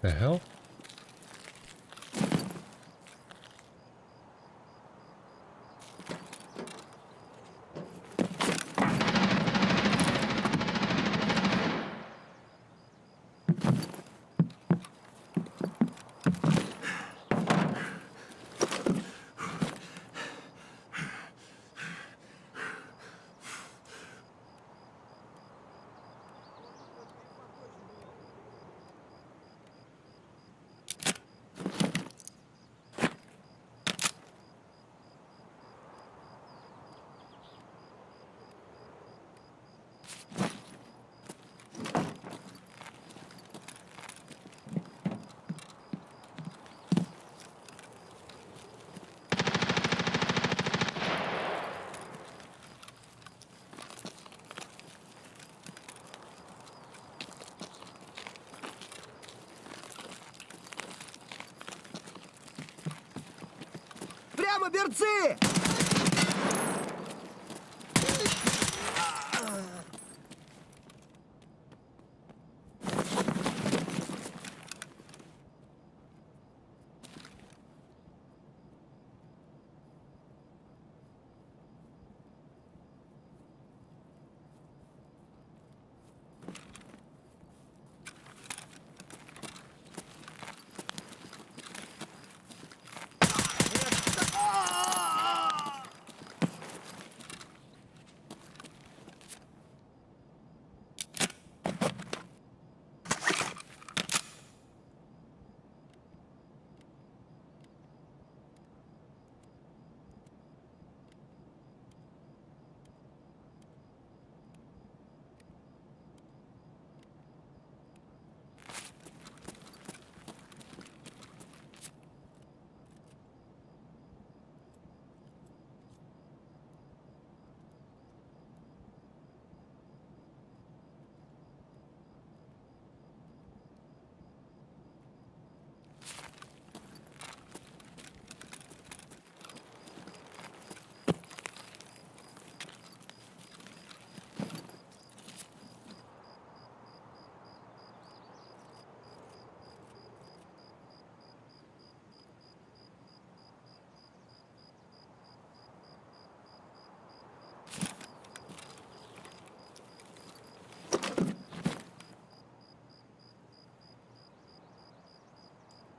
The hell? Берцы!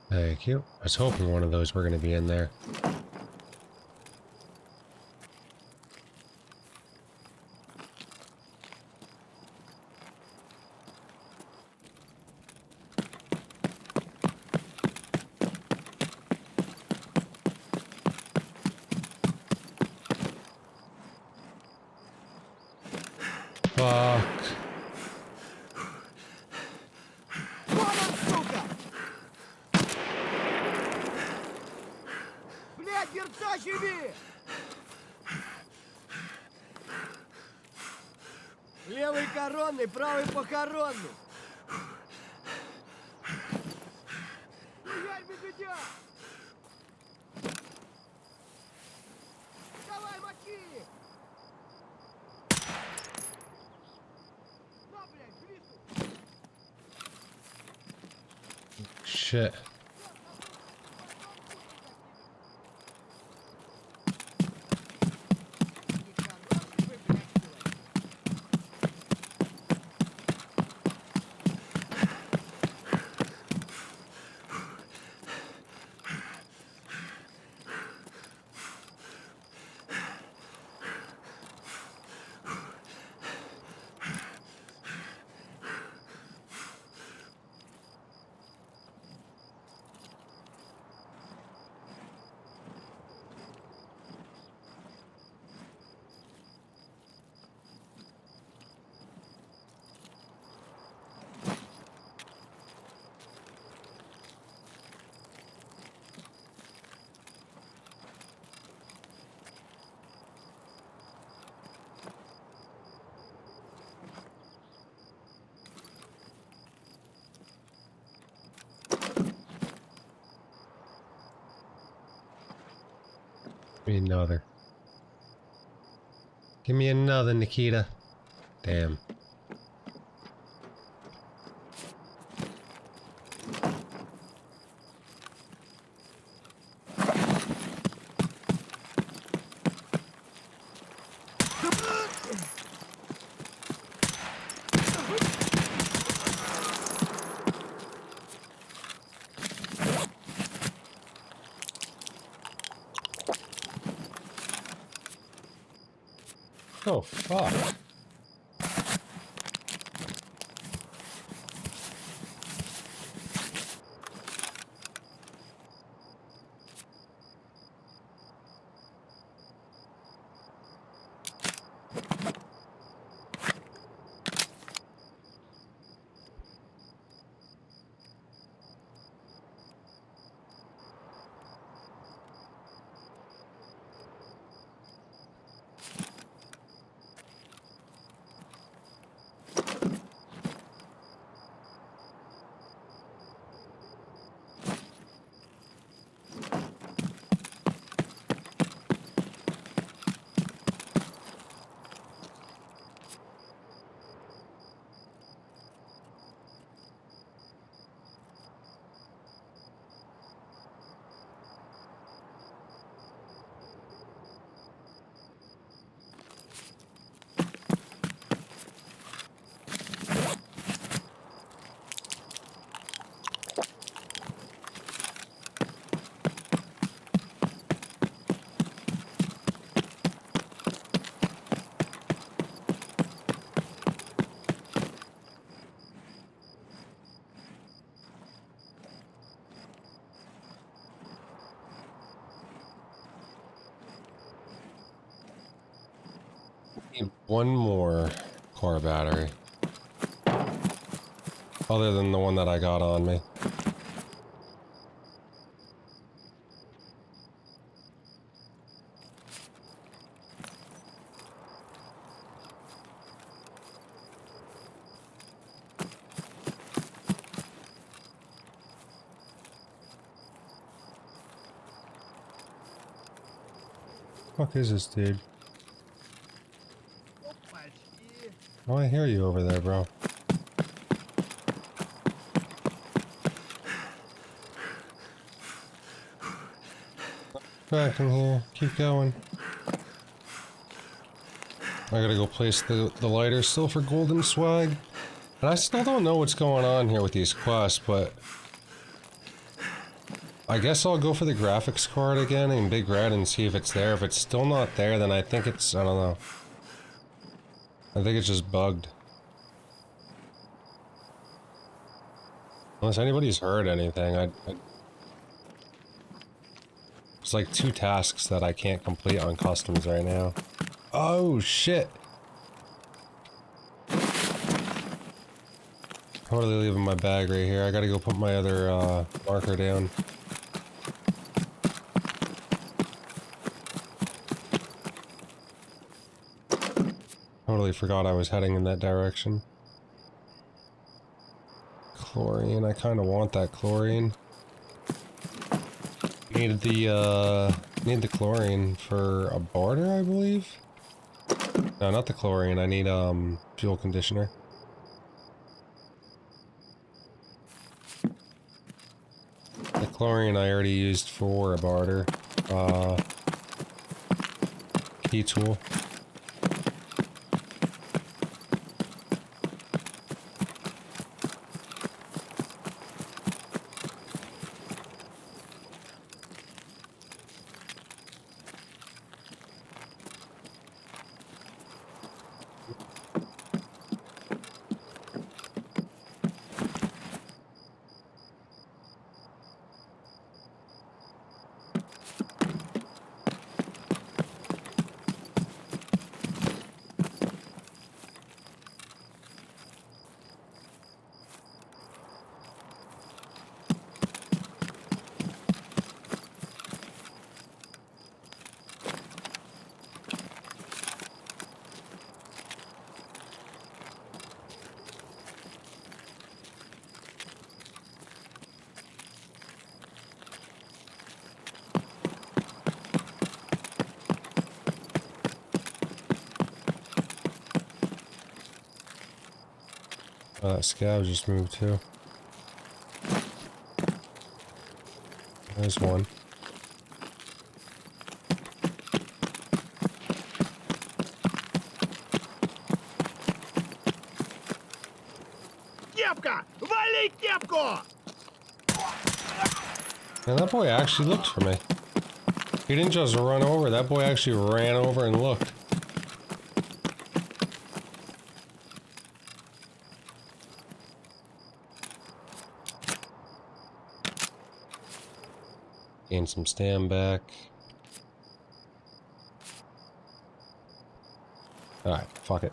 Thank you. I was hoping one of those were going to be in there. Fuck. Вон он, сука! Блядь, берца щеби! Левый коронный, правый похоронный. Хуярь медведя! Давай, мочи! На, блядь, Крису! Shit. Give me another. Give me another, Nikita. Damn. Oh, fuck. Need one more car battery. Other than the one that I got on me. Fuck is this dude? Oh, I hear you over there, bro. Back in here. Keep going. I gotta go place the lighter still for golden swag. And I still don't know what's going on here with these quests, but... I guess I'll go for the graphics card again in Big Red and see if it's there. If it's still not there, then I think it's... I don't know. I think it's just bugged. Unless anybody's heard anything, There's like 2 tasks that I can't complete on customs right now. Oh, shit! Totally leaving my bag right here. I gotta go put my other, marker down. Totally forgot I was heading in that direction. Chlorine, I kinda want that chlorine. Need the chlorine for a barter, I believe? No, not the chlorine, I need, fuel conditioner. The chlorine I already used for a barter. Key tool. Scavs just moved too. There's one. Кепка! Вали кепку! And that boy actually looked for me. He didn't just run over, that boy actually ran over and looked. Gain some stand back. Alright, fuck it.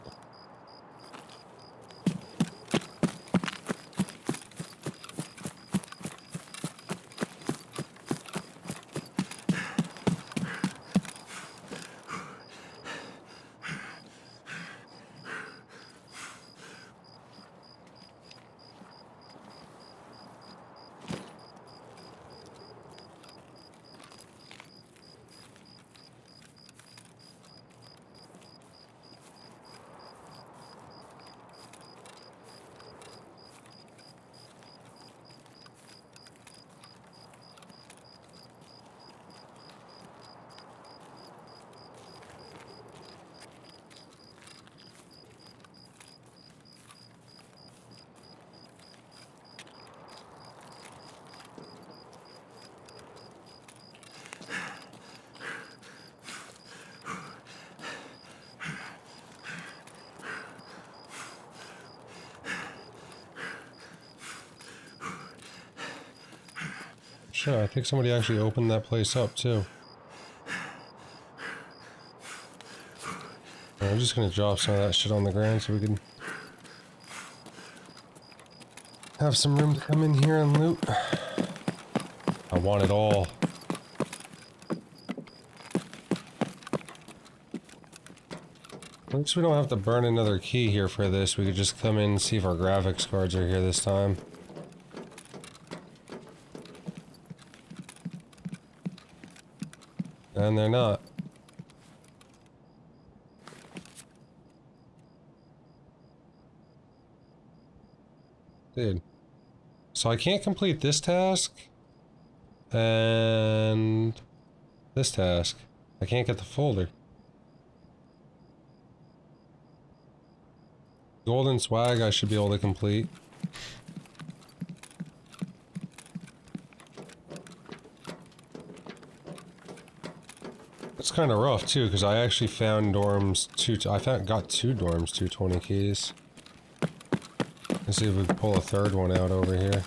Sure, I think somebody actually opened that place up too. I'm just gonna drop some of that shit on the ground so we can have some room to come in here and loot. I want it all. At least we don't have to burn another key here for this. We could just come in and see if our graphics cards are here this time. And they're not. Dude. So I can't complete this task. And this task. I can't get the folder. Golden swag I should be able to complete. It's kind of rough too, because I actually found dorms got two dorms 220 keys. Let's see if we can pull a third one out over here.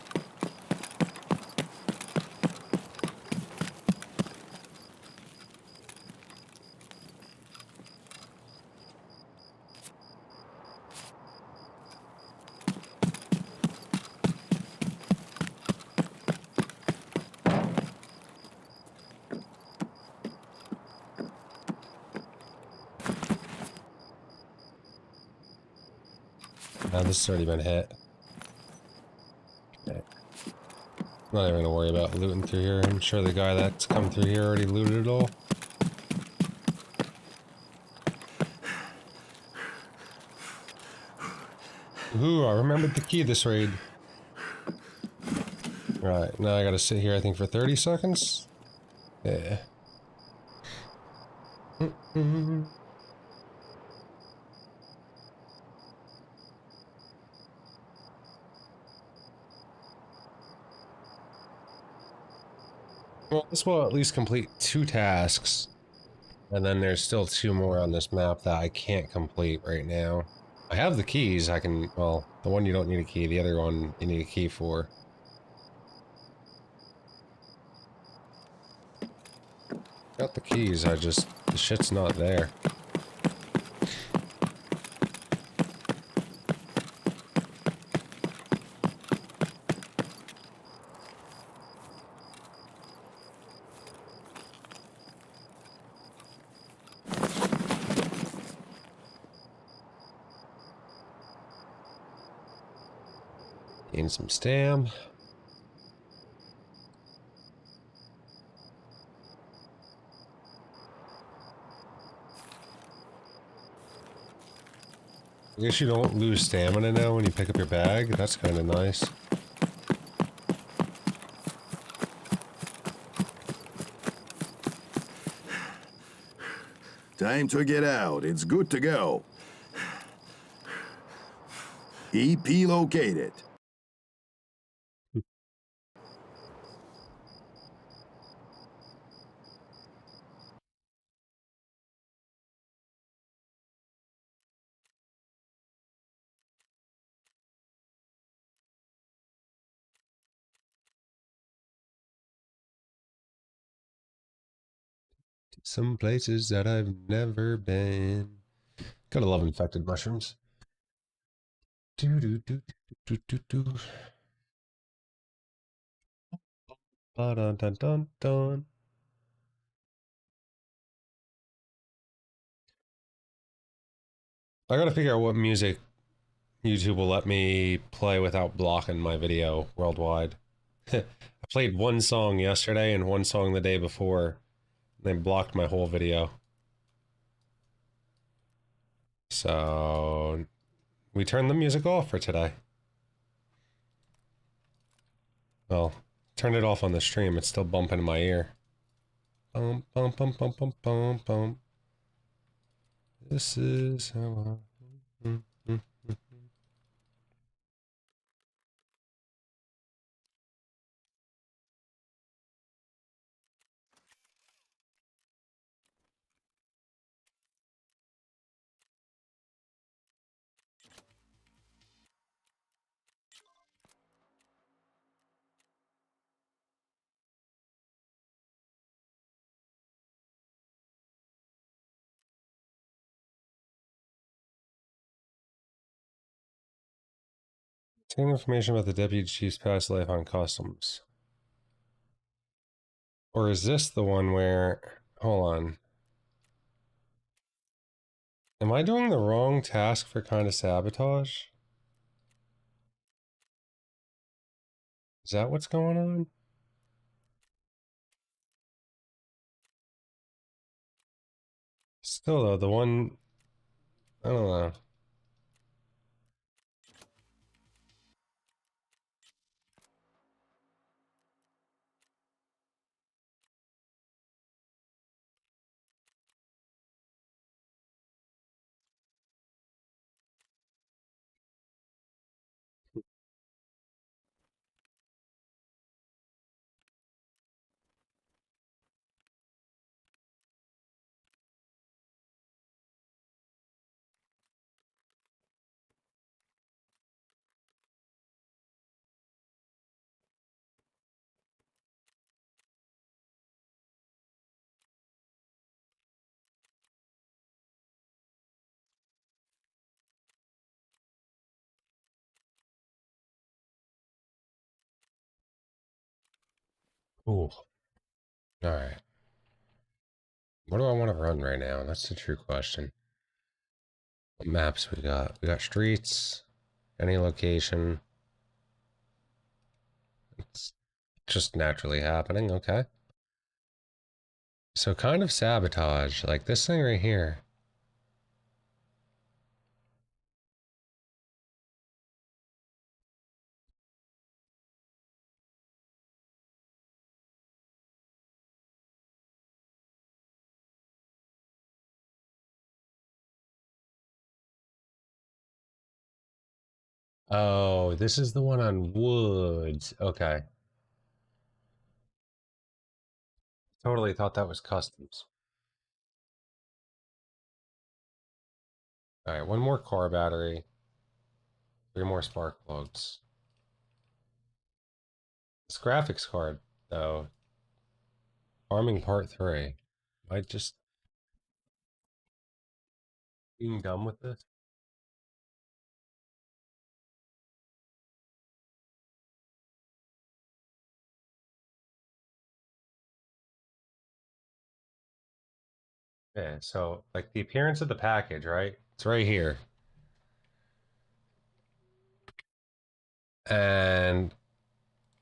Now this has already been hit. Okay. Not even gonna worry about looting through here. I'm sure the guy that's come through here already looted it all. Ooh, I remembered the key this raid. Right, now I gotta sit here I think for 30 seconds? Yeah. Well, this will at least complete 2 tasks. And then there's still 2 more on this map that I can't complete right now. I have the keys, I can, well, the one you don't need a key, the other one you need a key for. Got the keys, the shit's not there. Gain some stam. I guess you don't lose stamina now when you pick up your bag. That's kind of nice. Time to get out. It's good to go. EP located. Some places that I've never been. Gotta love infected mushrooms. Do do do do do do do. Ba dun dun dun dun. I gotta figure out what music YouTube will let me play without blocking my video worldwide. I played one song yesterday and one song the day before. They blocked my whole video. So we turned the music off for today. Well, turn it off on the stream. It's still bumping in my ear. Bum bum bum bum bum bum bum. This is how I... Obtain information about the deputy chief's past life on customs. Or is this the one where... Hold on. Am I doing the wrong task for kind of sabotage? Is that what's going on? Still though, the one... I don't know. Ooh. Alright. What do I want to run right now? That's the true question. What maps we got? We got streets, any location. It's just naturally happening, okay. So kind of sabotage, like this thing right here. Oh, this is the one on Woods. Okay. Totally thought that was customs. Alright, one more car battery. 3 more spark plugs. This graphics card, though. Farming Part 3. Am I just being dumb with this? Yeah, so, like, the appearance of the package, right? It's right here. And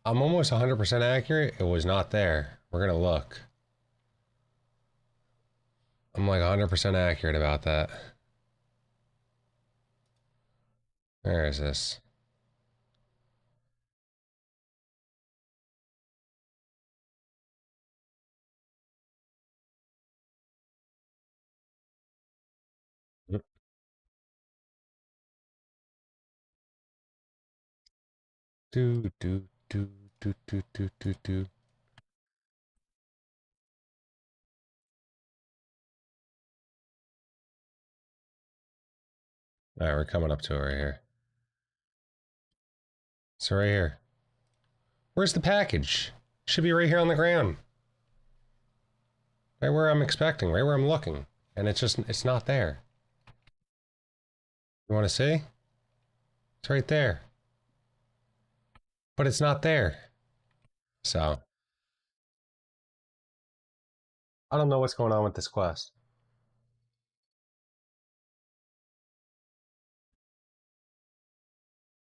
I'm almost 100% accurate. It was not there. We're gonna look. I'm like 100% accurate about that. Where is this? Do do do do do do do do. All right, we're coming up to it right here. So right here. Where's the package? Should be right here on the ground. Right where I'm expecting, right where I'm looking. And it's not there. You want to see? It's right there. But it's not there. So, I don't know what's going on with this quest.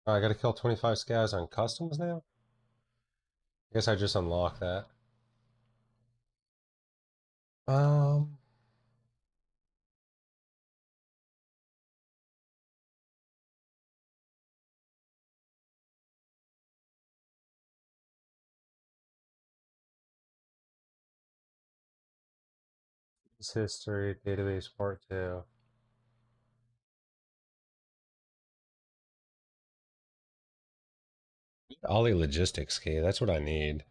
Oh, I gotta kill 25 scavs on customs now? I guess I just unlocked that. Um, it's history, database part 2. Ollie logistics key, that's what I need.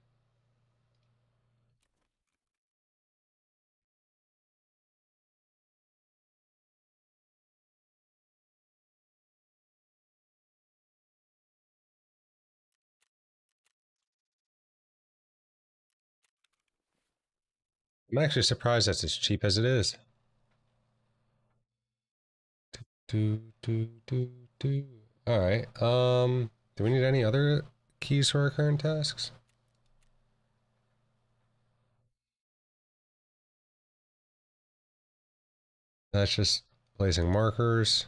I'm actually surprised that's as cheap as it is. Do do do do. All right. Do we need any other keys for our current tasks? That's just placing markers.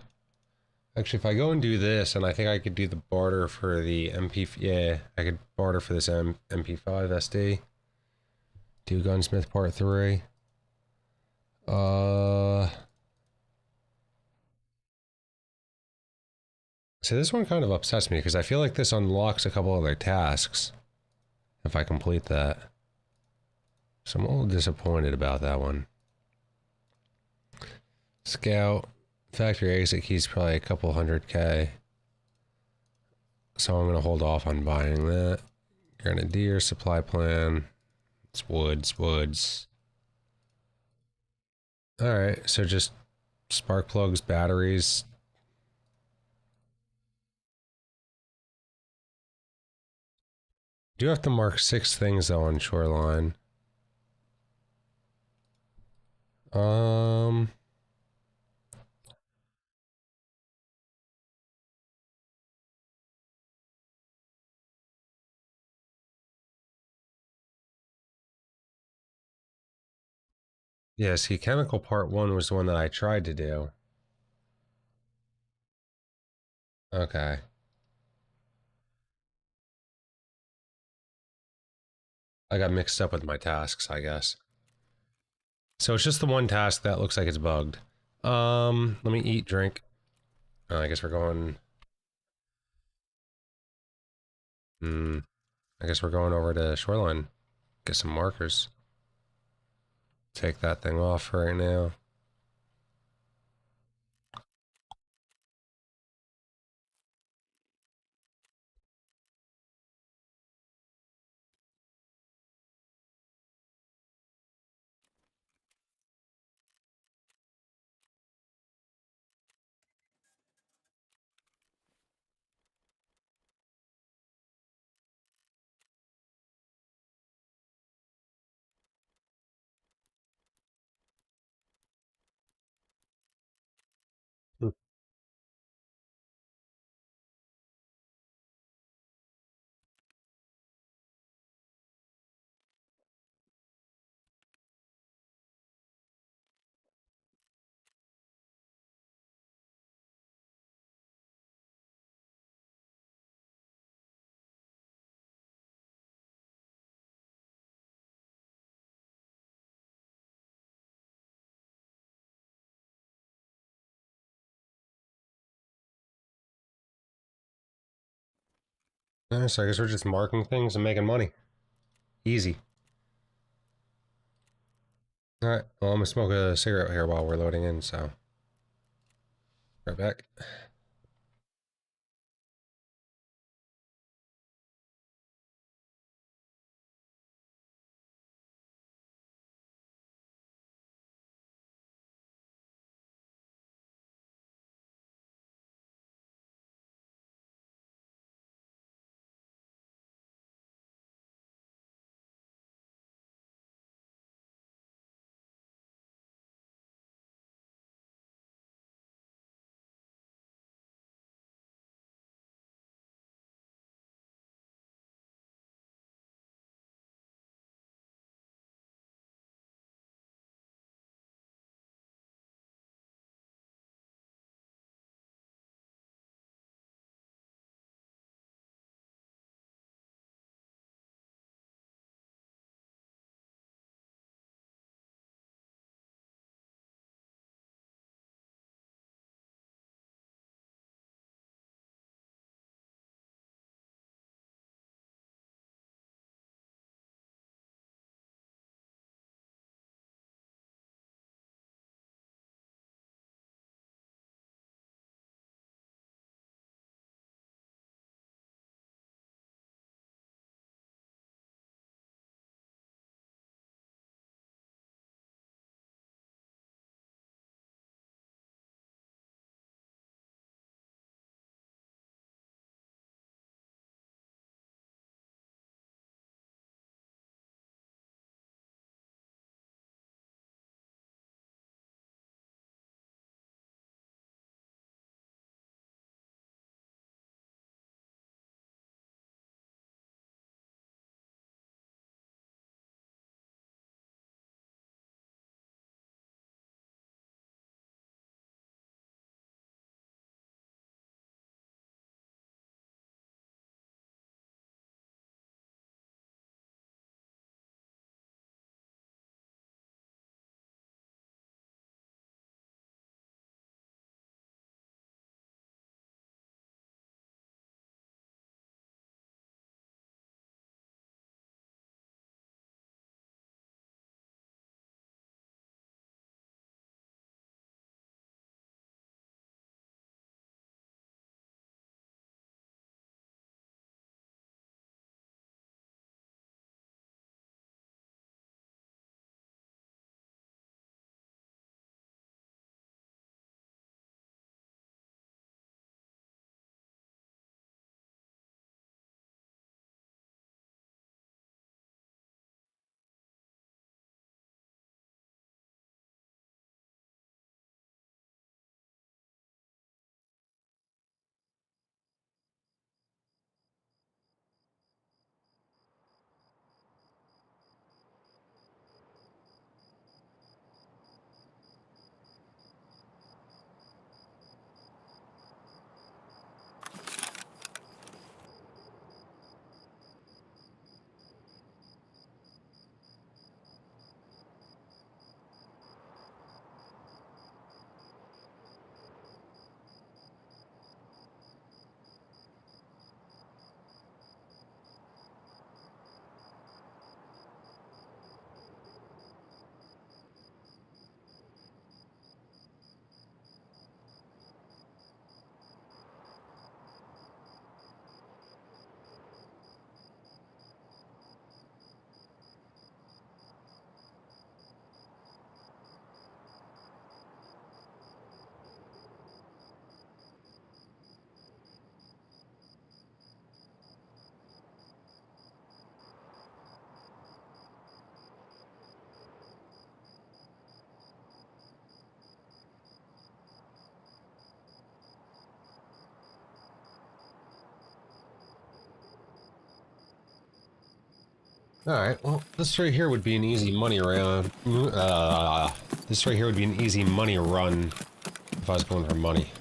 Actually, if I go and do this, and I think I could do the barter for the MP... Yeah, I could barter for this MP5 SD. Do Gunsmith Part 3. So this one kind of upsets me, because I feel like this unlocks a couple other tasks. If I complete that. So I'm a little disappointed about that one. Scout. Factory exit key's probably a couple 100K. So I'm going to hold off on buying that. Grenadier, supply plan. It's woods. Alright, so just spark plugs, batteries. Do have to mark 6 things though on shoreline. Yeah, see, chemical part 1 was the one that I tried to do. Okay. I got mixed up with my tasks, I guess. So it's just the one task that looks like it's bugged. Let me eat, drink. I guess we're going... I guess we're going over to Shoreline. Get some markers. Take that thing off for right now. So I guess we're just marking things and making money. Easy. Alright, well, I'm gonna smoke a cigarette here while we're loading in, so... Right back. Alright, well, this right here would be an easy money round. This right here would be an easy money run if I was going for money.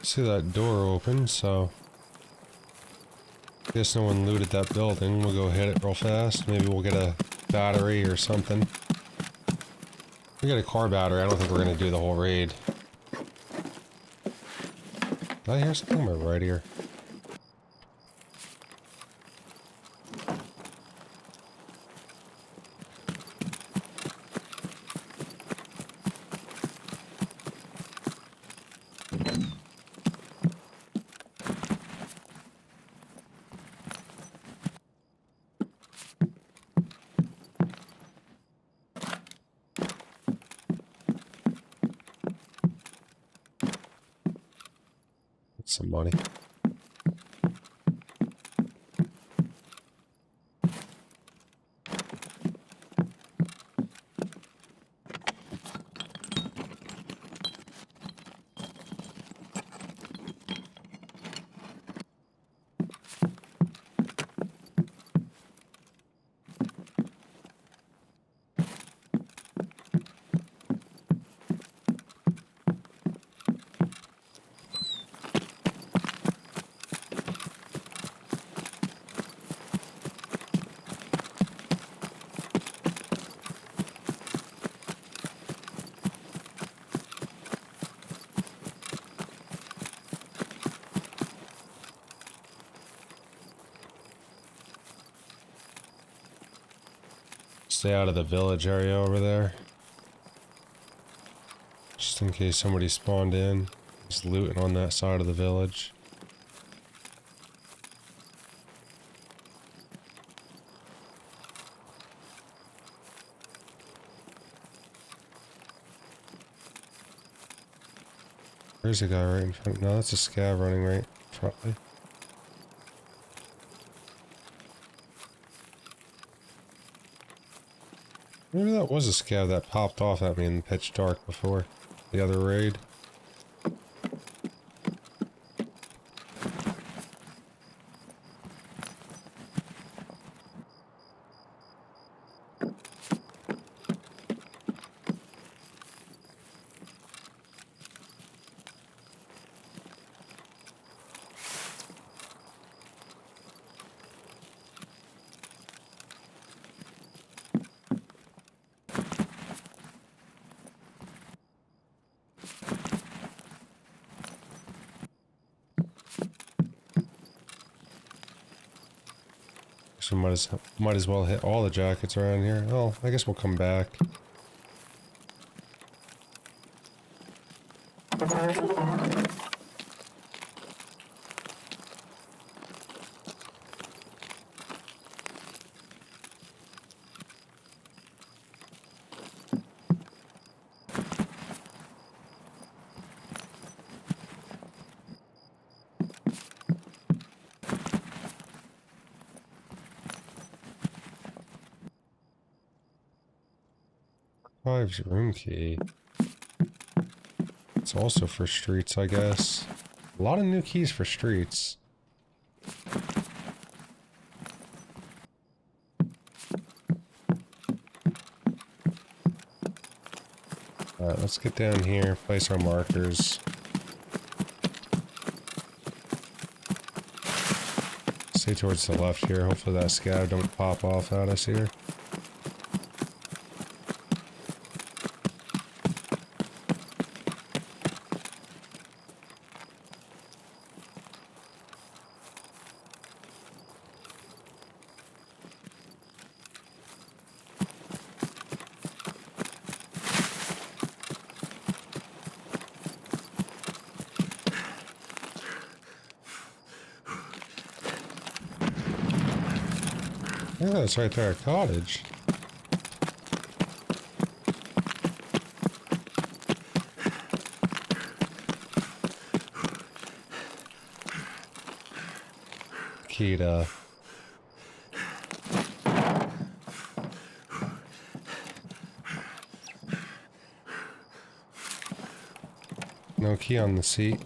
See that door open, so guess no one looted that building. We'll go hit it real fast. Maybe we'll get a battery or something. We got a car battery. I don't think we're gonna do the whole raid. Did I hear something? Am I right here? Some money. Stay out of the village area over there. Just in case somebody spawned in. Just looting on that side of the village. There's a guy right in front. No, that's a scav running right in front of me. Maybe that was a scav that popped off at me in the pitch dark before the other raid. So might as well hit all the jackets around here. Oh, I guess we'll come back. Five's room key. It's also for streets, I guess. A lot of new keys for streets. Alright, let's get down here, place our markers. Stay towards the left here. Hopefully that scav don't pop off at us here. think that's right there, a cottage. Kita. No key on the seat.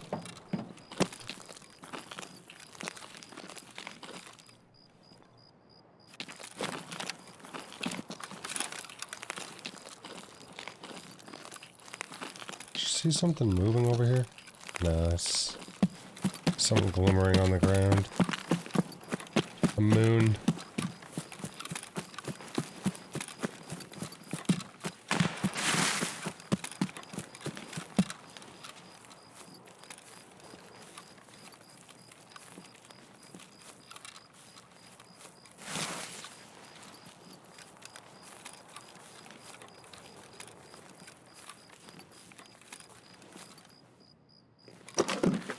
Did you see something moving over here? No, it's something glimmering on the ground. A moon.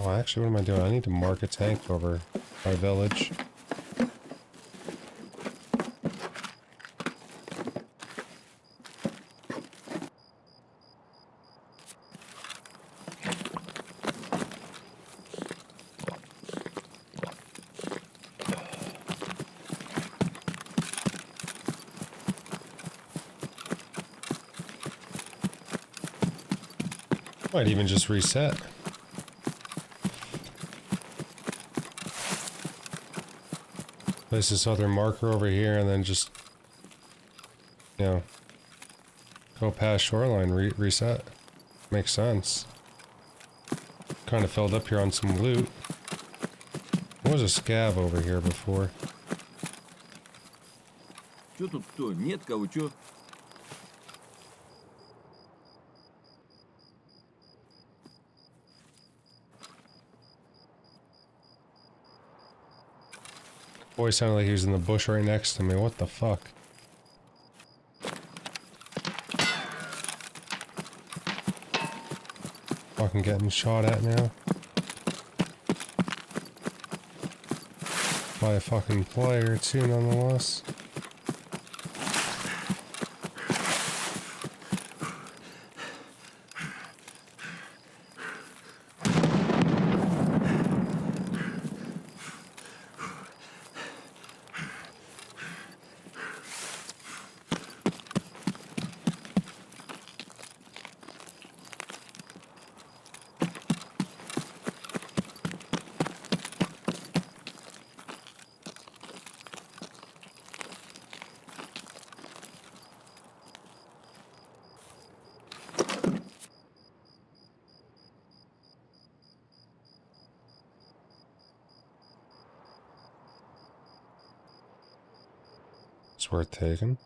Oh, actually, what am I doing? I need to mark a tank over my village. Might even just reset. Place this other marker over here and then just, you know, go past shoreline, reset. Makes sense. Kind of filled up here on some loot. There was a scav over here before. Чё тут кто? Нет кого, чё? Boy sounded like he was in the bush right next to me. What the fuck? Fucking getting shot at now. By a fucking player too, nonetheless. It's worth taking.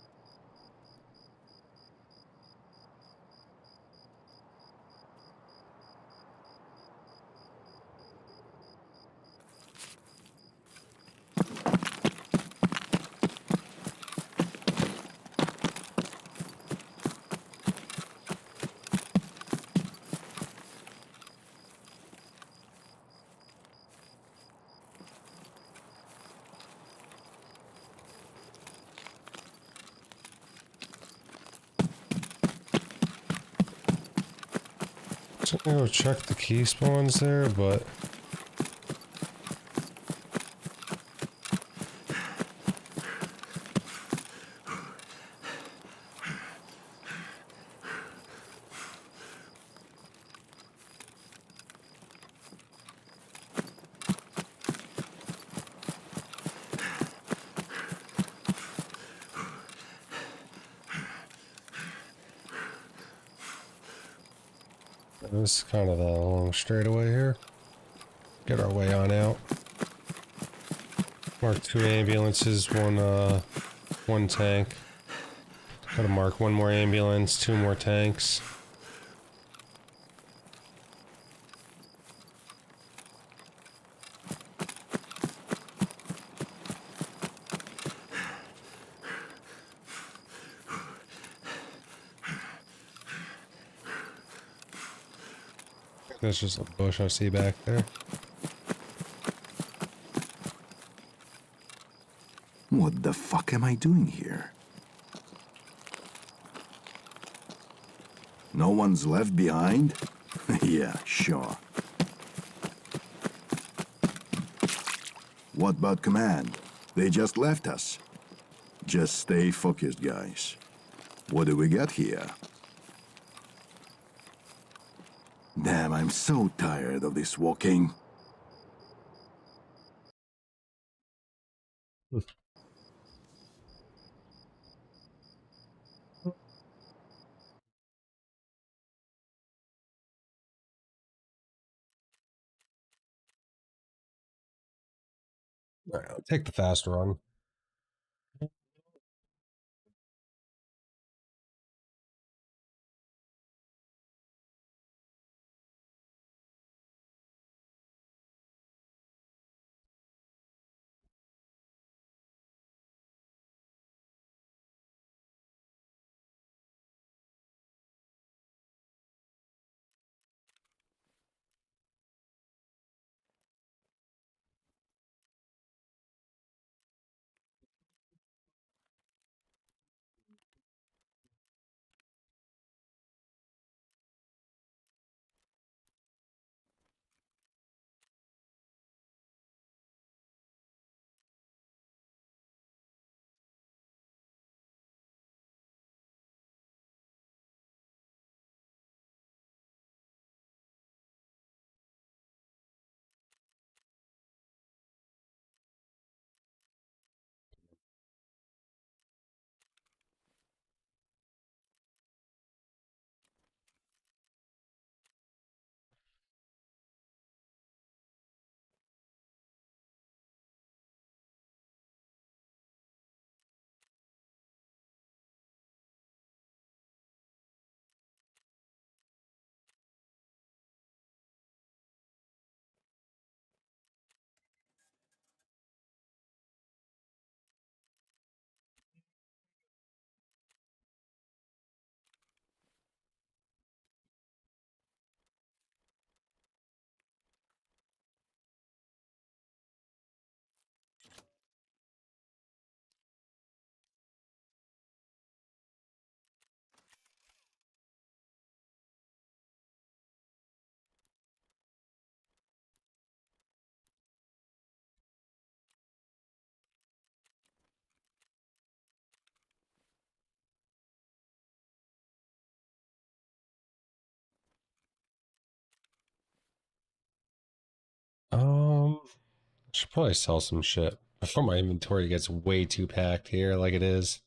I'm gonna go check the key spawns there, but this is kind of a long straightaway here. Get our way on out. Mark 2 ambulances, one tank. Gotta mark 1 more ambulance, 2 more tanks. That's just a bush I see back there. What the fuck am I doing here? No one's left behind? Yeah, sure. What about command? They just left us. Just stay focused, guys. What do we got here? Damn, I'm so tired of this walking. All right, I'll take the fast run. Um, should probably sell some shit before my inventory gets way too packed here, like it is.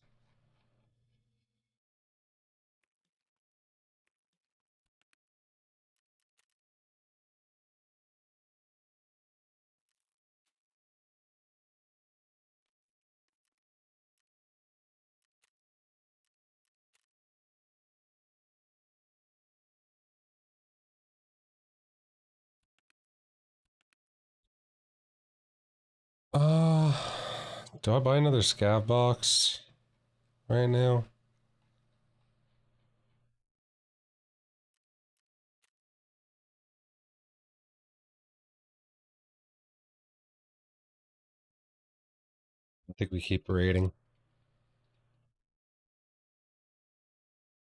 Uh, do I buy another scav box right now? I think we keep raiding.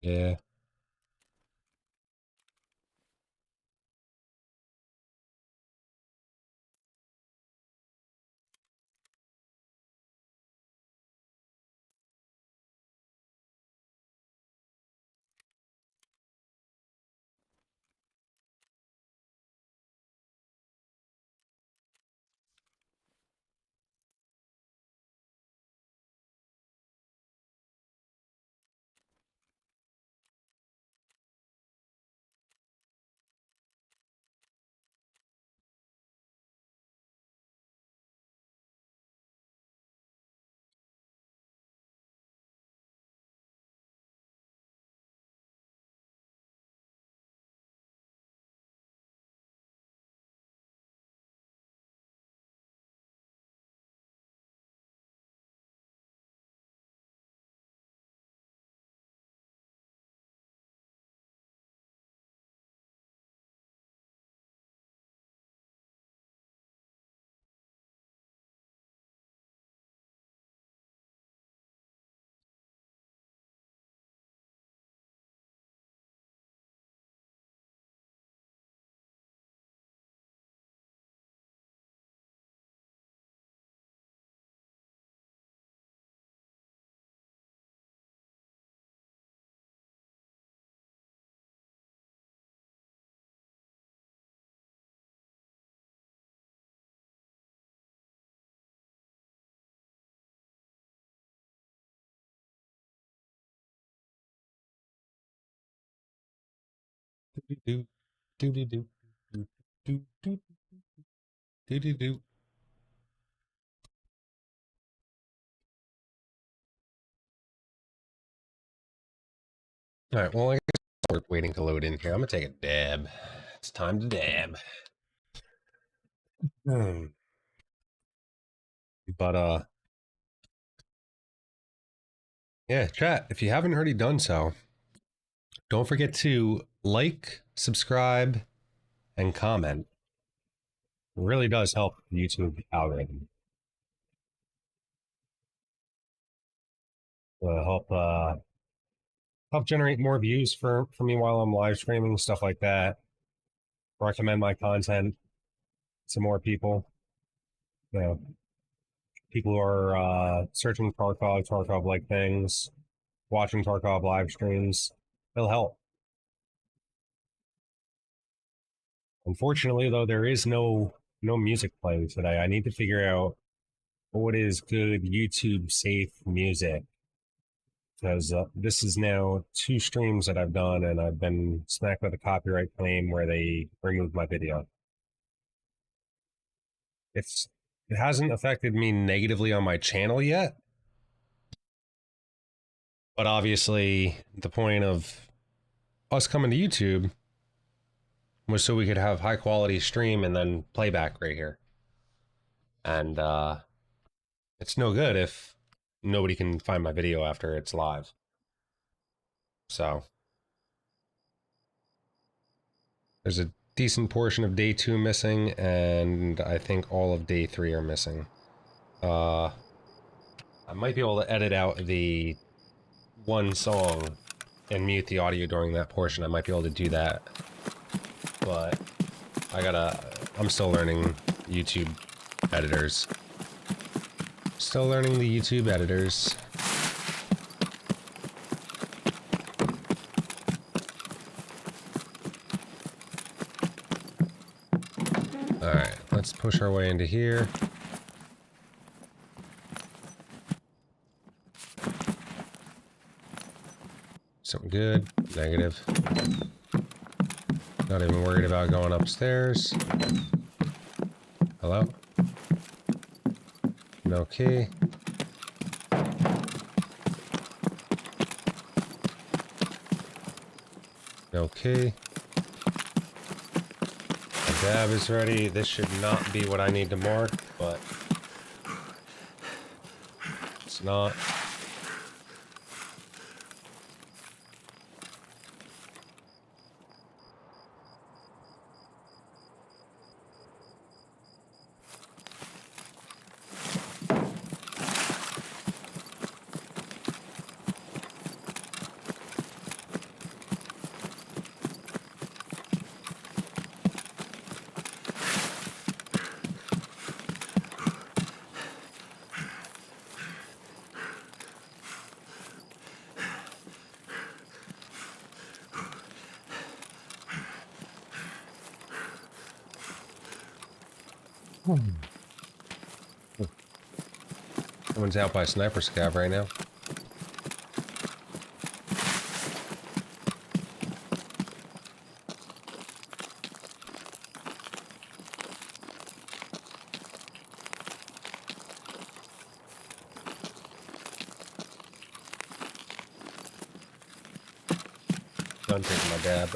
Yeah. Do do do do do do do do do do. All right. Well, I guess we're waiting to load in here. I'm gonna take a dab. It's time to dab. Hmm. But yeah, chat. If you haven't already done so, don't forget to like, subscribe, and comment. It really does help the YouTube algorithm. Help generate more views for me while I'm live streaming, stuff like that. Recommend my content to more people. You know, people who are searching Tarkov like things, watching Tarkov live streams. It'll help. Unfortunately, though, there is no music playing today. I need to figure out what is good YouTube safe music, because this is now 2 streams that I've done, and I've been smacked with a copyright claim where they removed my video. It hasn't affected me negatively on my channel yet, but obviously the point of us coming to YouTube was so we could have high quality stream and then playback right here. And it's no good if nobody can find my video after it's live. So there's a decent portion of day 2 missing, and I think all of day 3 are missing. I might be able to edit out the one song and mute the audio during that portion. I might be able to do that, but I'm still learning YouTube editors. Still learning the YouTube editors. Alright, let's push our way into here. Something good. Negative. Not even worried about going upstairs. Hello? No key. No key. My dab is ready. This should not be what I need to mark, but it's not. Someone's out by a sniper scav right now. Done taking my dab.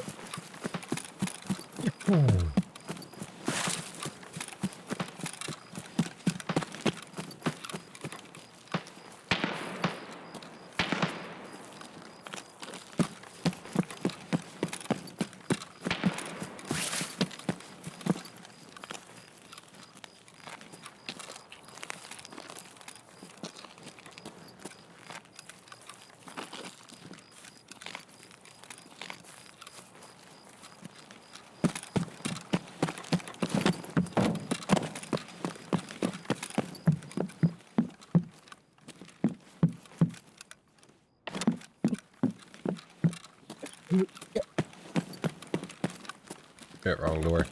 Shit, wrong door.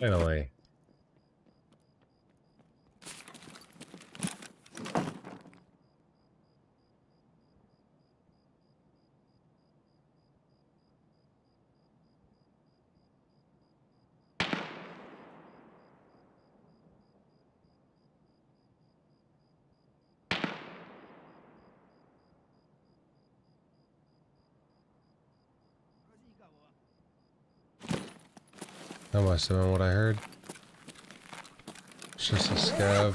Finally. That must have been what I heard. It's just a scav.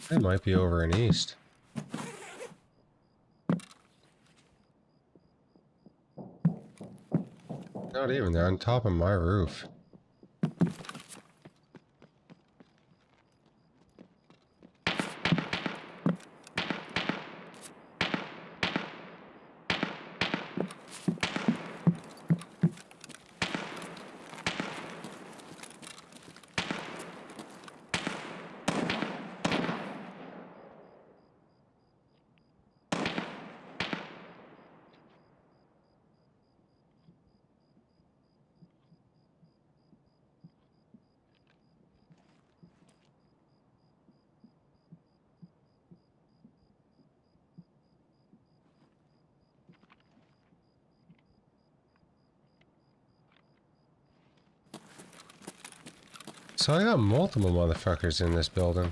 It might be over in east. Not even, they're on top of my roof. So I got multiple motherfuckers in this building.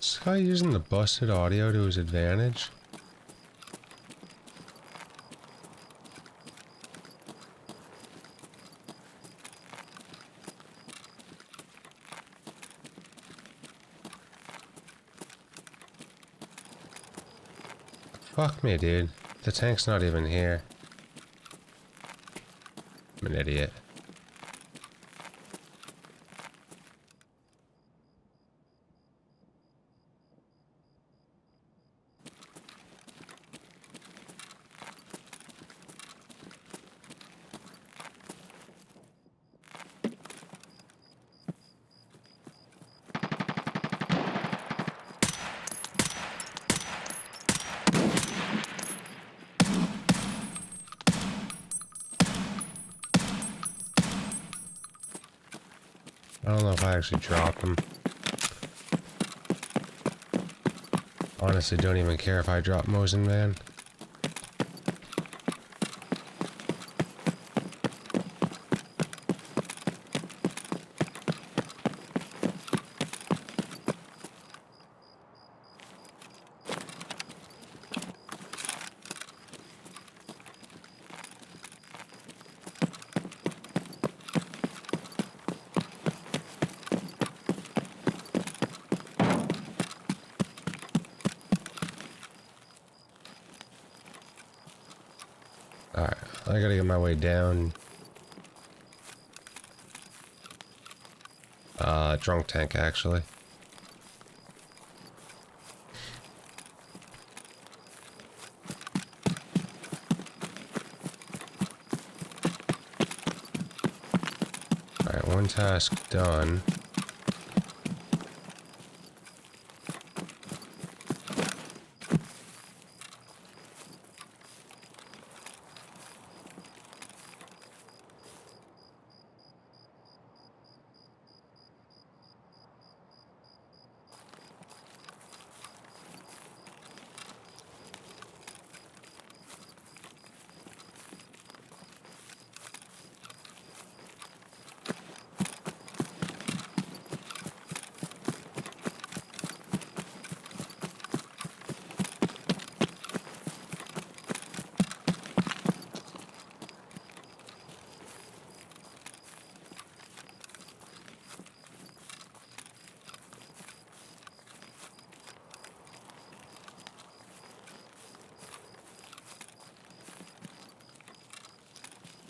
Is this guy using the busted audio to his advantage? Fuck me, dude. The tank's not even here. I'm an idiot. I don't know if I actually dropped him. Honestly, don't even care if I drop Mosin, man. Alright, I gotta get my way down. Drunk tank, actually. Alright, one task done.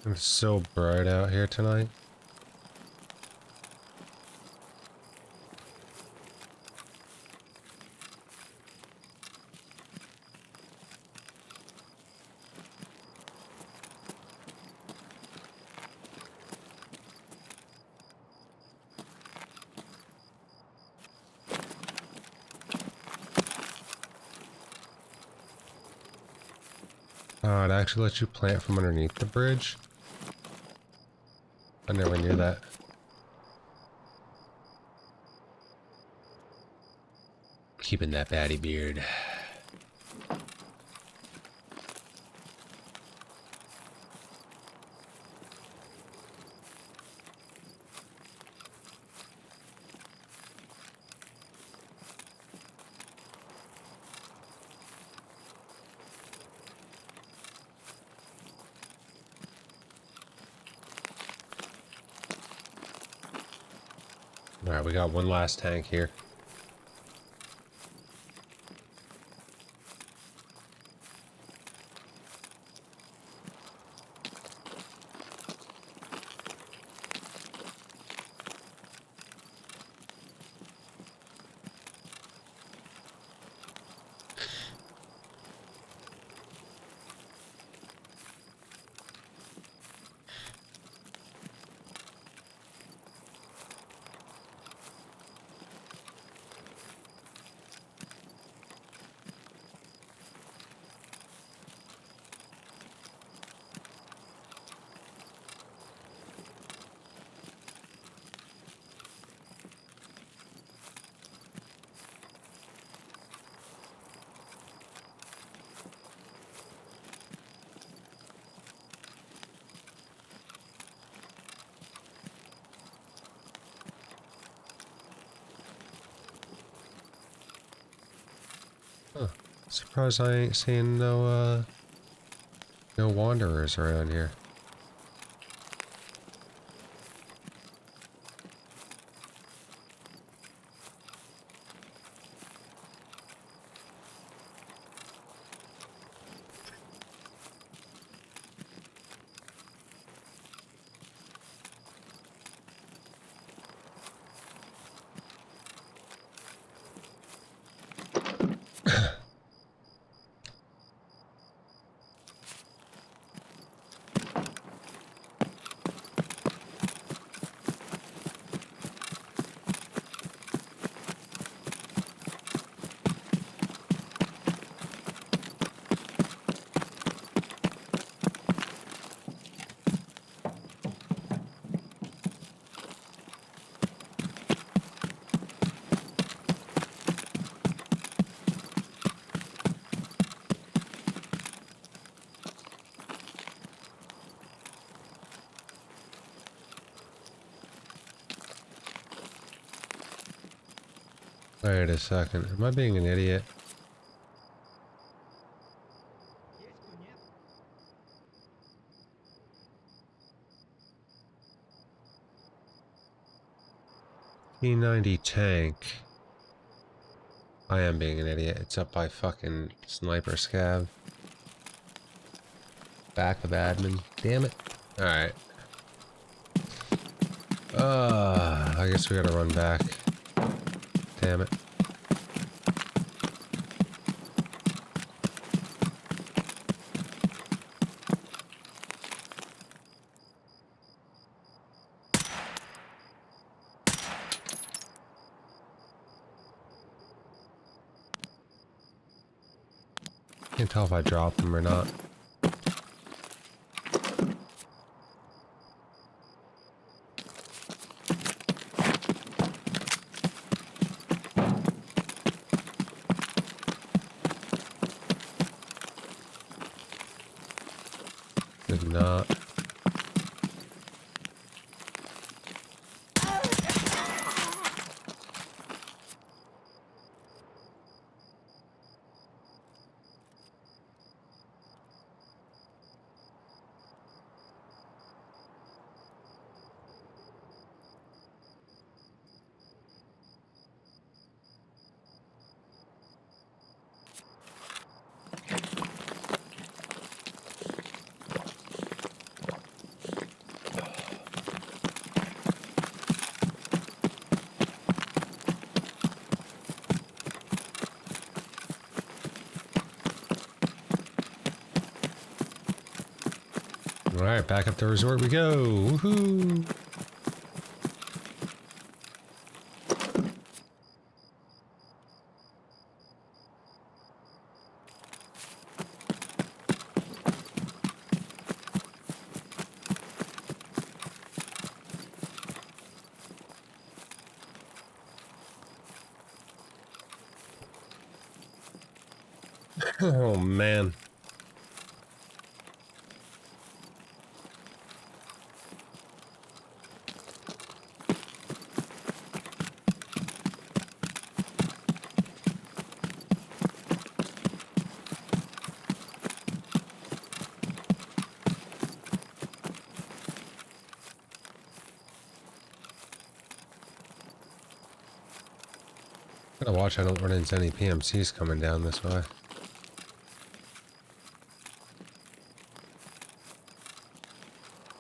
It's so bright out here tonight. Oh, it actually lets you plant from underneath the bridge? I never knew that. Keeping that baddie beard. Alright, we got one last tank here. Huh. Surprised I ain't seeing no wanderers around here. Wait a second. Am I being an idiot? P90 tank. I am being an idiot. It's up by fucking sniper scav. Back of admin. Damn it. Alright. I guess we gotta run back. Damn it. Can't tell if I dropped them or not. Did not. Alright, back up the resort we go. Woohoo! Oh man. Gotta watch I don't run into any PMCs coming down this way.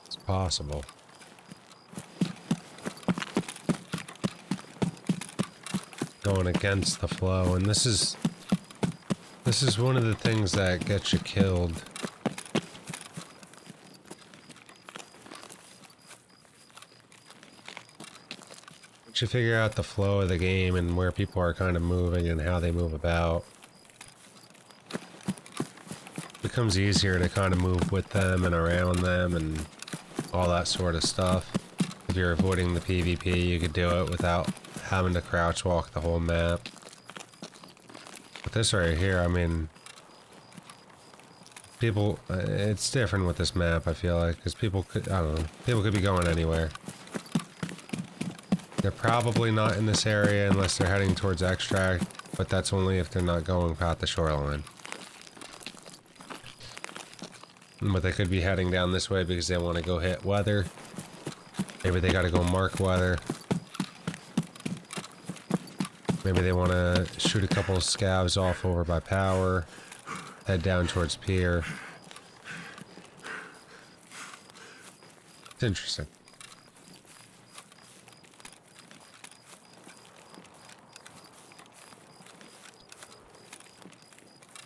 It's possible. Going against the flow, and this is one of the things that gets you killed. Once you figure out the flow of the game and where people are kind of moving and how they move about, it becomes easier to kind of move with them and around them and all that sort of stuff. If you're avoiding the PvP, you could do it without having to crouch walk the whole map. But this right here, I mean, people, it's different with this map, I feel like, because people could, I don't know, people could be going anywhere. They're probably not in this area unless they're heading towards extract, but that's only if they're not going past the shoreline. But they could be heading down this way because they want to go hit weather. Maybe they gotta go mark weather. Maybe they want to shoot a couple of scavs off over by power. Head down towards pier. It's interesting.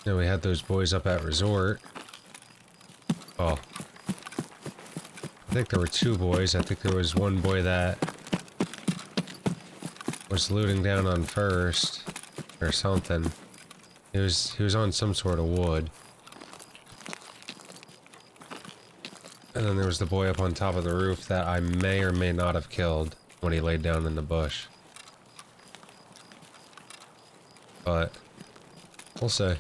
Then we had those boys up at resort. Oh. I think there were two boys. I think there was one boy that was looting down on first or something. He was on some sort of wood. And then there was the boy up on top of the roof that I may or may not have killed when he laid down in the bush. But we'll see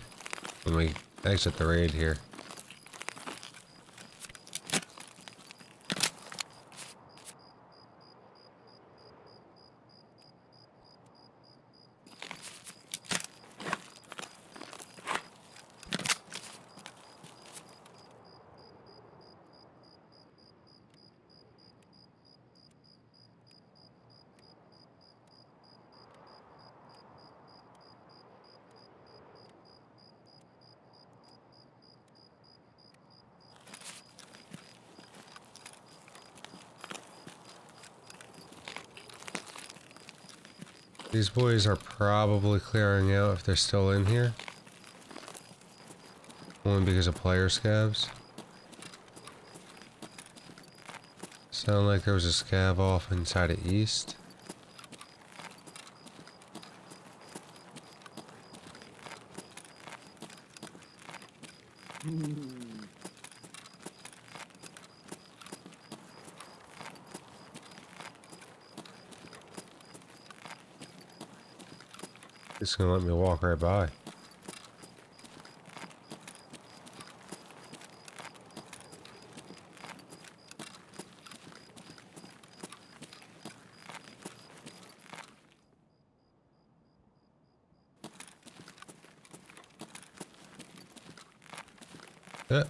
when we exit the raid here. These boys are probably clearing out if they're still in here. Only because of player scavs. Sound like there was a scav off inside of east. It's gonna let me walk right by. Yeah.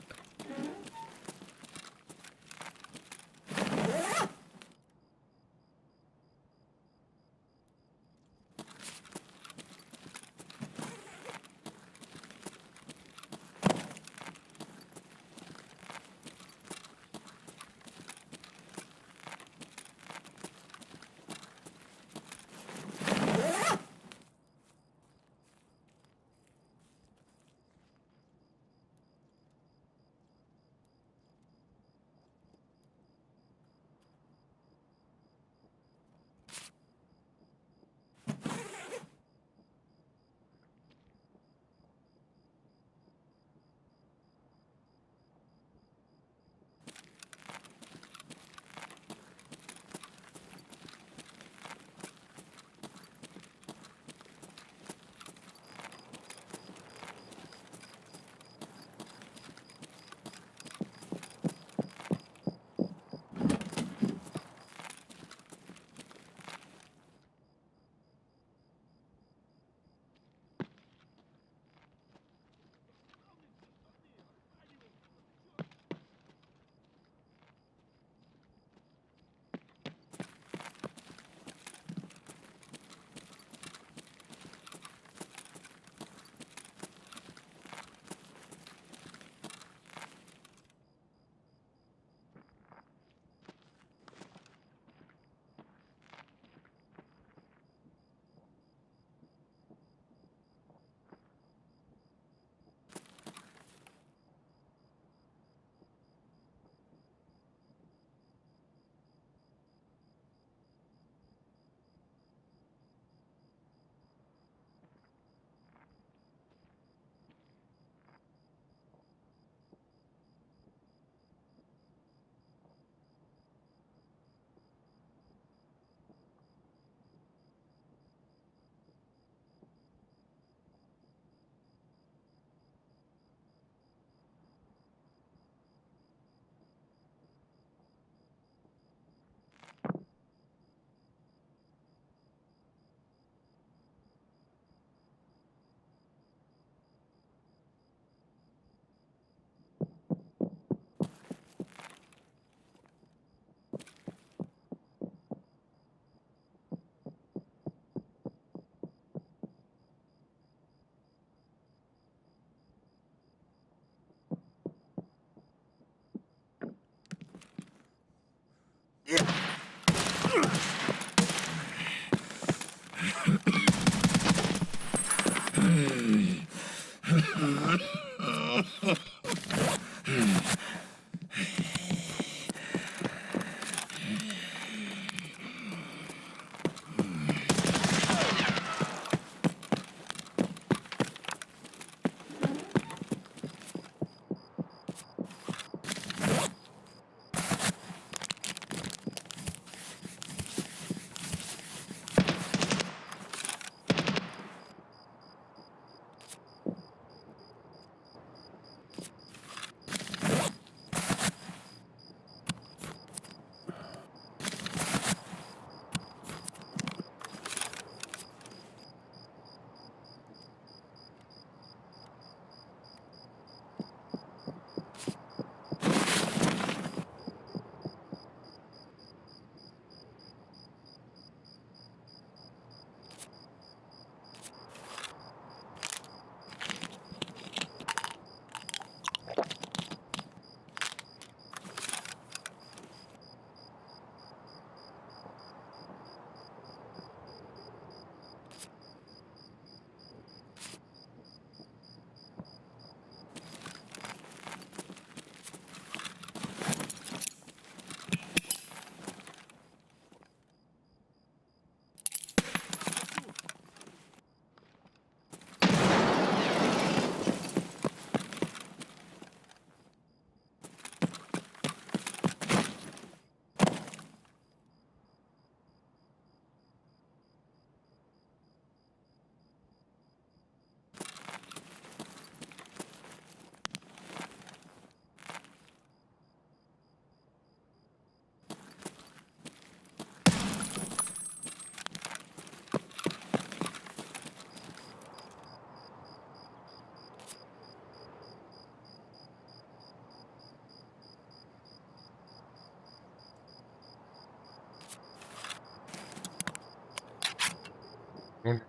Wow.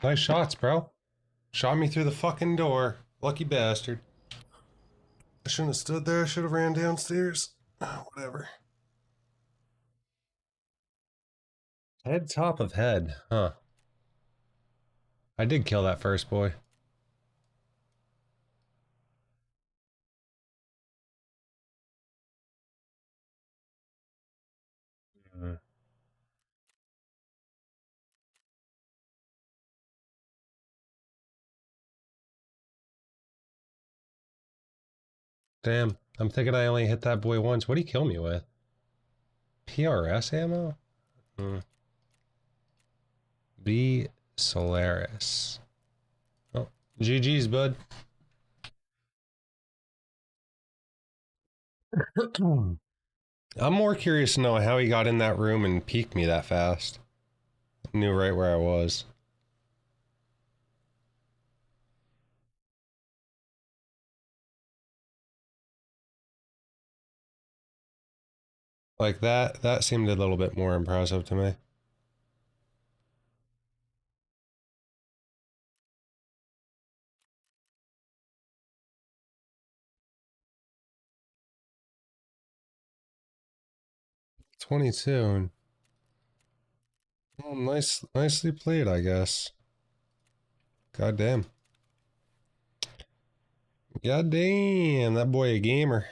Nice shots, bro. Shot me through the fucking door. Lucky bastard. I shouldn't have stood there. I should have ran downstairs. Whatever. Head top of head. Huh. I did kill that first boy. Mm. Damn. I'm thinking I only hit that boy once. What'd he kill me with? PRS ammo? Hmm. B. Solaris. Oh, GG's, bud. I'm more curious to know how he got in that room and peeked me that fast. Knew right where I was. Like that seemed a little bit more impressive to me. '22. Oh, nicely played, I guess. God damn. God damn, that boy a gamer.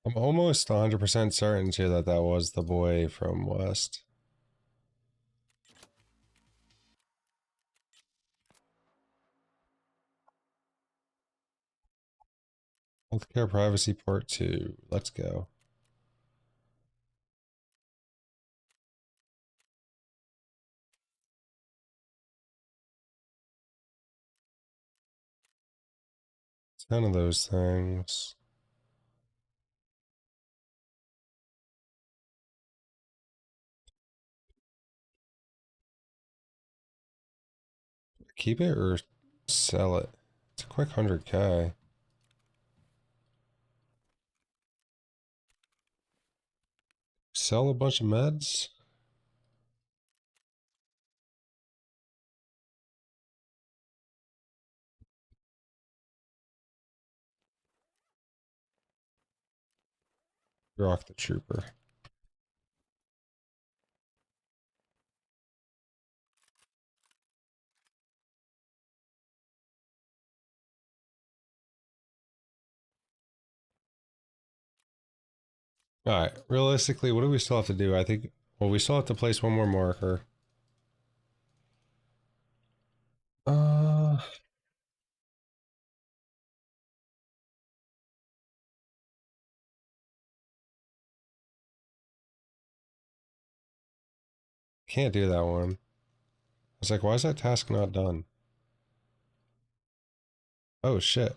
I'm almost 100% certain too that that was the boy from West. Healthcare Privacy Part 2. Let's go. It's none of those things. Keep it or sell it? It's a quick 100K. Sell a bunch of meds? Rock the Trooper. Alright, realistically, what do we still have to do? I think, well, we still have to place one more marker. Uh, can't do that one. I was like, why is that task not done? Oh shit.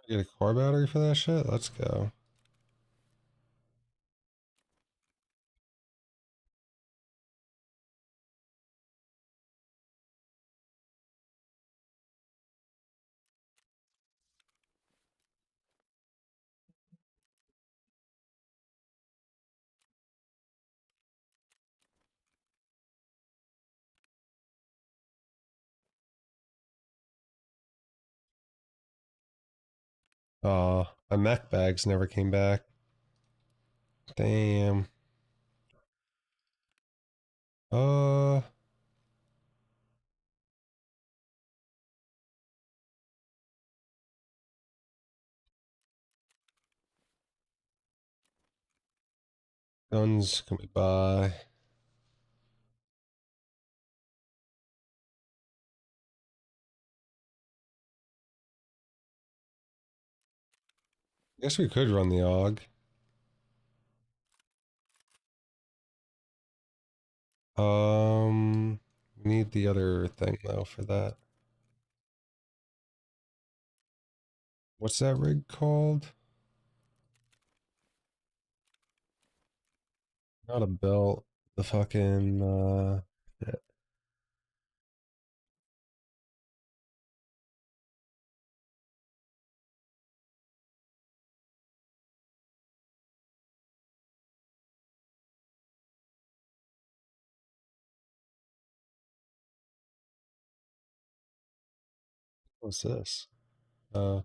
Get a core battery for that shit? Let's go. My mech bags never came back. Damn. Uh, guns can we buy? Guess we could run the AUG. We Need the other thing though for that. What's that rig called? Not a belt. The fucking yeah. What's this? Uh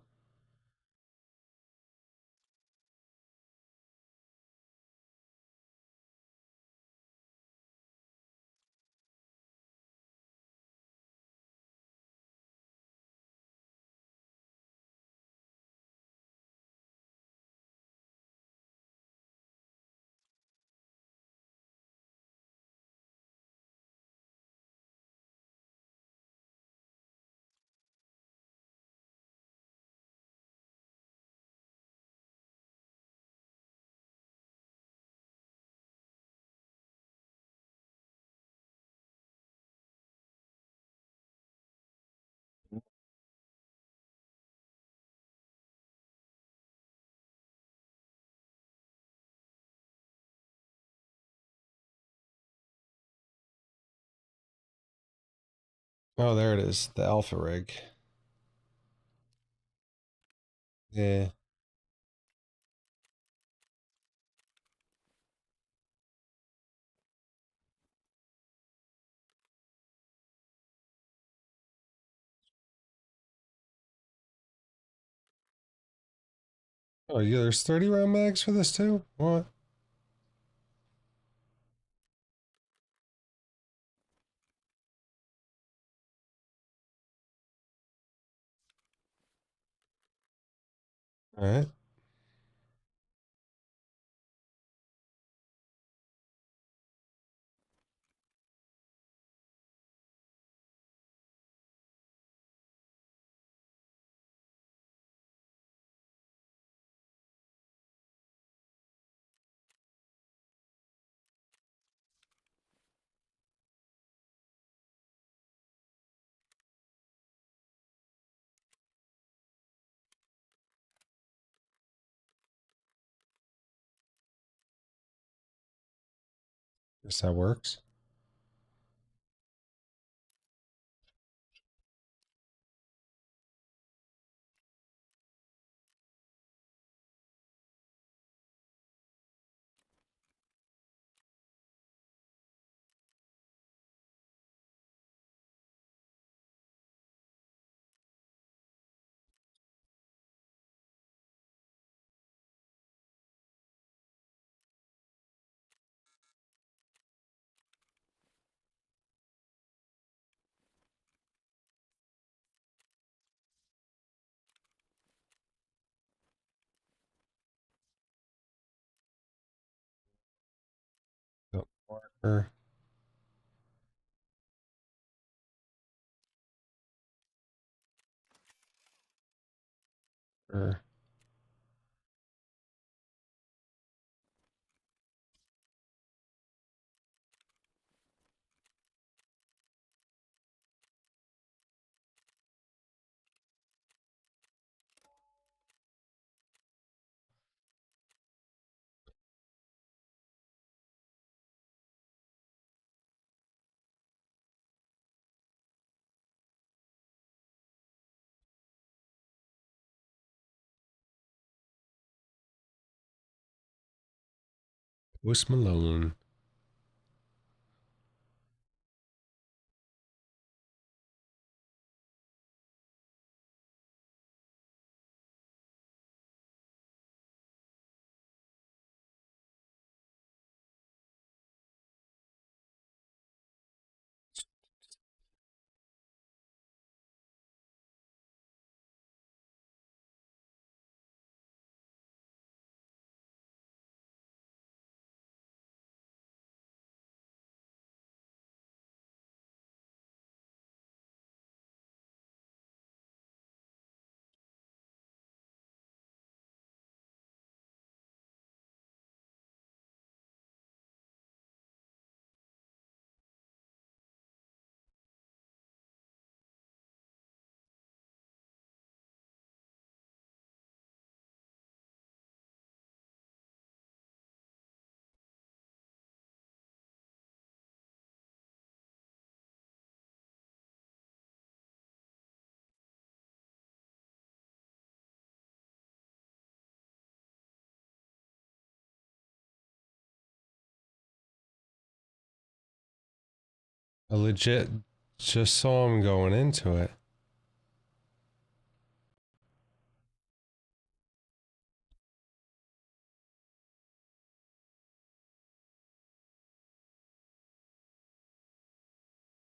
oh, there it is. The alpha rig. Yeah. Oh, yeah, there's 30 round mags for this too? What? Alright. Guess that works. Got marker. Er, Post Malone. I legit just saw him going into it.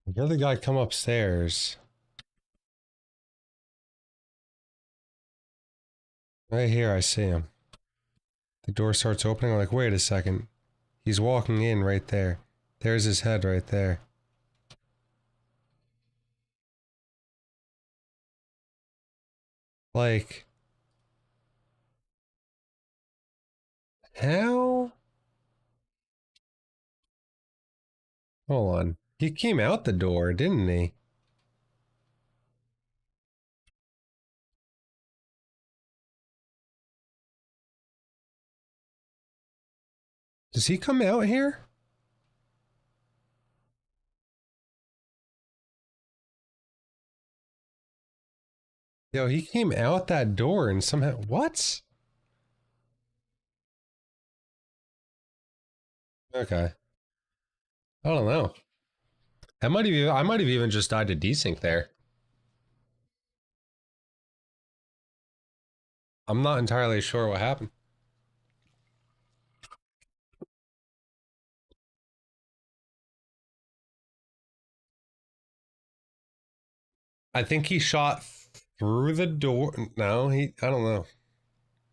The other guy come upstairs. Right here, I see him. The door starts opening. I'm like, wait a second. He's walking in right there. There's his head right there. Like, how? Hold on. He came out the door, didn't he? Does he come out here? Yo, he came out that door and somehow... What? Okay. I don't know. I might have even just died to desync there. I'm not entirely sure what happened. I think he shot through the door. No, I don't know.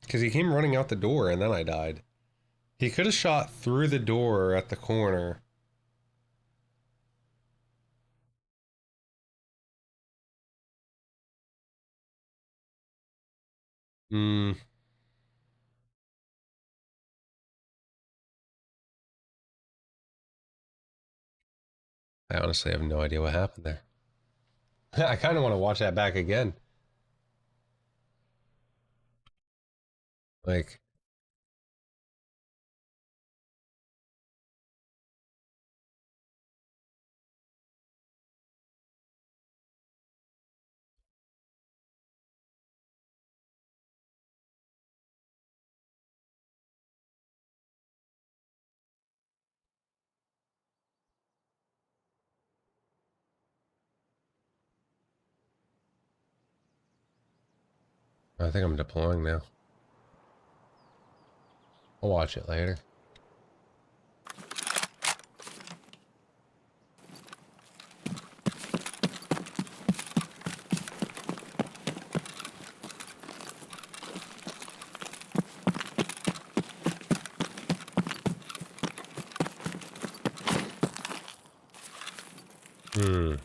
Because he came running out the door and then I died. He could have shot through the door at the corner. Hmm. I honestly have no idea what happened there. I kind of want to watch that back again. Like, I think I'm deploying now. I'll watch it later. Hmm.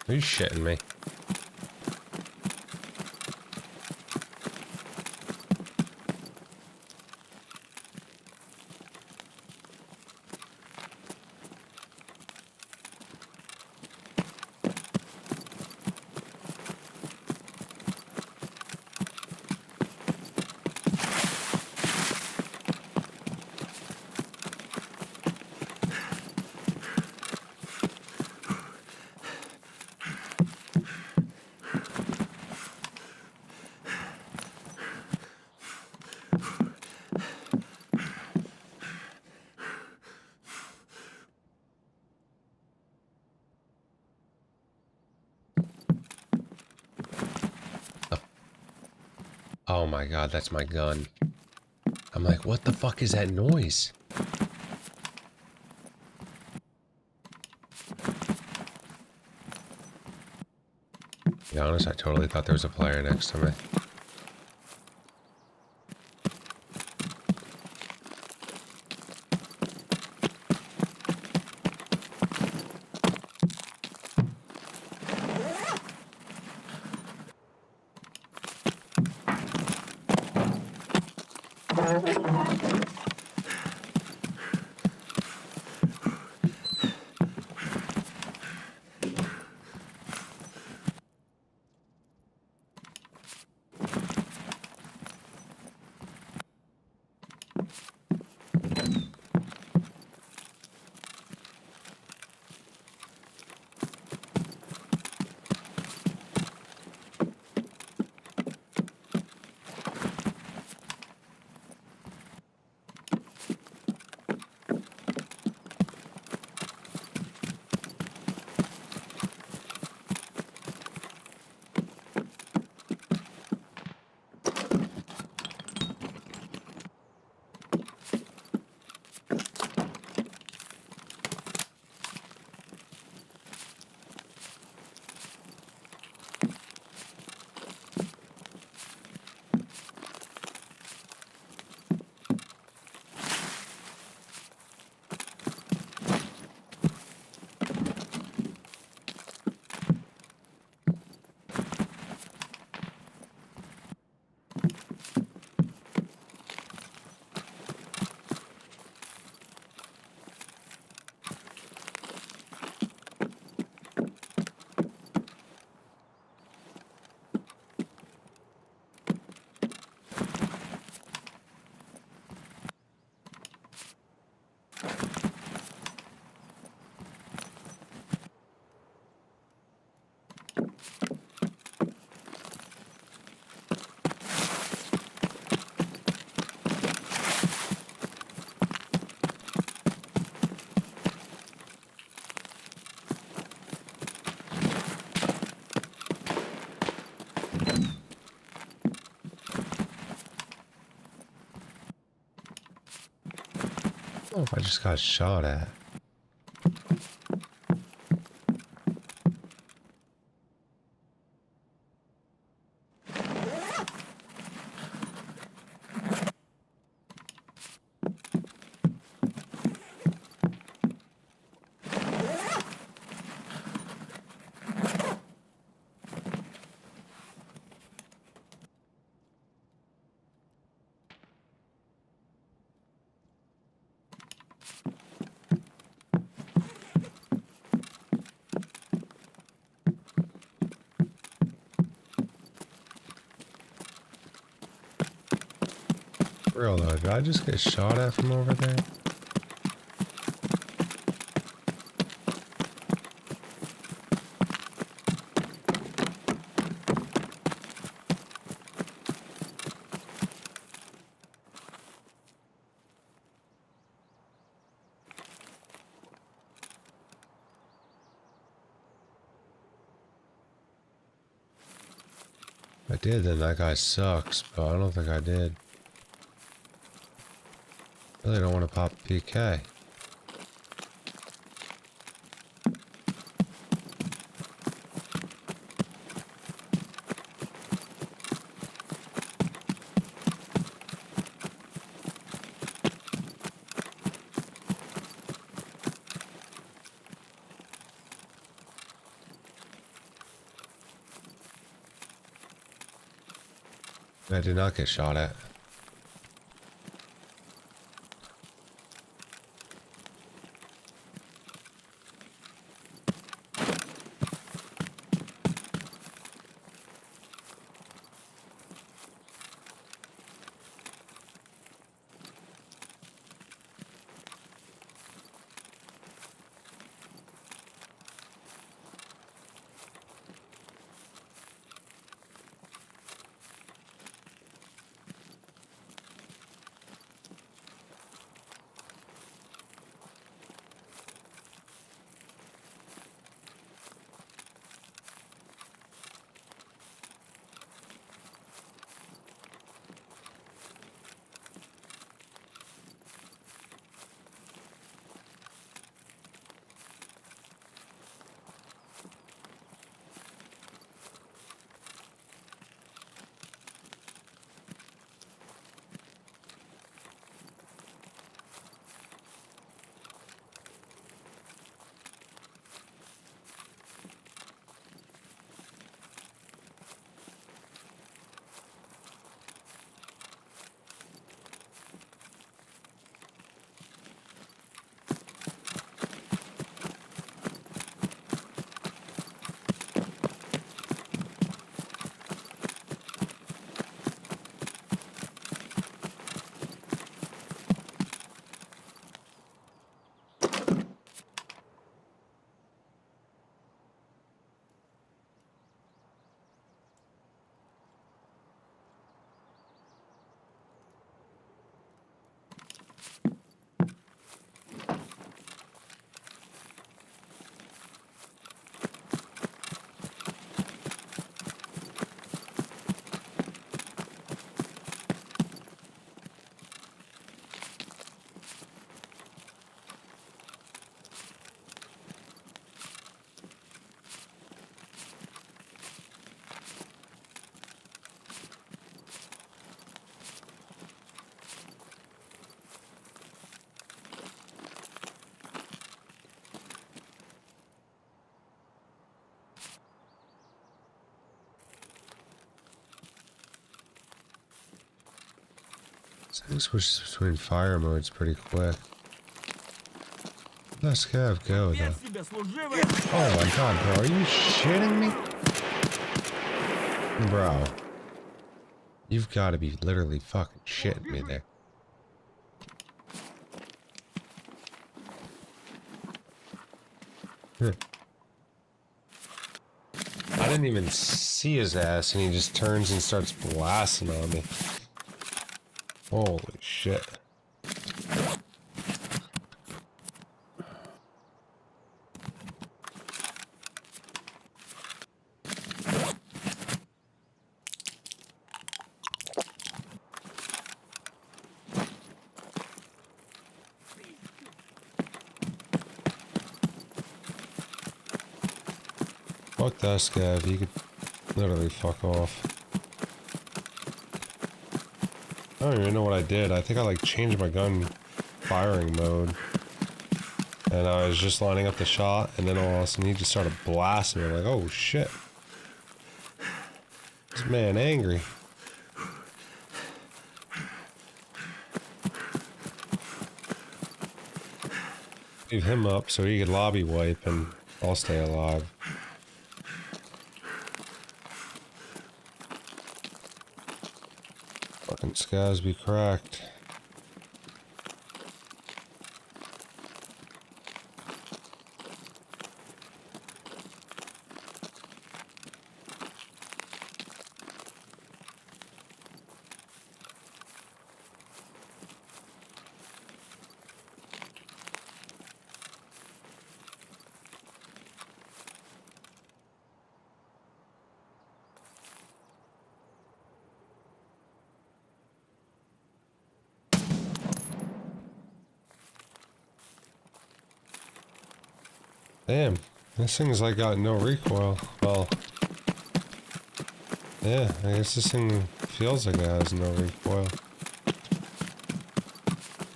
Are you shitting me? Oh my god, that's my gun. I'm like, what the fuck is that noise? To be honest, I totally thought there was a player next to me. if I just got shot at. For real though, did I just get shot at from over there? If I did, then that guy sucks, but I don't think I did. Really don't want to pop a PK. I did not get shot at. So I switch between fire modes pretty quick. Let scav go though. Oh my god, bro, are you shitting me? Bro. You've got to be literally fucking shitting me there. I didn't even see his ass and he just turns and starts blasting on me. Holy shit. Fuck that scav, he could literally fuck off. I don't even know what I did. I think I like changed my gun firing mode. And I was just lining up the shot, and then all of a sudden he just started blasting me. I'm like, oh shit. This man angry. Leave him up so he could lobby wipe and I'll stay alive. Fucking scavs be cracked. Damn, this thing's like got no recoil. Well, yeah, I guess this thing feels like it has no recoil.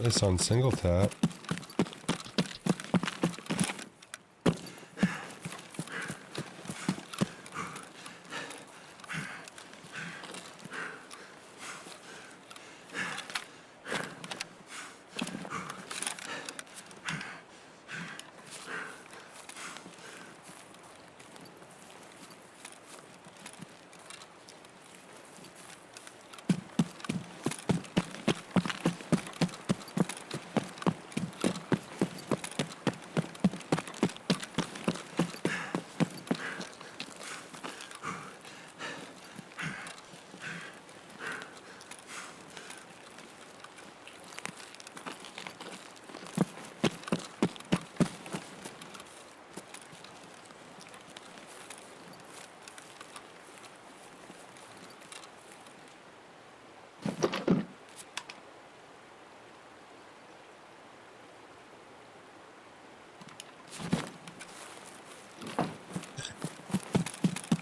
It's on single tap.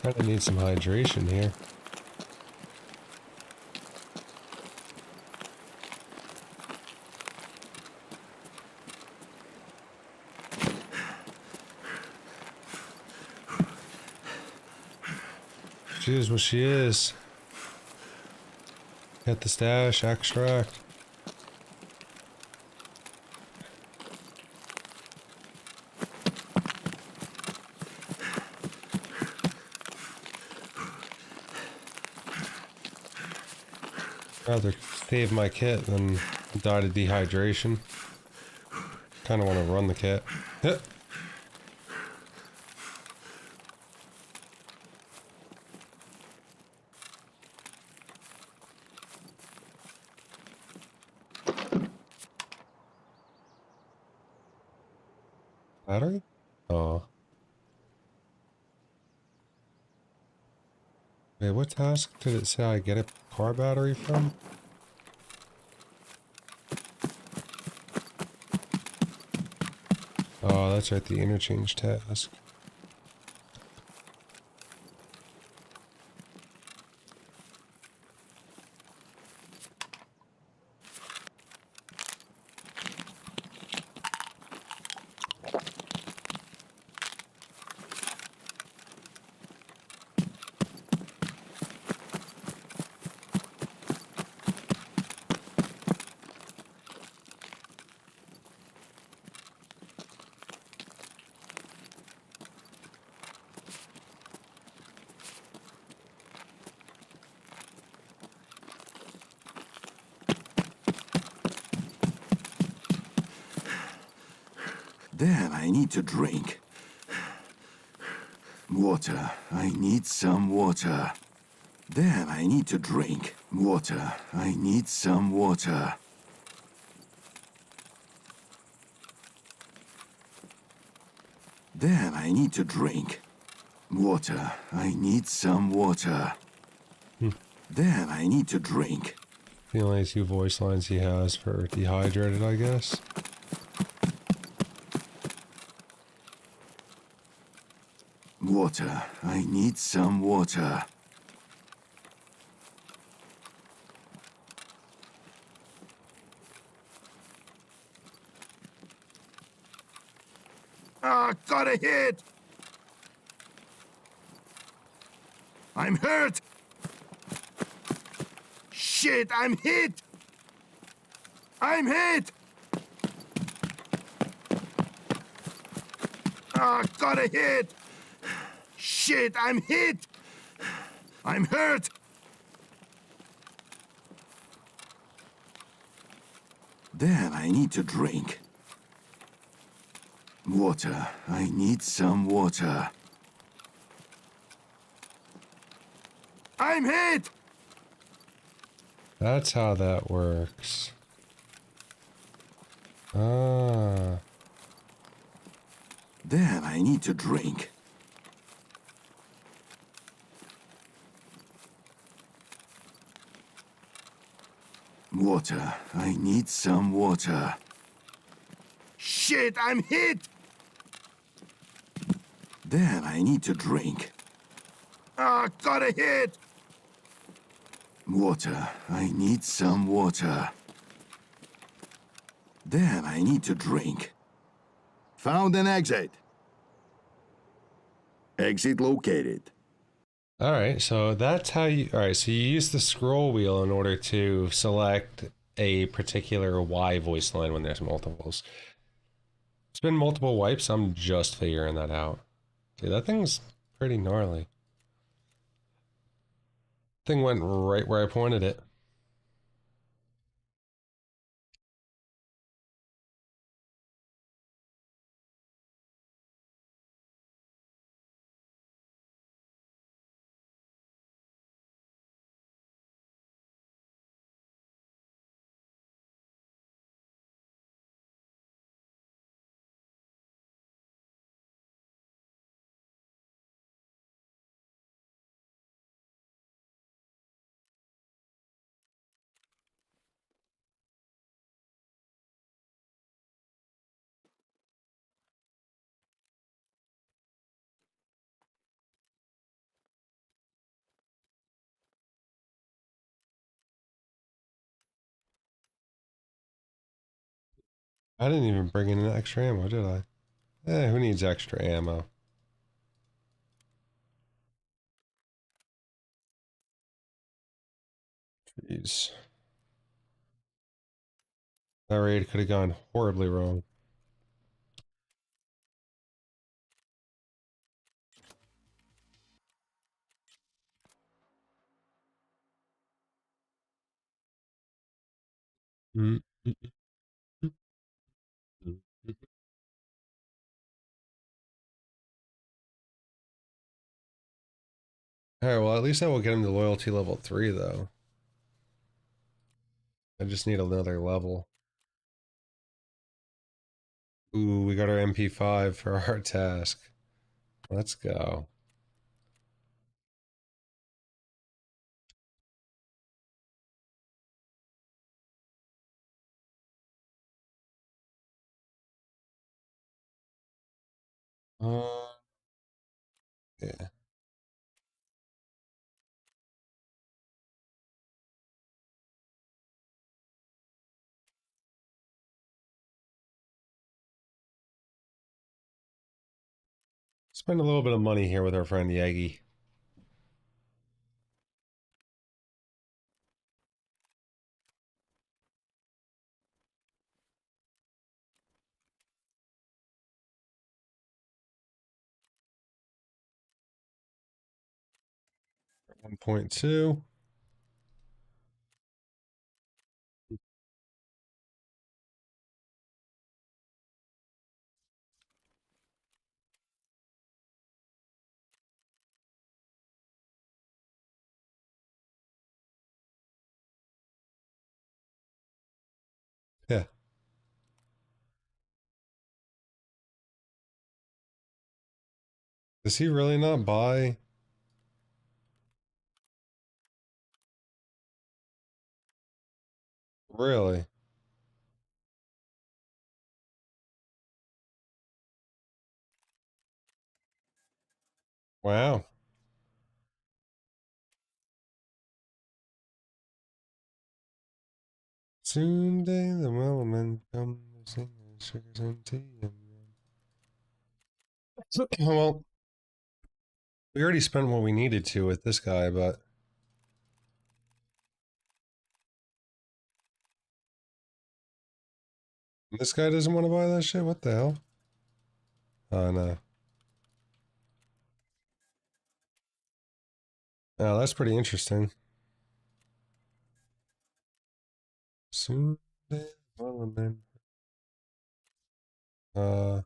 Kinda need some hydration here. She is what she is. Get the stash, extract. Rather save my kit than die to dehydration. Kinda wanna run the kit. Hit. Battery? Oh. Wait, what task did it say I get a car battery from? Oh, that's right, the interchange task. Damn, I need to drink. Water. I need some water. Damn, I need to drink. Water. I need some water. Damn, I need to drink. Water. I need some water. Damn, I need to drink. The only two voice lines he has for dehydrated, I guess. Water. I need some water. Ah, got a hit! I'm hurt! Shit, I'm hit! I'm hit! Ah, got a hit! Shit, I'm hit! I'm hurt! Damn, I need to drink. Water. I need some water. I'm hit! That's how that works. Ah. Damn, I need to drink. Water. I need some water. Shit, I'm hit! Damn, I need to drink. Ah, got a hit! Water. I need some water. Damn, I need to drink. Found an exit. Exit located. Alright, so that's how you... Alright, so you use the scroll wheel in order to select a particular Y voice line when there's multiples. It's been multiple wipes, I'm just figuring that out. Dude, that thing's pretty gnarly. Thing went right where I pointed it. I didn't even bring in extra ammo, did I? Eh, who needs extra ammo? Jeez. That raid could have gone horribly wrong. Mm, mm, mm, mm, mm. Alright, well at least I will get him to loyalty level 3 though. I just need another level. Ooh, we got our MP5 for our task. Let's go. Yeah. Spend a little bit of money here with our friend Yagi. One 1.2. Yeah. Does he really not buy? Really? Wow. Soon day the Wellerman come to sing the sugars and tea and well, we already spent what we needed to with this guy, but this guy doesn't want to buy that shit? What the hell? Oh no. Oh, that's pretty interesting. Soon day the Wellerman. Uh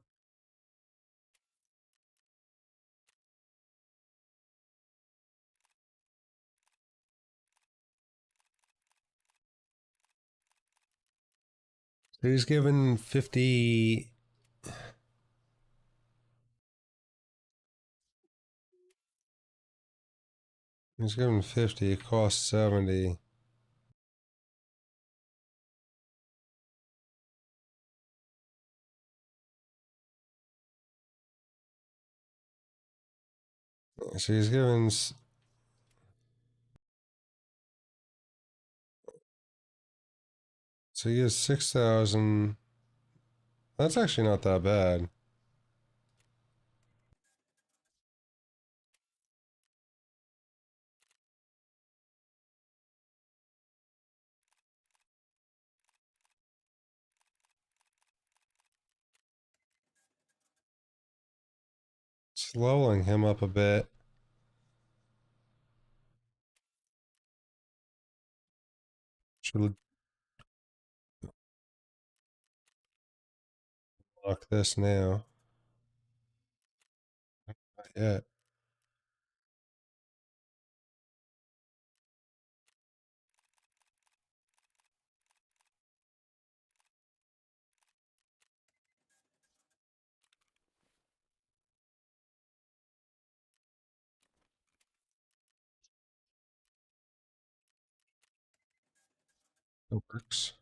he's given 50. He's given 50, it costs 70. So he's given. So he has 6,000. That's actually not that bad. It's leveling him up a bit. Should lock this now. Not yet. It works.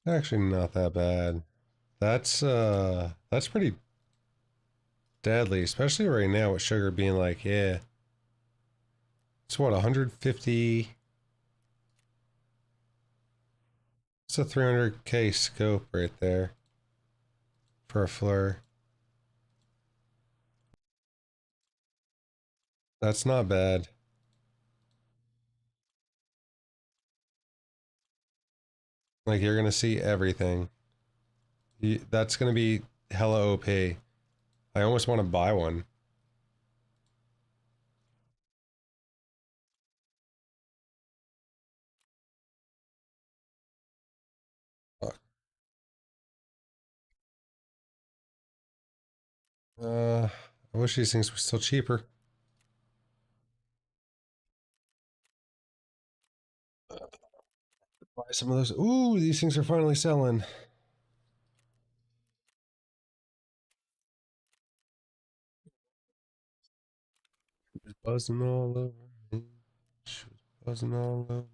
Actually, not that bad. That's pretty deadly, especially right now with sugar being like, yeah, it's what 150. It's a 300k scope right there for a flare. That's not bad. Like you're gonna see everything. That's gonna be hella OP. I almost want to buy one. I wish these things were still cheaper. Buy some of those. Ooh, these things are finally selling. It's buzzing all over me. She was buzzing all over me.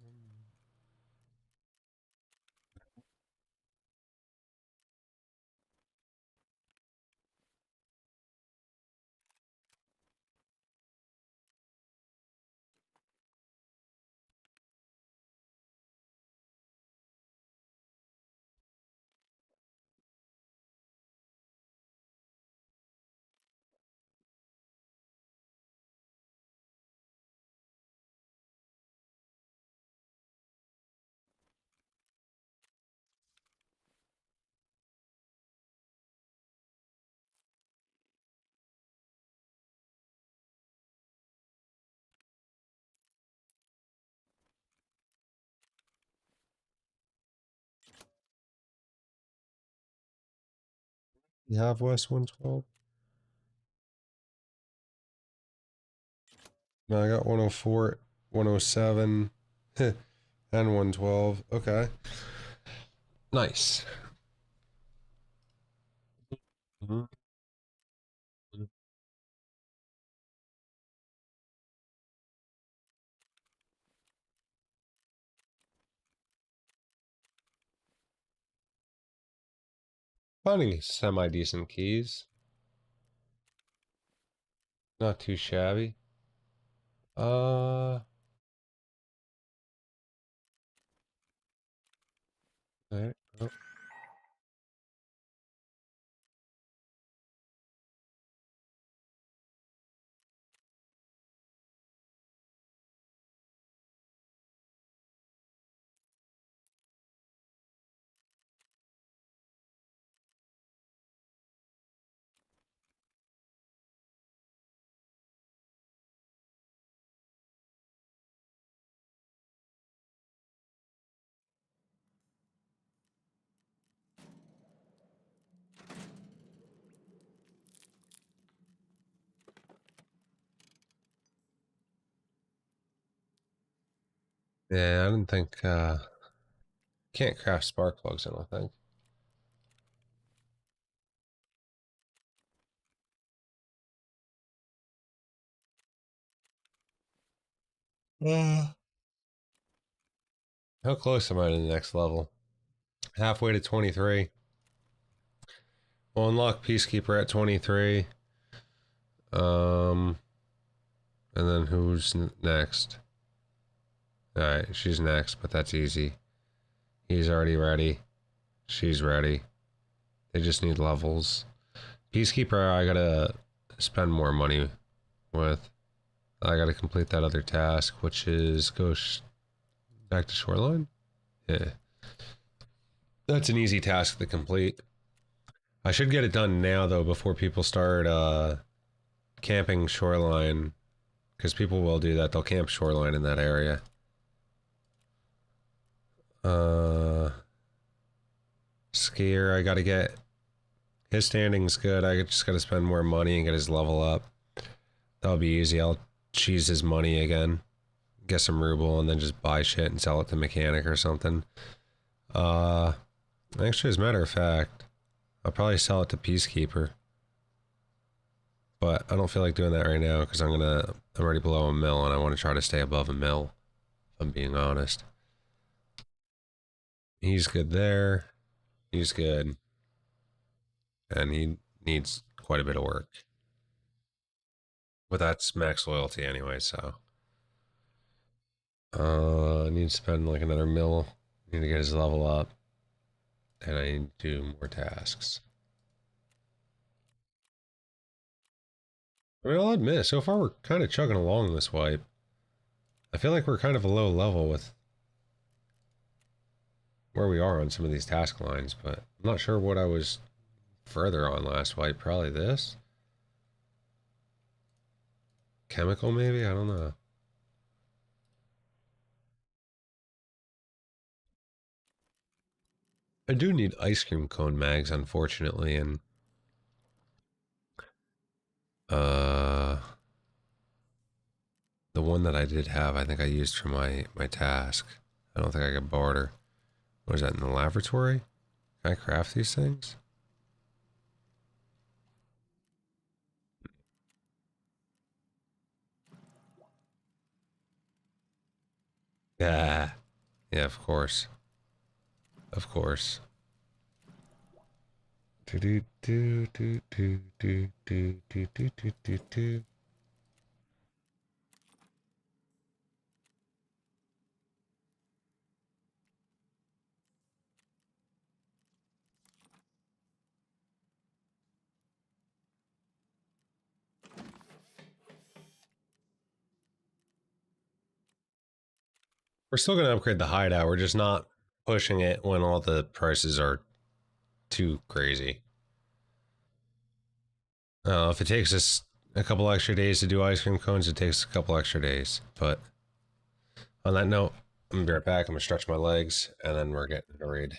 You have West 112? No, I got 104, 107, and 112. Okay. Nice. Mhm. Finding semi-decent keys. Not too shabby. Alright. Oh. Yeah, I didn't think, can't craft spark plugs, I don't think. How close am I to the next level? Halfway to 23. We'll unlock Peacekeeper at 23. Um, and then who's next? Alright, she's next, but that's easy. He's already ready. She's ready. They just need levels. Peacekeeper, I gotta spend more money with. I gotta complete that other task, which is go back to Shoreline? Yeah. That's an easy task to complete. I should get it done now, though, before people start camping Shoreline. Because people will do that. They'll camp Shoreline in that area. Skier, I gotta get... His standing's good. I just gotta spend more money and get his level up. That'll be easy. I'll cheese his money again. Get some ruble and then just buy shit and sell it to mechanic or something. Actually, as a matter of fact, I'll probably sell it to Peacekeeper. But I don't feel like doing that right now because I'm already below a mil and I want to try to stay above a mil, if I'm being honest. He's good there. He's good. And he needs quite a bit of work. But that's max loyalty anyway, so. I need to spend like another mil. Need to get his level up. And I need to do more tasks. I mean, I'll admit, so far we're kind of chugging along this wipe. I feel like we're kind of a low level with where we are on some of these task lines, but I'm not sure what I was further on last wipe. Probably this? Chemical, maybe? I don't know. I do need ice cream cone mags, unfortunately, and the one that I did have, I think I used for my task. I don't think I could barter. What is that, in the laboratory? Can I craft these things? Yeah. Yeah, of course. Of course. Do do do do do do do do do do do do. We're still gonna upgrade the hideout. We're just not pushing it when all the prices are too crazy. If it takes us a couple extra days to do ice cream cones, it takes a couple extra days. But on that note, I'm gonna be right back. I'm gonna stretch my legs, and then we're getting a raid.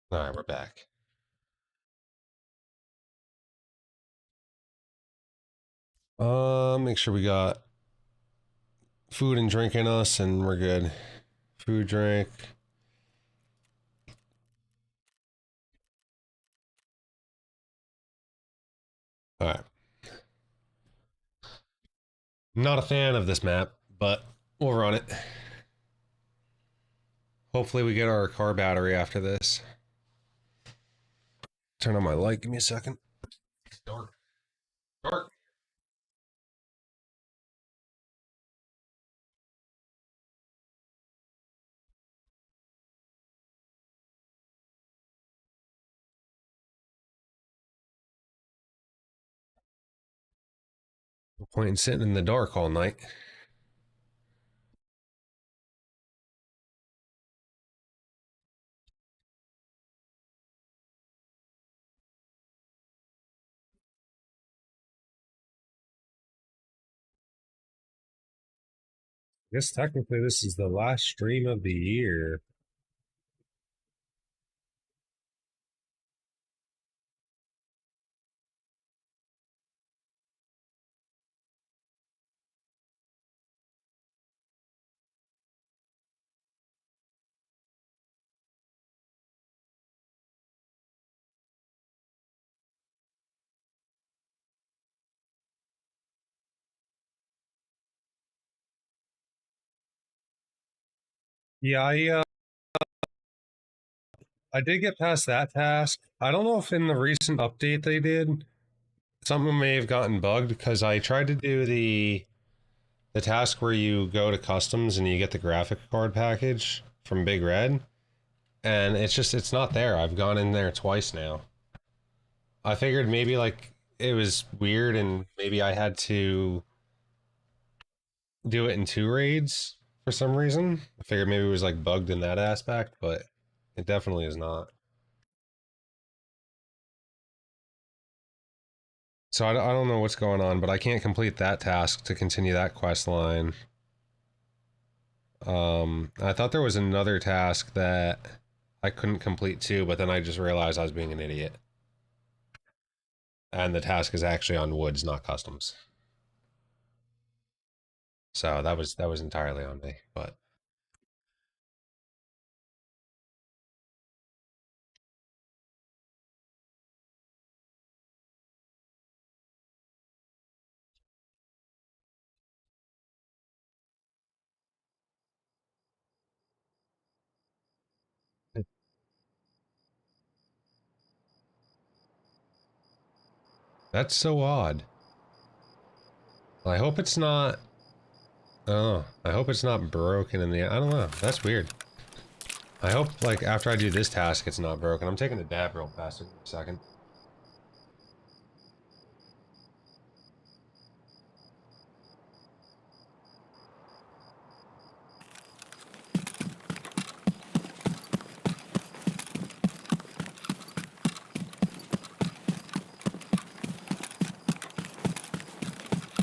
Alright, we're back. Make sure we got food and drink in us and we're good. Food, drink. Alright. Not a fan of this map, but we'll run it. Hopefully we get our car battery after this. Turn on my light, give me a second. It's dark. Dark. No point in sitting in the dark all night. I guess technically this is the last stream of the year. Yeah, I did get past that task. I don't know if in the recent update they did. Something may have gotten bugged because I tried to do the task where you go to customs and you get the graphic card package from Big Red, and it's not there. I've gone in there twice now. I figured maybe like it was weird and maybe I had to do it in 2 raids for some reason. I figured maybe it was like bugged in that aspect, but it definitely is not. So I don't know what's going on, but I can't complete that task to continue that quest line. I thought there was another task that I couldn't complete too, but then I just realized I was being an idiot. And the task is actually on woods, not customs. So that was entirely on me, but that's so odd. I hope it's not. Oh, I hope it's not broken in the. I don't know. That's weird. I hope like after I do this task, it's not broken. I'm taking a dab real fast in a second.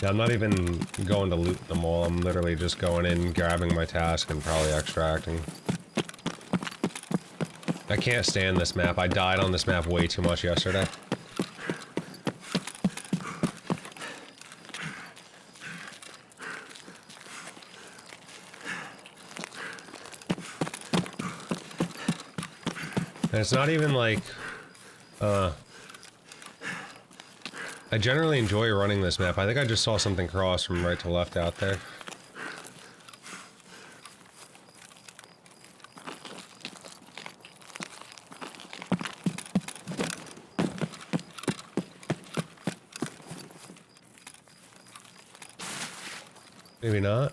Yeah, I'm not even going to loot them all. I'm literally just going in, grabbing my task, and probably extracting. I can't stand this map. I died on this map way too much yesterday. And it's not even like, I generally enjoy running this map. I think I just saw something cross from right to left out there. Maybe not.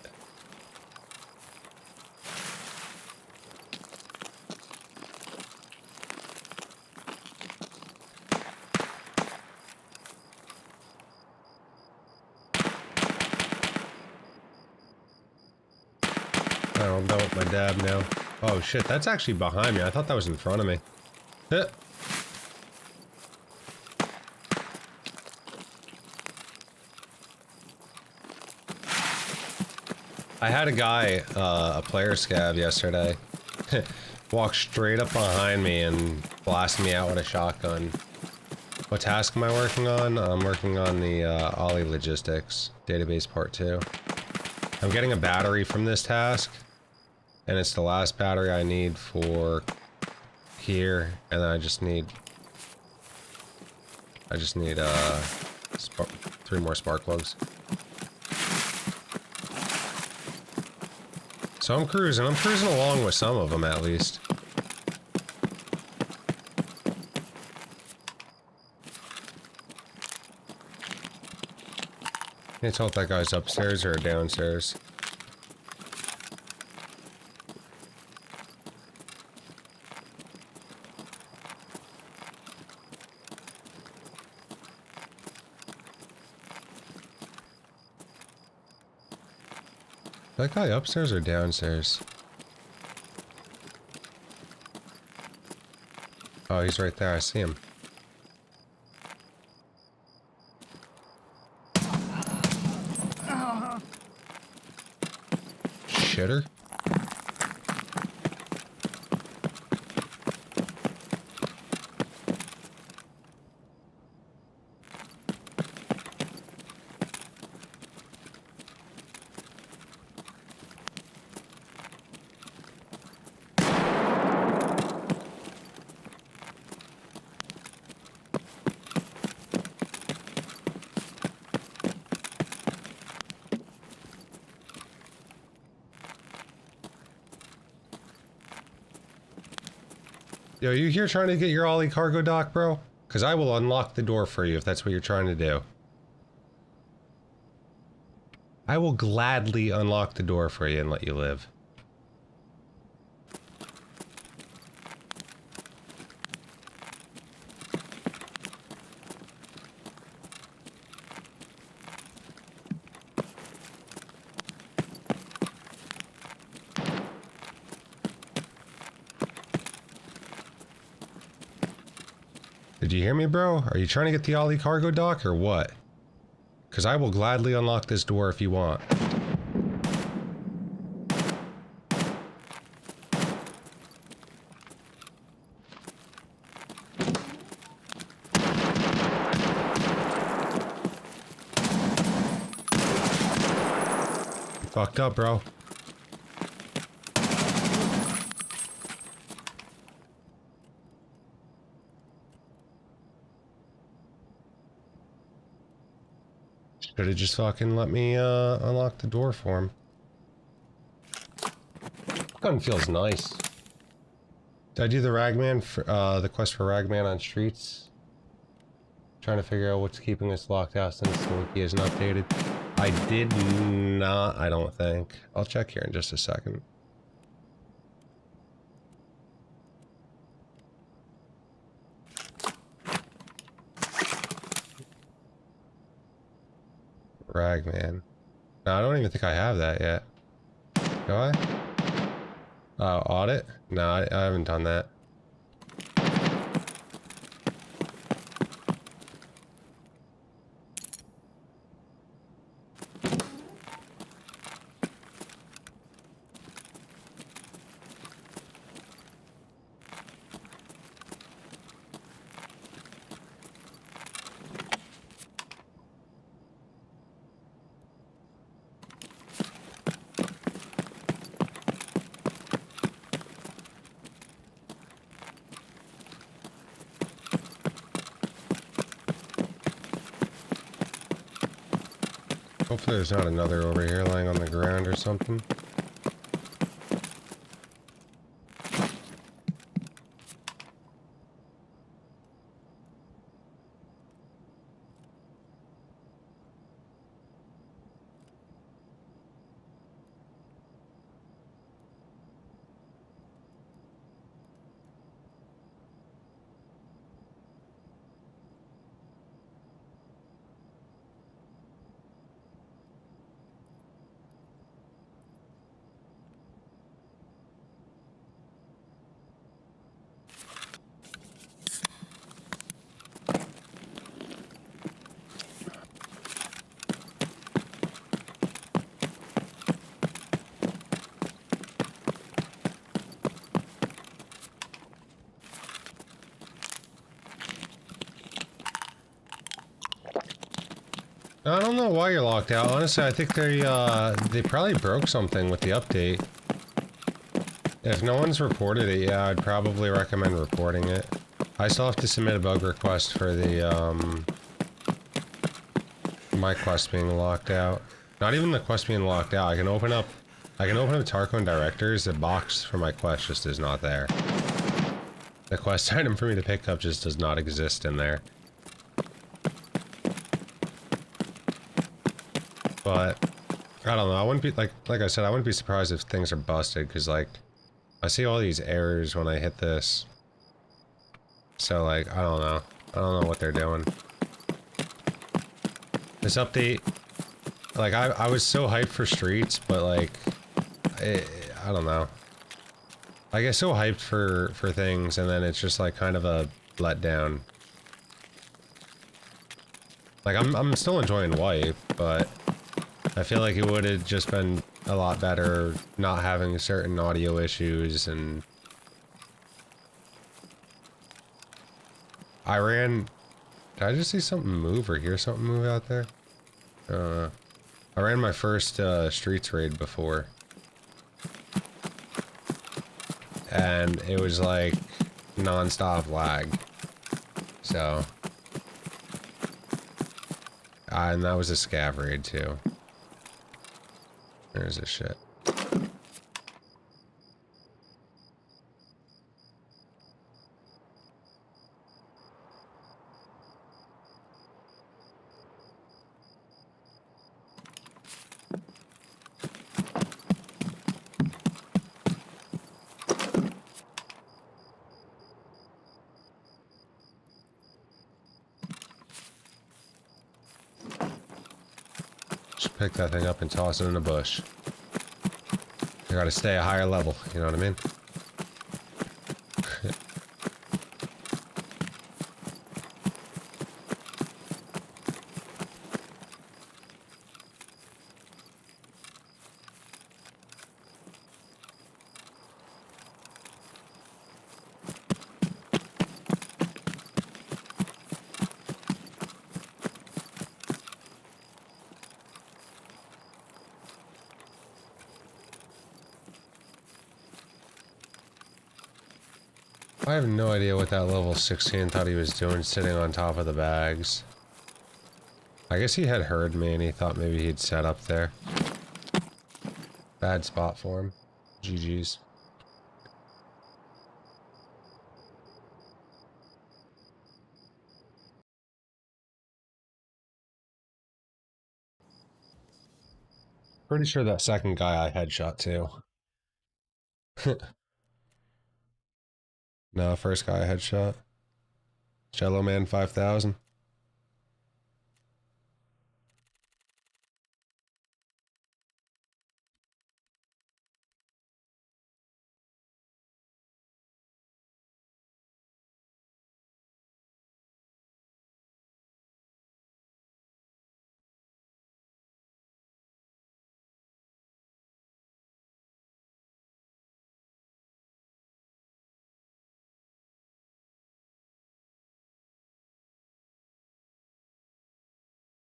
Oh, I'm done with my dab now. Oh shit, that's actually behind me. I thought that was in front of me. Huh. I had a guy, a player scav yesterday. walked straight up behind me and blasted me out with a shotgun. What task am I working on? I'm working on the Ollie Logistics Database Part 2. I'm getting a battery from this task, and it's the last battery I need for here, and then I just need 3 more spark plugs. So I'm cruising along with some of them at least. Can you tell if that guy's upstairs or downstairs? That guy upstairs or downstairs? Oh, he's right there. I see him. Shitter? Yo, you here trying to get your Ollie cargo dock, bro? Because I will unlock the door for you if that's what you're trying to do. I will gladly unlock the door for you and let you live. Did you hear me, bro? Are you trying to get the Ollie cargo dock or what? Because I will gladly unlock this door if you want. You fucked up, bro. Should have just fucking let me unlock the door for him. Gun feels nice. Did I do the Ragman for, the quest for Ragman on streets? Trying to figure out what's keeping us locked out since the wiki isn't updated. I did not, I don't think. I'll check here in just a second. Ragman. No, I don't even think I have that yet. Do I? Audit? No, I haven't done that. Hopefully there's not another over here lying on the ground or something. I don't know why you're locked out. Honestly, I think they probably broke something with the update. If no one's reported it, yeah, I'd probably recommend reporting it. I still have to submit a bug request for the, my quest being locked out. Not even the quest being locked out. I can open up Tarkon Directors. The box for my quest just is not there. The quest item for me to pick up just does not exist in there. But I don't know. I wouldn't be like I said, I wouldn't be surprised if things are busted because like I see all these errors when I hit this. So like I don't know what they're doing. This update, like I was so hyped for Streets, but like I don't know. I get so hyped for things and then it's just like kind of a letdown. Like I'm still enjoying Wipe, but I feel like it would have just been a lot better not having certain audio issues and did I just see something move or hear something move out there? I ran my first Streets raid before. And it was like non-stop lag. So and that was a scav raid too. There's this shit. Just pick that thing up and toss it in the bush. You gotta stay a higher level, you know what I mean? I have no idea what that level 16 thought he was doing sitting on top of the bags. I guess he had heard me and he thought maybe he'd set up there. Bad spot for him. GG's. Pretty sure that second guy I headshot too. No, first guy I headshot. Jello Man 5000.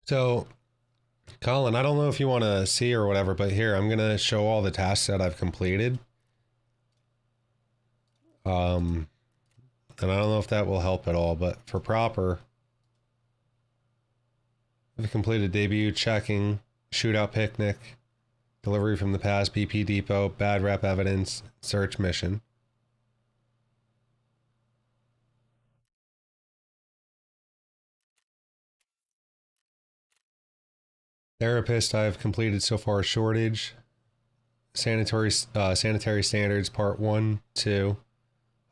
So, Colin, I don't know if you want to see or whatever, but here, I'm going to show all the tasks that I've completed. And I don't know if that will help at all, but for proper, I've completed debut, checking, shootout picnic, delivery from the past, BP depot, bad rep evidence, search mission. Therapist, I've completed so far shortage. Sanitary standards, part 1, 2.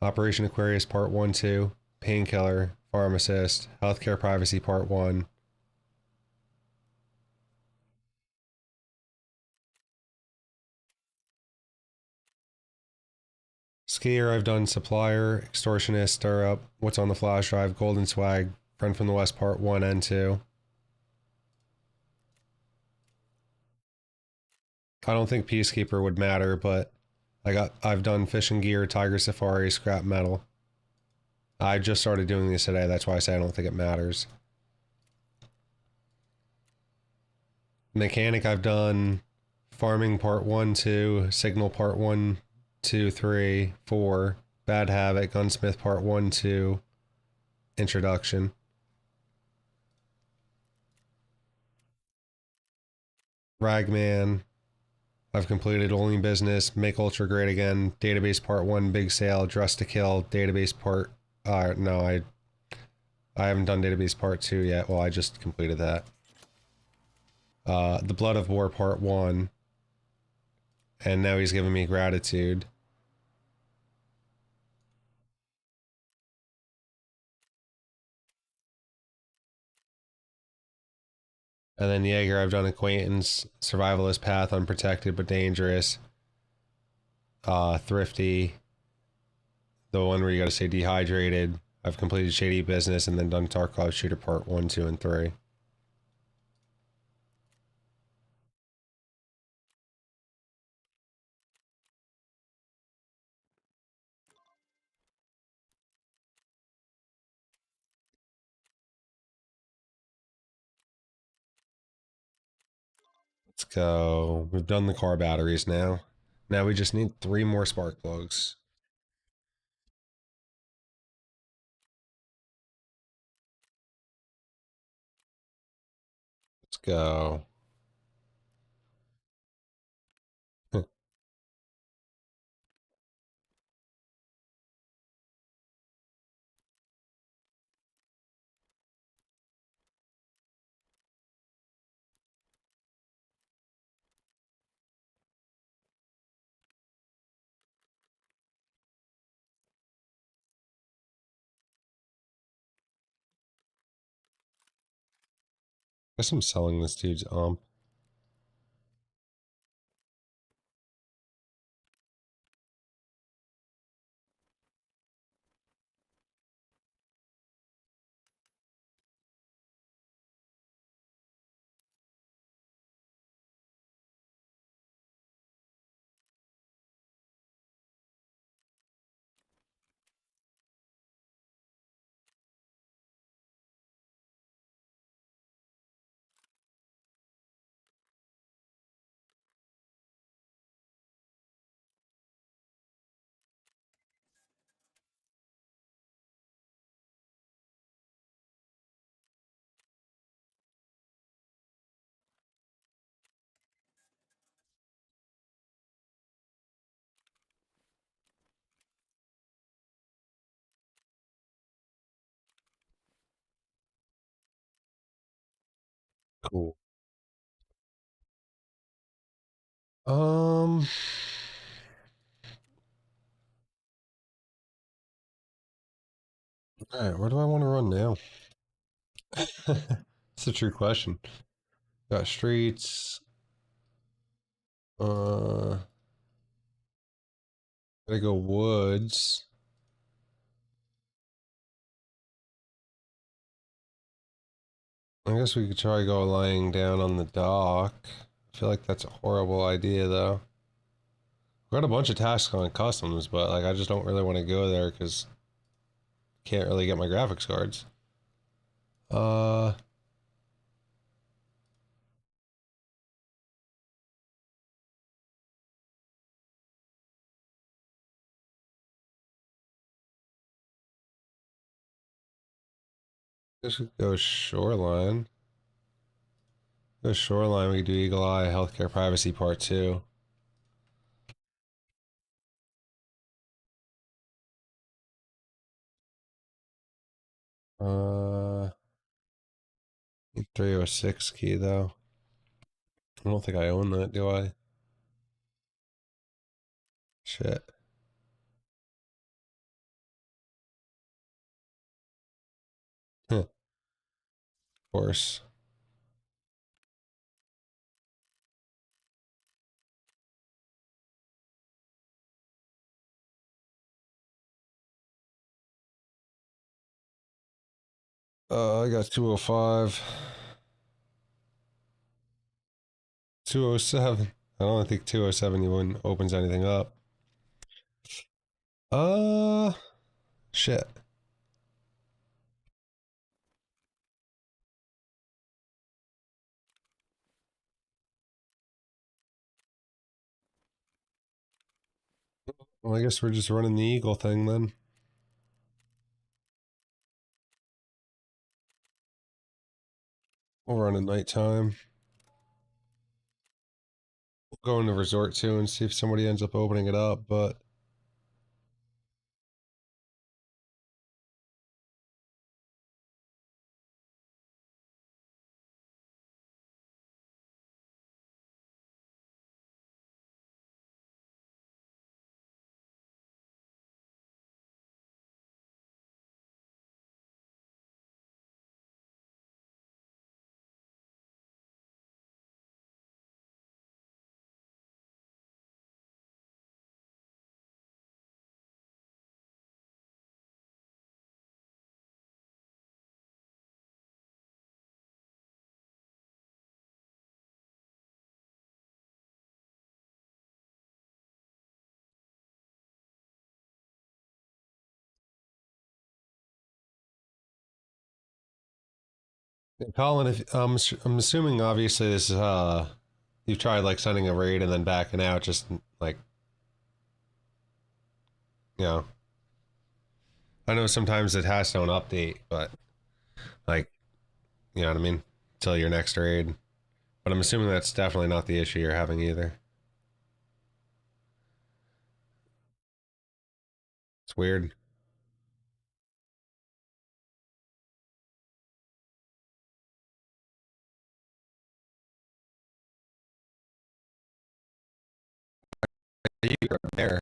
Operation Aquarius, part 1, 2. Painkiller, pharmacist, healthcare privacy, part 1. Skier, I've done supplier, extortionist, stir up, what's on the flash drive, golden swag, friend from the west, part 1 and 2. I don't think Peacekeeper would matter, but I've done fishing gear, tiger safari, scrap metal. I just started doing these today, that's why I say I don't think it matters. Mechanic, I've done farming part 1, 2, signal part 1, 2, 3, 4, bad havoc, gunsmith part 1, 2, introduction. Ragman, I've completed only business, make ultra great again, database part 1, big sale, dress to kill, database part, no, I haven't done database part 2 yet. Well, I just completed that. The blood of war part 1, and now he's giving me gratitude. And then Jaeger, I've done acquaintance, survivalist path, unprotected but dangerous, thrifty, the one where you gotta stay dehydrated. I've completed shady business and then done Tarkov shooter part 1, 2, and 3. Let's go. We've done the car batteries now. Now we just need 3 more spark plugs. Let's go. Guess I'm selling this dude's Cool. Um, Alright, where do I want to run now? That's a true question. Got streets. Gotta go woods. I guess we could try go lying down on the dock. I feel like that's a horrible idea though. I've got a bunch of tasks on customs, but like I just don't really want to go there because can't really get my graphics cards. Uh, guess we could go shoreline. Go shoreline, we could do Eagle Eye, Healthcare Privacy Part 2. Uh, 306 key though. I don't think I own that, do I? Shit. Huh, of course. I got 205. 207. I don't think 207 even opens anything up. Uh, Shit. Well, I guess we're just running the Eagle thing then. We'll run at nighttime. We'll go in the resort too and see if somebody ends up opening it up, but... Colin, if I'm assuming obviously this is you've tried like sending a raid and then backing out, just like, you know, I know sometimes it has no update, but like, you know what I mean, till your next raid. But I'm assuming that's definitely not the issue you're having either. It's weird. You are there.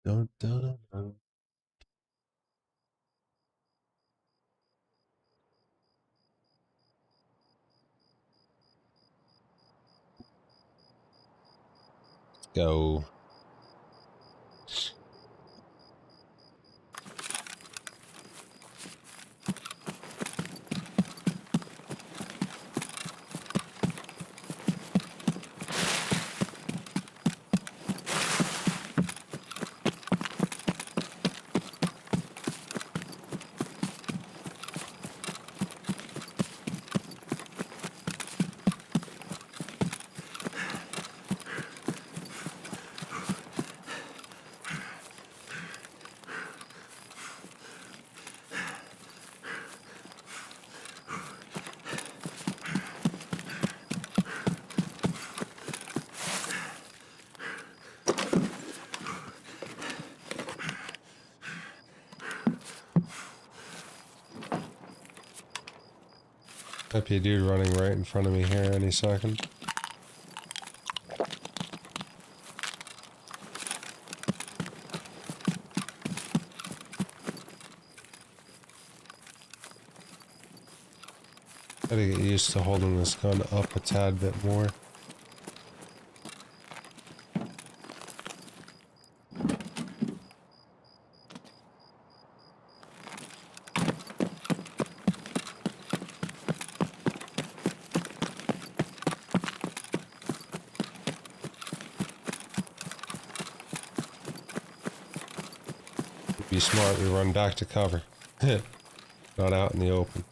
Dun, dun, dun. Go. Might be a dude running right in front of me here any second. Gotta get used to holding this gun up a tad bit more. Be smart, we run back to cover. Not out in the open.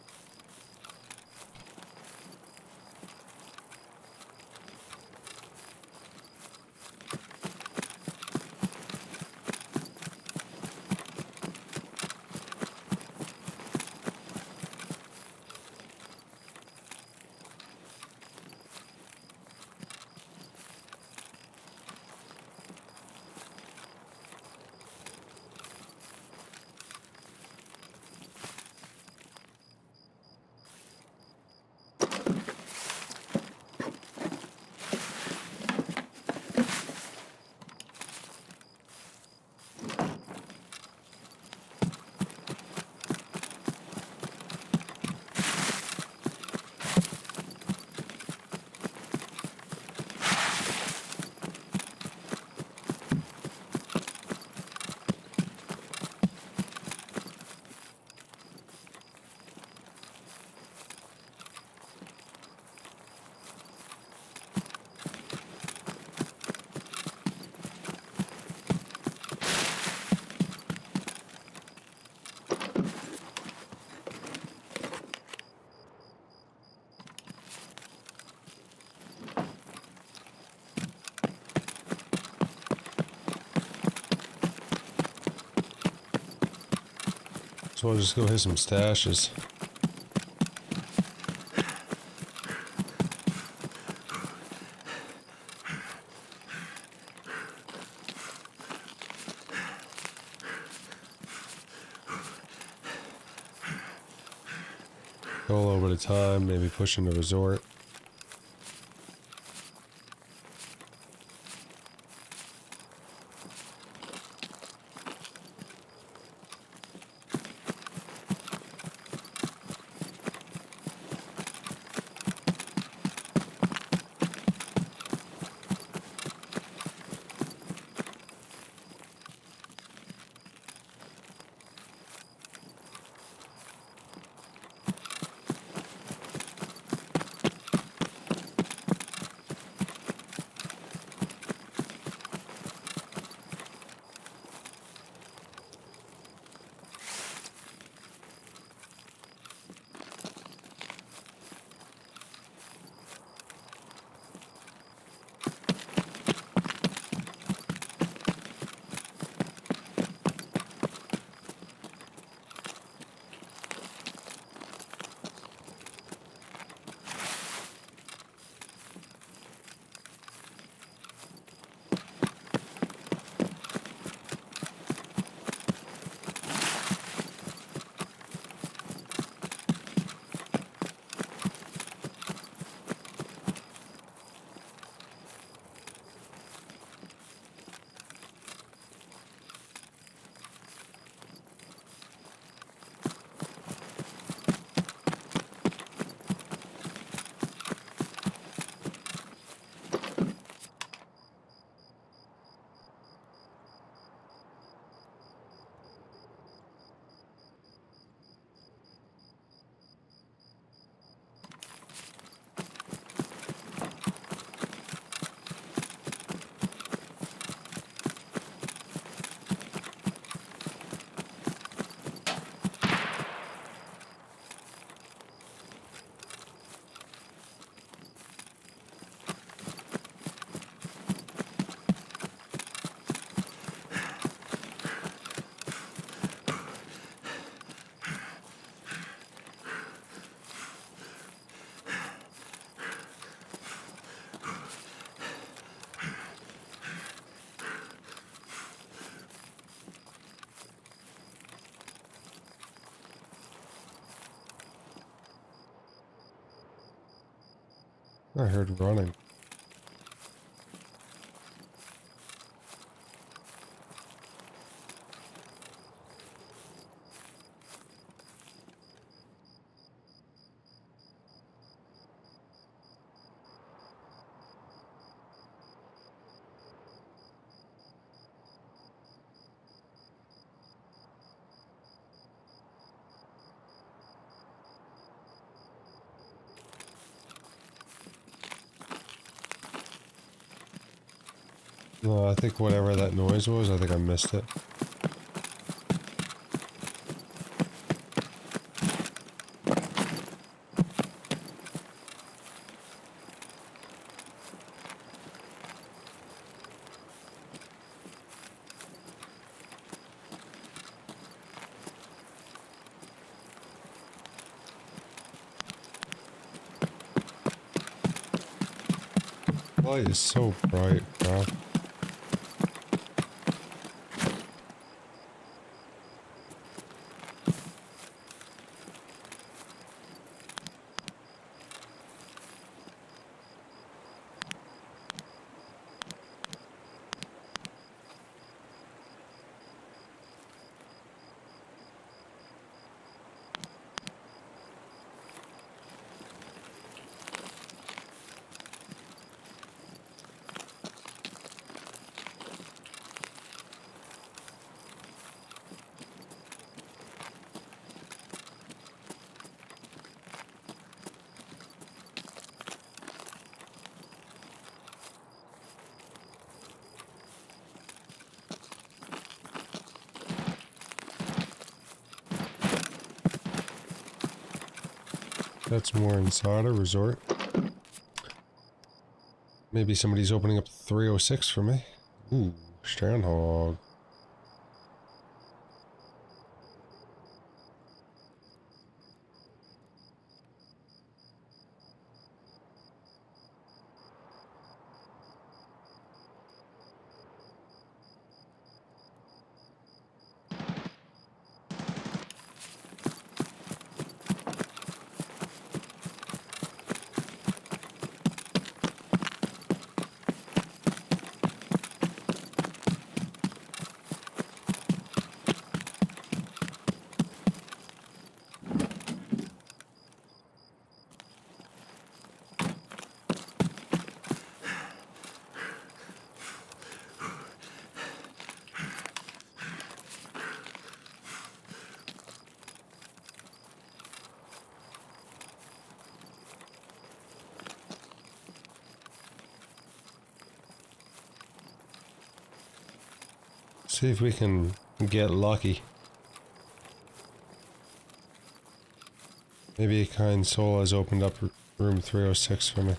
well just go hit some stashes. Go a little bit of time, maybe push into resort. I heard running. No, I think whatever that noise was, I think I missed it. Light is so bright, bro. That's more inside a resort. Maybe somebody's opening up 306 for me. Ooh, Strandhog. See if we can get lucky. Maybe a kind soul has opened up room 306 for me.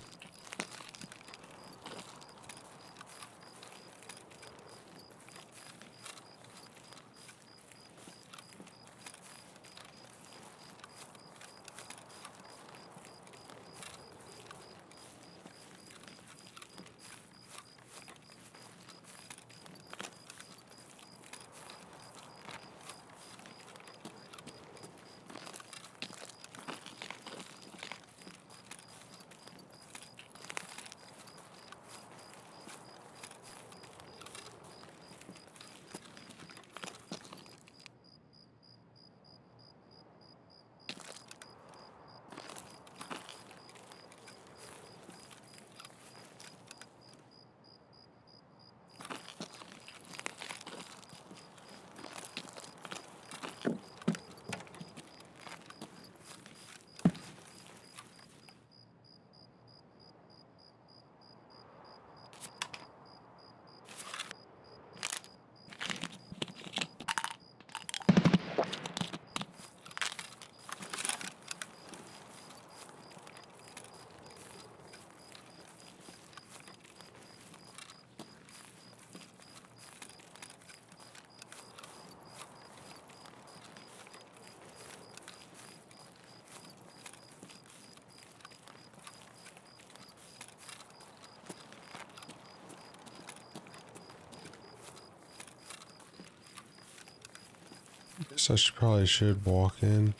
Guess I probably should walk in.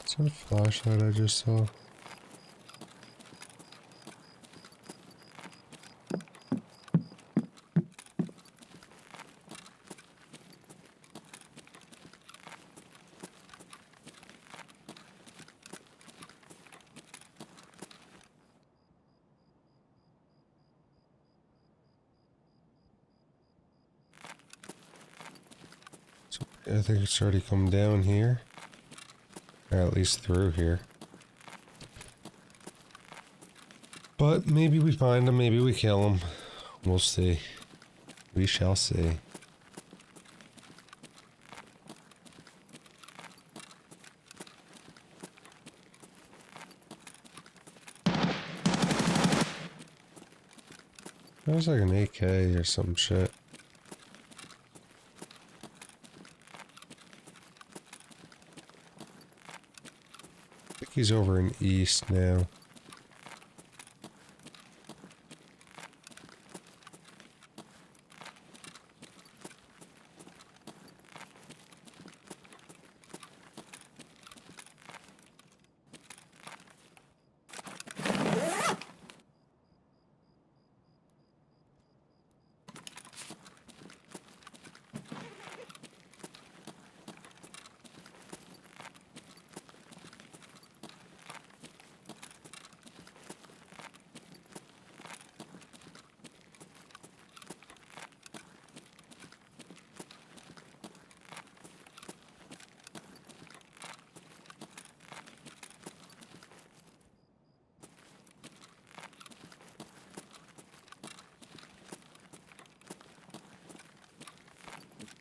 Is that a flashlight I just saw? I think it's already come down here. Or at least through here. But maybe we find him, maybe we kill him. We'll see. We shall see. That was like an AK or some shit. I think he's over in east now.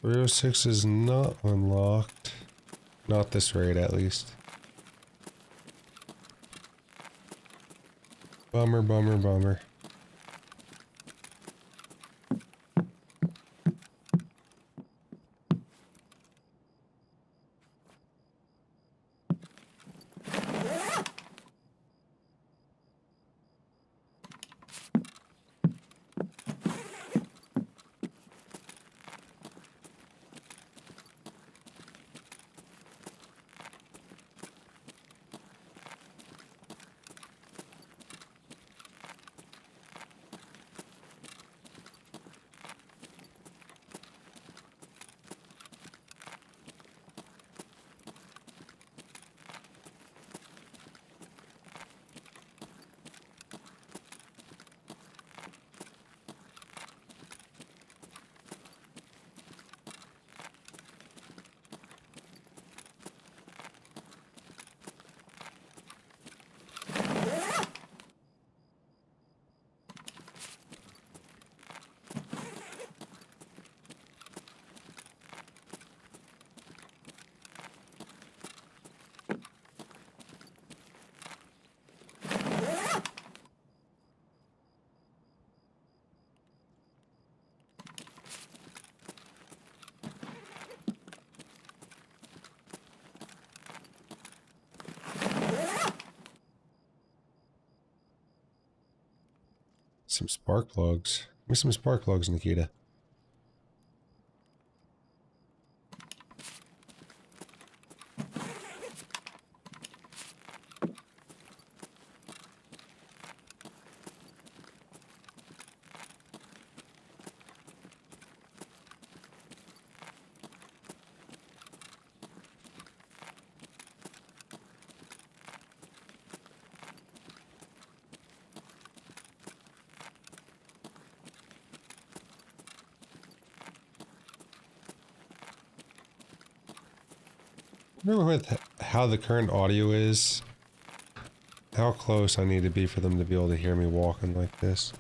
Row 6 is not unlocked. Not this raid, at least. Bummer, bummer, bummer. some spark plugs. Give me some spark plugs, Nikita. Remember with how the current audio is, how close I need to be for them to be able to hear me walking like this.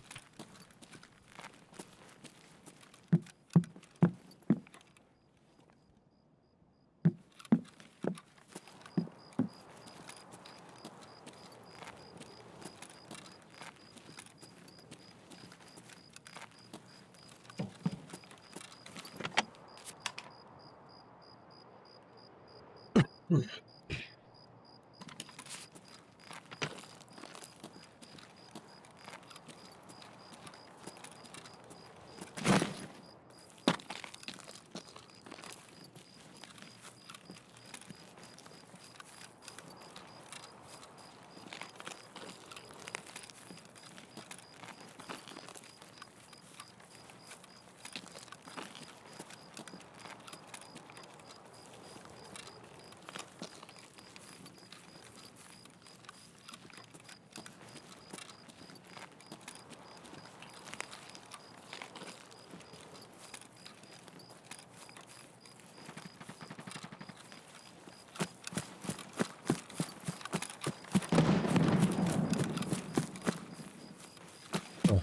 Oh.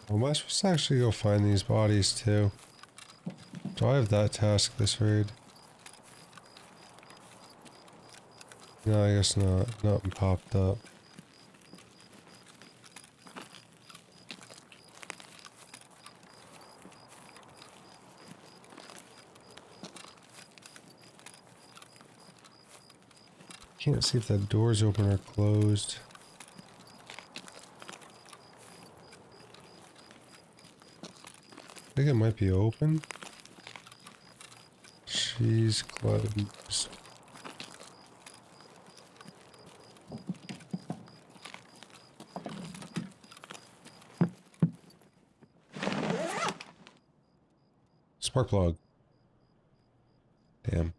Am I supposed to actually go find these bodies too? Do I have that task this raid? No, I guess not. Nothing popped up. Can't see if that door's open or closed. I think it might be open. She's closed. Spark plug. Damn.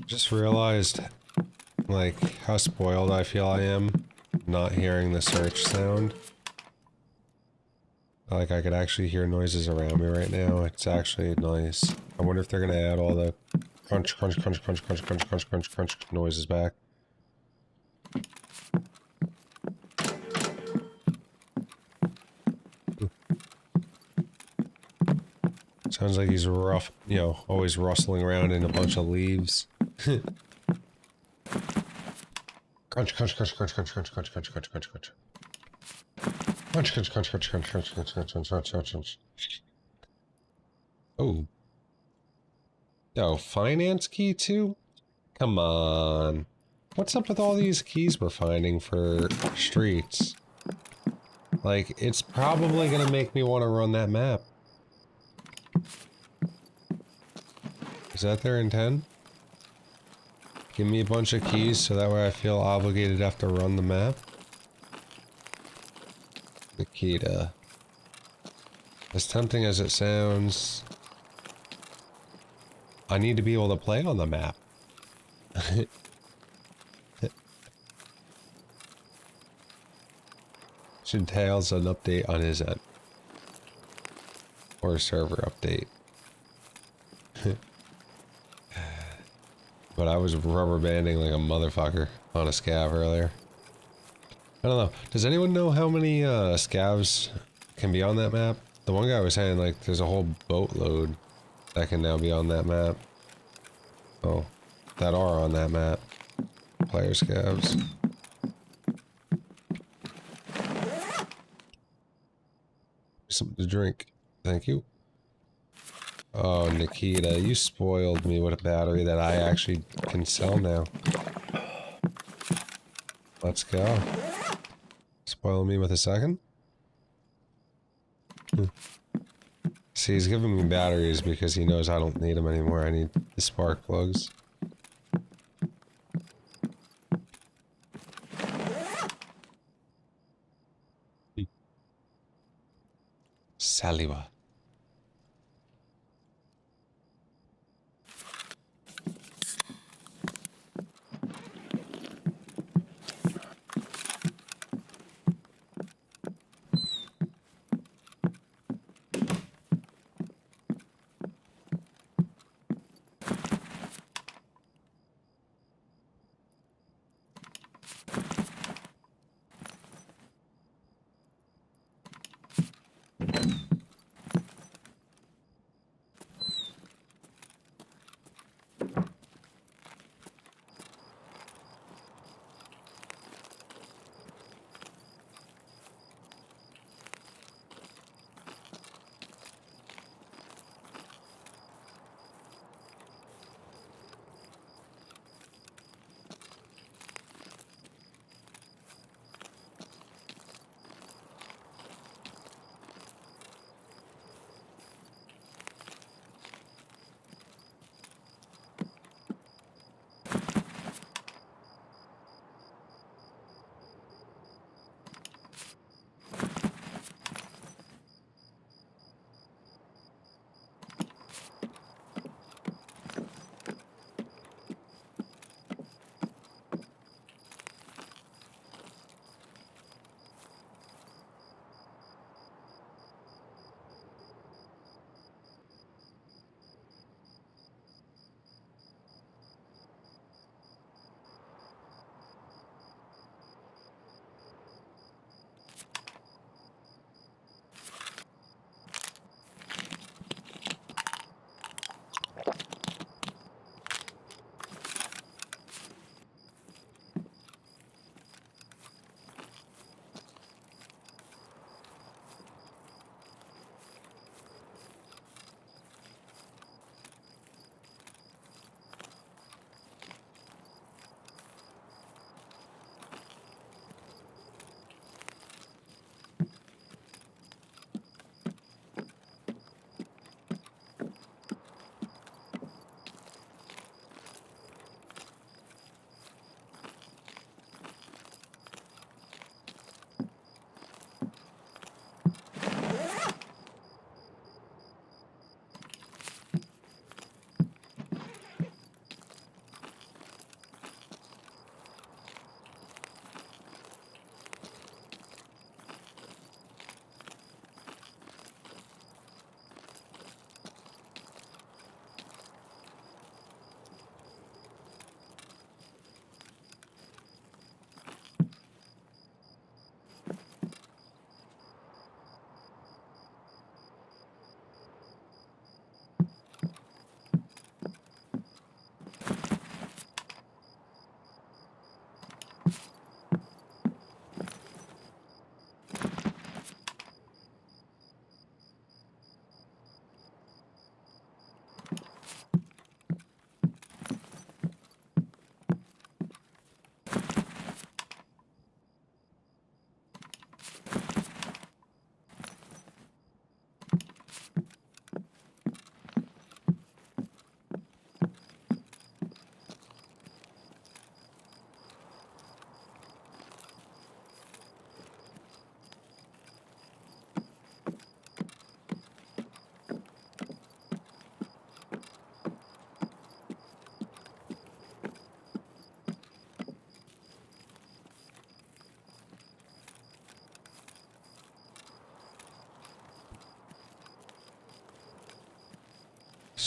Just realized, like, how spoiled I feel I am not hearing the search sound. Like, I could actually hear noises around me right now. It's actually nice. I wonder if they're gonna add all the crunch, crunch, crunch, crunch, crunch, crunch, crunch, crunch, crunch noises back. Sounds like he's rough, you know, always rustling around in a bunch of leaves. Crunch, crunch, crunch, crunch, crunch, crunch, crunch, crunch, crunch, crunch, crunch. Crunch, crunch, crunch, crunch, crunch, crunch, crunch, crunch, crunch, crunch, crunch, crunch. Oh. Oh, finance key too? Come on. What's up with all these keys we're finding for streets? Like, it's probably gonna make me want to run that map. Is that their intent? Give me a bunch of keys so that way I feel obligated to have to run the map? Nikita. As tempting as it sounds, I need to be able to play on the map. Which entails an update on his end. Or a server update. But I was rubber banding like a motherfucker on a scav earlier. I don't know. Does anyone know how many scavs can be on that map? The one guy was saying like there's a whole boatload that can now be on that map. Oh, that are on that map. Player scavs. Something to drink. Thank you. Oh, Nikita, you spoiled me with a battery that I actually can sell now. Let's go. Spoil me with a second? See, he's giving me batteries because he knows I don't need them anymore. I need the spark plugs. Saliva.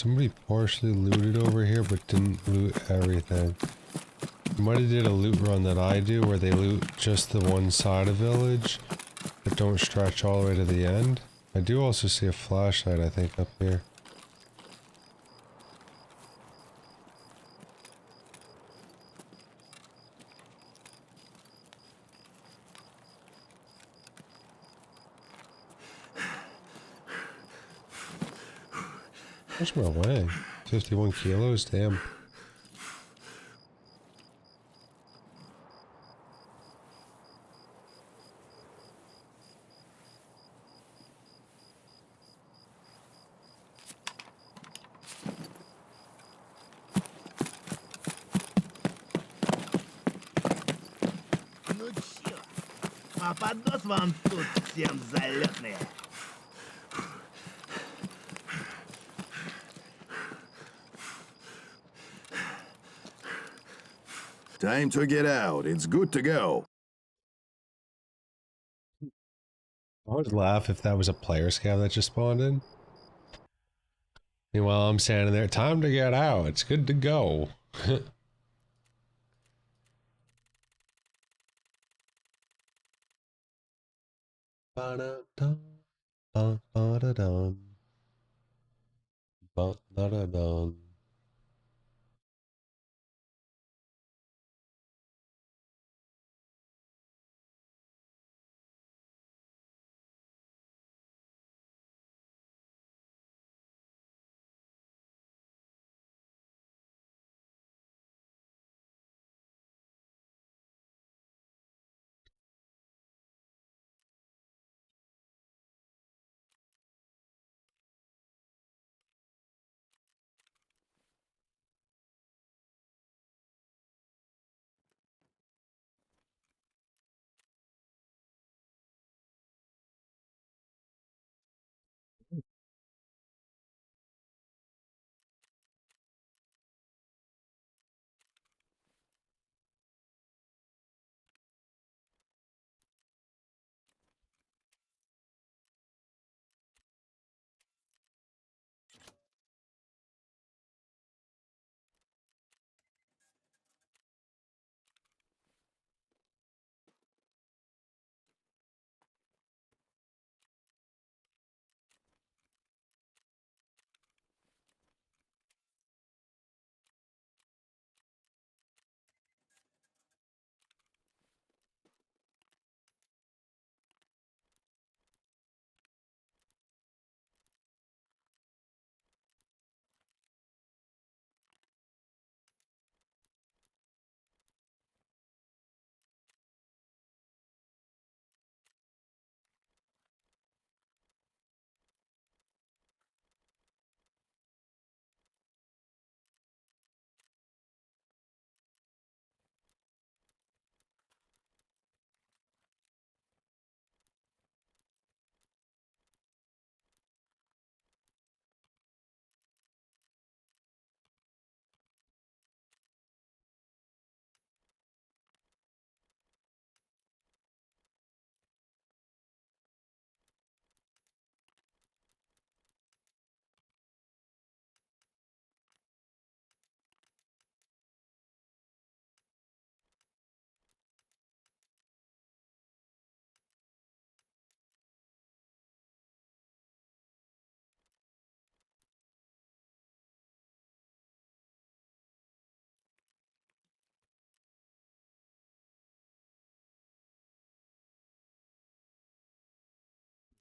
Somebody partially looted over here, but didn't loot everything. You might have did a loot run that I do, where they loot just the one side of village, but don't stretch all the way to the end. I do also see a flashlight, I think, up here. Where's my weighing? 51 kilos? Damn. Ну чё, попадос вам тут всем залетные. Time to get out. It's good to go. I would laugh if that was a player scav that just spawned in. Meanwhile, I'm standing there, time to get out, it's good to go. Ba-da-dum, ba-da-dum, ba-da-dum.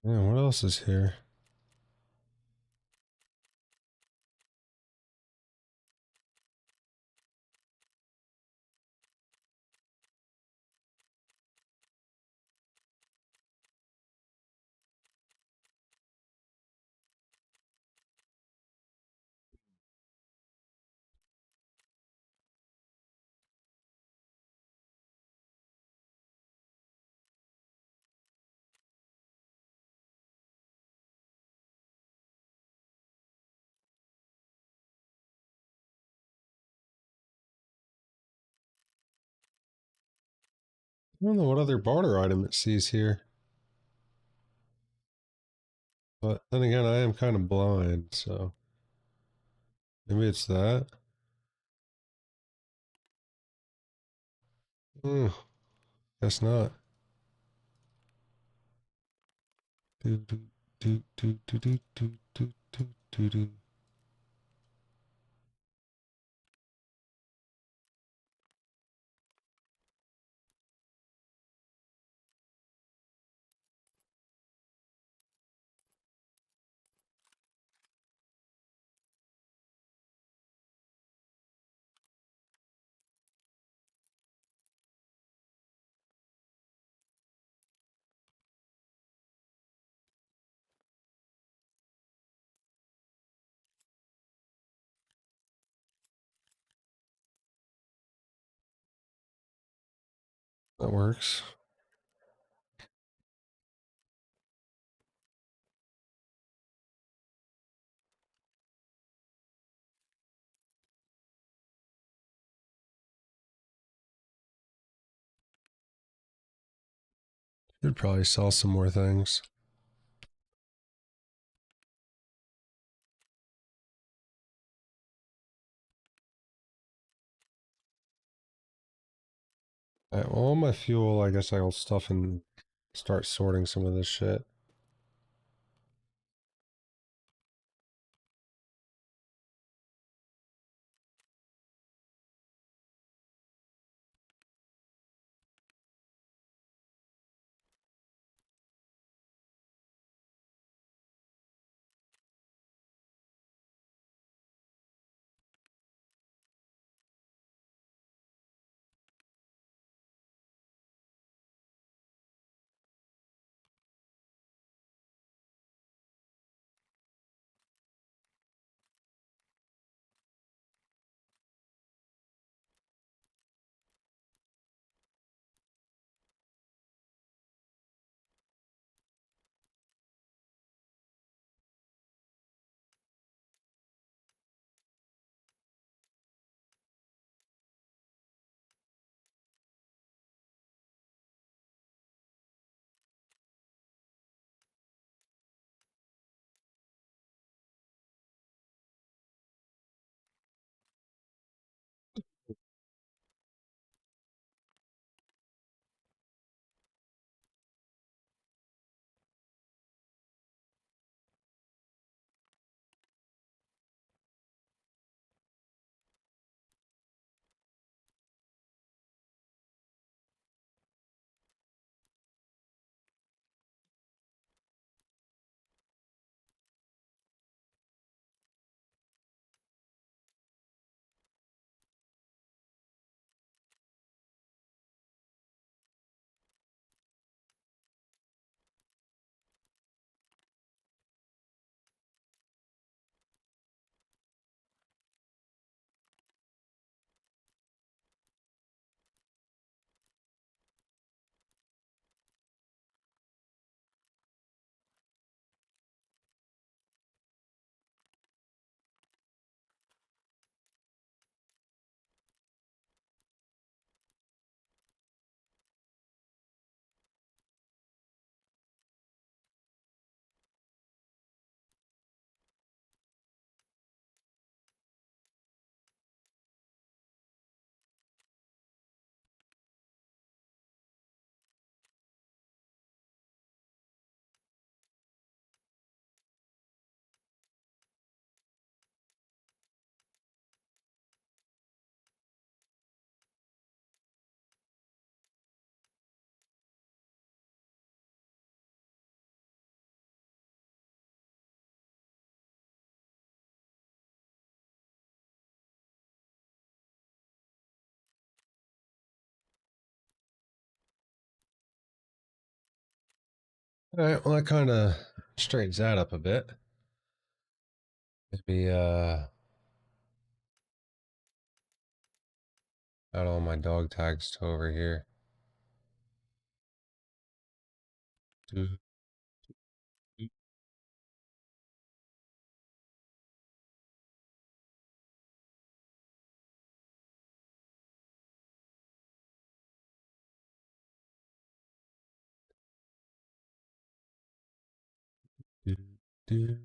Man, what else is here? I don't know what other barter item it sees here. But then again, I am kind of blind, so... Maybe it's that. Hmm. Guess not. Do do do do do do do do do do do. That works. Should probably sell some more things. Alright, well, all my fuel, I guess I'll stuff and start sorting some of this shit. Alright, well, that kind of straightens that up a bit. Maybe, add all my dog tags to over here. Do, do, do, do.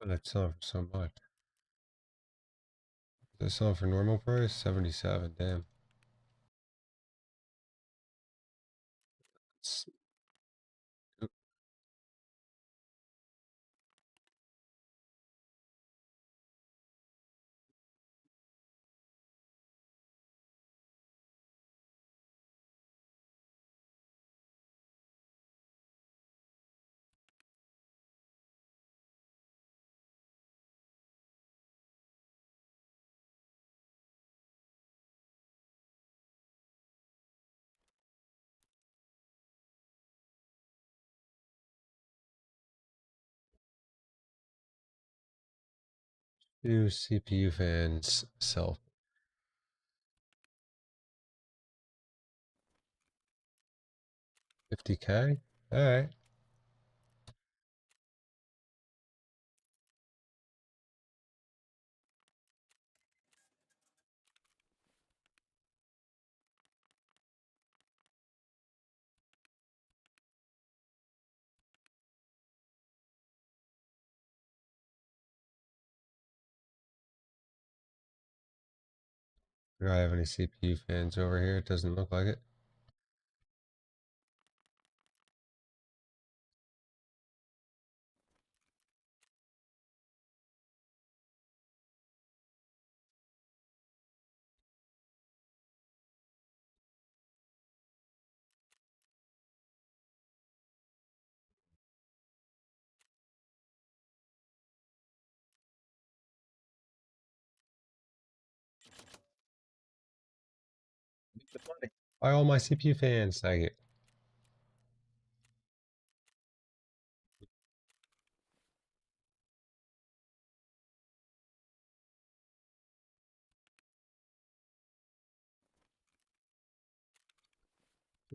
That's selling for so much. Is that selling for normal price? 77, damn. It's, two CPU fans sell 50K? Alright. Do I have any CPU fans over here? It doesn't look like it. Buy all my CPU fans. Thank you.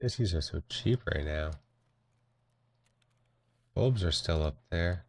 These are so cheap right now. Bulbs are still up there.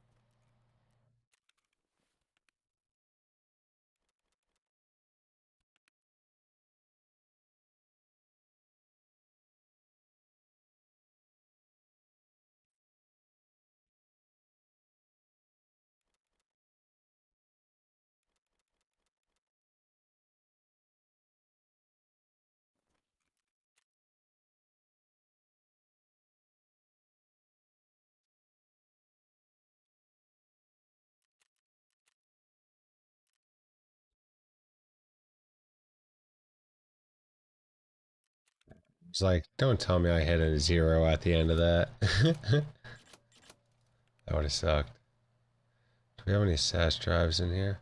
It's like, don't tell me I hit a 0 at the end of that. That would have sucked. Do we have any SAS drives in here?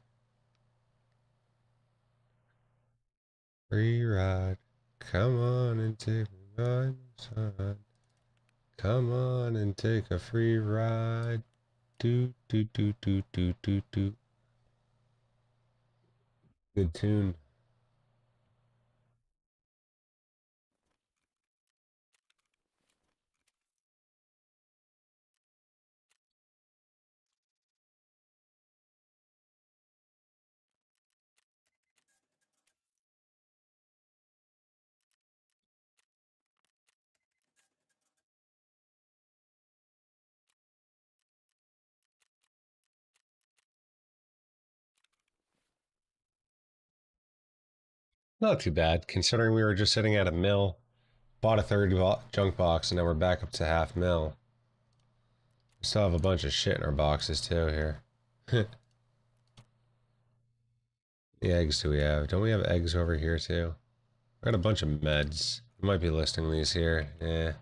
Free ride. Come on and take me by the side. Come on and take a free ride. Do do do do do do do. Good tune. Not too bad, considering we were just sitting at a mill. Bought a third junk box, and now we're back up to half mill. We still have a bunch of shit in our boxes too here. The eggs do we have? Don't we have eggs over here too? I got a bunch of meds. We might be listing these here. Yeah.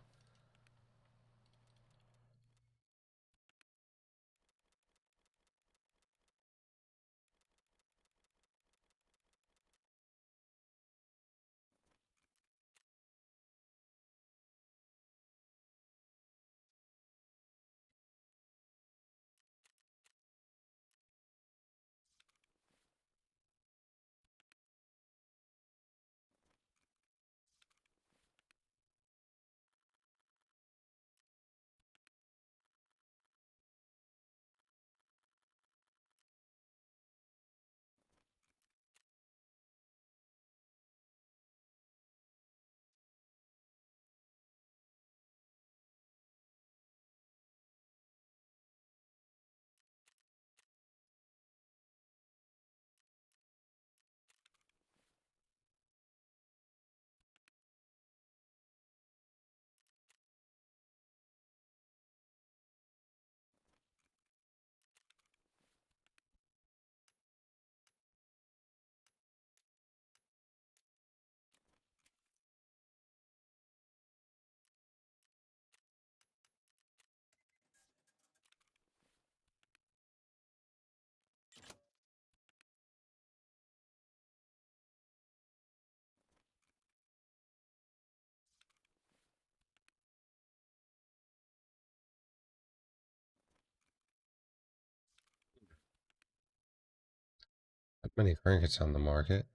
Many trinkets on the market.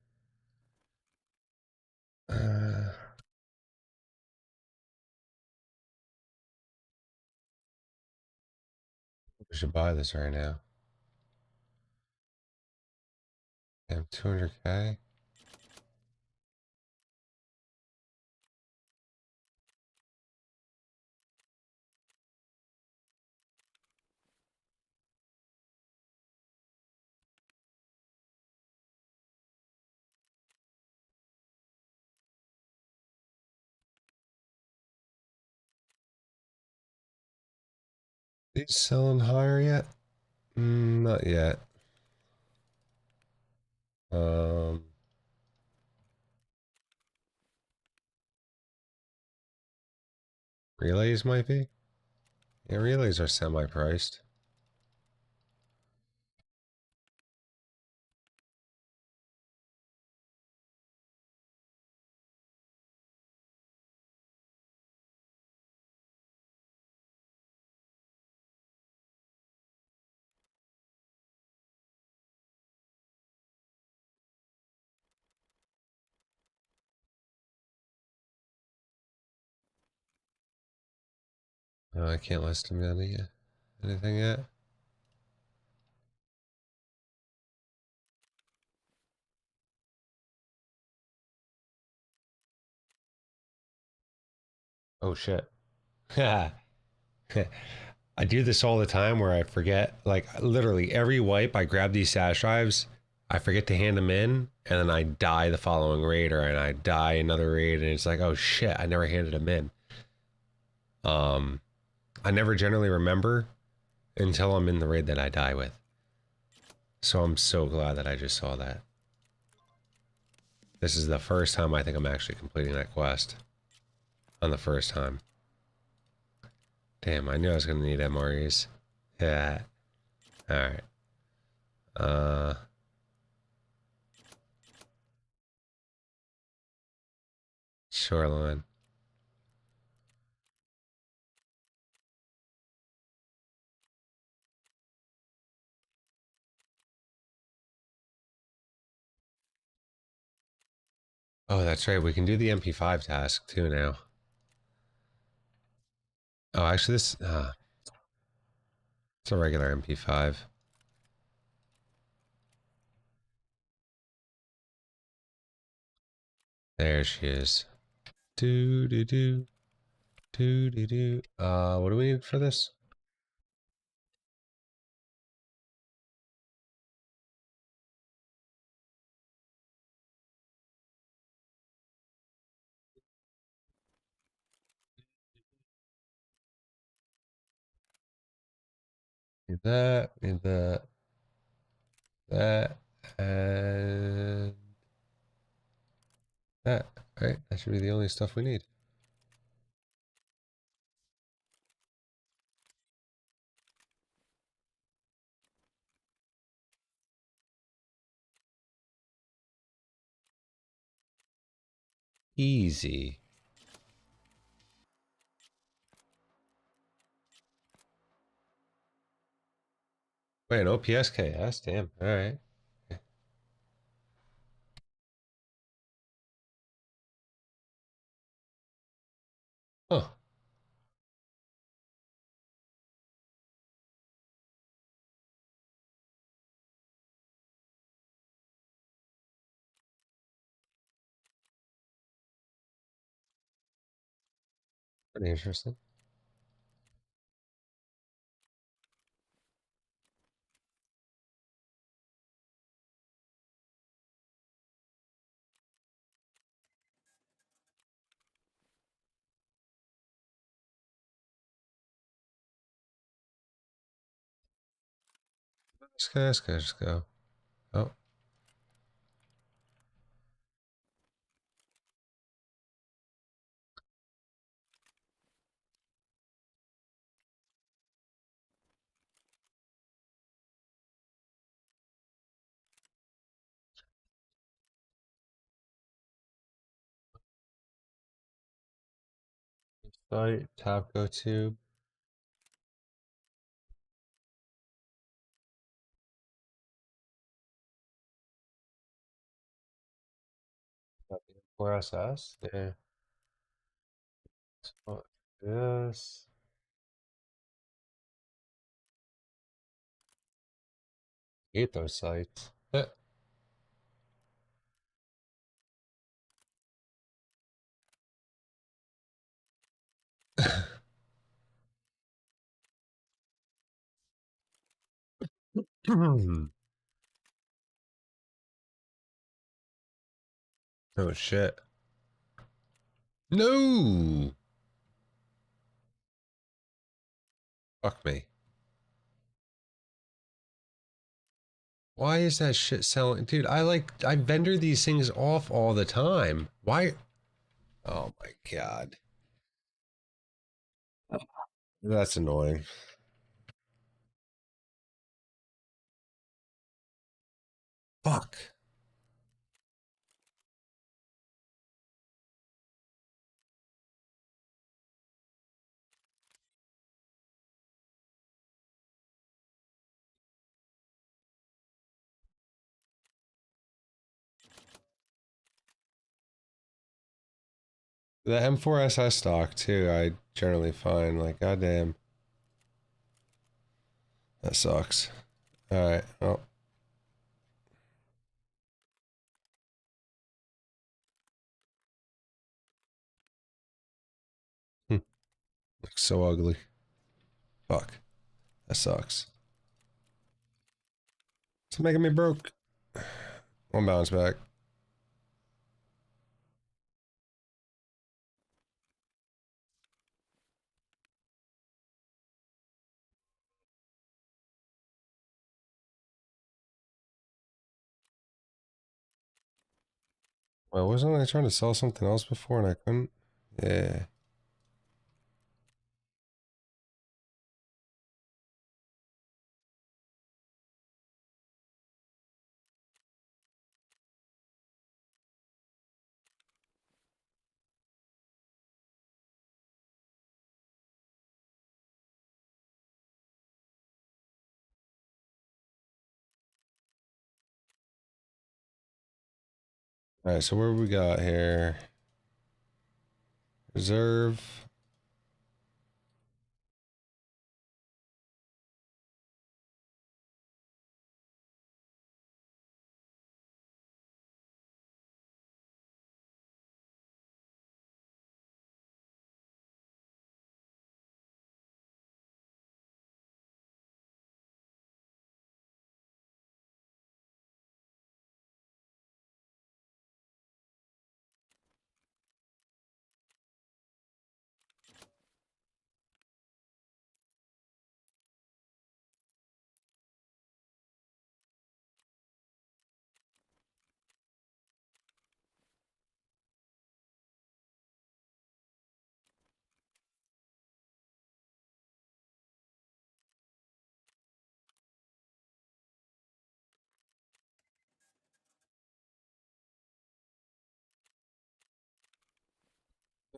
Uh, we should buy this right now. Damn, 200K. These selling higher yet? Not yet. Um, relays might be. Yeah, relays are semi-priced. I can't list them anything yet. Oh shit. I do this all the time where I forget, like literally every wipe, I grab these stash drives, I forget to hand them in, and then I die the following raid, or and I die another raid, and it's like, oh shit, I never handed them in. Um, I never generally remember until I'm in the raid that I die with. So I'm so glad that I just saw that. This is the first time I think I'm actually completing that quest. On the first time. Damn, I knew I was gonna need MREs. Yeah. Alright. Uh Shoreline. Oh, that's right. We can do the MP5 task too now. Oh, actually, it's a regular MP5. There she is. Do do do do do do. What do we need for this? Need that, and that. All right, that should be the only stuff we need. Easy. Wait, an OPSKS? Damn. All right. Huh. Pretty interesting. Just go. Oh, site, top go tube. Or SS? Yeah. So, yes. Hate those sites. Oh shit. No! Fuck me. Why is that shit selling? Dude, I vendor these things off all the time. Why? Oh my god. That's annoying. Fuck. The M4SS stock too, I generally find like goddamn. That sucks. Alright, well. Hmm, looks so ugly. Fuck. That sucks. It's making me broke. One bounce back. Well, wasn't I trying to sell something else before and I couldn't? Yeah. Alright, so where we got here? Reserve.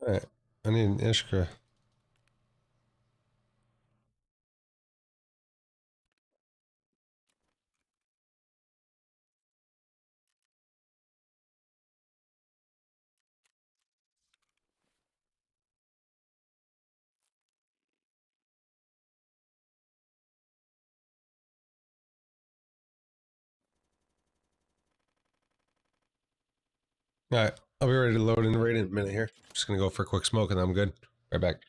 Alright. I need an Ishka. Alright, I'll be ready to load in right in a minute here. Just gonna go for a quick smoke and I'm good. Right back.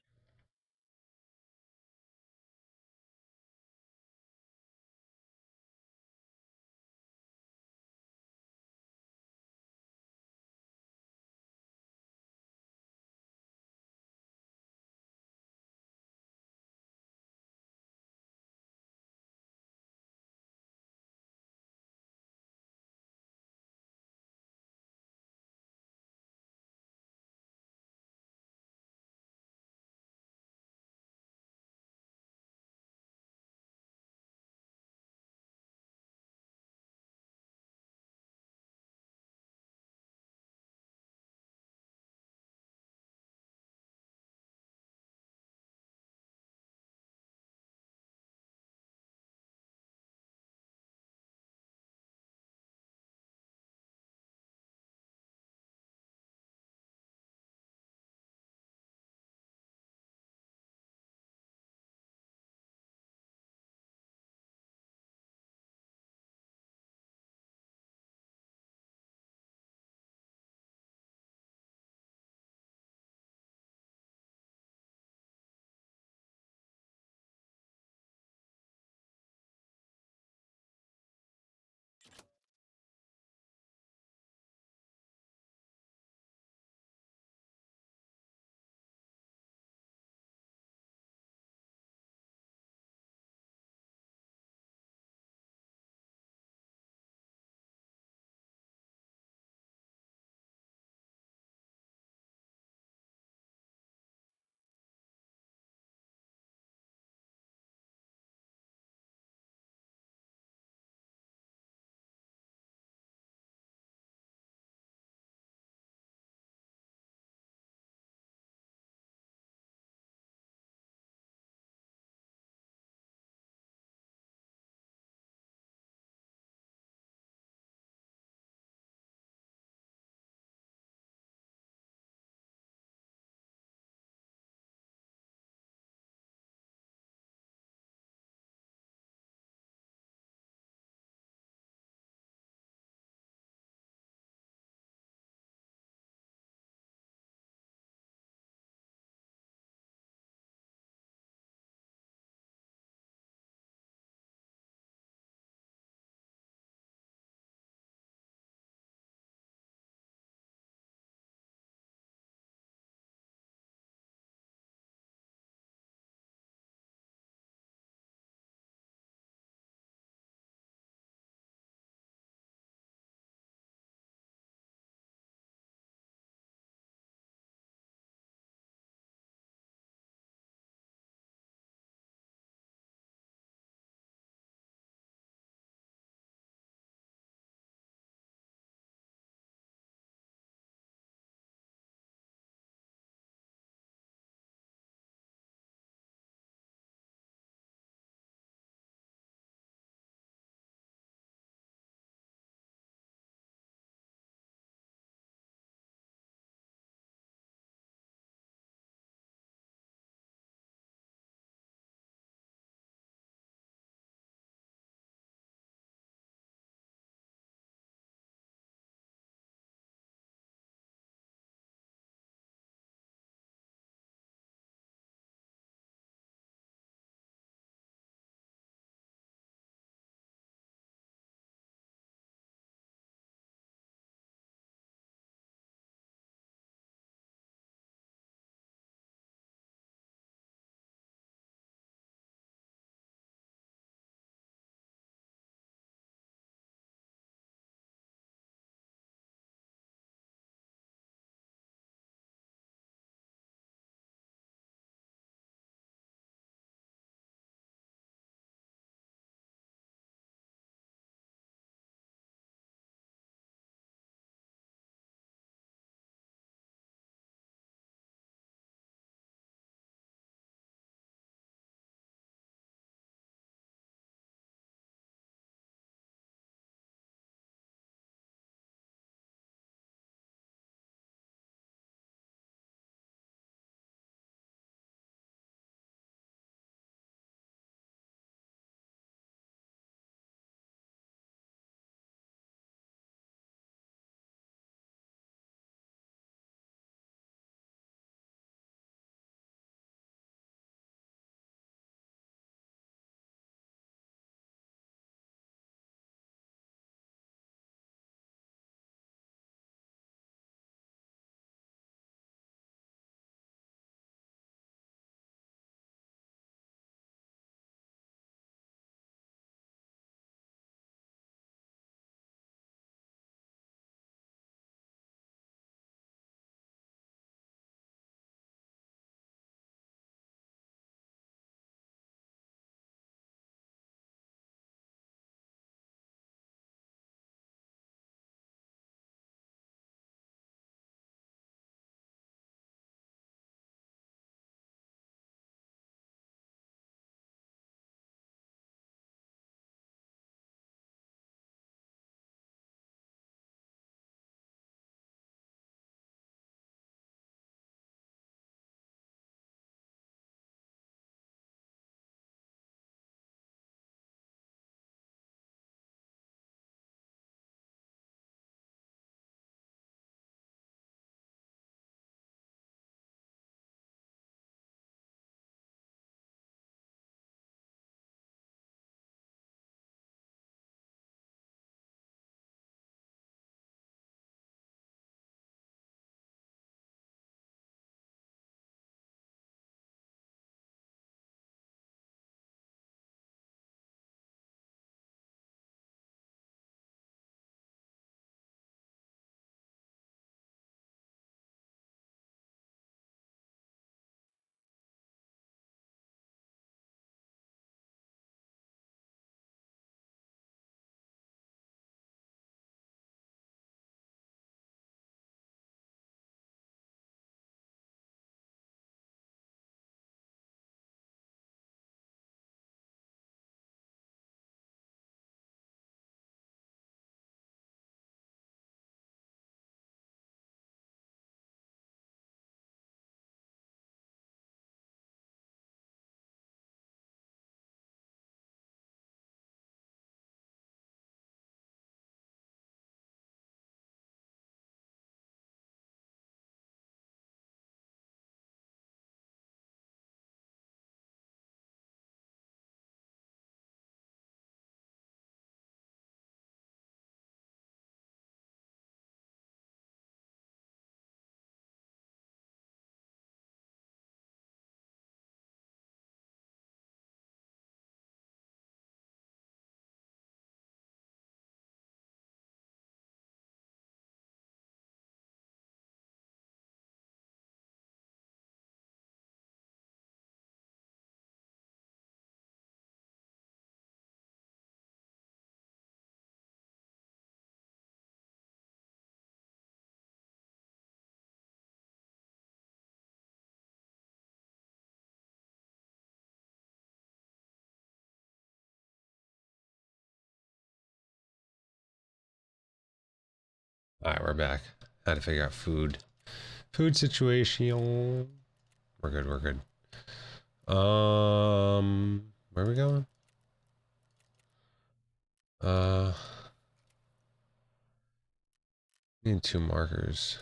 Alright, we're back. Had to figure out food. Food situation. We're good, we're good. Where are we going? Need 2 markers.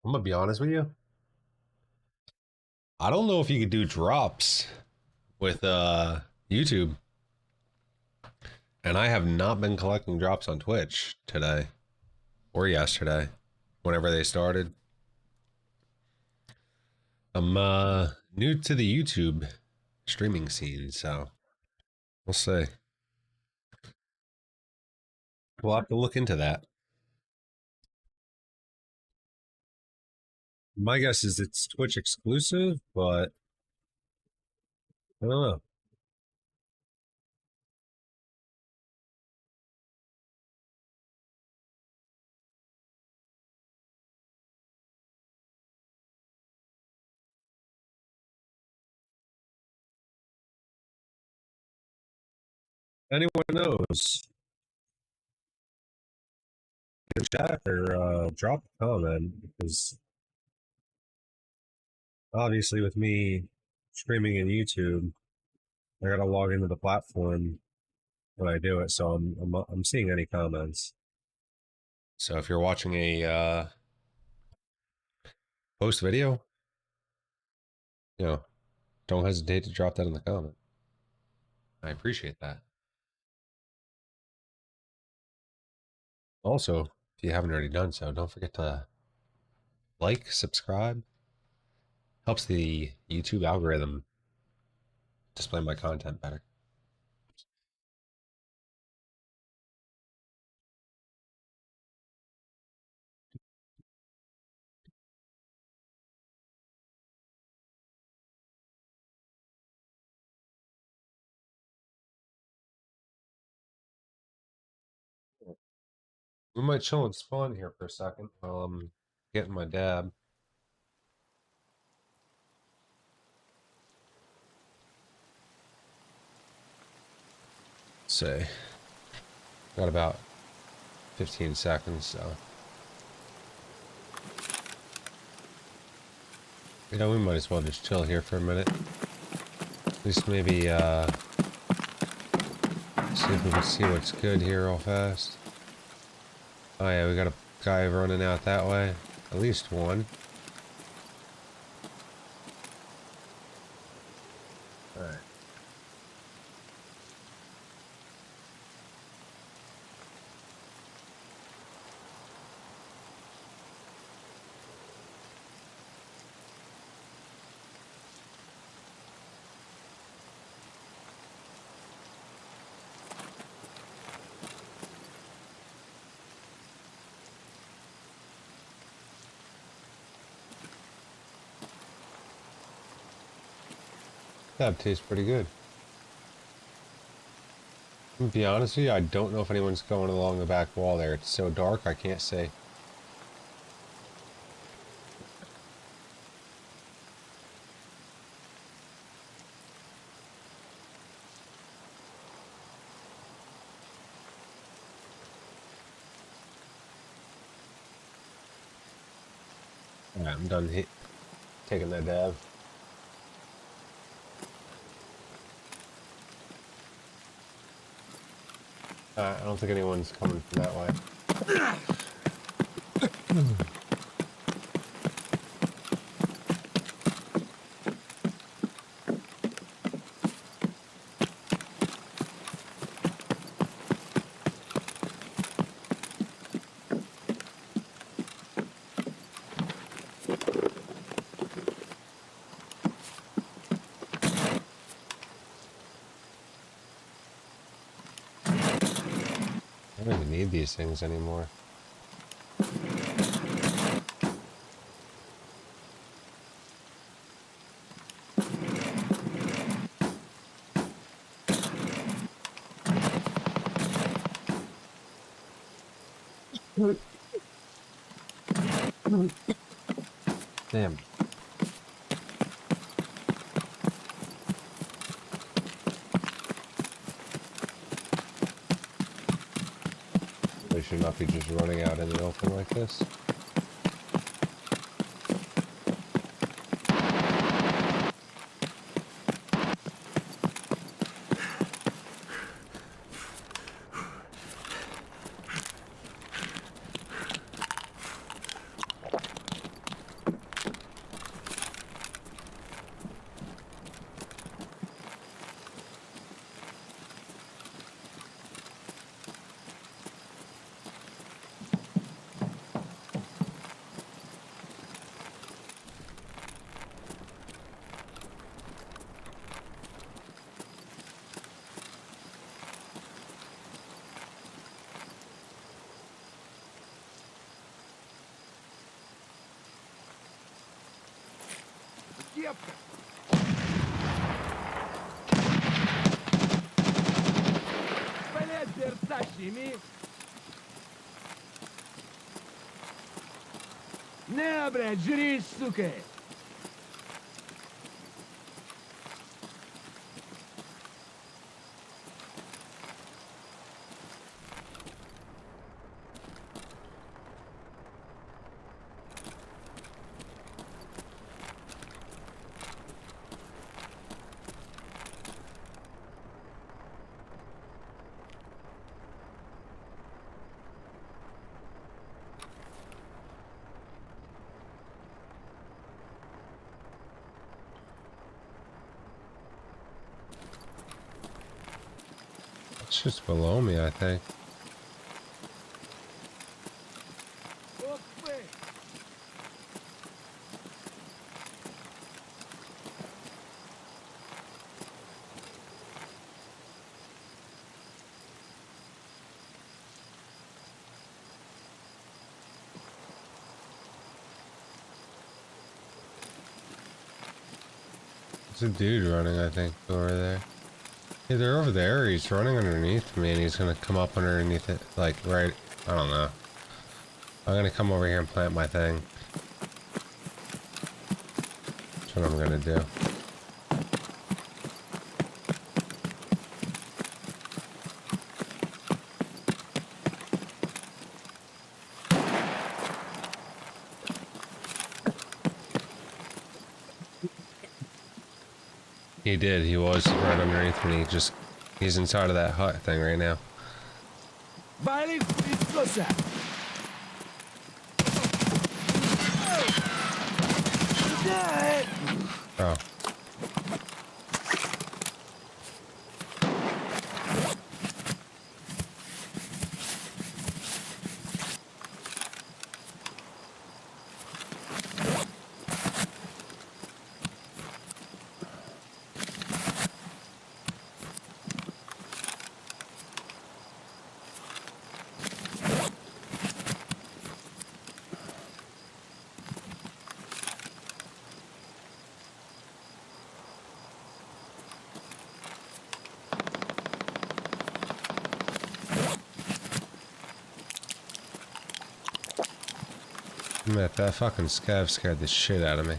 I'm gonna be honest with you. I don't know if you could do drops with YouTube. And I have not been collecting drops on Twitch today or yesterday, whenever they started. I'm new to the YouTube streaming scene, so we'll see. We'll have to look into that. My guess is it's Twitch exclusive, but I don't know. Anyone knows? Chat or drop a comment, because obviously with me streaming in YouTube, I gotta log into the platform when I do it, so I'm seeing any comments. So if you're watching a post video, you know, don't hesitate to drop that in the comment. I appreciate that. Also, if you haven't already done so, don't forget to like, subscribe. Helps the YouTube algorithm display my content better. We might chill and spawn here for a second while I'm getting my dab. Say, got about 15 seconds, so. You know, we might as well just chill here for a minute. At least maybe, see if we can see what's good here real fast. Oh yeah, we got a guy running out that way. At least one. Alright. That tastes pretty good. To be honest with you, I don't know if anyone's going along the back wall there. It's so dark, I can't say. Alright, I'm done taking that dab. I don't think anyone's coming from that way. I don't even need these things anymore. Damn. They should not be just running out in the open like this. Кепка! Блять, персачими! Не, блядь, жри, сука! It's just below me, I think. Ох вы! There's a dude running, I think, over there. Yeah, they're over there. He's running underneath me, and he's gonna come up underneath it, like right. I don't know. I'm gonna come over here and plant my thing. That's what I'm gonna do. He did. He was right underneath me. He's inside of that hut thing right now. Вали Христоса! Oh. Man, that fucking scav scared the shit out of me.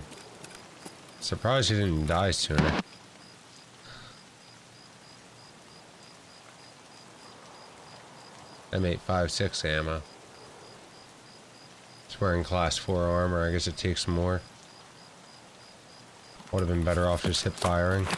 Surprised he didn't die sooner. M856 ammo. He's wearing class 4 armor. I guess it takes more. Would have been better off just hip firing.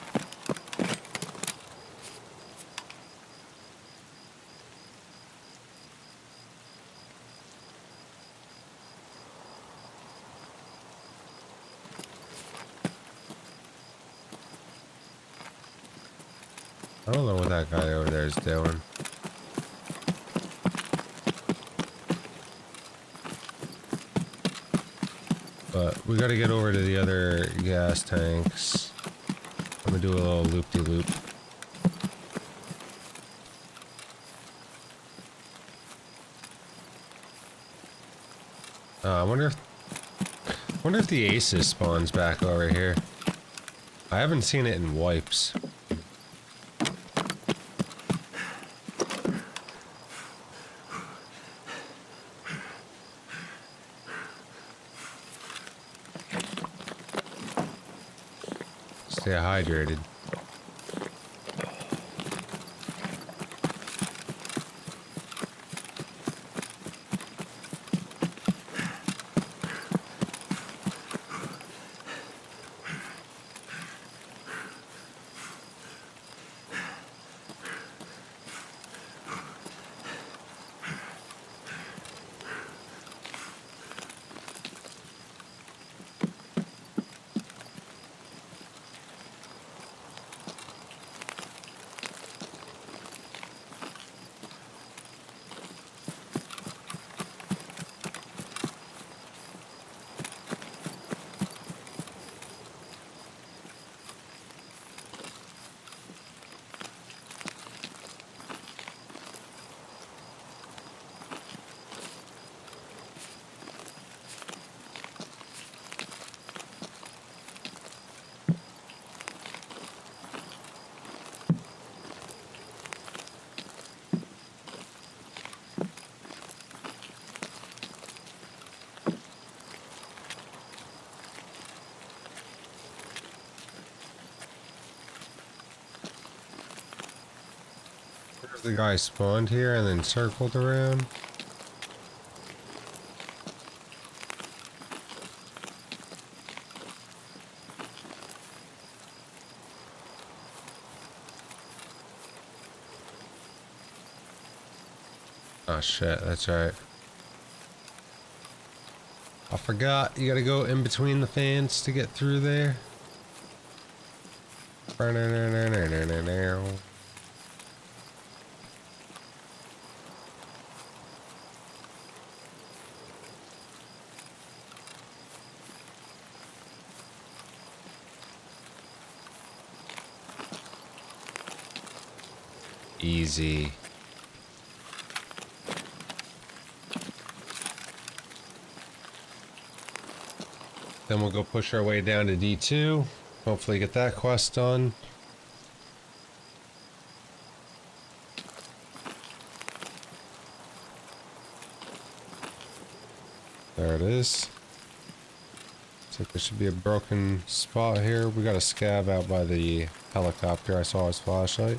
I don't know what that guy over there is doing. But we gotta get over to the other gas tanks. I'm gonna do a little loop-de-loop. I wonder if the Aces spawns back over here. I haven't seen it in wipes. Stay hydrated. The guy spawned here and then circled around. Oh shit, that's right. I forgot, you gotta go in between the fans to get through there. Easy. Then we'll go push our way down to D2. Hopefully get that quest done. There it is. Looks like there should be a broken spot here. We got a scav out by the helicopter. I saw his flashlight.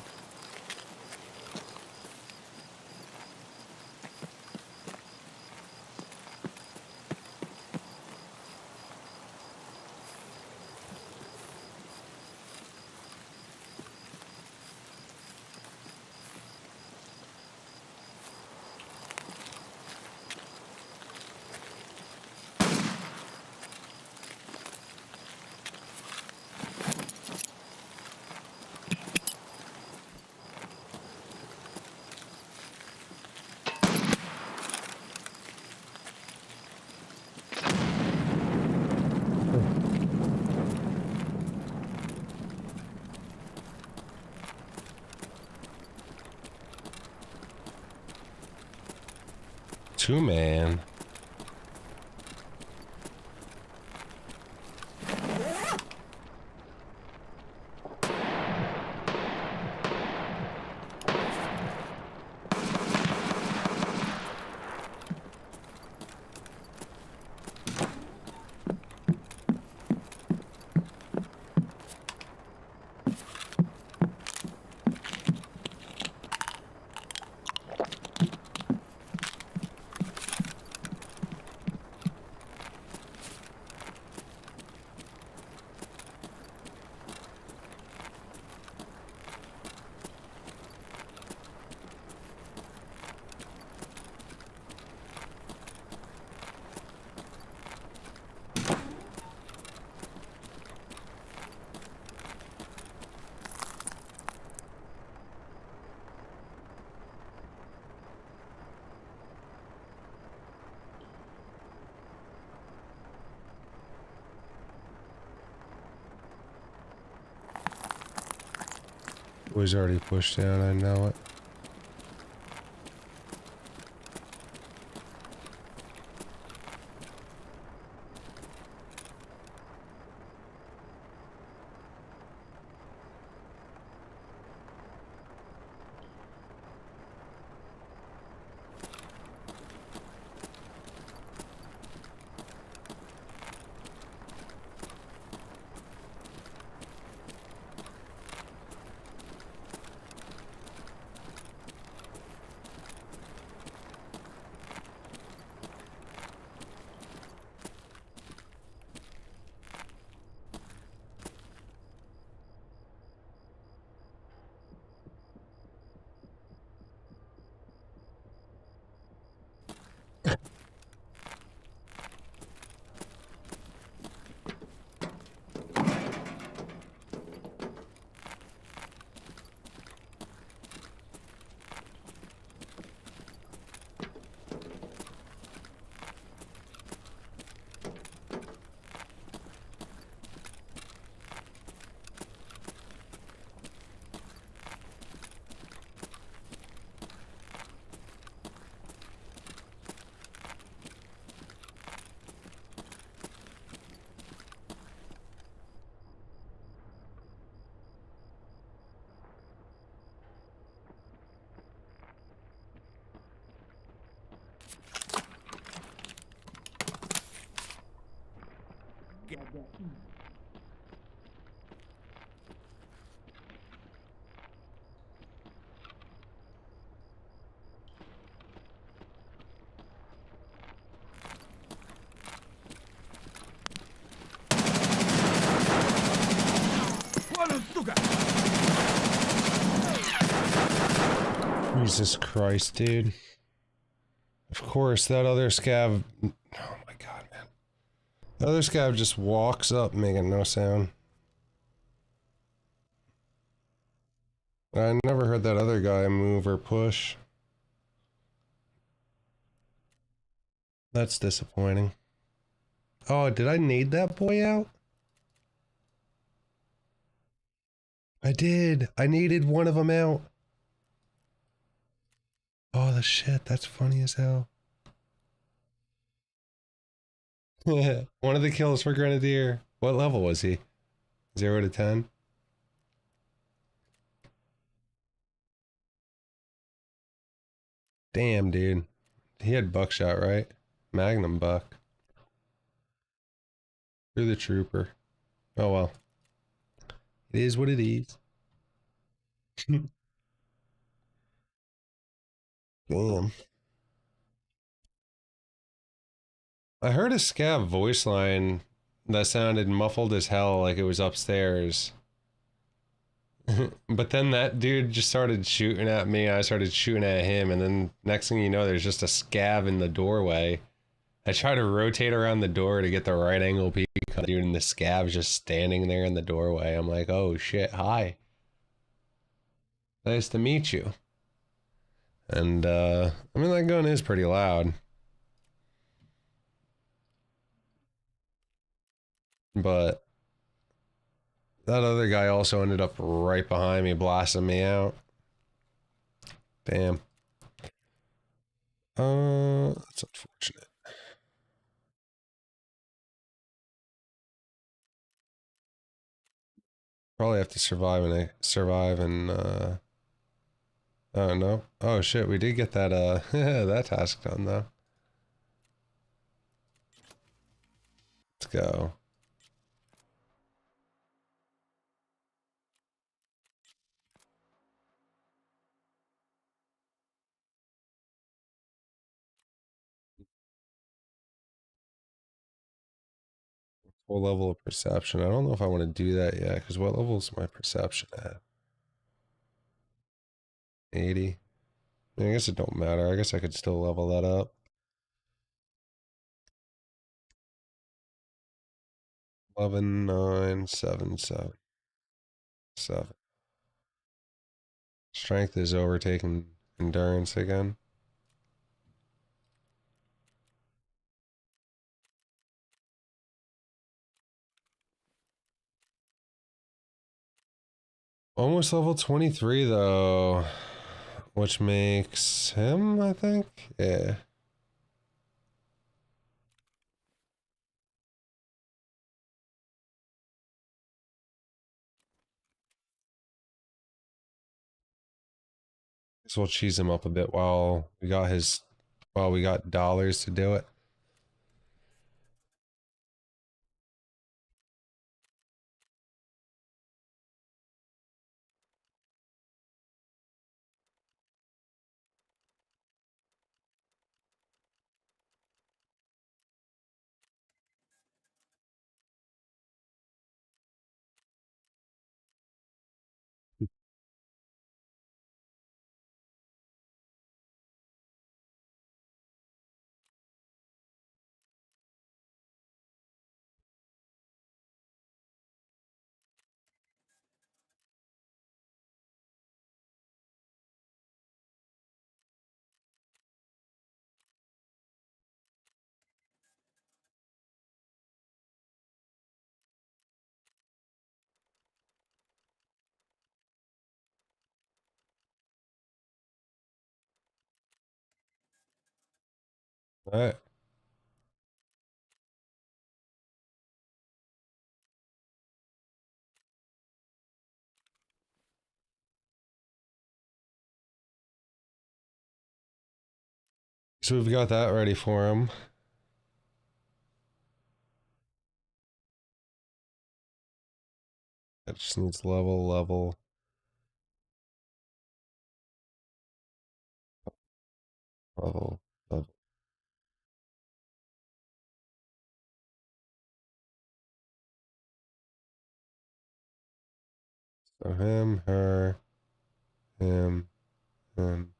Two-man. Was already pushed down, I know it. Вон он, сука! Jesus Christ, dude. Of course, that other scav... Oh my god, man. The other scav just walks up making no sound. I never heard that other guy move or push. That's disappointing. Oh, did I nade that boy out? I did. I needed one of them out. Oh, the shit. That's funny as hell. One of the kills for Grenadier. What level was he? 0 to 10? Damn, dude. He had buckshot, right? Magnum buck. You're the trooper. Oh well. It is what it is. Damn. I heard a scav voice line that sounded muffled as hell, like it was upstairs. But then that dude just started shooting at me, I started shooting at him, and then next thing you know, there's just a scav in the doorway. I try to rotate around the door to get the right angle peek on the dude, and the scav's just standing there in the doorway. I'm like, oh shit, hi. Nice to meet you. And, I mean, that gun is pretty loud. But that other guy also ended up right behind me, blasting me out. Damn. That's unfortunate. Probably have to survive and oh no. Oh shit, we did get that that task done though. Let's go. Full level of perception. I don't know if I want to do that yet, because what level is my perception at? 80. I guess it don't matter. I guess I could still level that up. 11, 9, 7, 7, 7. Strength is overtaking endurance again. Almost level 23 though, which makes him, I think. Yeah. So we'll cheese him up a bit while we got dollars to do it. All right. So we've got that ready for him. That just needs level, level, level, level. So him, her, him, him.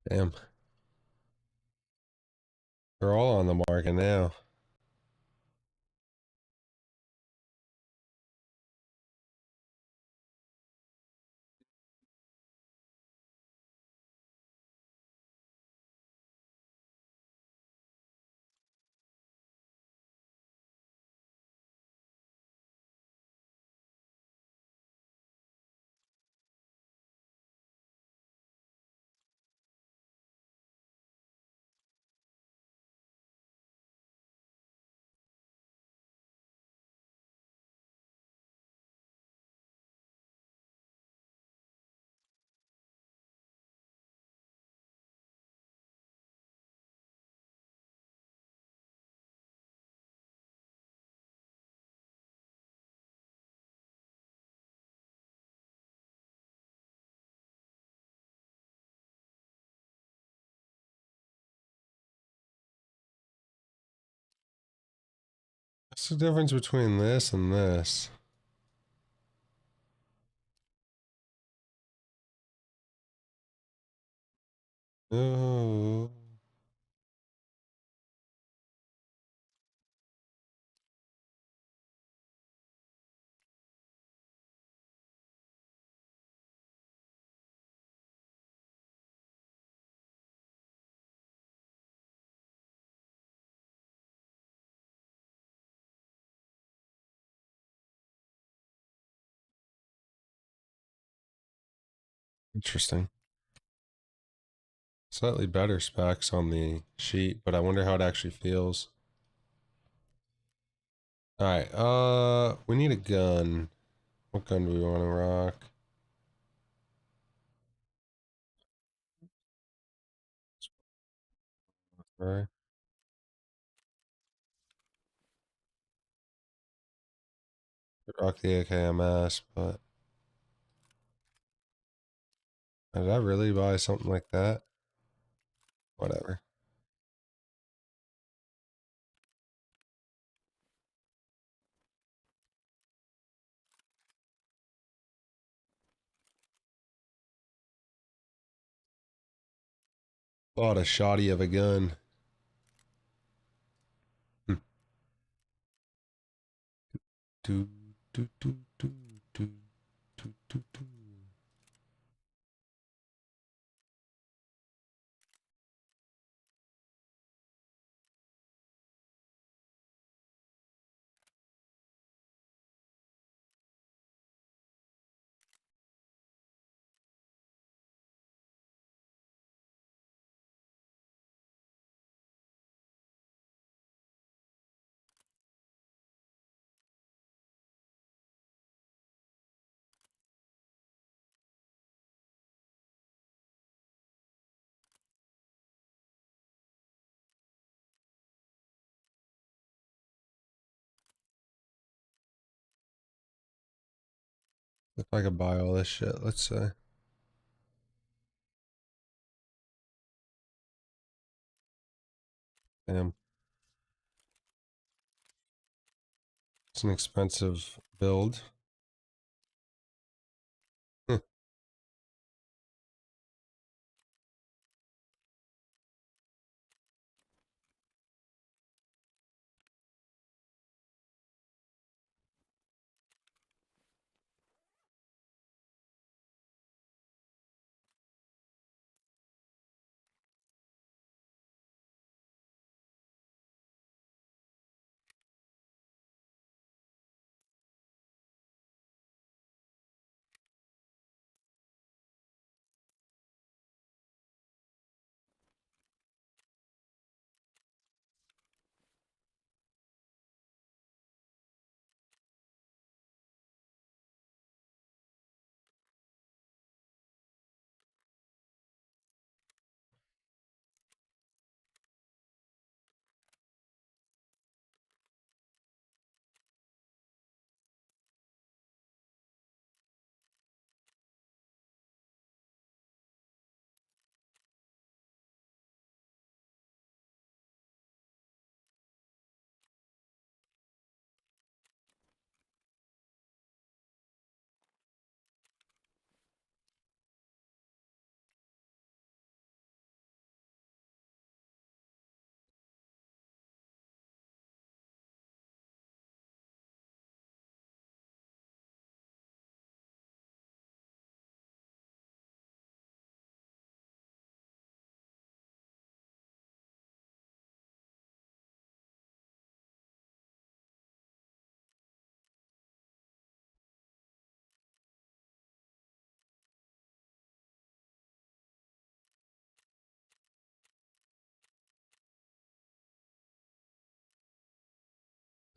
Damn. They're all on the market now. What's the difference between this and this? Oh, interesting. Slightly better specs on the sheet, but I wonder how it actually feels. Alright, we need a gun. What gun do we want to rock? Right. Could rock the AKMS, but did I really buy something like that? Whatever. Bought a shoddy of a gun. Hmm. Do, do, do, do, do, do, do, do. If I could buy all this shit, let's say. Damn. It's an expensive build. Huh.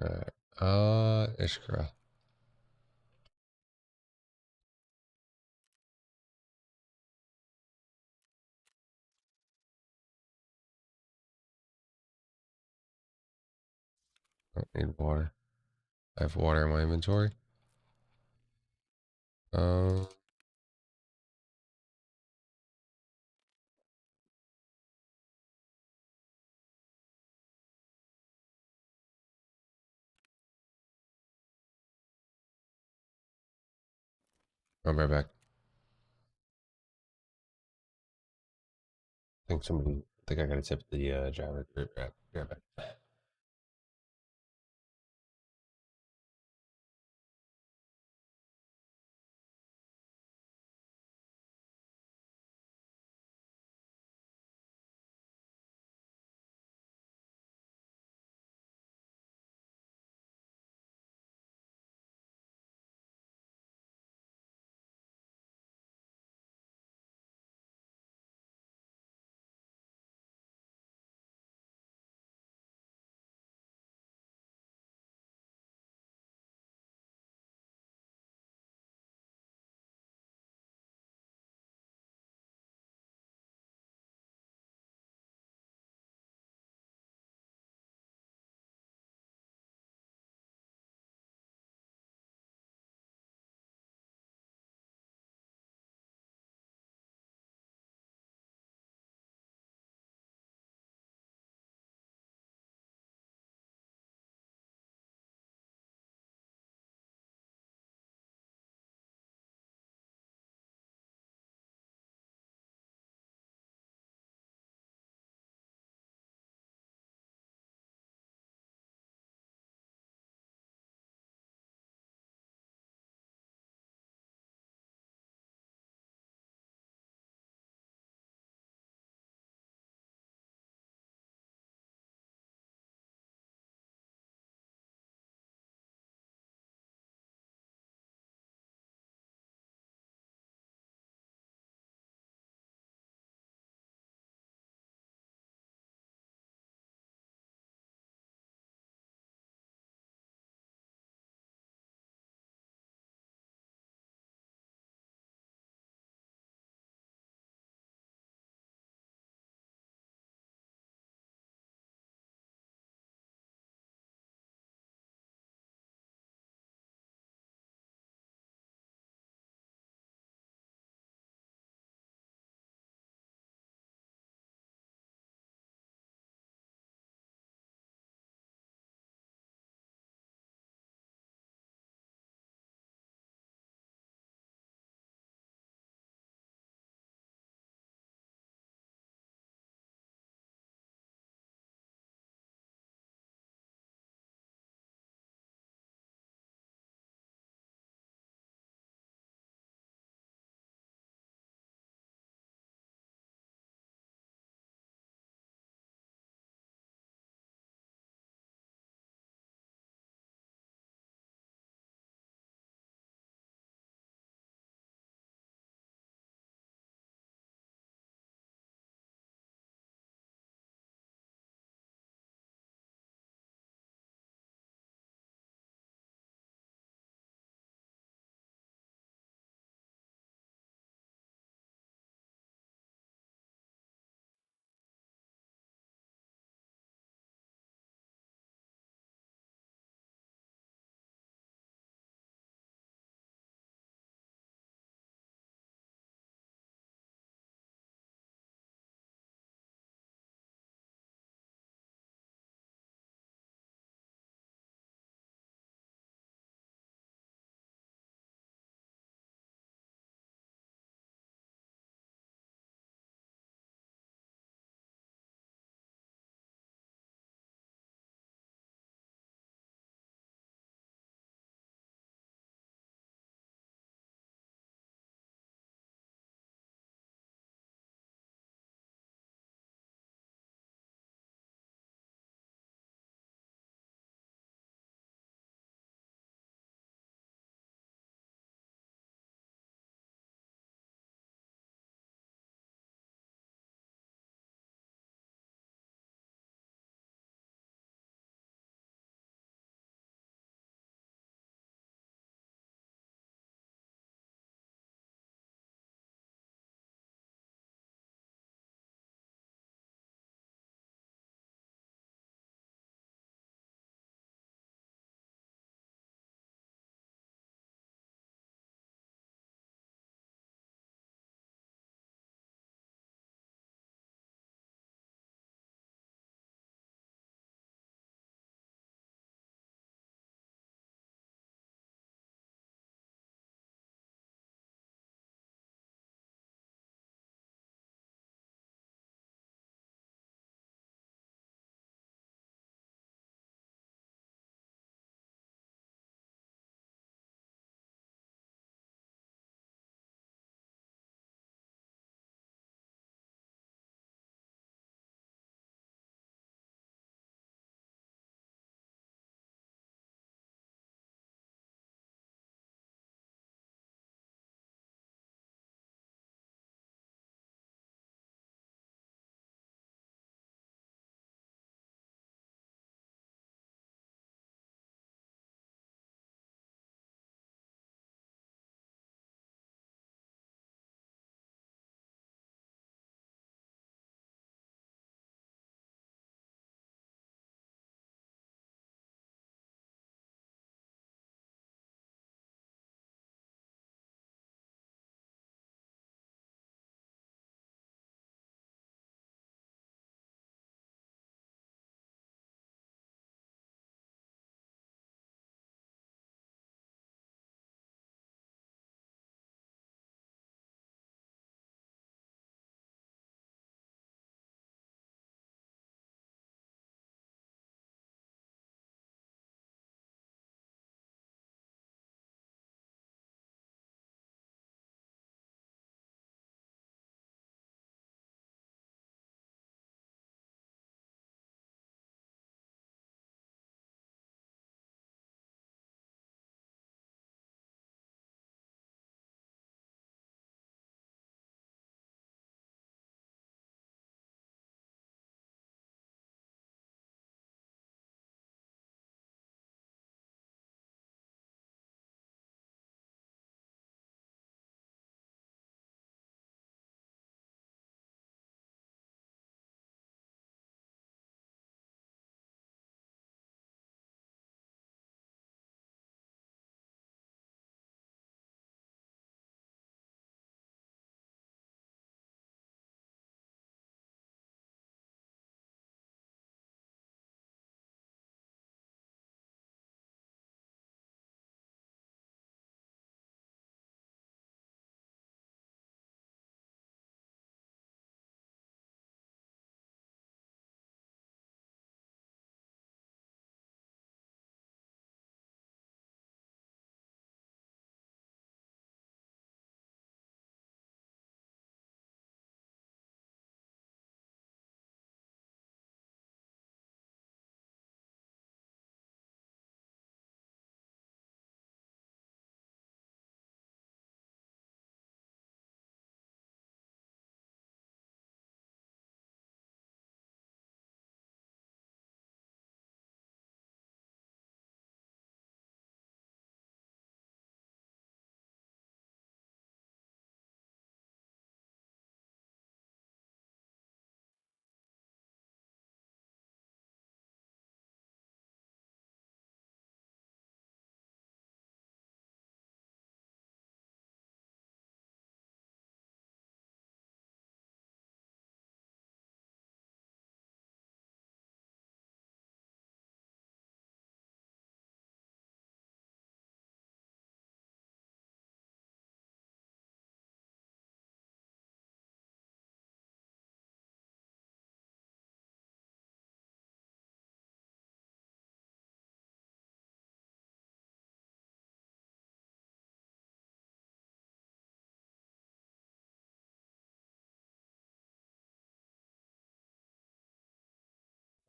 Alright. Ishkra. I don't need water. I have water in my inventory. Um, I'll be right back. I think I got to tip the driver. Be right back.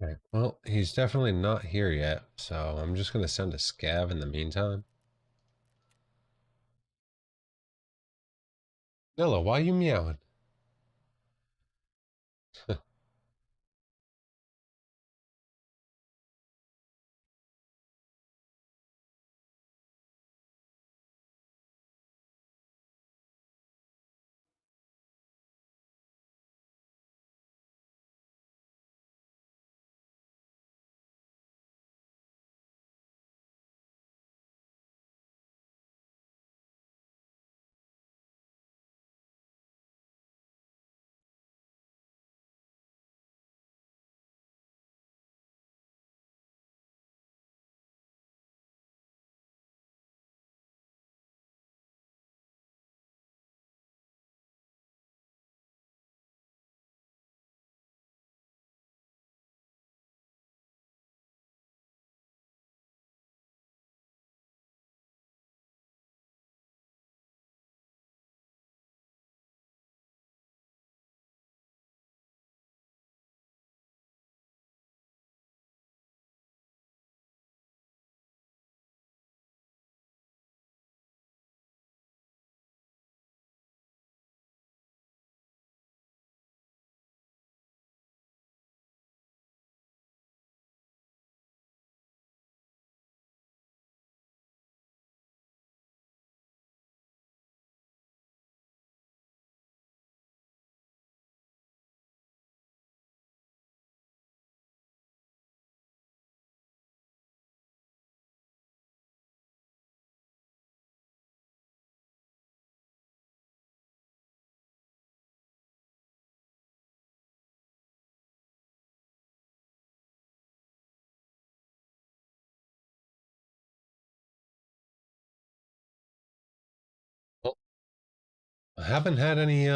Okay. Well, he's definitely not here yet, so I'm just gonna send a scav in the meantime. Nilla, why you meowing? Well, I haven't had any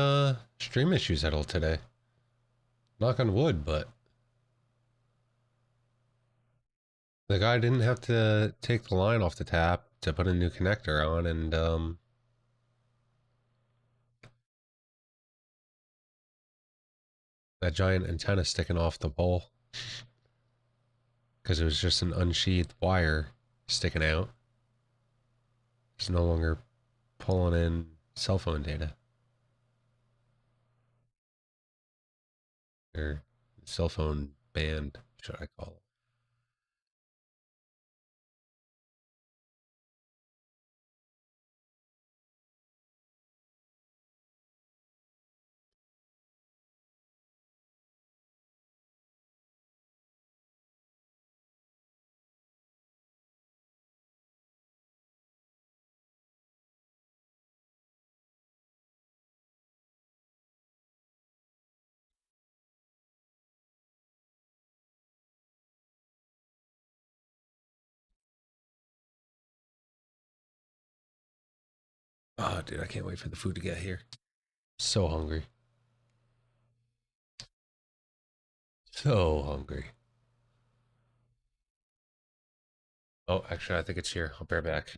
stream issues at all today. Knock on wood, but the guy didn't have to take the line off the tap to put a new connector on, and that giant antenna sticking off the pole because it was just an unsheathed wire sticking out. It's no longer pulling in cell phone data or cell phone band, should I call it? Oh, dude, I can't wait for the food to get here. So hungry. So hungry. Oh, actually, I think it's here. I'll bear back.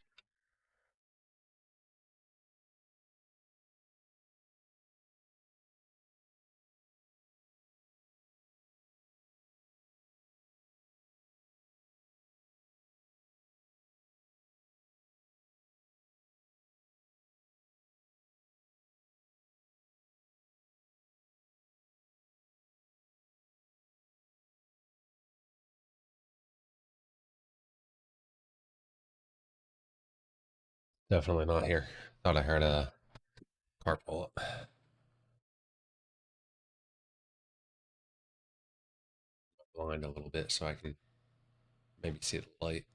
Definitely not here. Thought I heard a car pull up. Blind a little bit so I can maybe see the light.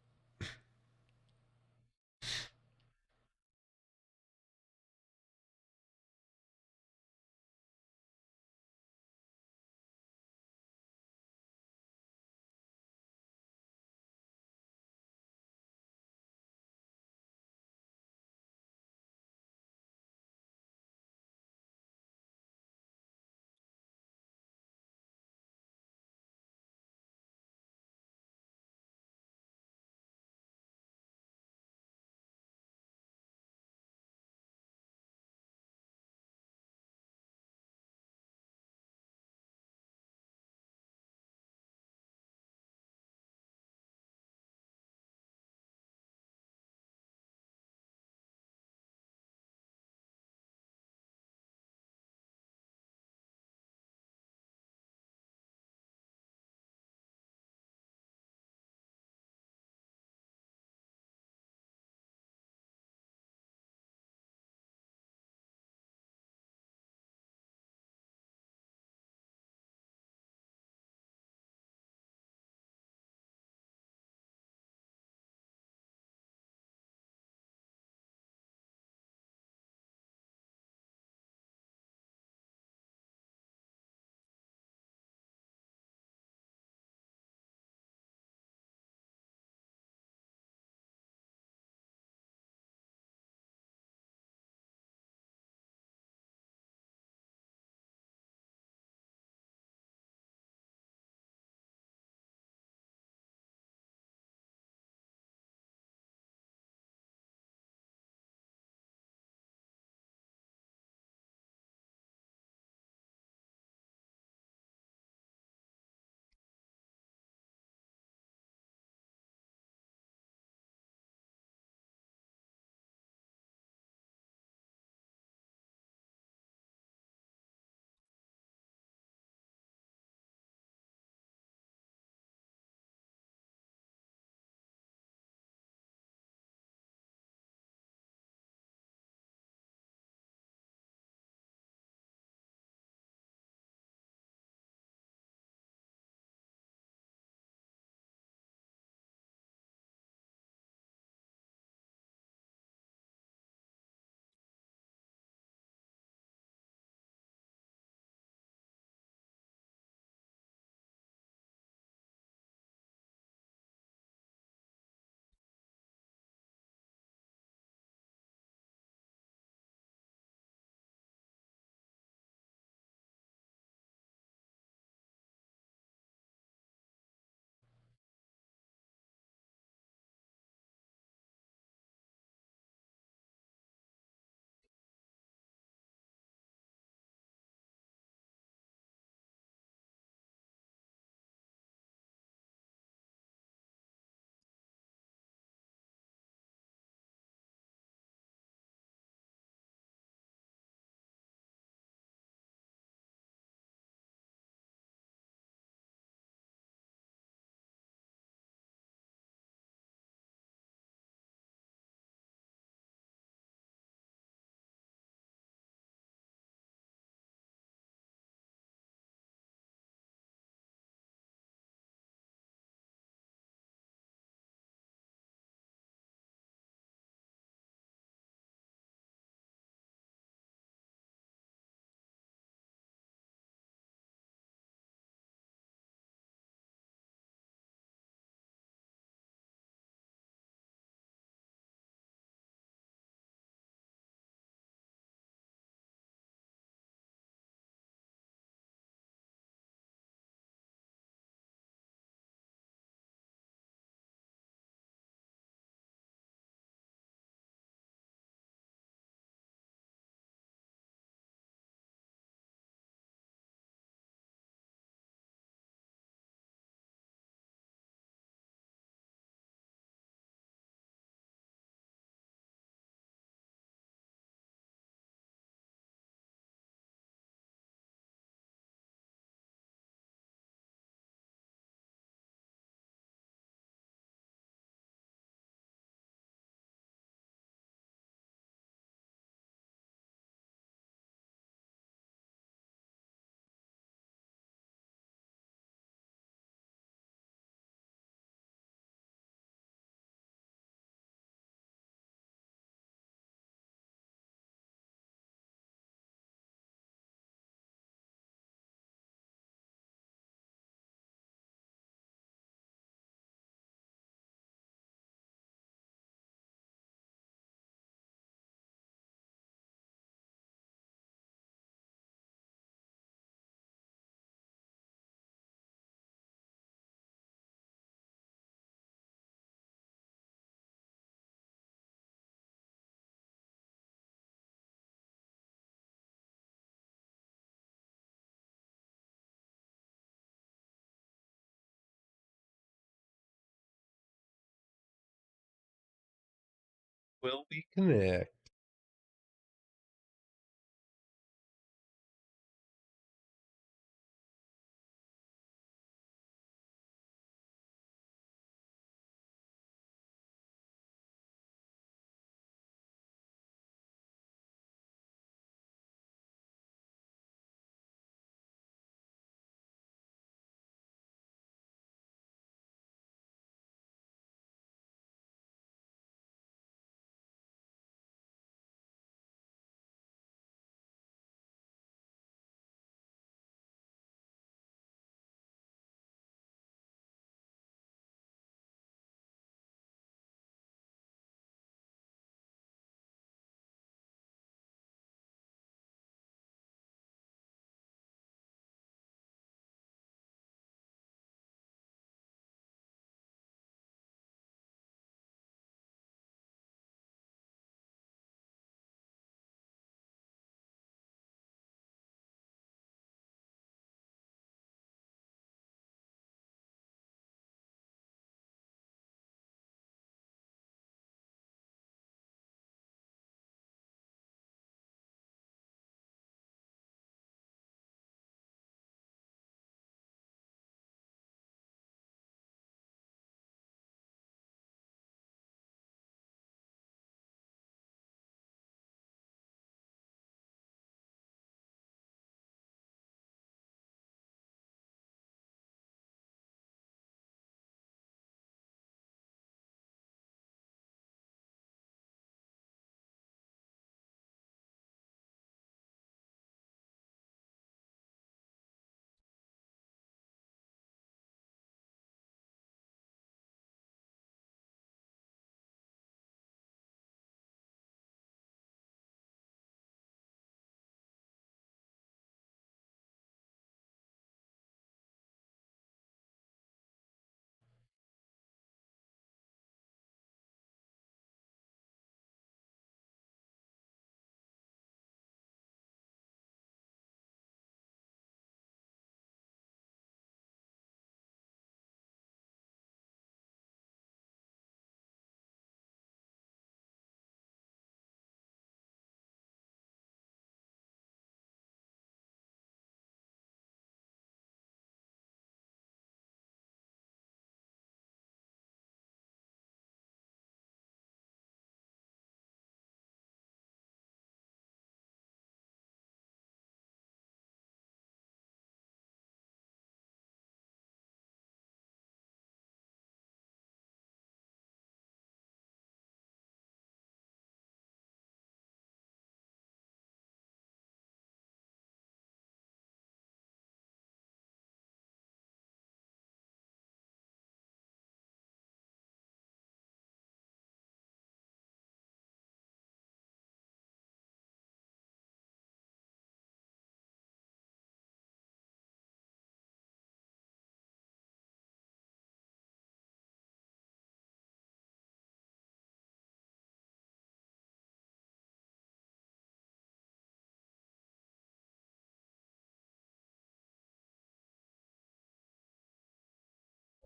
Will we connect?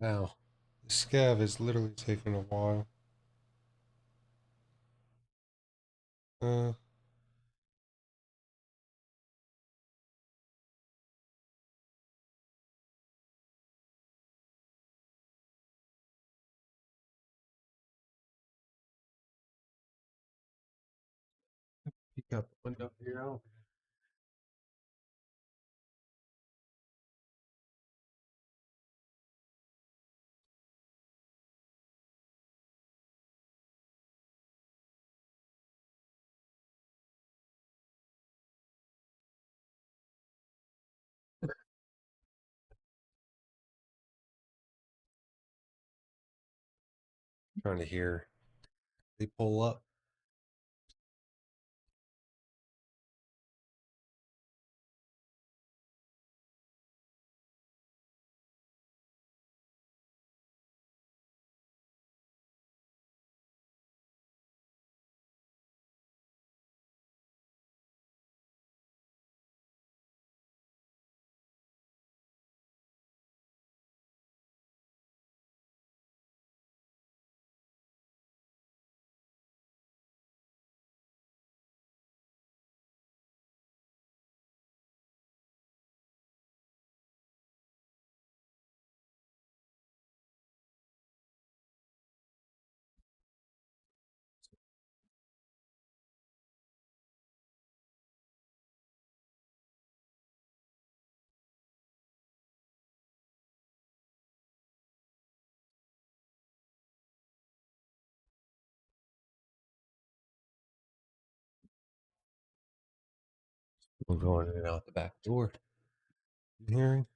Wow. The scav is literally taking a while. Uh, Peek out the window here. Trying to hear. They pull up. We're going in and out the back door. You hearing?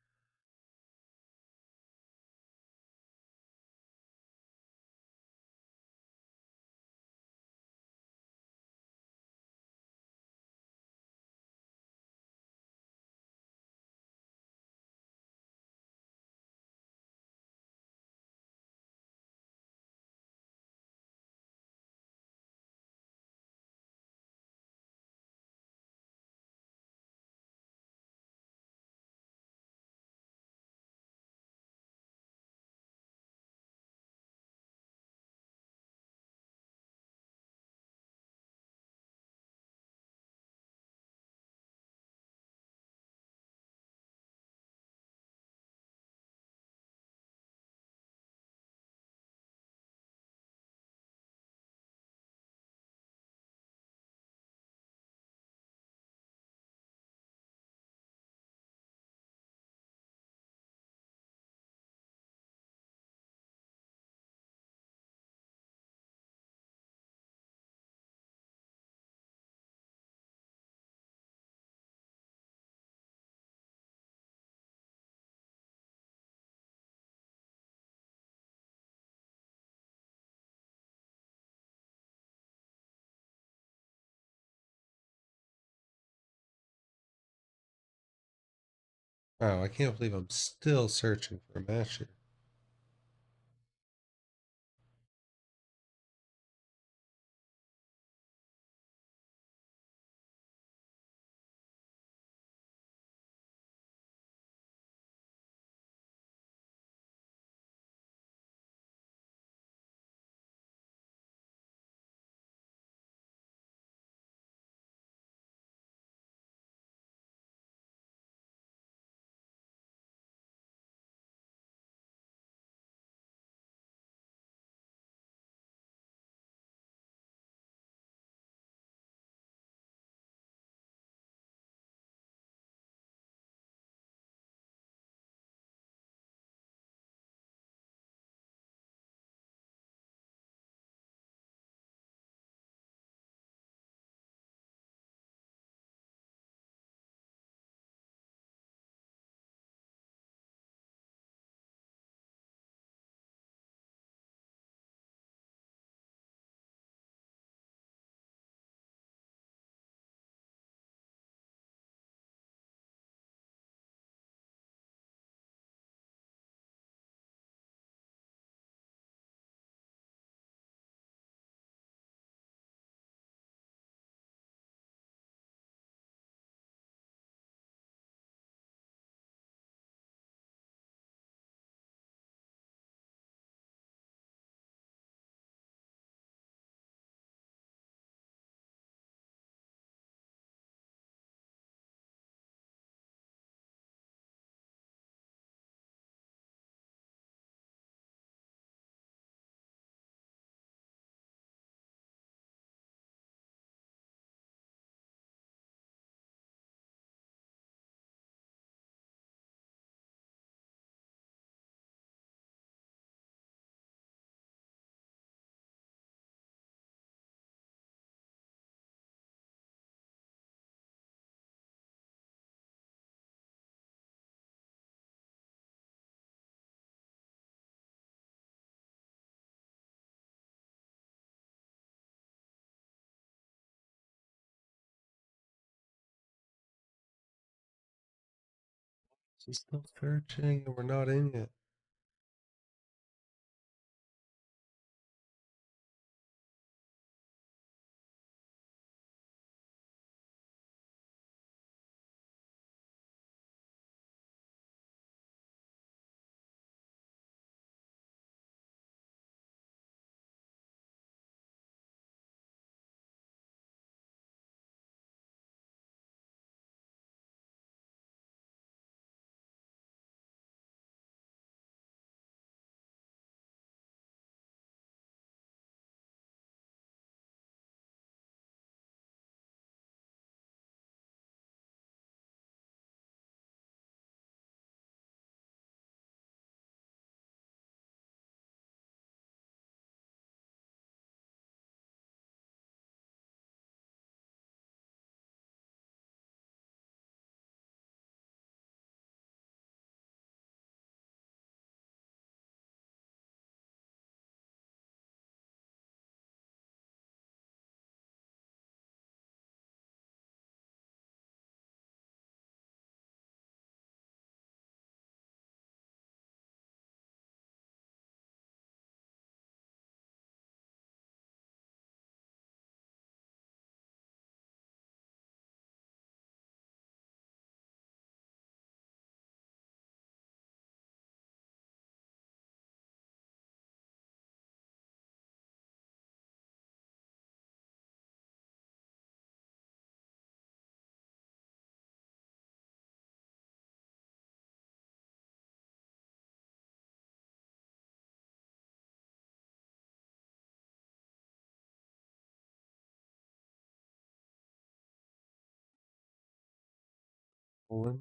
Wow, I can't believe I'm still searching for a match here. She's still searching and we're not in yet. Well,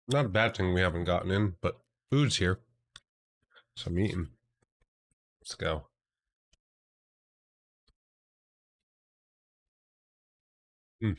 not a bad thing we haven't gotten in, but food's here. So I'm eating. Let's go. Mm.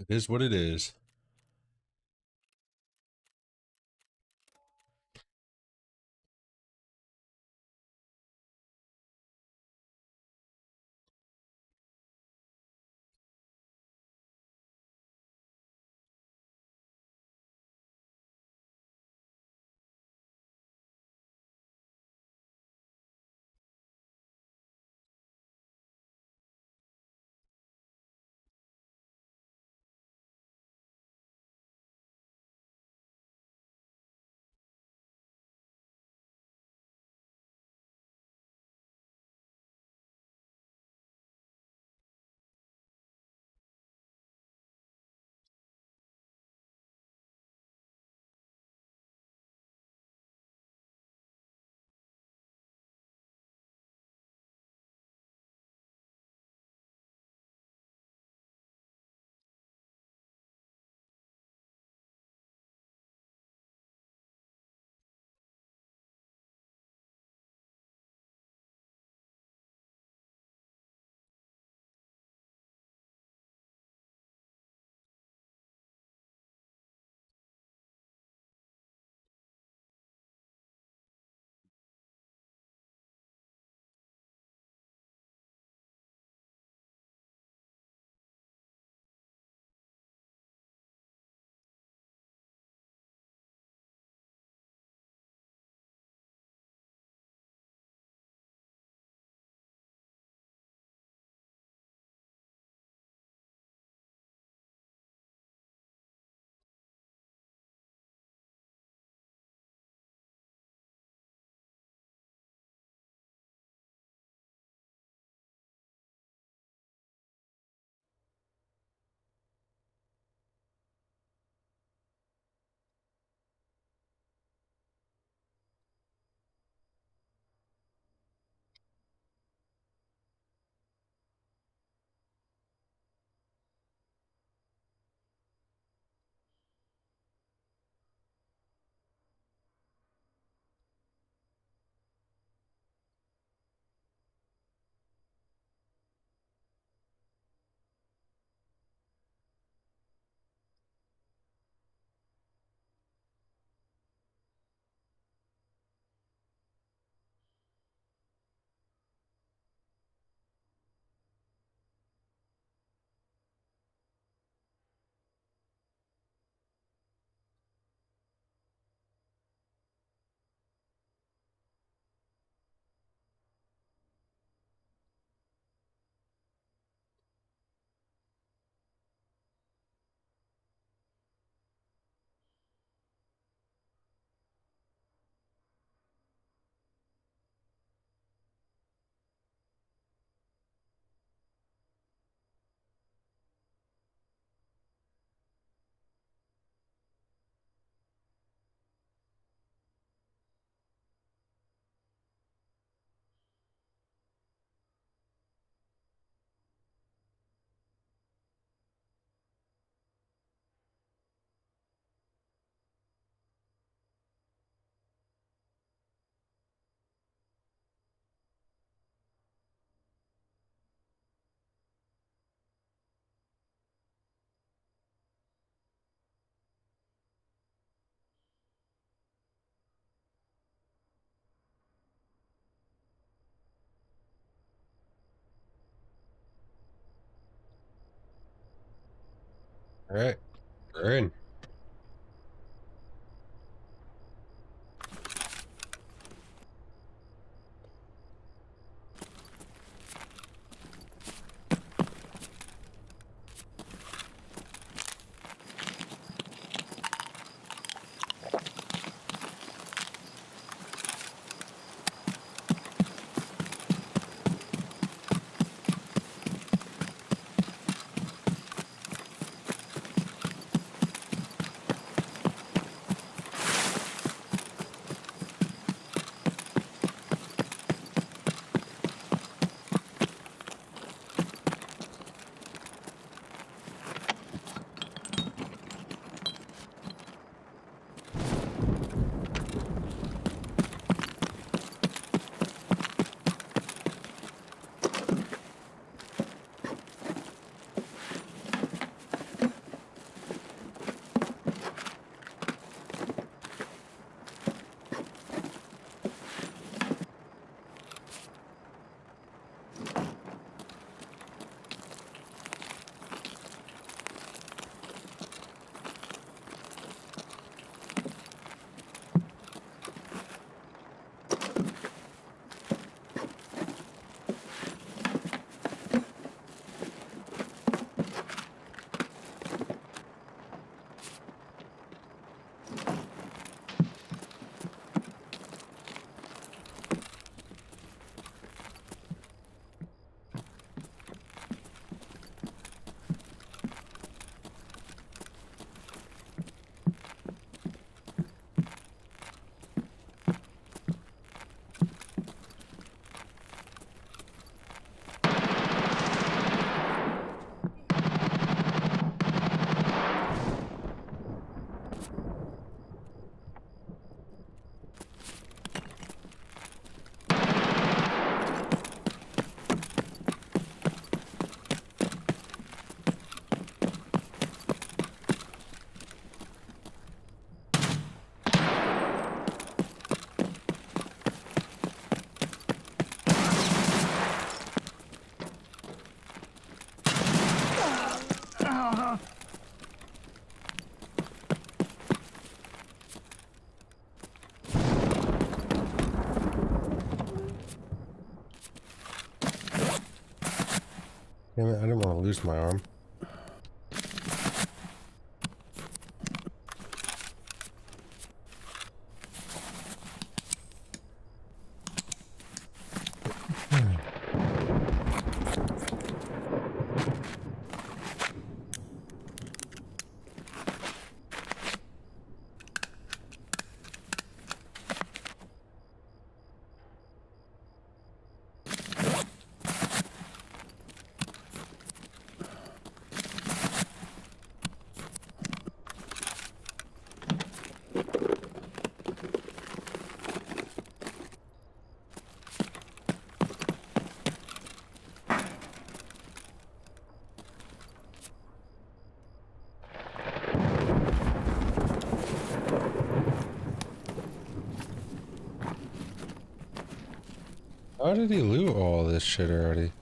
It is what it is. All right, we're in. Damn it, I didn't want to lose my arm. How did he loot all this shit already?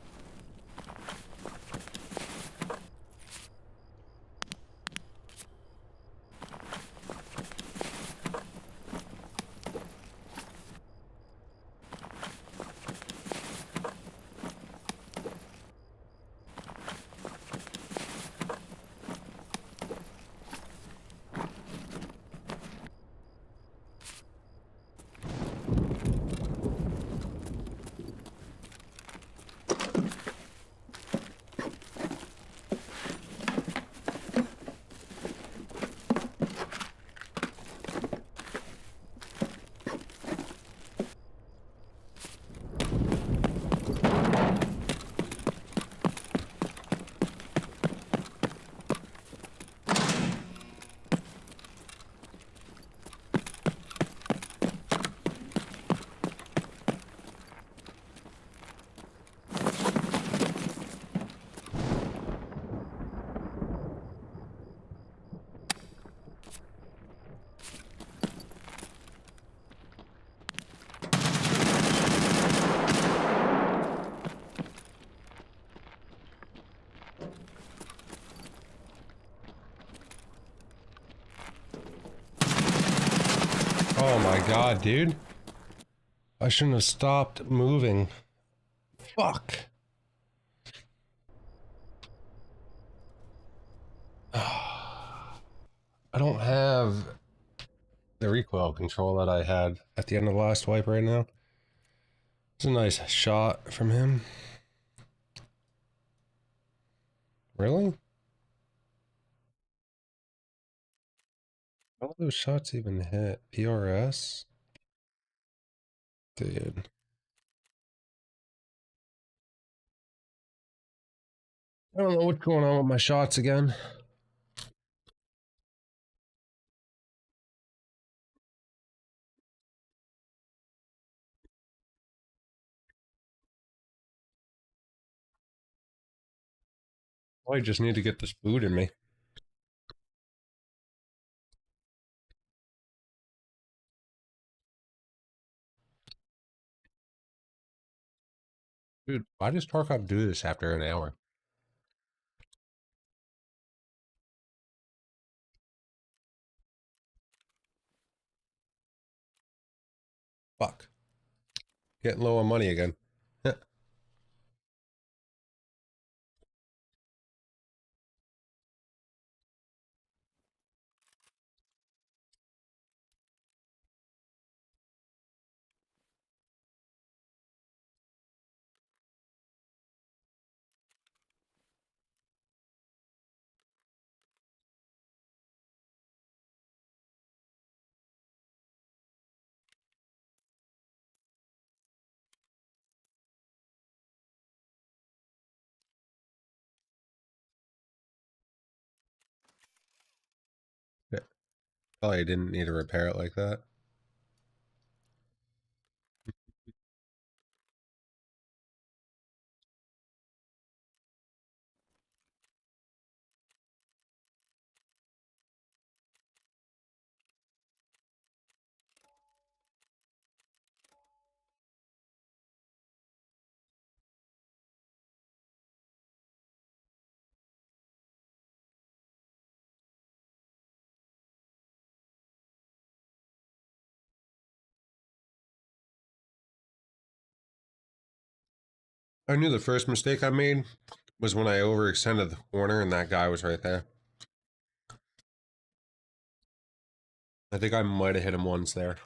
Oh my god, dude. I shouldn't have stopped moving. Fuck. I don't have the recoil control that I had at the end of the last wipe right now. It's a nice shot from him. Really? How do those shots even hit? PRS? Dude. I don't know what's going on with my shots again. I just need to get this food in me. Dude, why does Tarkov do this after an hour? Fuck. Getting low on money again. Probably didn't need to repair it like that. I knew the first mistake I made was when I overextended the corner and that guy was right there. I think I might have hit him once there.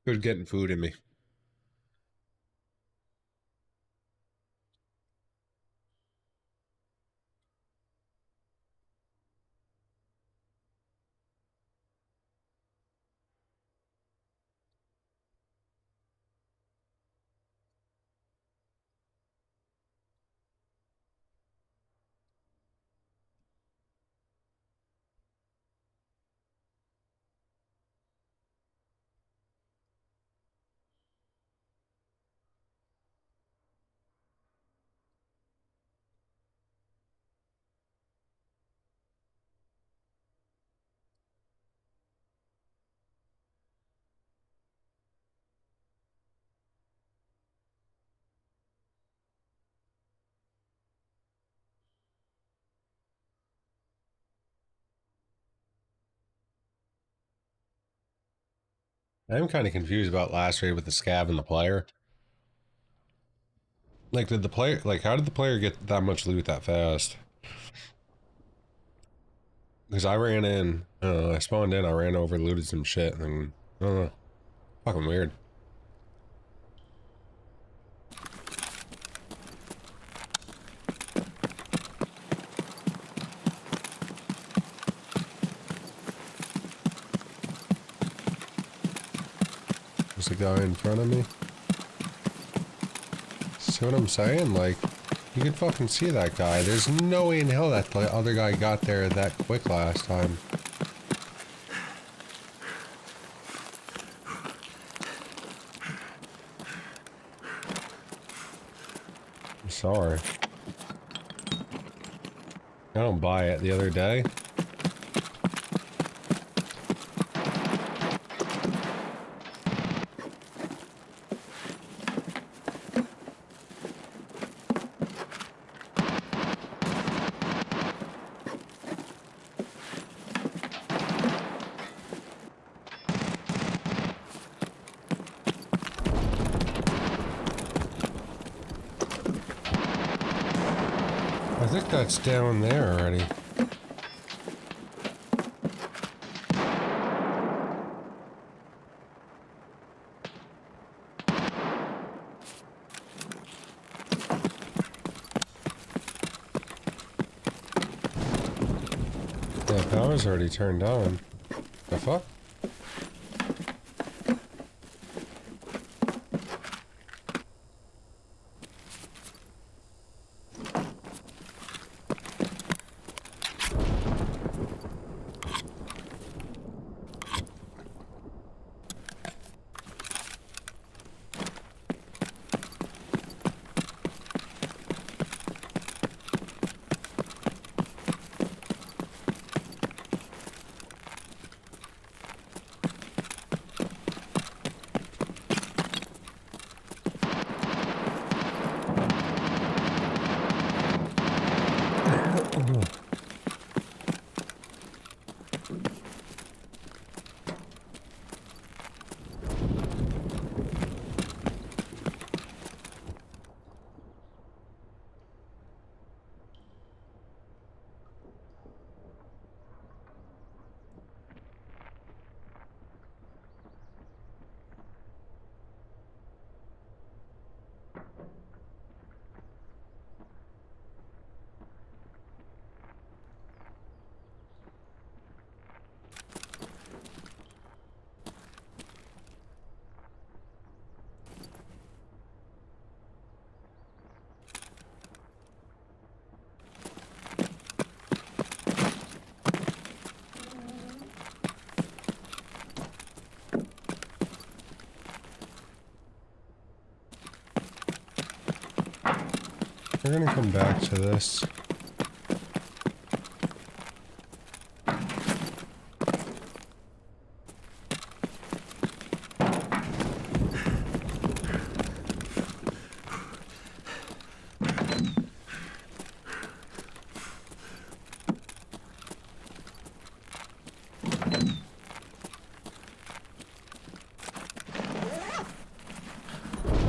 Good getting food in me. I'm kind of confused about last raid with the scav and the player. Like, did the player, like, how did the player get that much loot that fast? Because I ran in, I spawned in, I ran over, looted some shit, and then, I don't know. Fucking weird. There's a guy in front of me. See what I'm saying? Like, you can fucking see that guy. There's no way in hell that the other guy got there that quick last time. I'm sorry. I don't buy it. The other day, I think that's down there already. Yeah, power's already turned on. The fuck? We're gonna come back to this.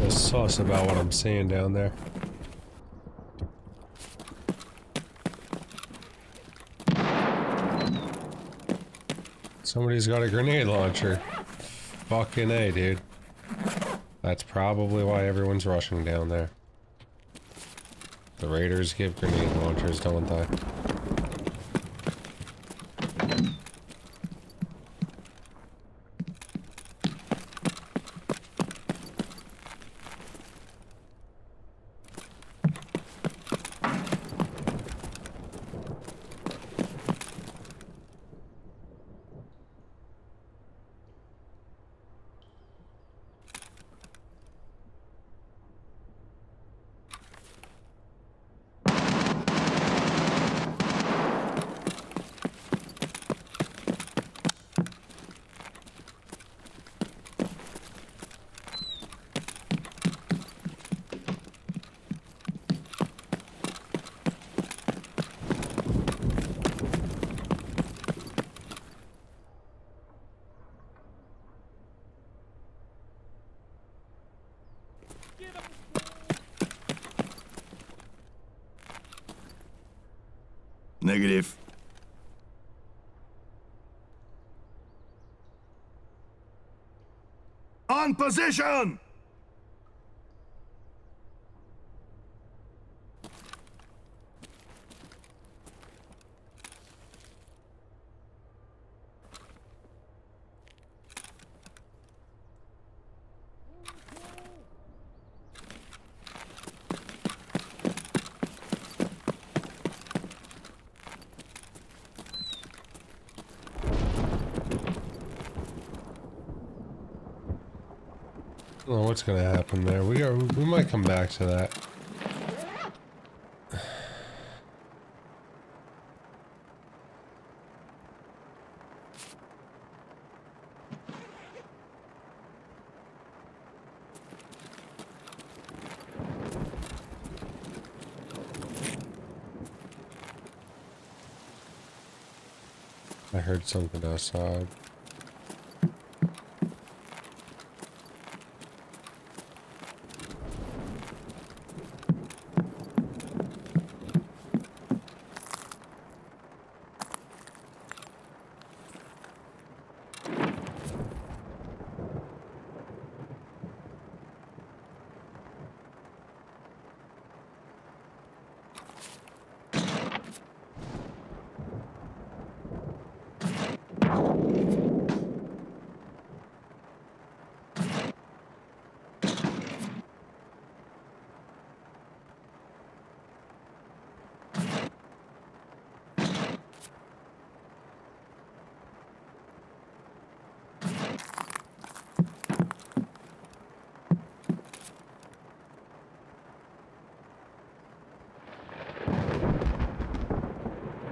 Sauce about what I'm seeing down there. Somebody's got a grenade launcher. Fucking A, dude. That's probably why everyone's rushing down there. The raiders give grenade launchers, don't they? Negative. On position! I don't know what's gonna happen there. We might come back to that. I heard something outside.